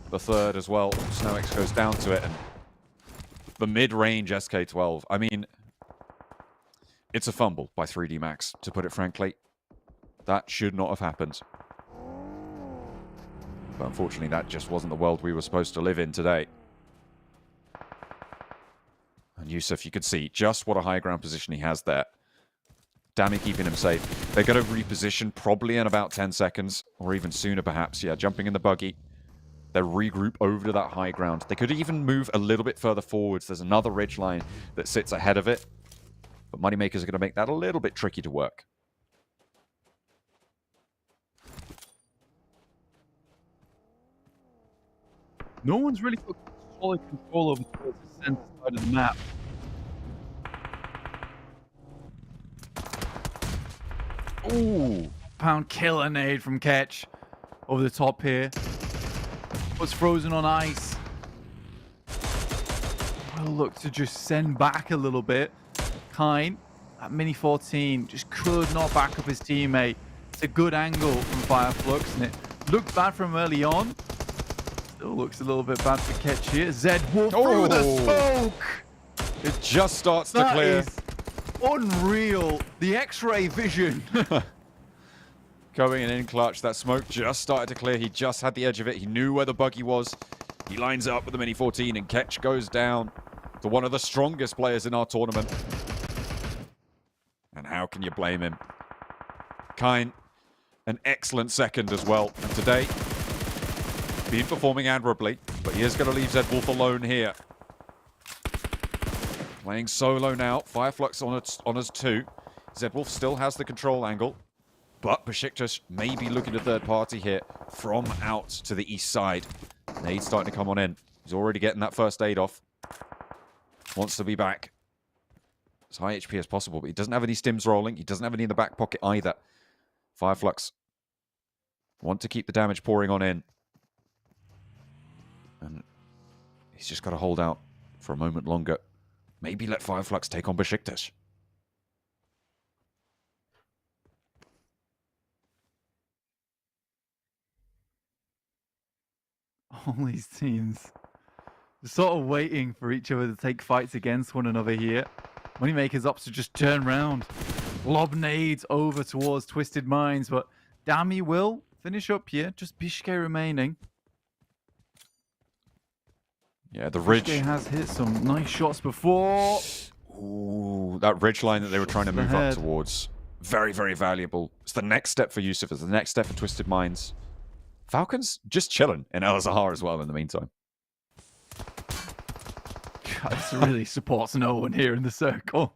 the third as well. SnowX goes down to it. And the mid-range SK-12. I mean, it's a fumble by 3D Max, to put it frankly. That should not have happened. But unfortunately, that just wasn't the world we were supposed to live in today. And Yusuf, you could see just what a high ground position he has there. Dami keeping him safe. They're going to reposition probably in about 10 seconds, or even sooner perhaps. Yeah, jumping in the buggy. They regroup over to that high ground. They could even move a little bit further forwards. There's another ridge line that sits ahead of it. But Moneymakers are going to make that a little bit tricky to work. No one's really got solid control over towards the center side of the map. Ooh, pound killer nade from Ketch over the top here. Was frozen on ice. Well, look to just send back a little bit. Kine at mini 14 just could not back up his teammate. It's a good angle from FLUX, and it looked bad from early on. Still looks a little bit bad for Ketch here. Zed Wolf through the smoke. It just starts to clear. That is unreal. The X-ray vision. Going in clutch. That smoke just started to clear. He just had the edge of it. He knew where the buggy was. He lines up with the mini 14, and Ketch goes down to one of the strongest players in our tournament. And how can you blame him? Kine, an excellent second as well. And today, been performing admirably, but he is going to leave Zed Wolf alone here. Playing solo now. FLUX on us too. Zed Wolf still has the control angle, but BEŞİKTAŞ may be looking to third party here from out to the east side. Nade's starting to come on in. He's already getting that first aid off. Wants to be back as high HP as possible, but he doesn't have any stims rolling. He doesn't have any in the back pocket either. FLUX want to keep the damage pouring on in. And he's just got to hold out for a moment longer. Maybe let FLUX take on BEŞİKTAŞ. All these teams sort of waiting for each other to take fights against one another here. Moneymakers opts to just turn around. Lob nades over towards Twisted Minds, but Dami will finish up here. Just Bishke remaining. Yeah, the ridge has hit some nice shots before. Ooh, that ridge line that they were trying to move up towards. Very, very valuable. It's the next step for Yusuf. It's the next step for Twisted Minds. Falcons just chilling in El Zahar as well in the meantime. God, this really supports no one here in the circle.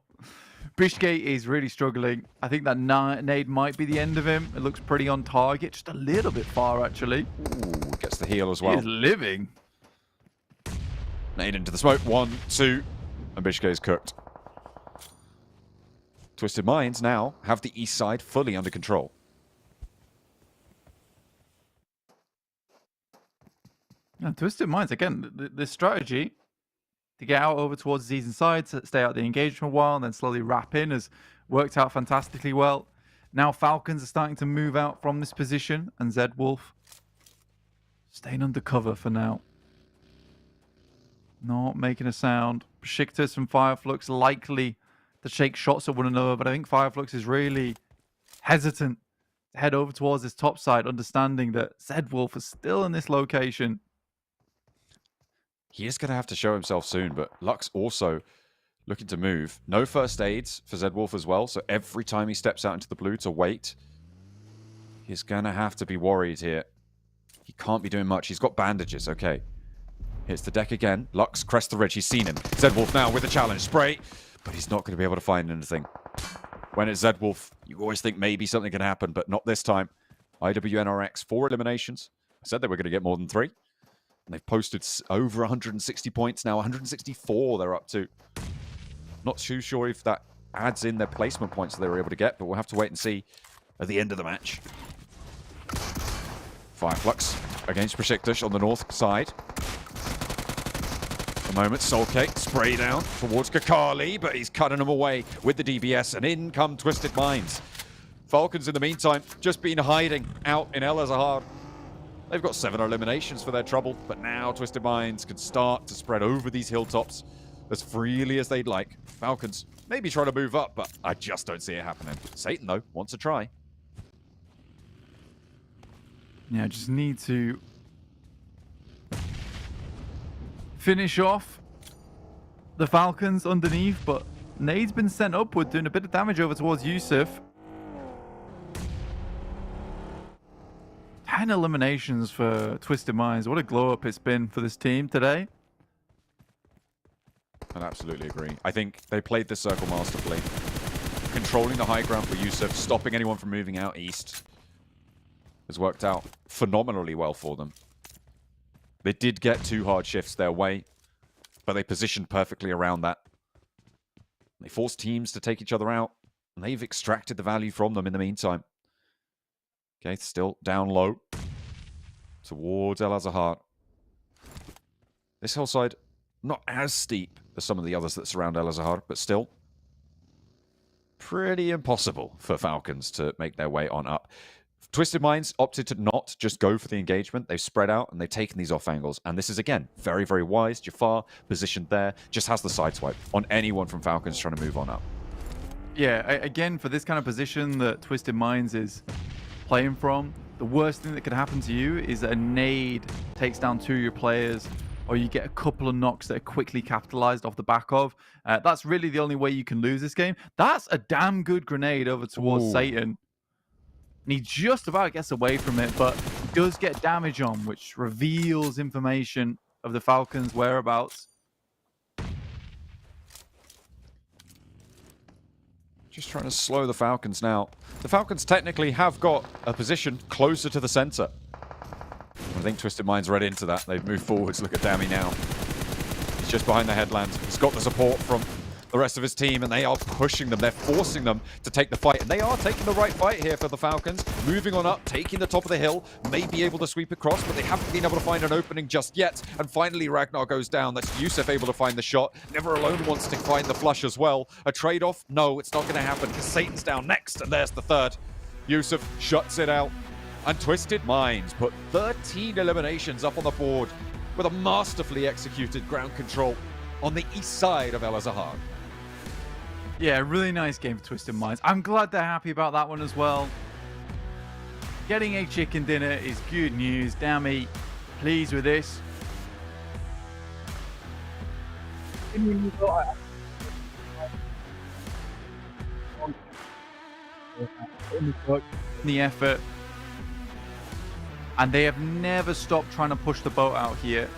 Bishke is really struggling. I think that nade might be the end of him. It looks pretty on target. Just a little bit far, actually. Ooh, gets the heal as well. He's living. Nade into the smoke. 1, 2. And Bishke is cooked. Twisted Minds now have the east side fully under control. Yeah, Twisted Minds, again, the strategy to get out over towards the eastern side, to stay out the engagement for a while, and then slowly wrap in has worked out fantastically well. Now Falcons are starting to move out from this position, and Zed Wolf staying under cover for now. Not making a sound. Besiktas and FLUX likely to shake shots at one another, but I think FLUX is really hesitant to head over towards this top side, understanding that Zedwolf is still in this location. He is going to have to show himself soon, but Lux also looking to move. No first aids for Zedwolf as well, so every time he steps out into the blue to wait, he's going to have to be worried here. He can't be doing much. He's got bandages, okay. Hits the deck again. Lux, crest the ridge. He's seen him. Zedwolf now with a challenge. Spray. But he's not going to be able to find anything. When it's Zedwolf, you always think maybe something can happen, but not this time. IWNRX, 4 eliminations. I said they were going to get more than 3. And they've posted over 160 points now. 164 they're up to. Not too sure if that adds in their placement points that they were able to get, but we'll have to wait and see at the end of the match. FLUX against Besiktas on the north side. A moment, Soulcake, spray down towards Kakali, but he's cutting him away with the DBS, and in come Twisted Minds. Falcons, in the meantime, just been hiding out in El Azahar. They've got 7 eliminations for their trouble, but now Twisted Minds can start to spread over these hilltops as freely as they'd like. Falcons maybe trying to move up, but I just don't see it happening. Satan, though, wants to try. Yeah, just need to finish off the Falcons underneath, but Nade's been sent upward, doing a bit of damage over towards Yusuf. 10 eliminations for Twisted Minds. What a glow-up it's been for this team today. I absolutely agree. I think they played the circle masterfully. Controlling the high ground for Yusuf, stopping anyone from moving out east, has worked out phenomenally well for them. They did get 2 hard shifts their way, but they positioned perfectly around that. They forced teams to take each other out, and they've extracted the value from them in the meantime. Okay, still down low towards El Azahar. This hillside, not as steep as some of the others that surround El Azahar, but still pretty impossible for Falcons to make their way on up. Twisted Minds opted to not just go for the engagement. They've spread out and they've taken these off angles. And this is, again, very, very wise. Jafar, positioned there, just has the sideswipe on anyone from Falcons trying to move on up. Yeah, again, for this kind of position that Twisted Minds is playing from, the worst thing that could happen to you is that a nade takes down 2 of your players, or you get a couple of knocks that are quickly capitalized off the back of. That's really the only way you can lose this game. That's a damn good grenade over towards Satan. And he just about gets away from it, but he does get damage on, which reveals information of the Falcons' whereabouts. Just trying to slow the Falcons now. The Falcons technically have got a position closer to the center. I think Twisted Minds read into that. They've moved forwards. Look at Dammy now. He's just behind the headland. He's got the support from the rest of his team, and they are pushing them. They're forcing them to take the fight, and they are taking the right fight here for the Falcons. Moving on up, taking the top of the hill, may be able to sweep across, but they haven't been able to find an opening just yet. And finally, Ragnar goes down. That's Yusuf able to find the shot. Never Alone wants to find the flush as well. A trade-off? No, it's not going to happen, because Satan's down next, and there's the third. Yusuf shuts it out. And Twisted Minds put 13 eliminations up on the board with a masterfully executed ground control on the east side of El Azahar. Yeah, really nice game for Twisted Minds. I'm glad they're happy about that one as well. Getting a chicken dinner is good news. Dammy, pleased with this. The effort. And they have never stopped trying to push the boat out here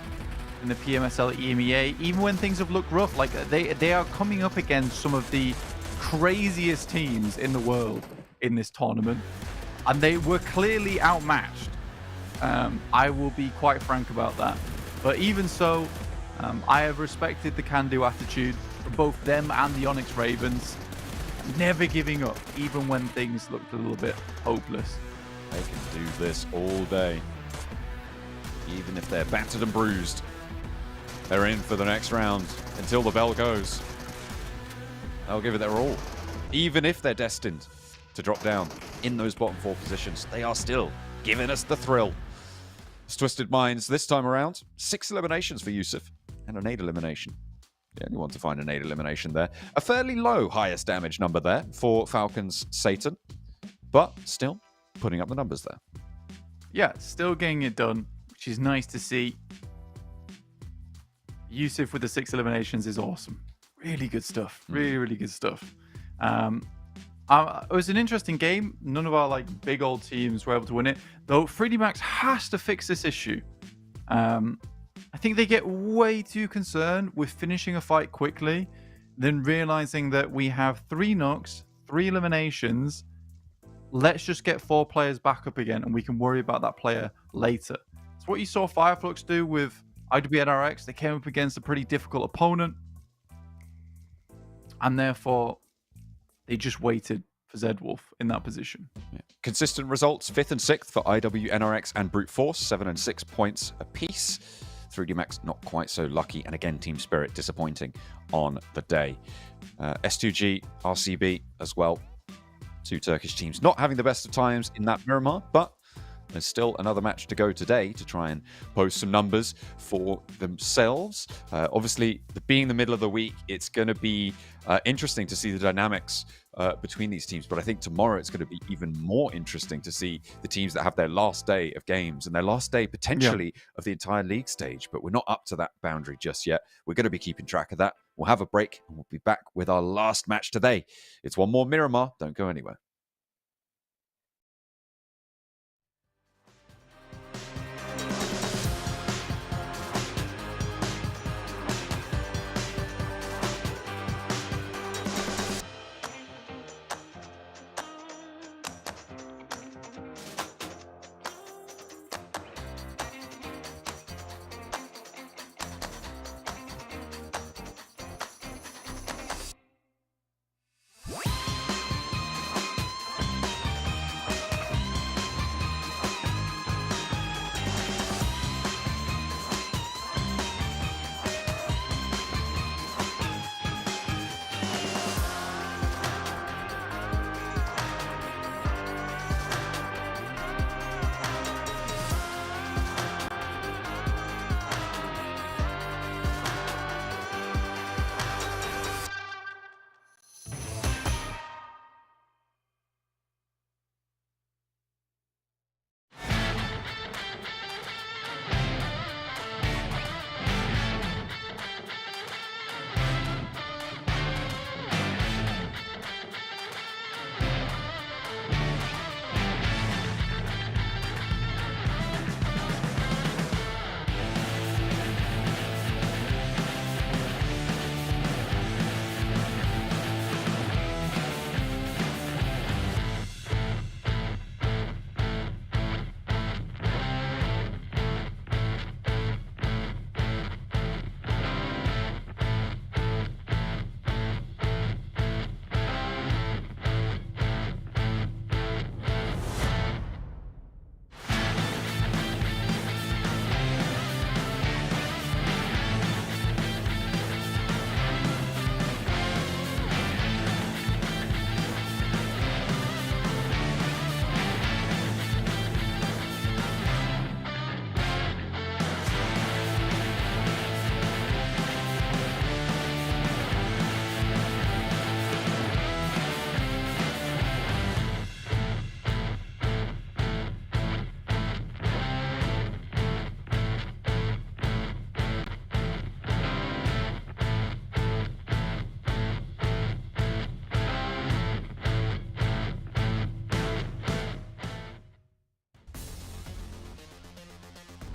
in the PMSL EMEA, even when things have looked rough. Like they are coming up against some of the craziest teams in the world in this tournament, and they were clearly outmatched. I will be quite frank about that. But even so, I have respected the can-do attitude for both them and the Onyx Ravens, never giving up, even when things looked a little bit hopeless. They can do this all day. Even if they're battered and bruised, they're in for the next round until the bell goes. They'll give it their all. Even if they're destined to drop down in those bottom 4 positions, they are still giving us the thrill. It's Twisted Minds this time around. 6 eliminations for Yusuf. and an 8 elimination. The only one to find an 8 elimination there. A fairly low highest damage number there for Falcons Satan, but still putting up the numbers there. Yeah, still getting it done, which is nice to see. Yusuf with the 6 eliminations is awesome. Really good stuff. Really, really good stuff. It was an interesting game. None of our like big old teams were able to win it, though. 3D Max has to fix this issue. I think they get way too concerned with finishing a fight quickly, then realizing that we have 3 knocks, 3 eliminations. Let's just get 4 players back up again, and we can worry about that player later. It's what you saw FLUX do with IWNRX. They came up against a pretty difficult opponent, and therefore they just waited for Zedwolf in that position. Yeah. Consistent results, 5th and 6th for IWNRX and Brute Force, 7 and 6 points apiece. 3D Max not quite so lucky, and again Team Spirit disappointing on the day. S2G, RCB as well. 2 Turkish teams not having the best of times in that Miramar, but there's still another match to go today to try and post some numbers for themselves. Obviously, being the middle of the week, it's going to be interesting to see the dynamics between these teams. But I think tomorrow it's going to be even more interesting to see the teams that have their last day of games and their last day potentially of the entire league stage. But we're not up to that boundary just yet. We're going to be keeping track of that. We'll have a break and we'll be back with our last match today. It's one more Miramar. Don't go anywhere.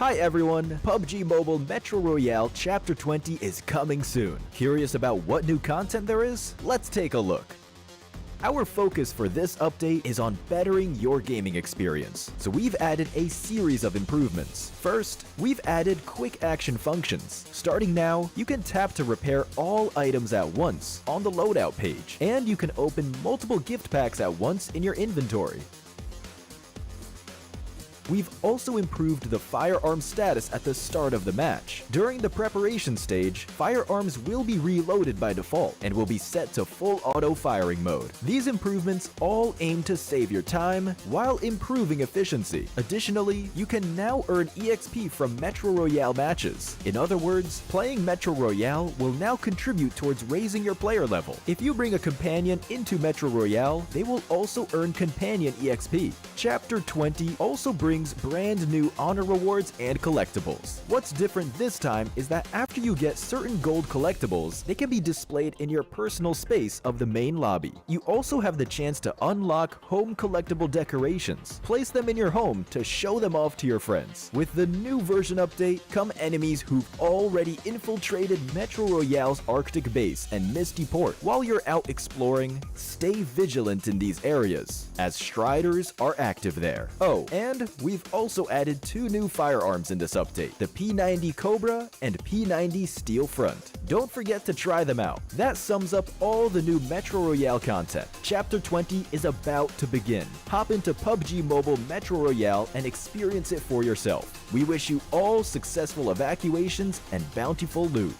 Hi everyone, PUBG Mobile Metro Royale Chapter 20 is coming soon. Curious about what new content there is? Let's take a look. Our focus for this update is on bettering your gaming experience, so we've added a series of improvements. First, we've added quick action functions. Starting now, you can tap to repair all items at once on the loadout page, and you can open multiple gift packs at once in your inventory. We've also improved the firearm status at the start of the match. During the preparation stage, firearms will be reloaded by default and will be set to full auto firing mode. These improvements all aim to save your time while improving efficiency. Additionally, you can now earn EXP from Metro Royale matches. In other words, playing Metro Royale will now contribute towards raising your player level. If you bring a companion into Metro Royale, they will also earn companion EXP. Chapter 20 also brings brand new honor rewards and collectibles. What's different this time is that after you get certain gold collectibles, they can be displayed in your personal space of the main lobby. You also have the chance to unlock home collectible decorations. Place them in your home to show them off to your friends. With the new version update come enemies who've already infiltrated Metro Royale's Arctic base and Misty Port. While you're out exploring, stay vigilant in these areas, as Striders are active there. Oh, and we've also added 2 new firearms in this update, the P90 Cobra and P90 Steel Front. Don't forget to try them out. That sums up all the new Metro Royale content. Chapter 20 is about to begin. Hop into PUBG Mobile Metro Royale and experience it for yourself. We wish you all successful evacuations and bountiful loot.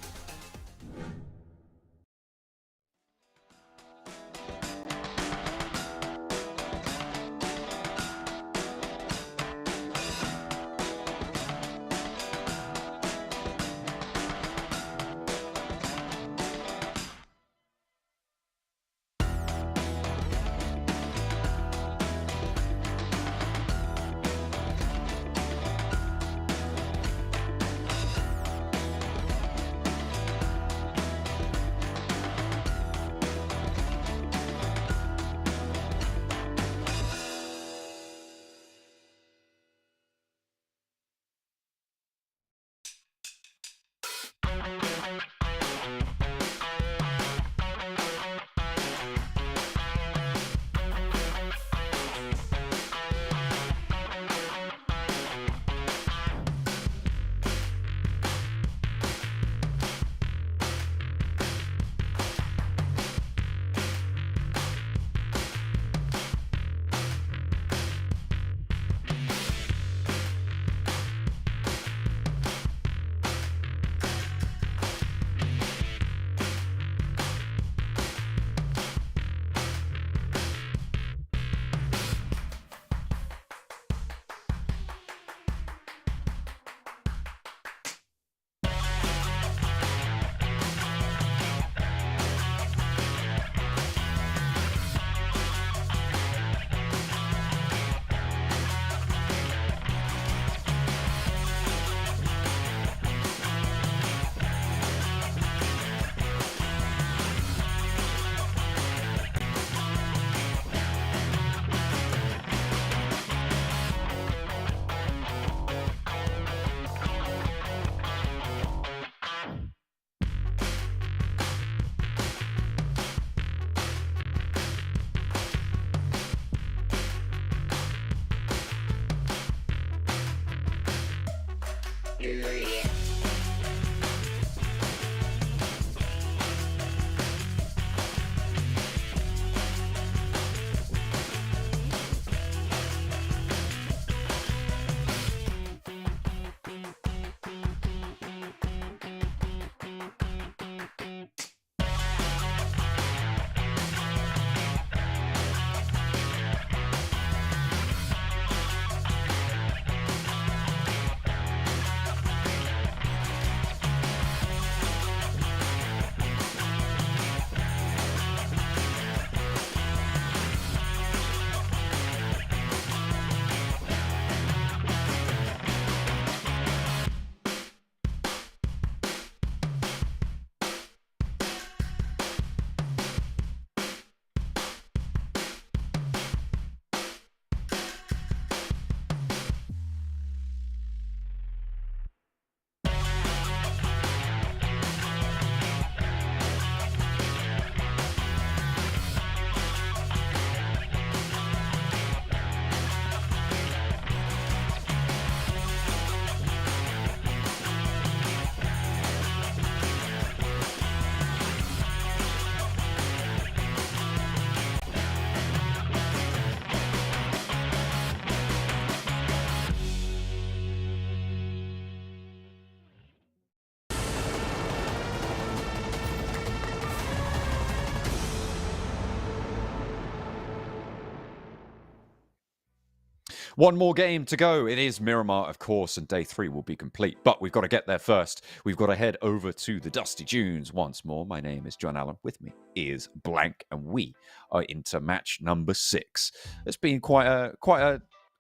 One more game to go. It is Miramar, of course, and day 3 will be complete. But we've got to get there first. We've got to head over to the Dusty Dunes once more. My name is John Allen. With me is Blank, and we are into match number 6. It's been quite a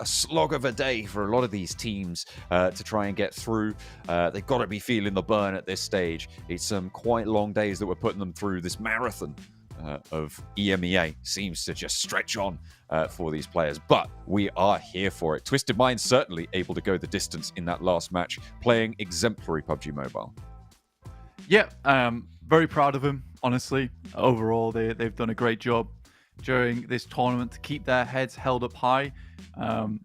slog of a day for a lot of these teams to try and get through. They've got to be feeling the burn at this stage. It's some quite long days that we're putting them through. This marathon of EMEA seems to just stretch on for these players, but we are here for it. Twisted Minds certainly able to go the distance in that last match, playing exemplary PUBG Mobile. Yeah, very proud of them, honestly. Overall, they've done a great job during this tournament to keep their heads held up high. Don't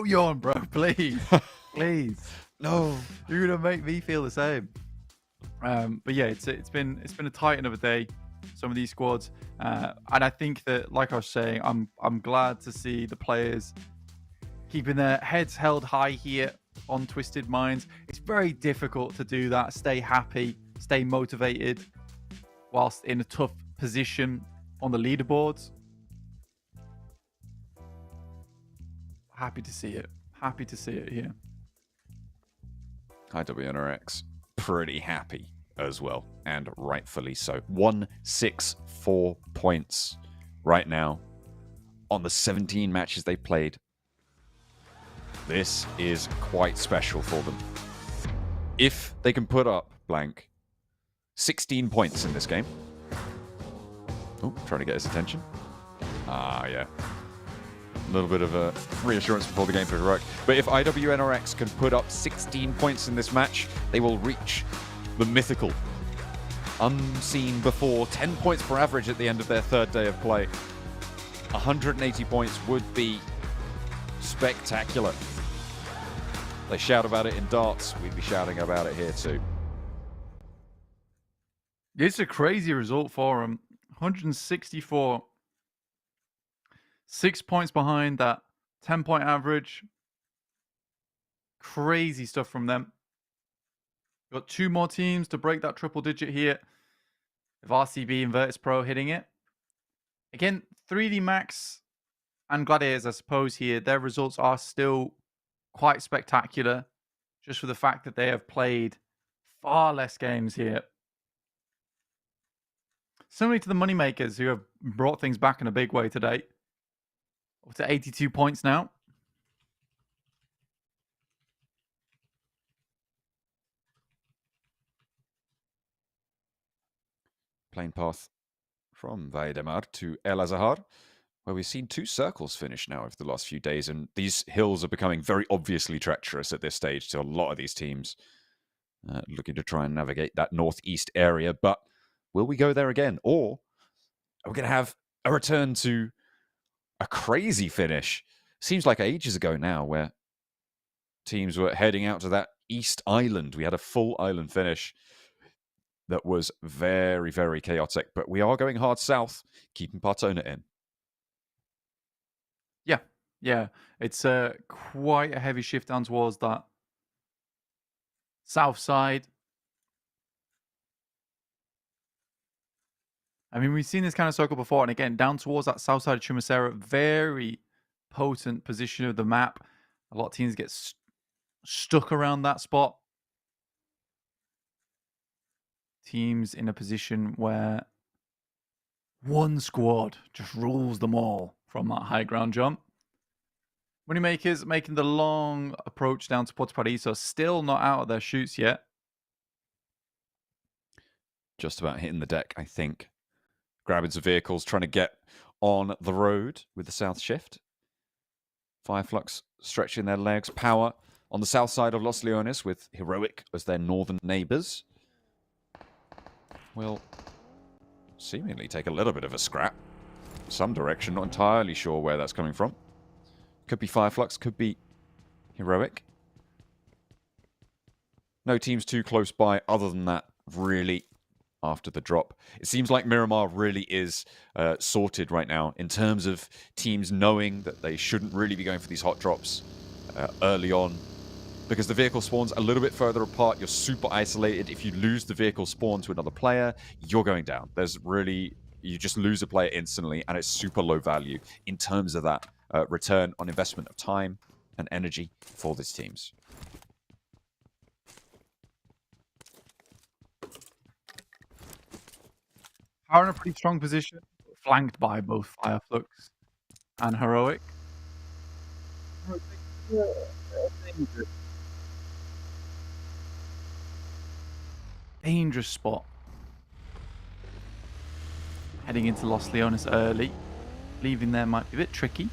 yawn, bro, please. Please. No. You're going to make me feel the same. But yeah, it's been a titan of a day, some of these squads, and I think that, like I was saying, I'm glad to see the players keeping their heads held high here on Twisted Minds. It's very difficult to do that, stay happy, stay motivated whilst in a tough position on the leaderboards. Happy to see it here. Hi, WNRX. Pretty happy as well, and rightfully so. 164 points right now on the 17 matches they played. This is quite special for them. If they can put up, Blank, 16 points in this game. Oh, trying to get his attention. Ah, yeah. A little bit of a reassurance before the game for Heroic. But if IWNRX can put up 16 points in this match, they will reach the mythical, unseen before, 10 points per average at the end of their 3rd day of play. 180 points would be spectacular. They shout about it in darts, we'd be shouting about it here too. It's a crazy result for them. 164. 6 points behind that 10-point average. Crazy stuff from them. Got 2 more teams to break that triple digit here. With RCB and Virtus Pro hitting it. Again, 3D Max and Gladiators, I suppose, here, their results are still quite spectacular. Just for the fact that they have played far less games here. Similarly to the Moneymakers, who have brought things back in a big way today. Up to 82 points now. Plane path from Vaidemar to El Azahar, where we've seen 2 circles finish now over the last few days, and these hills are becoming very obviously treacherous at this stage to a lot of these teams looking to try and navigate that northeast area. But will we go there again, or are we going to have a return to a crazy finish? Seems like ages ago now, where teams were heading out to that East Island. We had a full island finish that was very, very chaotic. But we are going hard south, keeping Partona in. Yeah. It's quite a heavy shift down towards that south side. I mean, we've seen this kind of circle before, and again, down towards that south side of Chumasera, very potent position of the map. A lot of teams get stuck around that spot. Teams in a position where one squad just rules them all from that high ground jump. Moneymakers making the long approach down to Puerto Paradiso, still not out of their shoots yet. Just about hitting the deck, I think. Grabbing some vehicles, trying to get on the road with the south shift. FLUX stretching their legs. Power on the south side of Los Leones with Heroic as their northern neighbors. Will seemingly take a little bit of a scrap. Some direction, not entirely sure where that's coming from. Could be FLUX, could be Heroic. No teams too close by other than that, really, after the drop. It seems like Miramar really is sorted right now in terms of teams knowing that they shouldn't really be going for these hot drops early on. Because the vehicle spawns a little bit further apart, you're super isolated. If you lose the vehicle spawn to another player, you're going down. There's really, you just lose a player instantly, and it's super low value in terms of that return on investment of time and energy for these teams. Are in a pretty strong position, flanked by both Fire, Flux and Heroic. Dangerous spot. Heading into Los Leones early. Leaving there might be a bit tricky.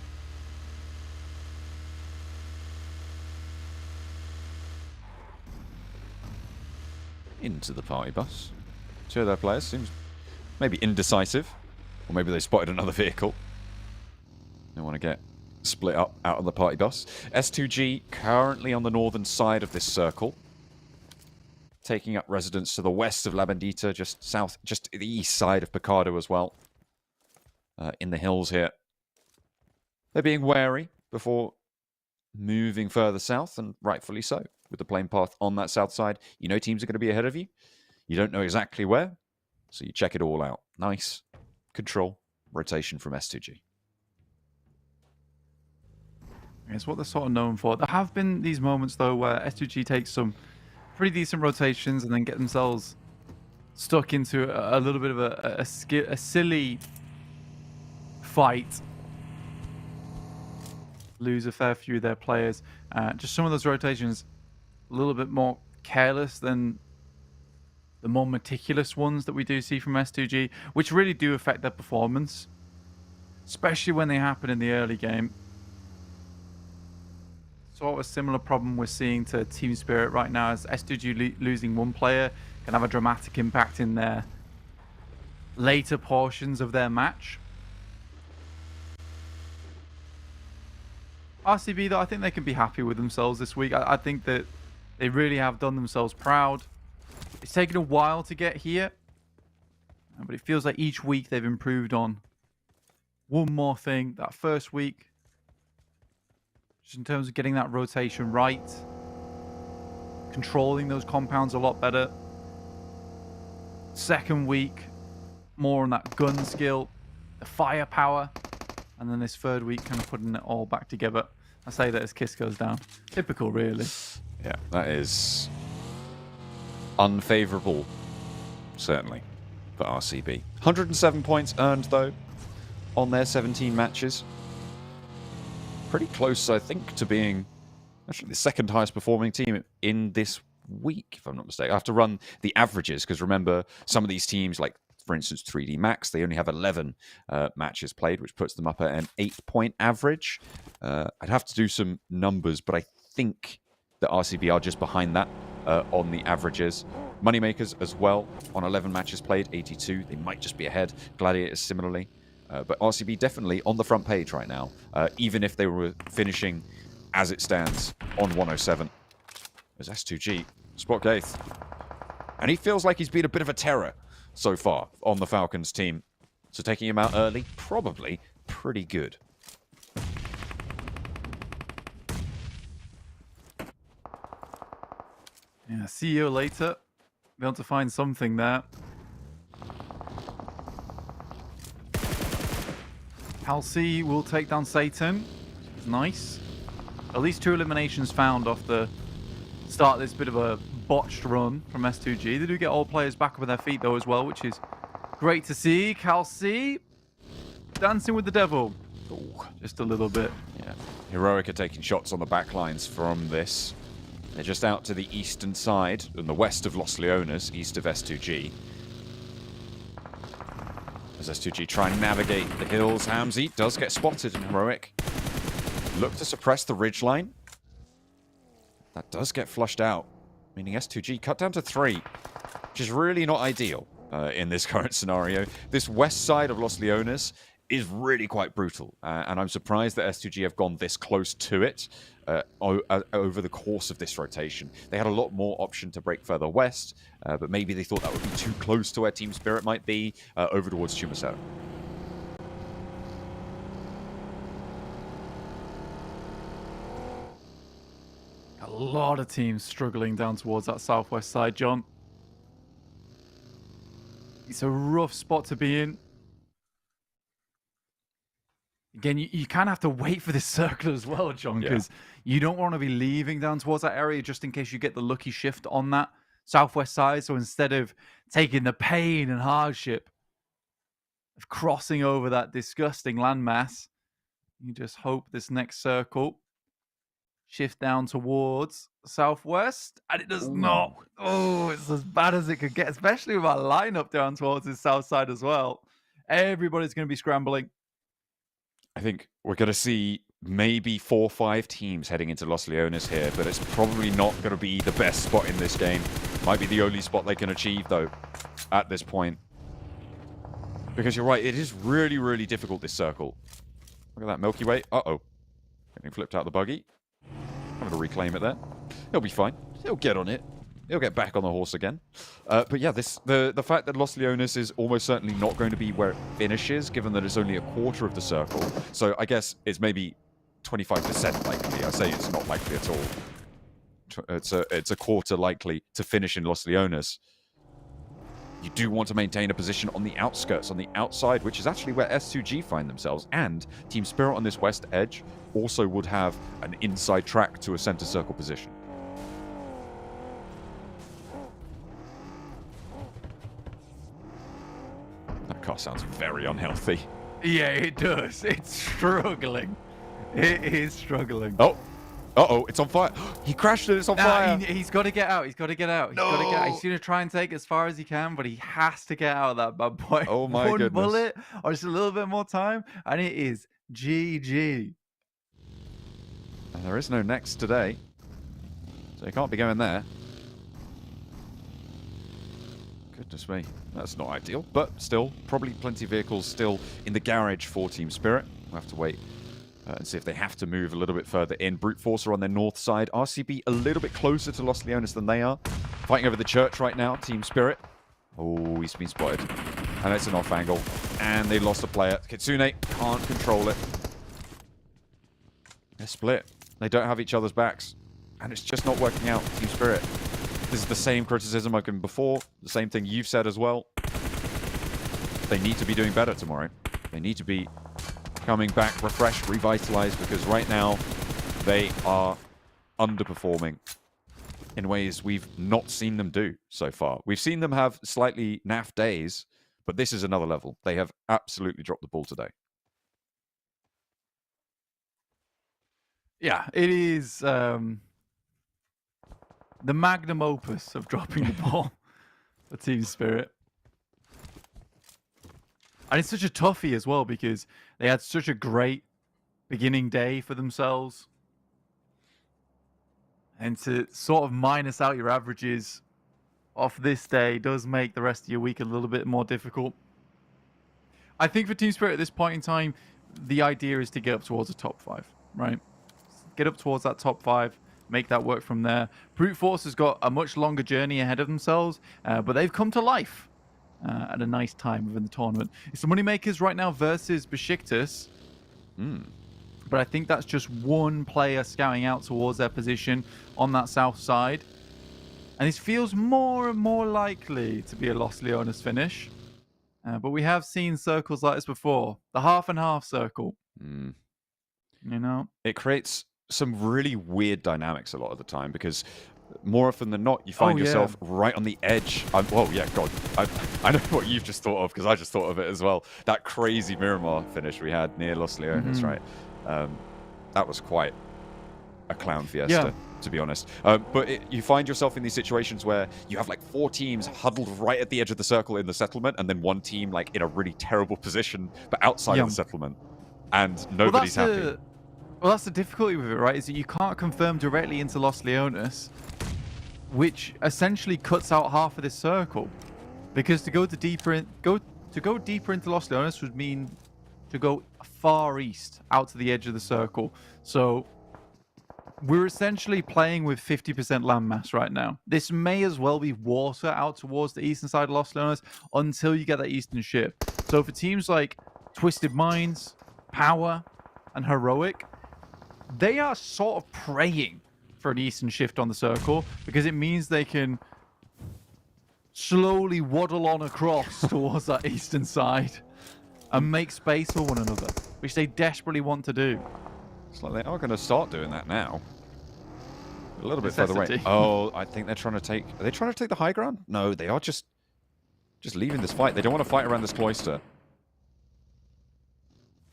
Into the party bus. Two of their players seems maybe indecisive, or maybe they spotted another vehicle. They want to get split up out of the party bus. S2G currently on the northern side of this circle, taking up residence to the west of La Bendita, just south, just the east side of Picado as well, in the hills here. They're being wary before moving further south, and rightfully so. With the plane path on that south side, you know teams are going to be ahead of you. You don't know exactly where, so you check it all out. Nice control rotation from S2G. It's what they're sort of known for. There have been these moments, though, where S2G takes some pretty decent rotations and then get themselves stuck into a little bit of a silly fight. Lose a fair few of their players. Just some of those rotations a little bit more careless than the more meticulous ones that we do see from S2G, which really do affect their performance, especially when they happen in the early game. Sort of a similar problem we're seeing to Team Spirit right now, as S2G losing one player can have a dramatic impact in their later portions of their match. RCB, though, I think they can be happy with themselves this week. I think that they really have done themselves proud. It's taken a while to get here, but it feels like each week they've improved on one more thing. That first week, just in terms of getting that rotation right, controlling those compounds a lot better. Second week, more on that gun skill, the firepower, and then this third week kind of putting it all back together. I say that as Kiss goes down. Typical, really. Yeah, that is unfavourable, certainly, for RCB. 107 points earned, though, on their 17 matches. Pretty close, I think, to being actually the second highest performing team in this week, if I'm not mistaken. I have to run the averages, because remember, some of these teams, like, for instance, 3D Max, they only have 11 matches played, which puts them up at an 8-point average. I'd have to do some numbers, but I think that RCB are just behind that on the averages. Moneymakers as well, on 11 matches played, 82. They might just be ahead. Gladiators similarly. But RCB definitely on the front page right now, even if they were finishing as it stands on 107. There's S2G, spot Gaith. And he feels like he's been a bit of a terror so far on the Falcons team. So taking him out early, probably pretty good. Yeah, see you later. Be able to find something there. Halsey will take down Satan. Nice. At least 2 eliminations found off the start of this bit of a botched run from S2G. They do get all players back up on their feet, though, as well, which is great to see. Halsey dancing with the devil. Ooh, just a little bit. Yeah. Heroic are taking shots on the backlines from this. They're just out to the eastern side, in the west of Los Leones, east of S2G. As S2G try and navigate the hills, Hamzy does get spotted in Heroic. Look to suppress the ridgeline. That does get flushed out, meaning S2G cut down to 3, which is really not ideal in this current scenario. This west side of Los Leones is really quite brutal, and I'm surprised that S2G have gone this close to it over the course of this rotation. They had a lot more option to break further west, but maybe they thought that would be too close to where Team Spirit might be, over towards Chumacero. A lot of teams struggling down towards that southwest side, John. It's a rough spot to be in. Again, you kind of have to wait for this circle as well, John, because you don't want to be leaving down towards that area just in case you get the lucky shift on that southwest side. So instead of taking the pain and hardship of crossing over that disgusting landmass, you just hope this next circle shift down towards the southwest, and it does not. Oh, it's as bad as it could get, especially with our lineup down towards the south side as well. Everybody's going to be scrambling. I think we're going to see maybe 4 or 5 teams heading into Los Leones here, but it's probably not going to be the best spot in this game. Might be the only spot they can achieve, though, at this point. Because you're right, it is really, really difficult, this circle. Look at that Milky Way. Uh-oh. Getting flipped out the buggy. I'm going to reclaim it there. He'll be fine. He'll get on it. He'll get back on the horse again. But yeah, the fact that Los Leones is almost certainly not going to be where it finishes, given that it's only a quarter of the circle. So I guess it's maybe 25% likely. I say it's not likely at all. It's a quarter likely to finish in Los Leones. You do want to maintain a position on the outskirts, on the outside, which is actually where S2G find themselves. And Team Spirit on this west edge also would have an inside track to a center circle position. That car sounds very unhealthy. Yeah, it does. It's struggling. It is struggling. Oh. Uh-oh, it's on fire. He crashed it, it's on fire. He's got to get out. He's got to get out. He's got to get out. He's going to try and take as far as he can, but he has to get out of that bad boy. Oh my goodness. One bullet or just a little bit more time, and it is GG. And there is no next today, so you can't be going there. Goodness me, that's not ideal, but still, probably plenty of vehicles still in the garage for Team Spirit. We'll have to wait and see if they have to move a little bit further in. Brute Force are on their north side. RCB a little bit closer to Los Leones than they are. Fighting over the church right now, Team Spirit. Oh, he's been spotted. And it's an off angle. And they lost a player. Kitsune can't control it. They're split. They don't have each other's backs. And it's just not working out, Team Spirit. This is the same criticism I've given before. The same thing you've said as well. They need to be doing better tomorrow. They need to be coming back refreshed, revitalized, because right now they are underperforming in ways we've not seen them do so far. We've seen them have slightly naff days, but this is another level. They have absolutely dropped the ball today. Yeah, it is the magnum opus of dropping the ball for Team Spirit. And it's such a toughie as well because they had such a great beginning day for themselves. And to sort of minus out your averages off this day does make the rest of your week a little bit more difficult. I think for Team Spirit at this point in time, the idea is to get up towards the top 5, right? Get up towards that top 5, make that work from there. Brute Force has got a much longer journey ahead of themselves, but they've come to life at a nice time within the tournament. It's the Moneymakers right now versus BEŞİKTAŞ. But I think that's just one player scouting out towards their position on that south side. And this feels more and more likely to be a Los Leones finish. But we have seen circles like this before. The half and half circle. You know? It creates some really weird dynamics a lot of the time because more often than not, you find yourself right on the edge. Well, yeah, God. I know what you've just thought of because I just thought of it as well. That crazy Miramar finish we had near Los Leones, right? That was quite a clown fiesta, to be honest. But you find yourself in these situations where you have like 4 teams huddled right at the edge of the circle in the settlement and then one team like in a really terrible position but outside of the settlement. And nobody's happy. Well, that's the difficulty with it, right? Is that you can't confirm directly into Los Leones, which essentially cuts out half of this circle. Because to go deeper into Los Leones would mean to go far east, out to the edge of the circle. So we're essentially playing with 50% landmass right now. This may as well be water out towards the eastern side of Los Leones until you get that eastern shift. So for teams like Twisted Minds, Power, and Heroic, they are sort of praying for an eastern shift on the circle because it means they can slowly waddle on across towards that eastern side and make space for one another, which they desperately want to do. It's like they are going to start doing that now. A little bit further away. Necessity. Oh, I think they're trying to take... Are they trying to take the high ground? No, they are just leaving this fight. They don't want to fight around this cloister.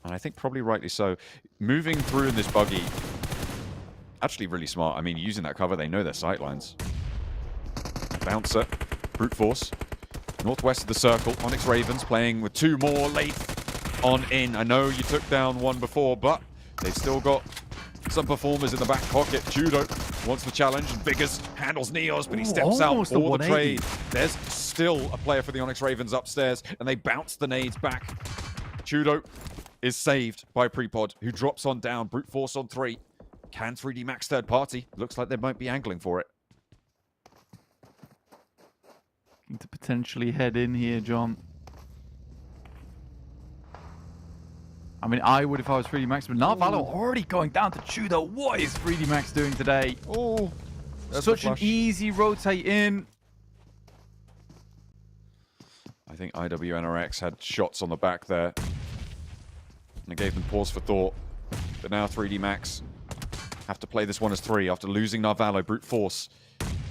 And I think probably rightly so. Moving through in this buggy, actually really smart. I mean, using that cover, they know their sightlines. Bouncer, brute force. Northwest of the circle, Onyx Ravens playing with 2 more late on in. I know you took down 1 before, but they've still got some performers in the back pocket. Judo wants the challenge, and Biggers handles Neos, but he steps out for the trade. There's still a player for the Onyx Ravens upstairs, and they bounce the nades back. Judo is saved by Prepod, who drops on down. Brute force on 3. Can 3D Max third party? Looks like they might be angling for it. To potentially head in here, John. I mean, I would if I was 3D Max, but Narvalo already going down to Judo. What is 3D Max doing today? Oh, such an easy rotate in. I think IWNRX had shots on the back there. And it gave them pause for thought. But now 3D Max have to play this one as 3 after losing Narvalo, brute force.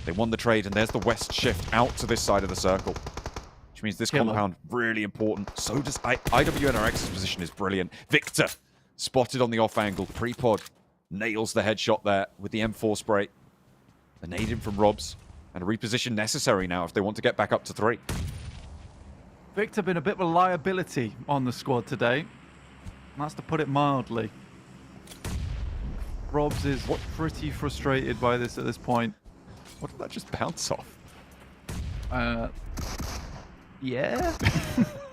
They won the trade, and there's the west shift out to this side of the circle. Which means this compound, really important. So does IWNRX's position is brilliant. Victor spotted on the off angle. Prepod nails the headshot there with the M4 spray. A nade in from Robs. And a reposition necessary now if they want to get back up to 3. Victor been a bit of a liability on the squad today. And that's to put it mildly. Robs is pretty frustrated by this at this point. What did that just bounce off? Yeah.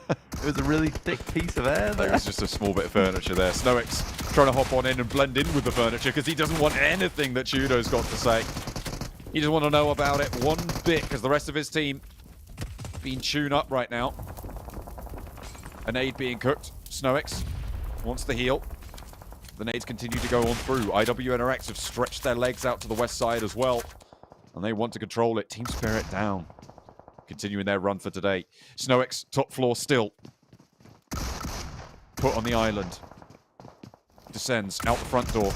It was a really thick piece of air there. It was just a small bit of furniture there. Snoix trying to hop on in and blend in with the furniture because he doesn't want anything that Judo's got to say. He doesn't want to know about it one bit because the rest of his team being tuned up right now. A nade being cooked. Snoix wants the heal. The nades continue to go on through. IWNRX have stretched their legs out to the west side as well. And they want to control it. Team Spirit down. Continuing their run for today. Snoix, top floor still. Put on the island. Descends out the front door.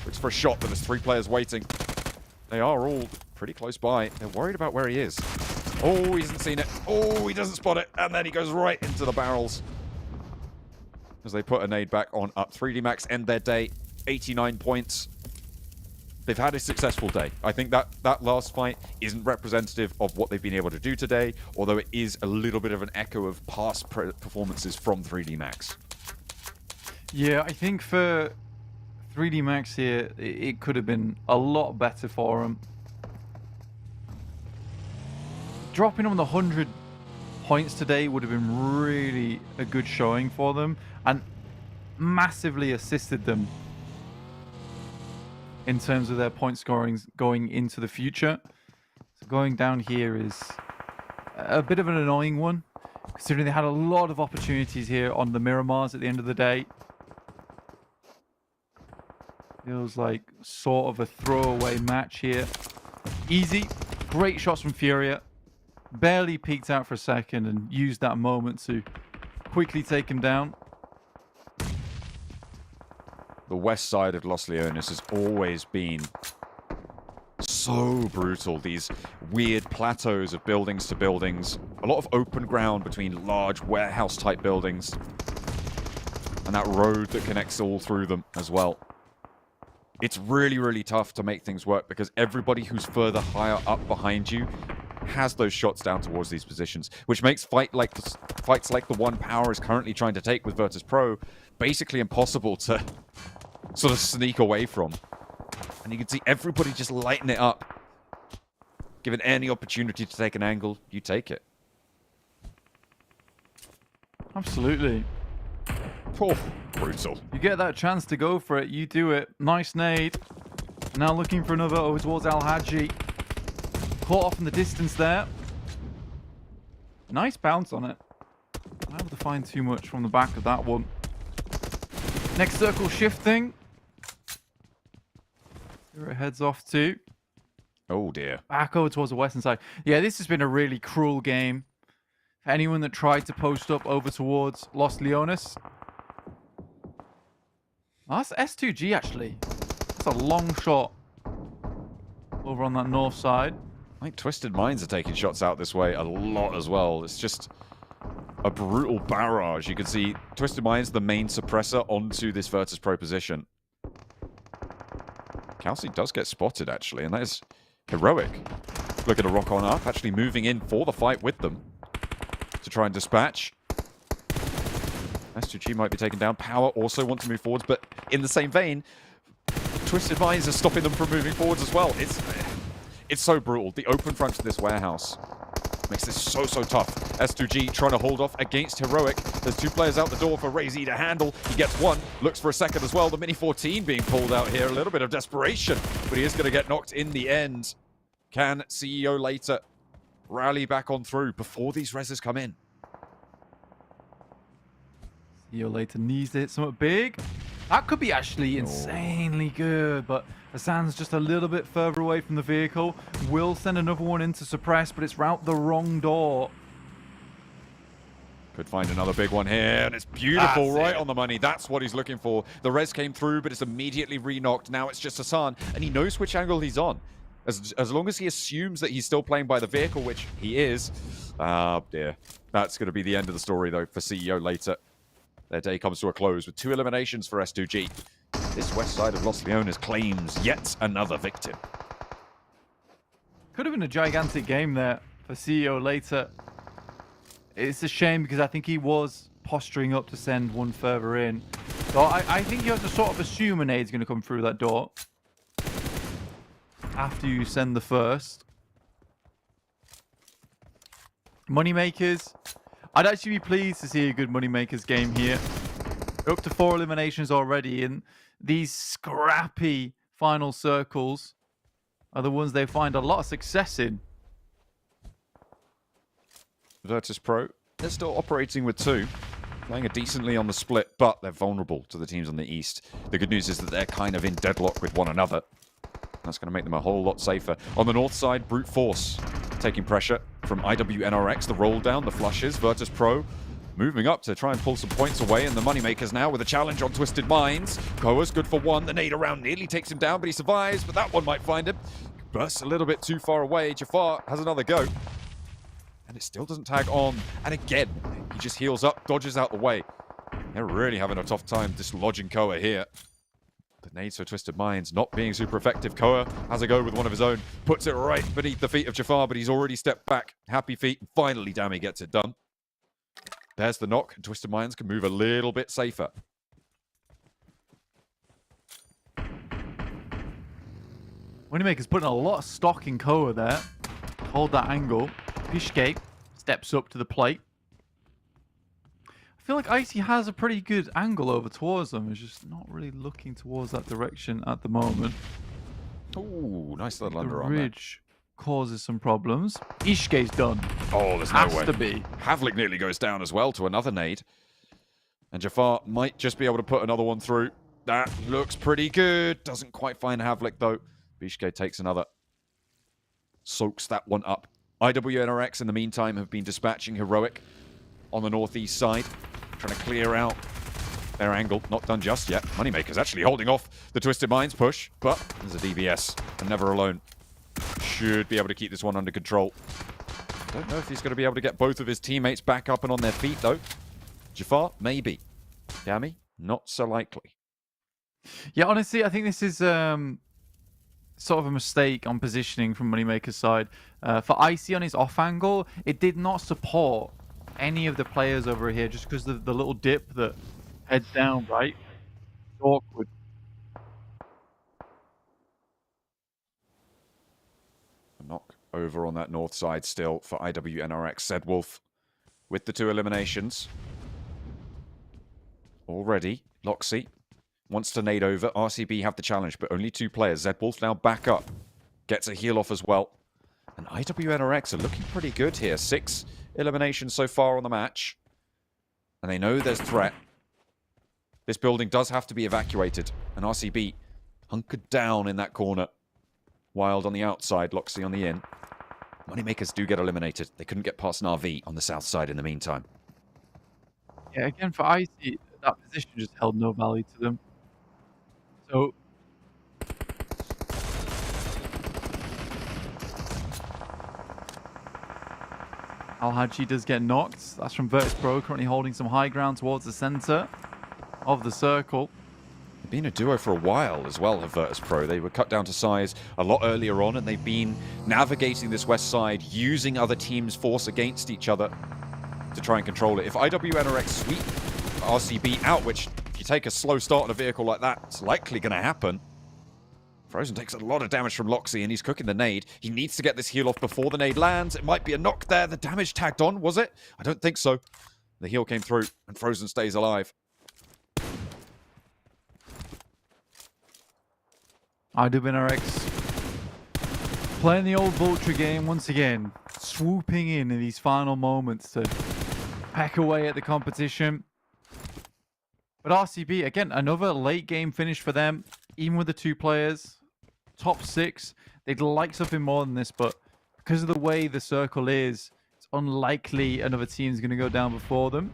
Looks for a shot, but there's 3 players waiting. They are all pretty close by. They're worried about where he is. Oh, he hasn't seen it. Oh, he doesn't spot it. And then he goes right into the barrels. As they put a nade back on up. 3D Max end their day. 89 points. They've had a successful day. I think that last fight isn't representative of what they've been able to do today, although it is a little bit of an echo of past performances from 3D Max. Yeah, I think for 3D Max here, it could have been a lot better for them. Dropping on the 100 points today would have been really a good showing for them and massively assisted them in terms of their point scoring going into the future. So going down here is a bit of an annoying one, considering they had a lot of opportunities here on the Miramars at the end of the day. Feels like sort of a throwaway match here. Easy, great shots from Furia. Barely peeked out for a second and used that moment to quickly take him down. The west side of Los Leones has always been so brutal. These weird plateaus of buildings to buildings. A lot of open ground between large warehouse-type buildings. And that road that connects all through them as well. It's really, really tough to make things work because everybody who's further higher up behind you has those shots down towards these positions, which makes fights like the one Power is currently trying to take with Virtus Pro basically impossible to sort of sneak away from. And you can see everybody just lighting it up. Given any opportunity to take an angle, you take it. Absolutely. Oh, brutal. You get that chance to go for it, you do it. Nice nade. Now looking for another over towards Al-Haji. Caught off in the distance there. Nice bounce on it. Not able to find too much from the back of that one. Next circle shifting. Where it heads off to. Oh dear. Back over towards the western side. Yeah, this has been a really cruel game for anyone that tried to post up over towards Los Leones. Oh, that's S2G, actually. That's a long shot over on that north side. I think Twisted Minds are taking shots out this way a lot as well. It's just a brutal barrage. You can see Twisted Minds, the main suppressor, onto this Virtus Pro position. Kelsey does get spotted, actually, and that is heroic. Look at a rock on up, actually moving in for the fight with them to try and dispatch. S2G might be taken down. Power also want to move forwards, but in the same vein, Twisted Minds are stopping them from moving forwards as well. It's so brutal. The open front to this warehouse makes this so tough. S2G trying to hold off against Heroic. There's 2 players out the door for Razy to handle. He gets 1, looks for a second as well. The Mini 14 being pulled out here. A little bit of desperation, but he is going to get knocked in the end. Can CEO later rally back on through before these reses come in? CEO later needs to hit something big. That could be actually insanely good, but Hassan's just a little bit further away from the vehicle. Will send another one in to suppress, but it's out the wrong door. Could find another big one here, and it's beautiful, right on the money. That's what he's looking for. The res came through, but it's immediately re-knocked. Now it's just Hassan, and he knows which angle he's on. As long as he assumes that he's still playing by the vehicle, which he is. Ah, dear. That's going to be the end of the story, though, for CEO later. Their day comes to a close with 2 eliminations for S2G. This west side of Los Leones claims yet another victim. Could have been a gigantic game there for CEO later. It's a shame because I think he was posturing up to send one further in. So I think you have to sort of assume a nade's going to come through that door after you send the first. Moneymakers. I'd actually be pleased to see a good Moneymakers game here. We're up to 4 eliminations already, and these scrappy final circles are the ones they find a lot of success in. Virtus Pro, they're still operating with 2. Playing it decently on the split, but they're vulnerable to the teams on the east. The good news is that they're kind of in deadlock with one another. That's going to make them a whole lot safer. On the north side, Brute Force taking pressure from IWNRX, the roll down, the flushes. Virtus Pro moving up to try and pull some points away, and the Moneymakers now with a challenge on Twisted Minds. Koa's good for 1. The nade around nearly takes him down, but he survives, but that one might find him. Bursts a little bit too far away. Jafar has another go. And it still doesn't tag on. And again, he just heals up, dodges out the way. They're really having a tough time dislodging Koa here. The nades for Twisted Minds not being super effective. Koa has a go with one of his own. Puts it right beneath the feet of Jafar, but he's already stepped back. Happy feet. Finally, Dami gets it done. There's the knock, and Twisted Minds can move a little bit safer. Moneymaker's putting a lot of stock in Koa there. Hold that angle. Bishke steps up to the plate. I feel like Icy has a pretty good angle over towards them. He's just not really looking towards that direction at the moment. Ooh, nice little The underarm there. ridge causes some problems. Ishke's done. Oh, there's no way. Has to be. Havlik nearly goes down as well to another nade. And Jafar might just be able to put another one through. That looks pretty good. Doesn't quite find Havlik, though. Bishke takes another. Soaks that one up. IWNRX, in the meantime, have been dispatching Heroic on the northeast side. Trying to clear out their angle. Not done just yet. Moneymaker's actually holding off the Twisted Minds push. But there's a DVS. And never alone. Should be able to keep this one under control. Don't know if he's going to be able to get both of his teammates back up and on their feet, though. Jafar, maybe. Dami, not so likely. Yeah, honestly, I think this is sort of a mistake on positioning from Moneymaker's side. For Icy on his off angle, it did not support any of the players over here just because of the little dip that heads down, right? It's awkward. A knock over on that north side still for IWNRX. Zedwolf with the 2 eliminations. Already, Loxy wants to nade over. RCB have the challenge, but only 2 players. Zedwolf now back up. Gets a heal off as well. And IWNRX are looking pretty good here. 6 eliminations so far on the match. And they know there's threat. This building does have to be evacuated. And RCB hunkered down in that corner. Wild on the outside, Loxy on the in. Moneymakers do get eliminated. They couldn't get past Na'Vi on the south side in the meantime. Yeah, again, for Icy, that position just held no value to them. So Al-Haji does get knocked. That's from Virtus Pro, currently holding some high ground towards the center of the circle. They've been a duo for a while as well, have Virtus Pro. They were cut down to size a lot earlier on, and they've been navigating this west side, using other teams' force against each other to try and control it. If IWNRX sweep RCB out, which if you take a slow start on a vehicle like that, it's likely going to happen. Frozen takes a lot of damage from Loxy, and he's cooking the nade. He needs to get this heal off before the nade lands. It might be a knock there. The damage tagged on, was it? I don't think so. The heal came through, and Frozen stays alive. IWNRX playing the old Vulture game once again, swooping in these final moments to peck away at the competition. But RCB, again, another late game finish for them, even with the two players. Top 6. They'd like something more than this, but because of the way the circle is, it's unlikely another team's going to go down before them.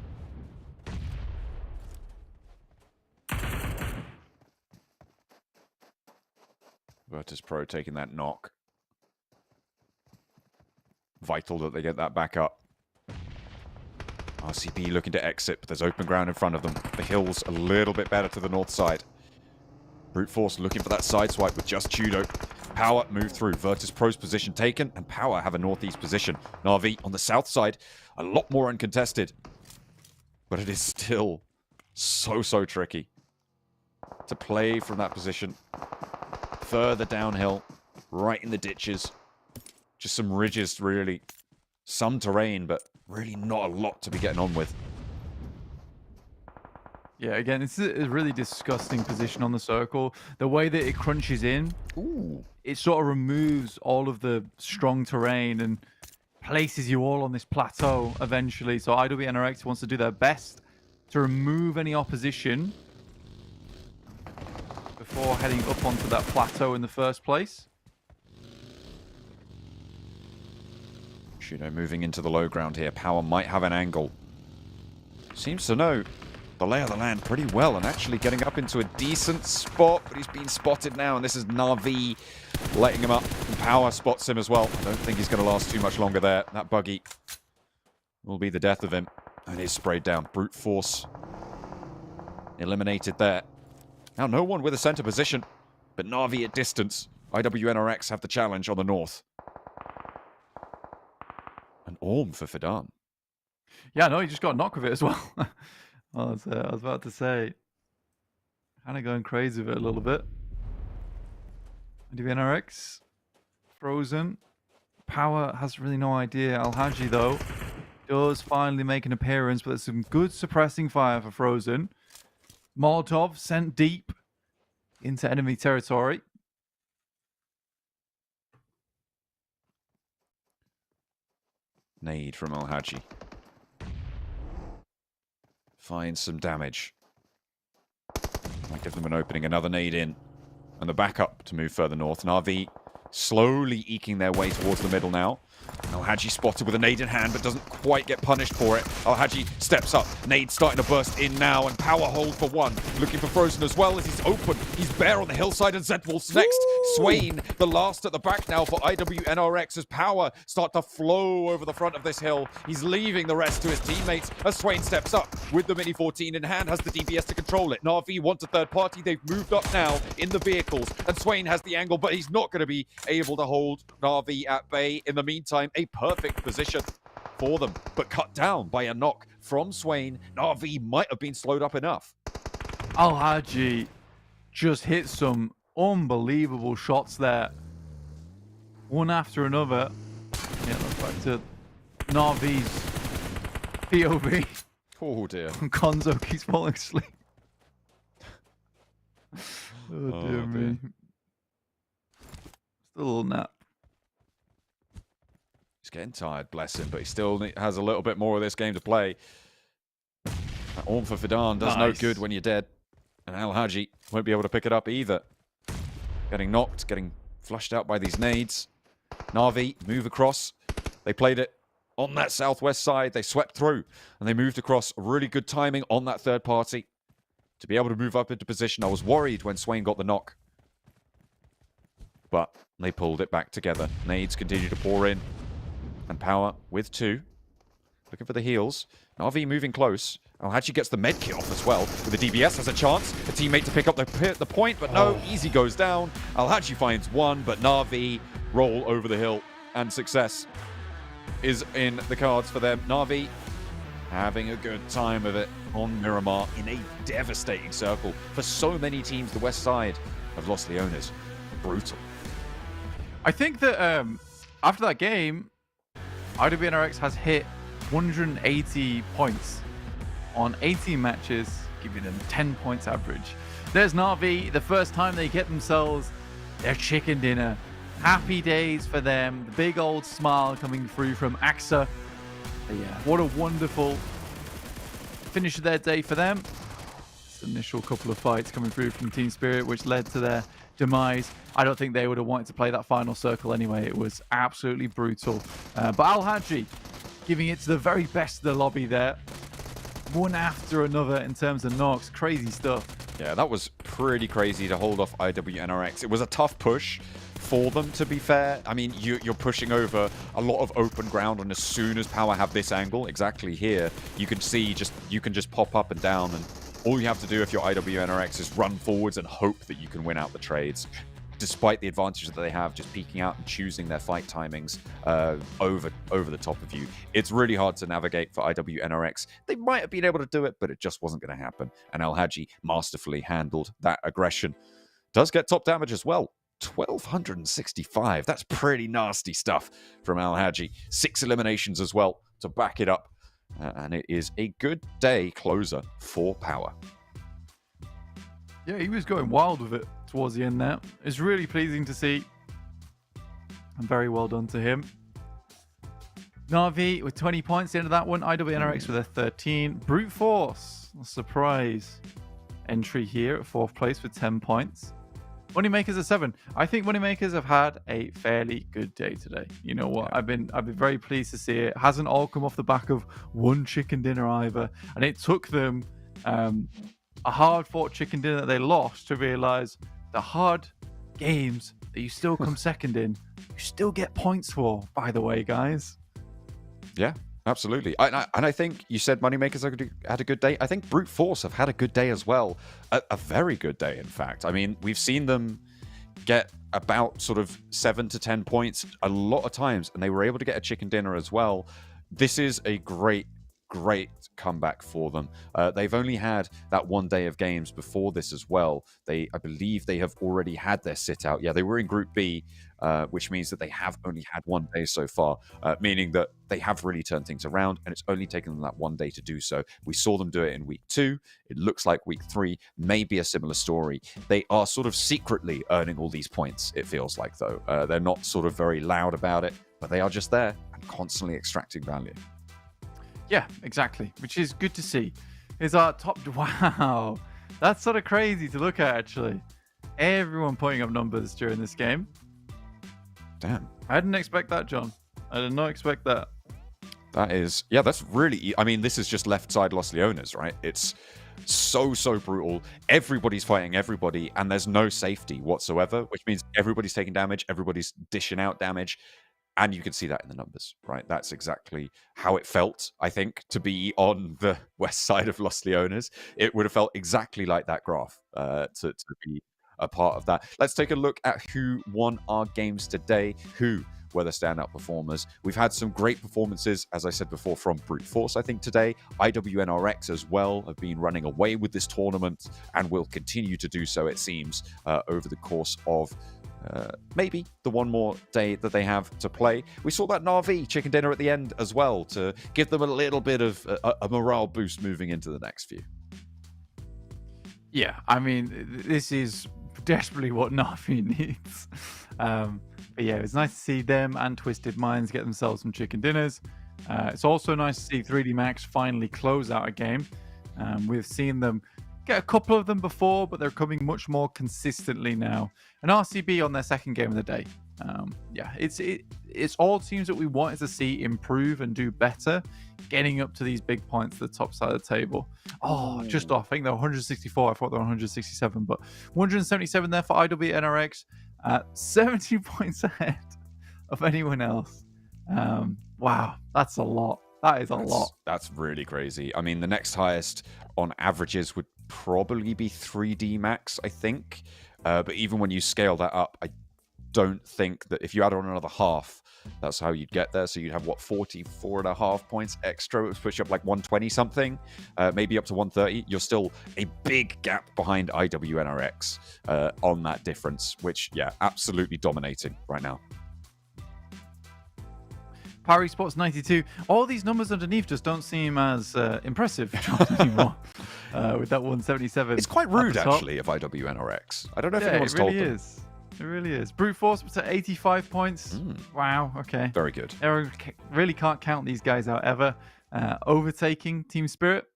Virtus Pro taking that knock. Vital that they get that back up. RCB looking to exit, but there's open ground in front of them. The hill's a little bit better to the north side. Brute Force looking for that side swipe with just Judo. Power move through. Virtus Pro's position taken, and Power have a northeast position. Na'Vi on the south side, a lot more uncontested. But it is still so tricky to play from that position. Further downhill, right in the ditches. Just some ridges, really. Some terrain, but really not a lot to be getting on with. Yeah, again, it's a really disgusting position on the circle. The way that it crunches in, it sort of removes all of the strong terrain and places you all on this plateau eventually. So IWNRX wants to do their best to remove any opposition before heading up onto that plateau in the first place. Judo moving into the low ground here. Power might have an angle. Seems to know the lay of the land pretty well and actually getting up into a decent spot, but he's been spotted now, and this is Na'Vi letting him up. And Power spots him as well. I don't think he's going to last too much longer there. That buggy will be the death of him, and is sprayed down. Brute Force eliminated there. Now no one with a center position, but Na'Vi at distance. IWNRX have the challenge on the north. An Orm for Fidan. Yeah, no, he just got a knock with it as well. I was about to say, kind of going crazy with it a little bit. IWNRX, Frozen. Power has really no idea. Al-Haji, though, does finally make an appearance, but there's some good suppressing fire for Frozen. Molotov sent deep into enemy territory. Nade from Al-Haji. Finds some damage. Might give them an opening. Another nade in. And the backup to move further north. Na'Vi slowly eking their way towards the middle now. Al-Haji spotted with a nade in hand, but doesn't quite get punished for it. Al-Haji steps up. Nade starting to burst in now, and Power hold for one. Looking for Frozen as well as he's open. He's bare on the hillside, and Zedwolf's next. Swain, the last at the back now for IWNRX as Power start to flow over the front of this hill. He's leaving the rest to his teammates as Swain steps up with the Mini 14 in hand, has the DBS to control it. Na'Vi wants a third party. They've moved up now in the vehicles, and Swain has the angle, but he's not going to be able to hold Na'Vi at bay. In the meantime, a perfect position for them, but cut down by a knock from Swain. Na'Vi might have been slowed up enough. Al-Haji just hit some unbelievable shots there. One after another. Yeah, that's back to Na'Vi's POV. Oh dear. Konzo keeps falling asleep. Oh dear me. Just a little nap. He's getting tired, bless him, but he still has a little bit more of this game to play. That Orm for Fidan does no good when you're dead. And Al-Haji won't be able to pick it up either. Getting knocked, getting flushed out by these nades. Na'Vi move across. They played it on that southwest side. They swept through, and they moved across. Really good timing on that third party to be able to move up into position. I was worried when Swain got the knock, but they pulled it back together. Nades continue to pour in, and Power with 2. Looking for the heals. Na'Vi moving close. Alhaji gets the med kit off as well. With the DBS has a chance. A teammate to pick up the point, but no. Easy goes down. Alhaji finds 1, but Na'Vi roll over the hill. And success is in the cards for them. Na'Vi having a good time of it on Miramar in a devastating circle. For so many teams, the west side have lost the owners. Brutal. I think that after that game, IWNRX has hit 180 points on 18 matches, giving them 10 points average. There's Na'Vi, the first time they get themselves their chicken dinner. Happy days for them. The big old smile coming through from AXA. But yeah, what a wonderful finish of their day for them. This initial couple of fights coming through from Team Spirit, which led to their demise. I don't think they would have wanted to play that final circle anyway. It was absolutely brutal. But Alhaji giving it to the very best of the lobby there. One after another in terms of knocks. Crazy stuff. Yeah, that was pretty crazy to hold off IWNRX. It was a tough push for them, to be fair. I mean, you're pushing over a lot of open ground, and as soon as Power have this angle, exactly here, you can see you can just pop up and down, and all you have to do if you're IWNRX is run forwards and hope that you can win out the trades. Despite the advantage that they have, just peeking out and choosing their fight timings over the top of you. It's really hard to navigate for IWNRX. They might have been able to do it, but it just wasn't going to happen. And Alhaji masterfully handled that aggression. Does get top damage as well. 1,265. That's pretty nasty stuff from Alhaji. 6 eliminations as well to back it up. And it is a good day closer for Power. Yeah, he was going wild with it towards the end there. It's really pleasing to see. And very well done to him. Na'Vi with 20 points into that one. IWNRX with a 13. Brute Force, a surprise entry here at 4th place with 10 points. Moneymakers at 7. I think Moneymakers have had a fairly good day today. You know what? I've been very pleased to see it. It hasn't all come off the back of one chicken dinner either. And it took them a hard-fought chicken dinner that they lost to realize the hard games that you still come second in, you still get points for, by the way, guys. Yeah, absolutely. And I think you said Moneymakers had a good day. I think Brute Force have had a good day as well. A very good day, in fact. I mean, we've seen them get about sort of 7 to 10 points a lot of times, and they were able to get a chicken dinner as well. This is a great comeback for them. They've only had that one day of games before this as well. I believe they have already had their sit out. Yeah, they were in Group B, which means that they have only had one day so far, meaning that they have really turned things around, and it's only taken them that one day to do so. We saw them do it in Week 2. It looks like Week 3 may be a similar story. They are sort of secretly earning all these points, it feels like, though. They're not sort of very loud about it, but they are just there and constantly extracting value. Yeah, exactly, which is good to see. Is our top... Wow, that's sort of crazy to look at, actually. Everyone putting up numbers during this game. Damn. I didn't expect that, John. I did not expect that. That is... Yeah, that's really... I mean, this is just left side Los Leones, right? It's so brutal. Everybody's fighting everybody, and there's no safety whatsoever, which means everybody's taking damage, everybody's dishing out damage. And you can see that in the numbers, right? That's exactly how it felt, I think, to be on the west side of Los Leones. It would have felt exactly like that graph to be a part of that. Let's take a look at who won our games today, who were the standout performers. We've had some great performances, as I said before, from Brute Force, I think, today. IWNRX as well have been running away with this tournament and will continue to do so, it seems, over the course of maybe the one more day that they have to play. We saw that Na'Vi chicken dinner at the end as well to give them a little bit of a morale boost moving into the next few. Yeah, I mean, this is desperately what Na'Vi needs. But yeah, it's nice to see them and Twisted Minds get themselves some chicken dinners. It's also nice to see 3D Max finally close out a game. We've seen them get a couple of them before, but they're coming much more consistently now. And RCB on their second game of the day. Yeah, it's all teams that we wanted to see improve and do better, getting up to these big points at the top side of the table. Oh, just off. I think they're 164. I thought they were 167, but 177 there for IWNRX, 70 points ahead of anyone else. Wow, that's a lot. That is a lot. That's really crazy. I mean, the next highest on averages would probably be 3D Max, I think. But even when you scale that up, I don't think that if you add on another half, that's how you'd get there. So you'd have, what, 44.5 points extra, which puts you up like 120 something, maybe up to 130. You're still a big gap behind IWNRX on that difference, which, yeah, absolutely dominating right now. Power Esports 92. All these numbers underneath just don't seem as impressive anymore. With that 177. It's quite rude, actually, of IWNRX. I don't know if anyone's told them. It really is. Brute Force up to 85 points. Wow, okay. Very good. Really can't count these guys out ever. Overtaking Team Spirit.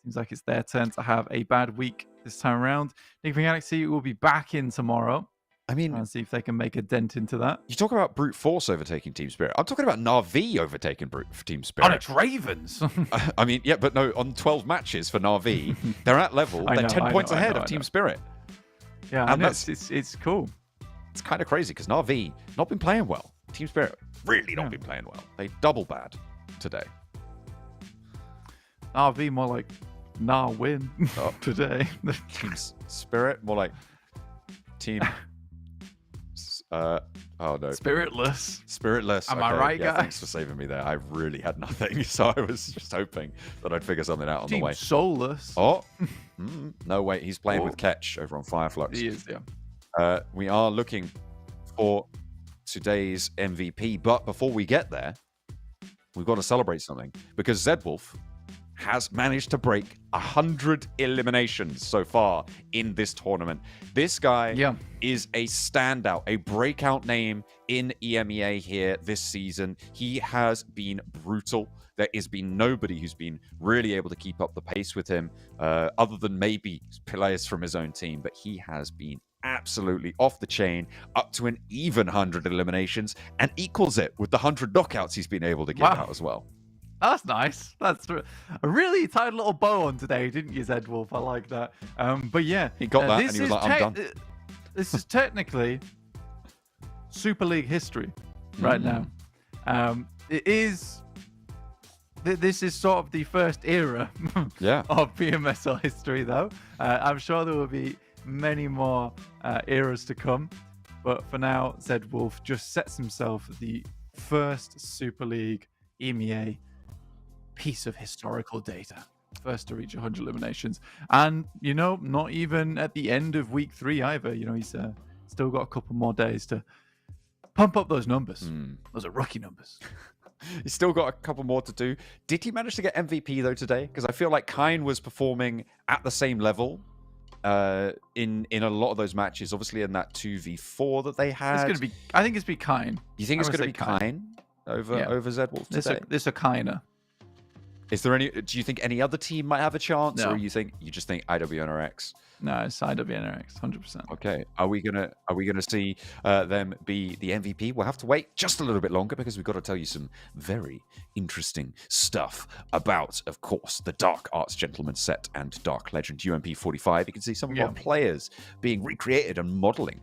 Seems like it's their turn to have a bad week this time around. NIGMA Galaxy will be back in tomorrow. I mean, and see if they can make a dent into that. You talk about Brute Force overtaking Team Spirit. I'm talking about Na'Vi overtaking Team Spirit. On its Ravens. I mean, yeah, but no, on 12 matches for Na'Vi, they're at level. They're 10 points ahead of Team Spirit. Yeah, and it's cool. It's kind of crazy because Na'Vi not been playing well. Team Spirit really not been playing well. They double bad today. Na'Vi more like win today. Team Spirit more like Team. Oh no, Spiritless. Am I right, guys? Thanks for saving me there. I really had nothing, so I was just hoping that I'd figure something out on the way. Soulless. Oh, no, wait, he's playing with Ketch over on FLUX. He is, yeah. We are looking for today's MVP, but before we get there, we've got to celebrate something because Zedwolf has managed to break 100 eliminations so far in this tournament. This guy is a standout, a breakout name in EMEA here this season. He has been brutal. There has been nobody who's been really able to keep up the pace with him, other than maybe players from his own team, but he has been absolutely off the chain, up to an even 100 eliminations, and equals it with the 100 knockouts he's been able to give out as well. That's nice. That's a really tight little bow on today, didn't you, Zedwolf? I like that. But yeah, he got that and he was like, I'm done. This is technically Super League history right now. It is. This is sort of the first era of PMSL history, though. I'm sure there will be many more eras to come. But for now, Zedwolf just sets himself the first Super League EMEA piece of historical data. First to reach 100 eliminations. And, you know, not even at the end of week 3 either. You know, he's still got a couple more days to pump up those numbers. Those are rookie numbers. He's still got a couple more to do. Did he manage to get MVP, though, today? Because I feel like Kine was performing at the same level in a lot of those matches. Obviously, in that 2v4 that they had. It's gonna be, I think it's be Kine. You think it's going to be Kine over Zedwolf today? This a Kiner. Is there any? Do you think any other team might have a chance, No. or you just think IWNRX? No, it's IWNRX, 100%. Okay, are we gonna see them be the MVP? We'll have to wait just a little bit longer because we've got to tell you some very interesting stuff about, of course, the Dark Arts Gentleman set and Dark Legend UMP45. You can see some of our players being recreated and modeling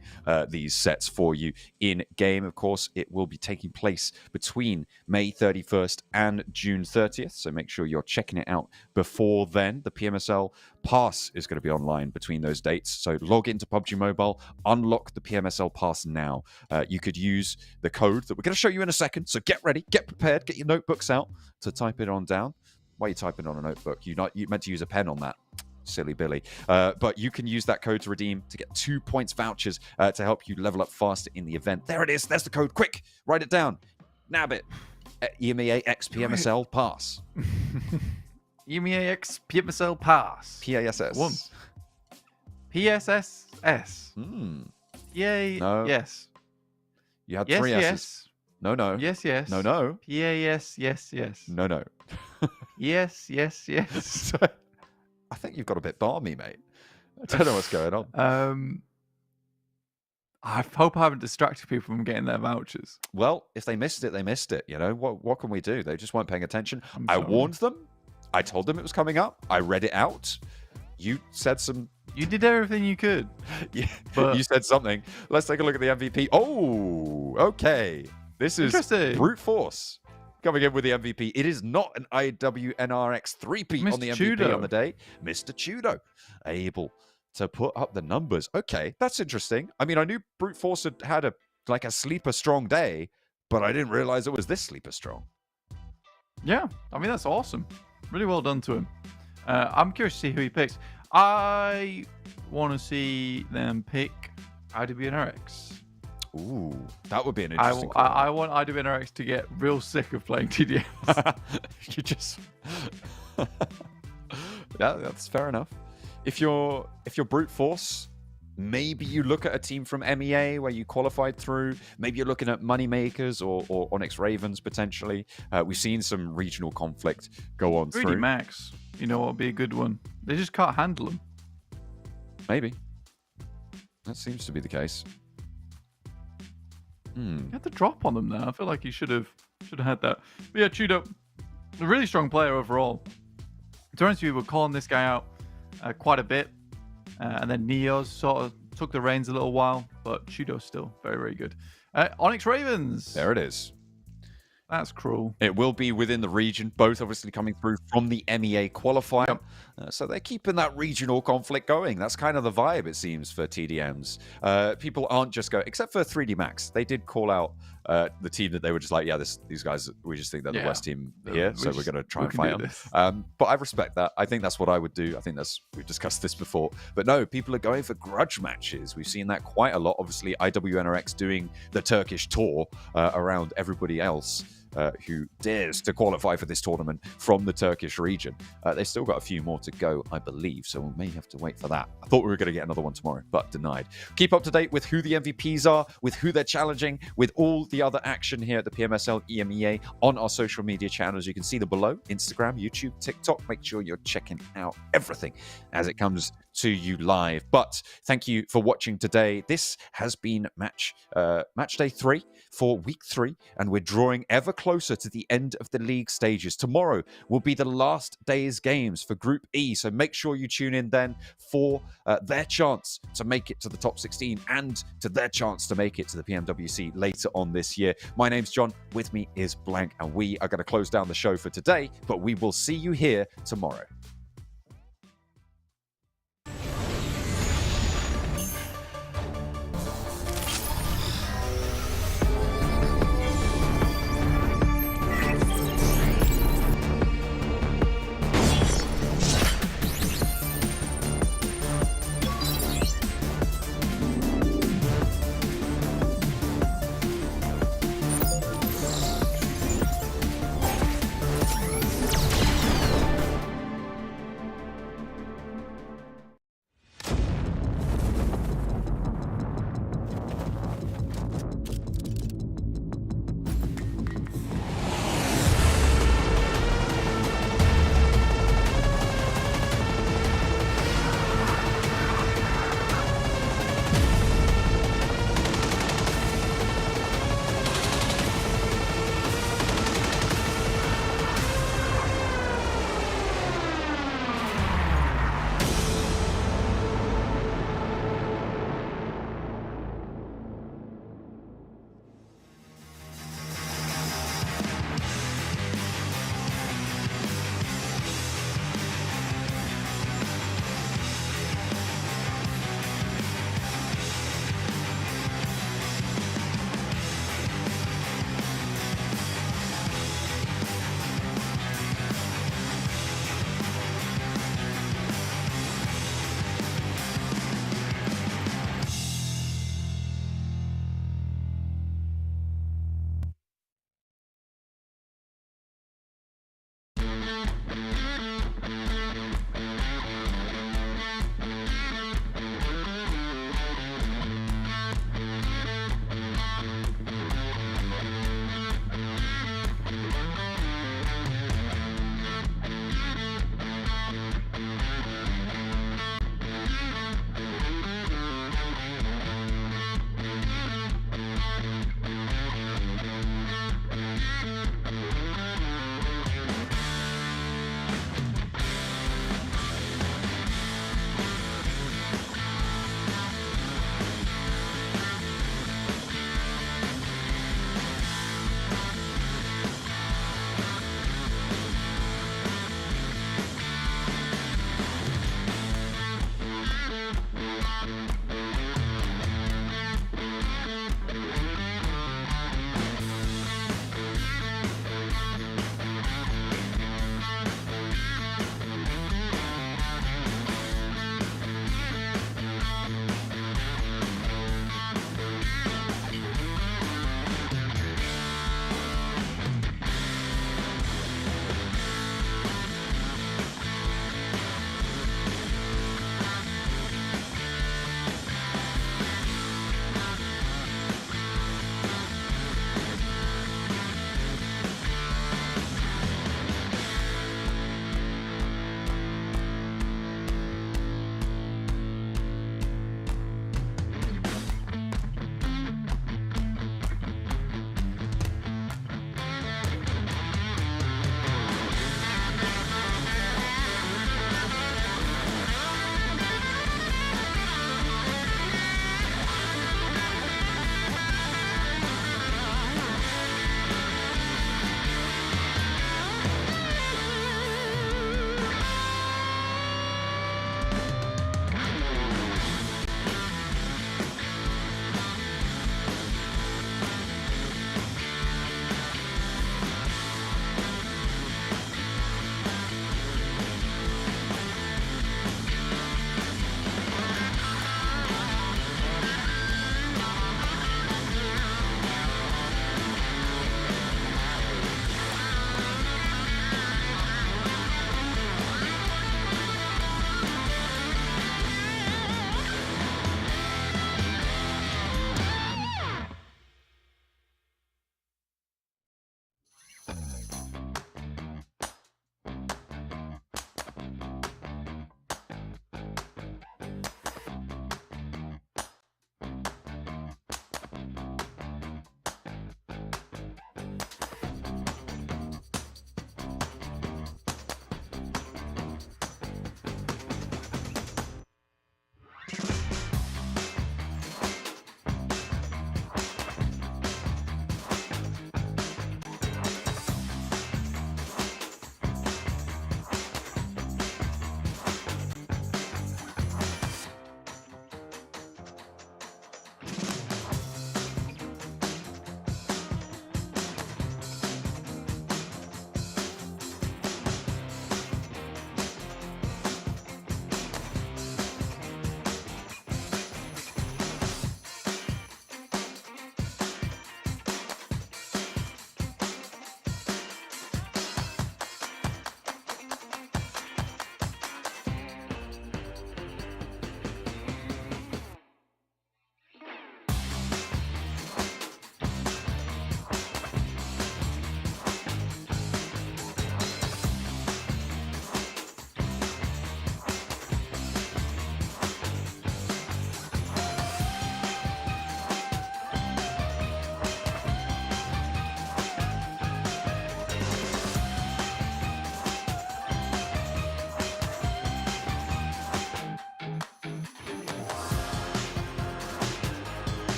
these sets for you in game. Of course, it will be taking place between May 31st and June 30th, so make sure you're checking it out before then. The PMSL Pass is going to be online between those dates, so log into PUBG Mobile, unlock the PMSL Pass now. You could use the code that we're going to show you in a second, so get ready, get prepared, get your notebooks out to type it on down. Why are you typing on a notebook? You meant to use a pen on that. Silly Billy. But you can use that code to redeem to get 2 points vouchers to help you level up faster in the event. There it is. There's the code. Quick, write it down. Nab it. EMEA X PMSL Pass. EMEA X PMSL Pass. PASS. One. PSSS. Yay. No. Yes. You had yes, 3 S's. Yes. No. Yes, yes. No. PAS, yes, yes. No. Yes, yes, yes. I think you've got a bit balmy, mate. I don't know what's going on. I hope I haven't distracted people from getting their vouchers. Well, if they missed it, they missed it. You know, what can we do? They just weren't paying attention. I sorry. warned them. I told them it was coming up. I read it out. You said some... You did everything you could. Yeah, but you said something. Let's take a look at the MVP. Oh, okay. This is Interesting. brute force coming in with the MVP. It is not an IWNRX 3P on the MVP Chudo. on the day. Mr. Chudo able to put up the numbers. Okay, that's interesting. I mean, I knew brute force had a sleeper strong day, but I didn't realize it was this sleeper strong. Yeah, I mean, that's awesome. Really well done to him. I'm curious to see who he picks. I want to see them pick IWNRX. Ooh, that would be an interesting I want IWNRX to get real sick of playing TDMs. You just... Yeah, that's fair enough. If you're brute force, maybe you look at a team from MEA where you qualified through. Maybe you're looking at Moneymakers or Onyx Ravens potentially. We've seen some regional conflict go on 3D through. Max, you know what would be a good one? They just can't handle them. Maybe. That seems to be the case. You had to drop on them now. I feel like you should have had that. But yeah, Chudo, a really strong player overall. To be honest with you, we're calling this guy out quite a bit. And then Neos sort of took the reins a little while, but Chudo's still very, very good. Onyx Ravens. There it is. That's cruel. It will be within the region, both obviously coming through from the MEA qualifier. Yep. So they're keeping that regional conflict going. That's kind of the vibe, it seems, for TDMs. People aren't just going, except for 3D Max. They did call out the team that they were just like, yeah, these guys, we just think they're the worst team here, so we're going to try and fight them. But I respect that. I think that's what I would do. I think we've discussed this before. But no, people are going for grudge matches. We've seen that quite a lot. Obviously, IWNRX doing the Turkish tour around everybody else. Who dares to qualify for this tournament from the Turkish region. They've still got a few more to go, I believe, so we may have to wait for that. I thought we were going to get another one tomorrow, but denied. Keep up to date with who the MVPs are, with who they're challenging, with all the other action here at the PMSL EMEA on our social media channels. You can see them below, Instagram, YouTube, TikTok. Make sure you're checking out everything as it comes to you live. But thank you for watching today. This has been match day 3 for week 3, and we're drawing ever closer to the end of the league stages. Tomorrow will be the last day's games for Group E, so make sure you tune in then for their chance to make it to the top 16 and to their chance to make it to the PMWC later on this year. My name's John, with me is Blank, and we are going to close down the show for today, but we will see you here tomorrow.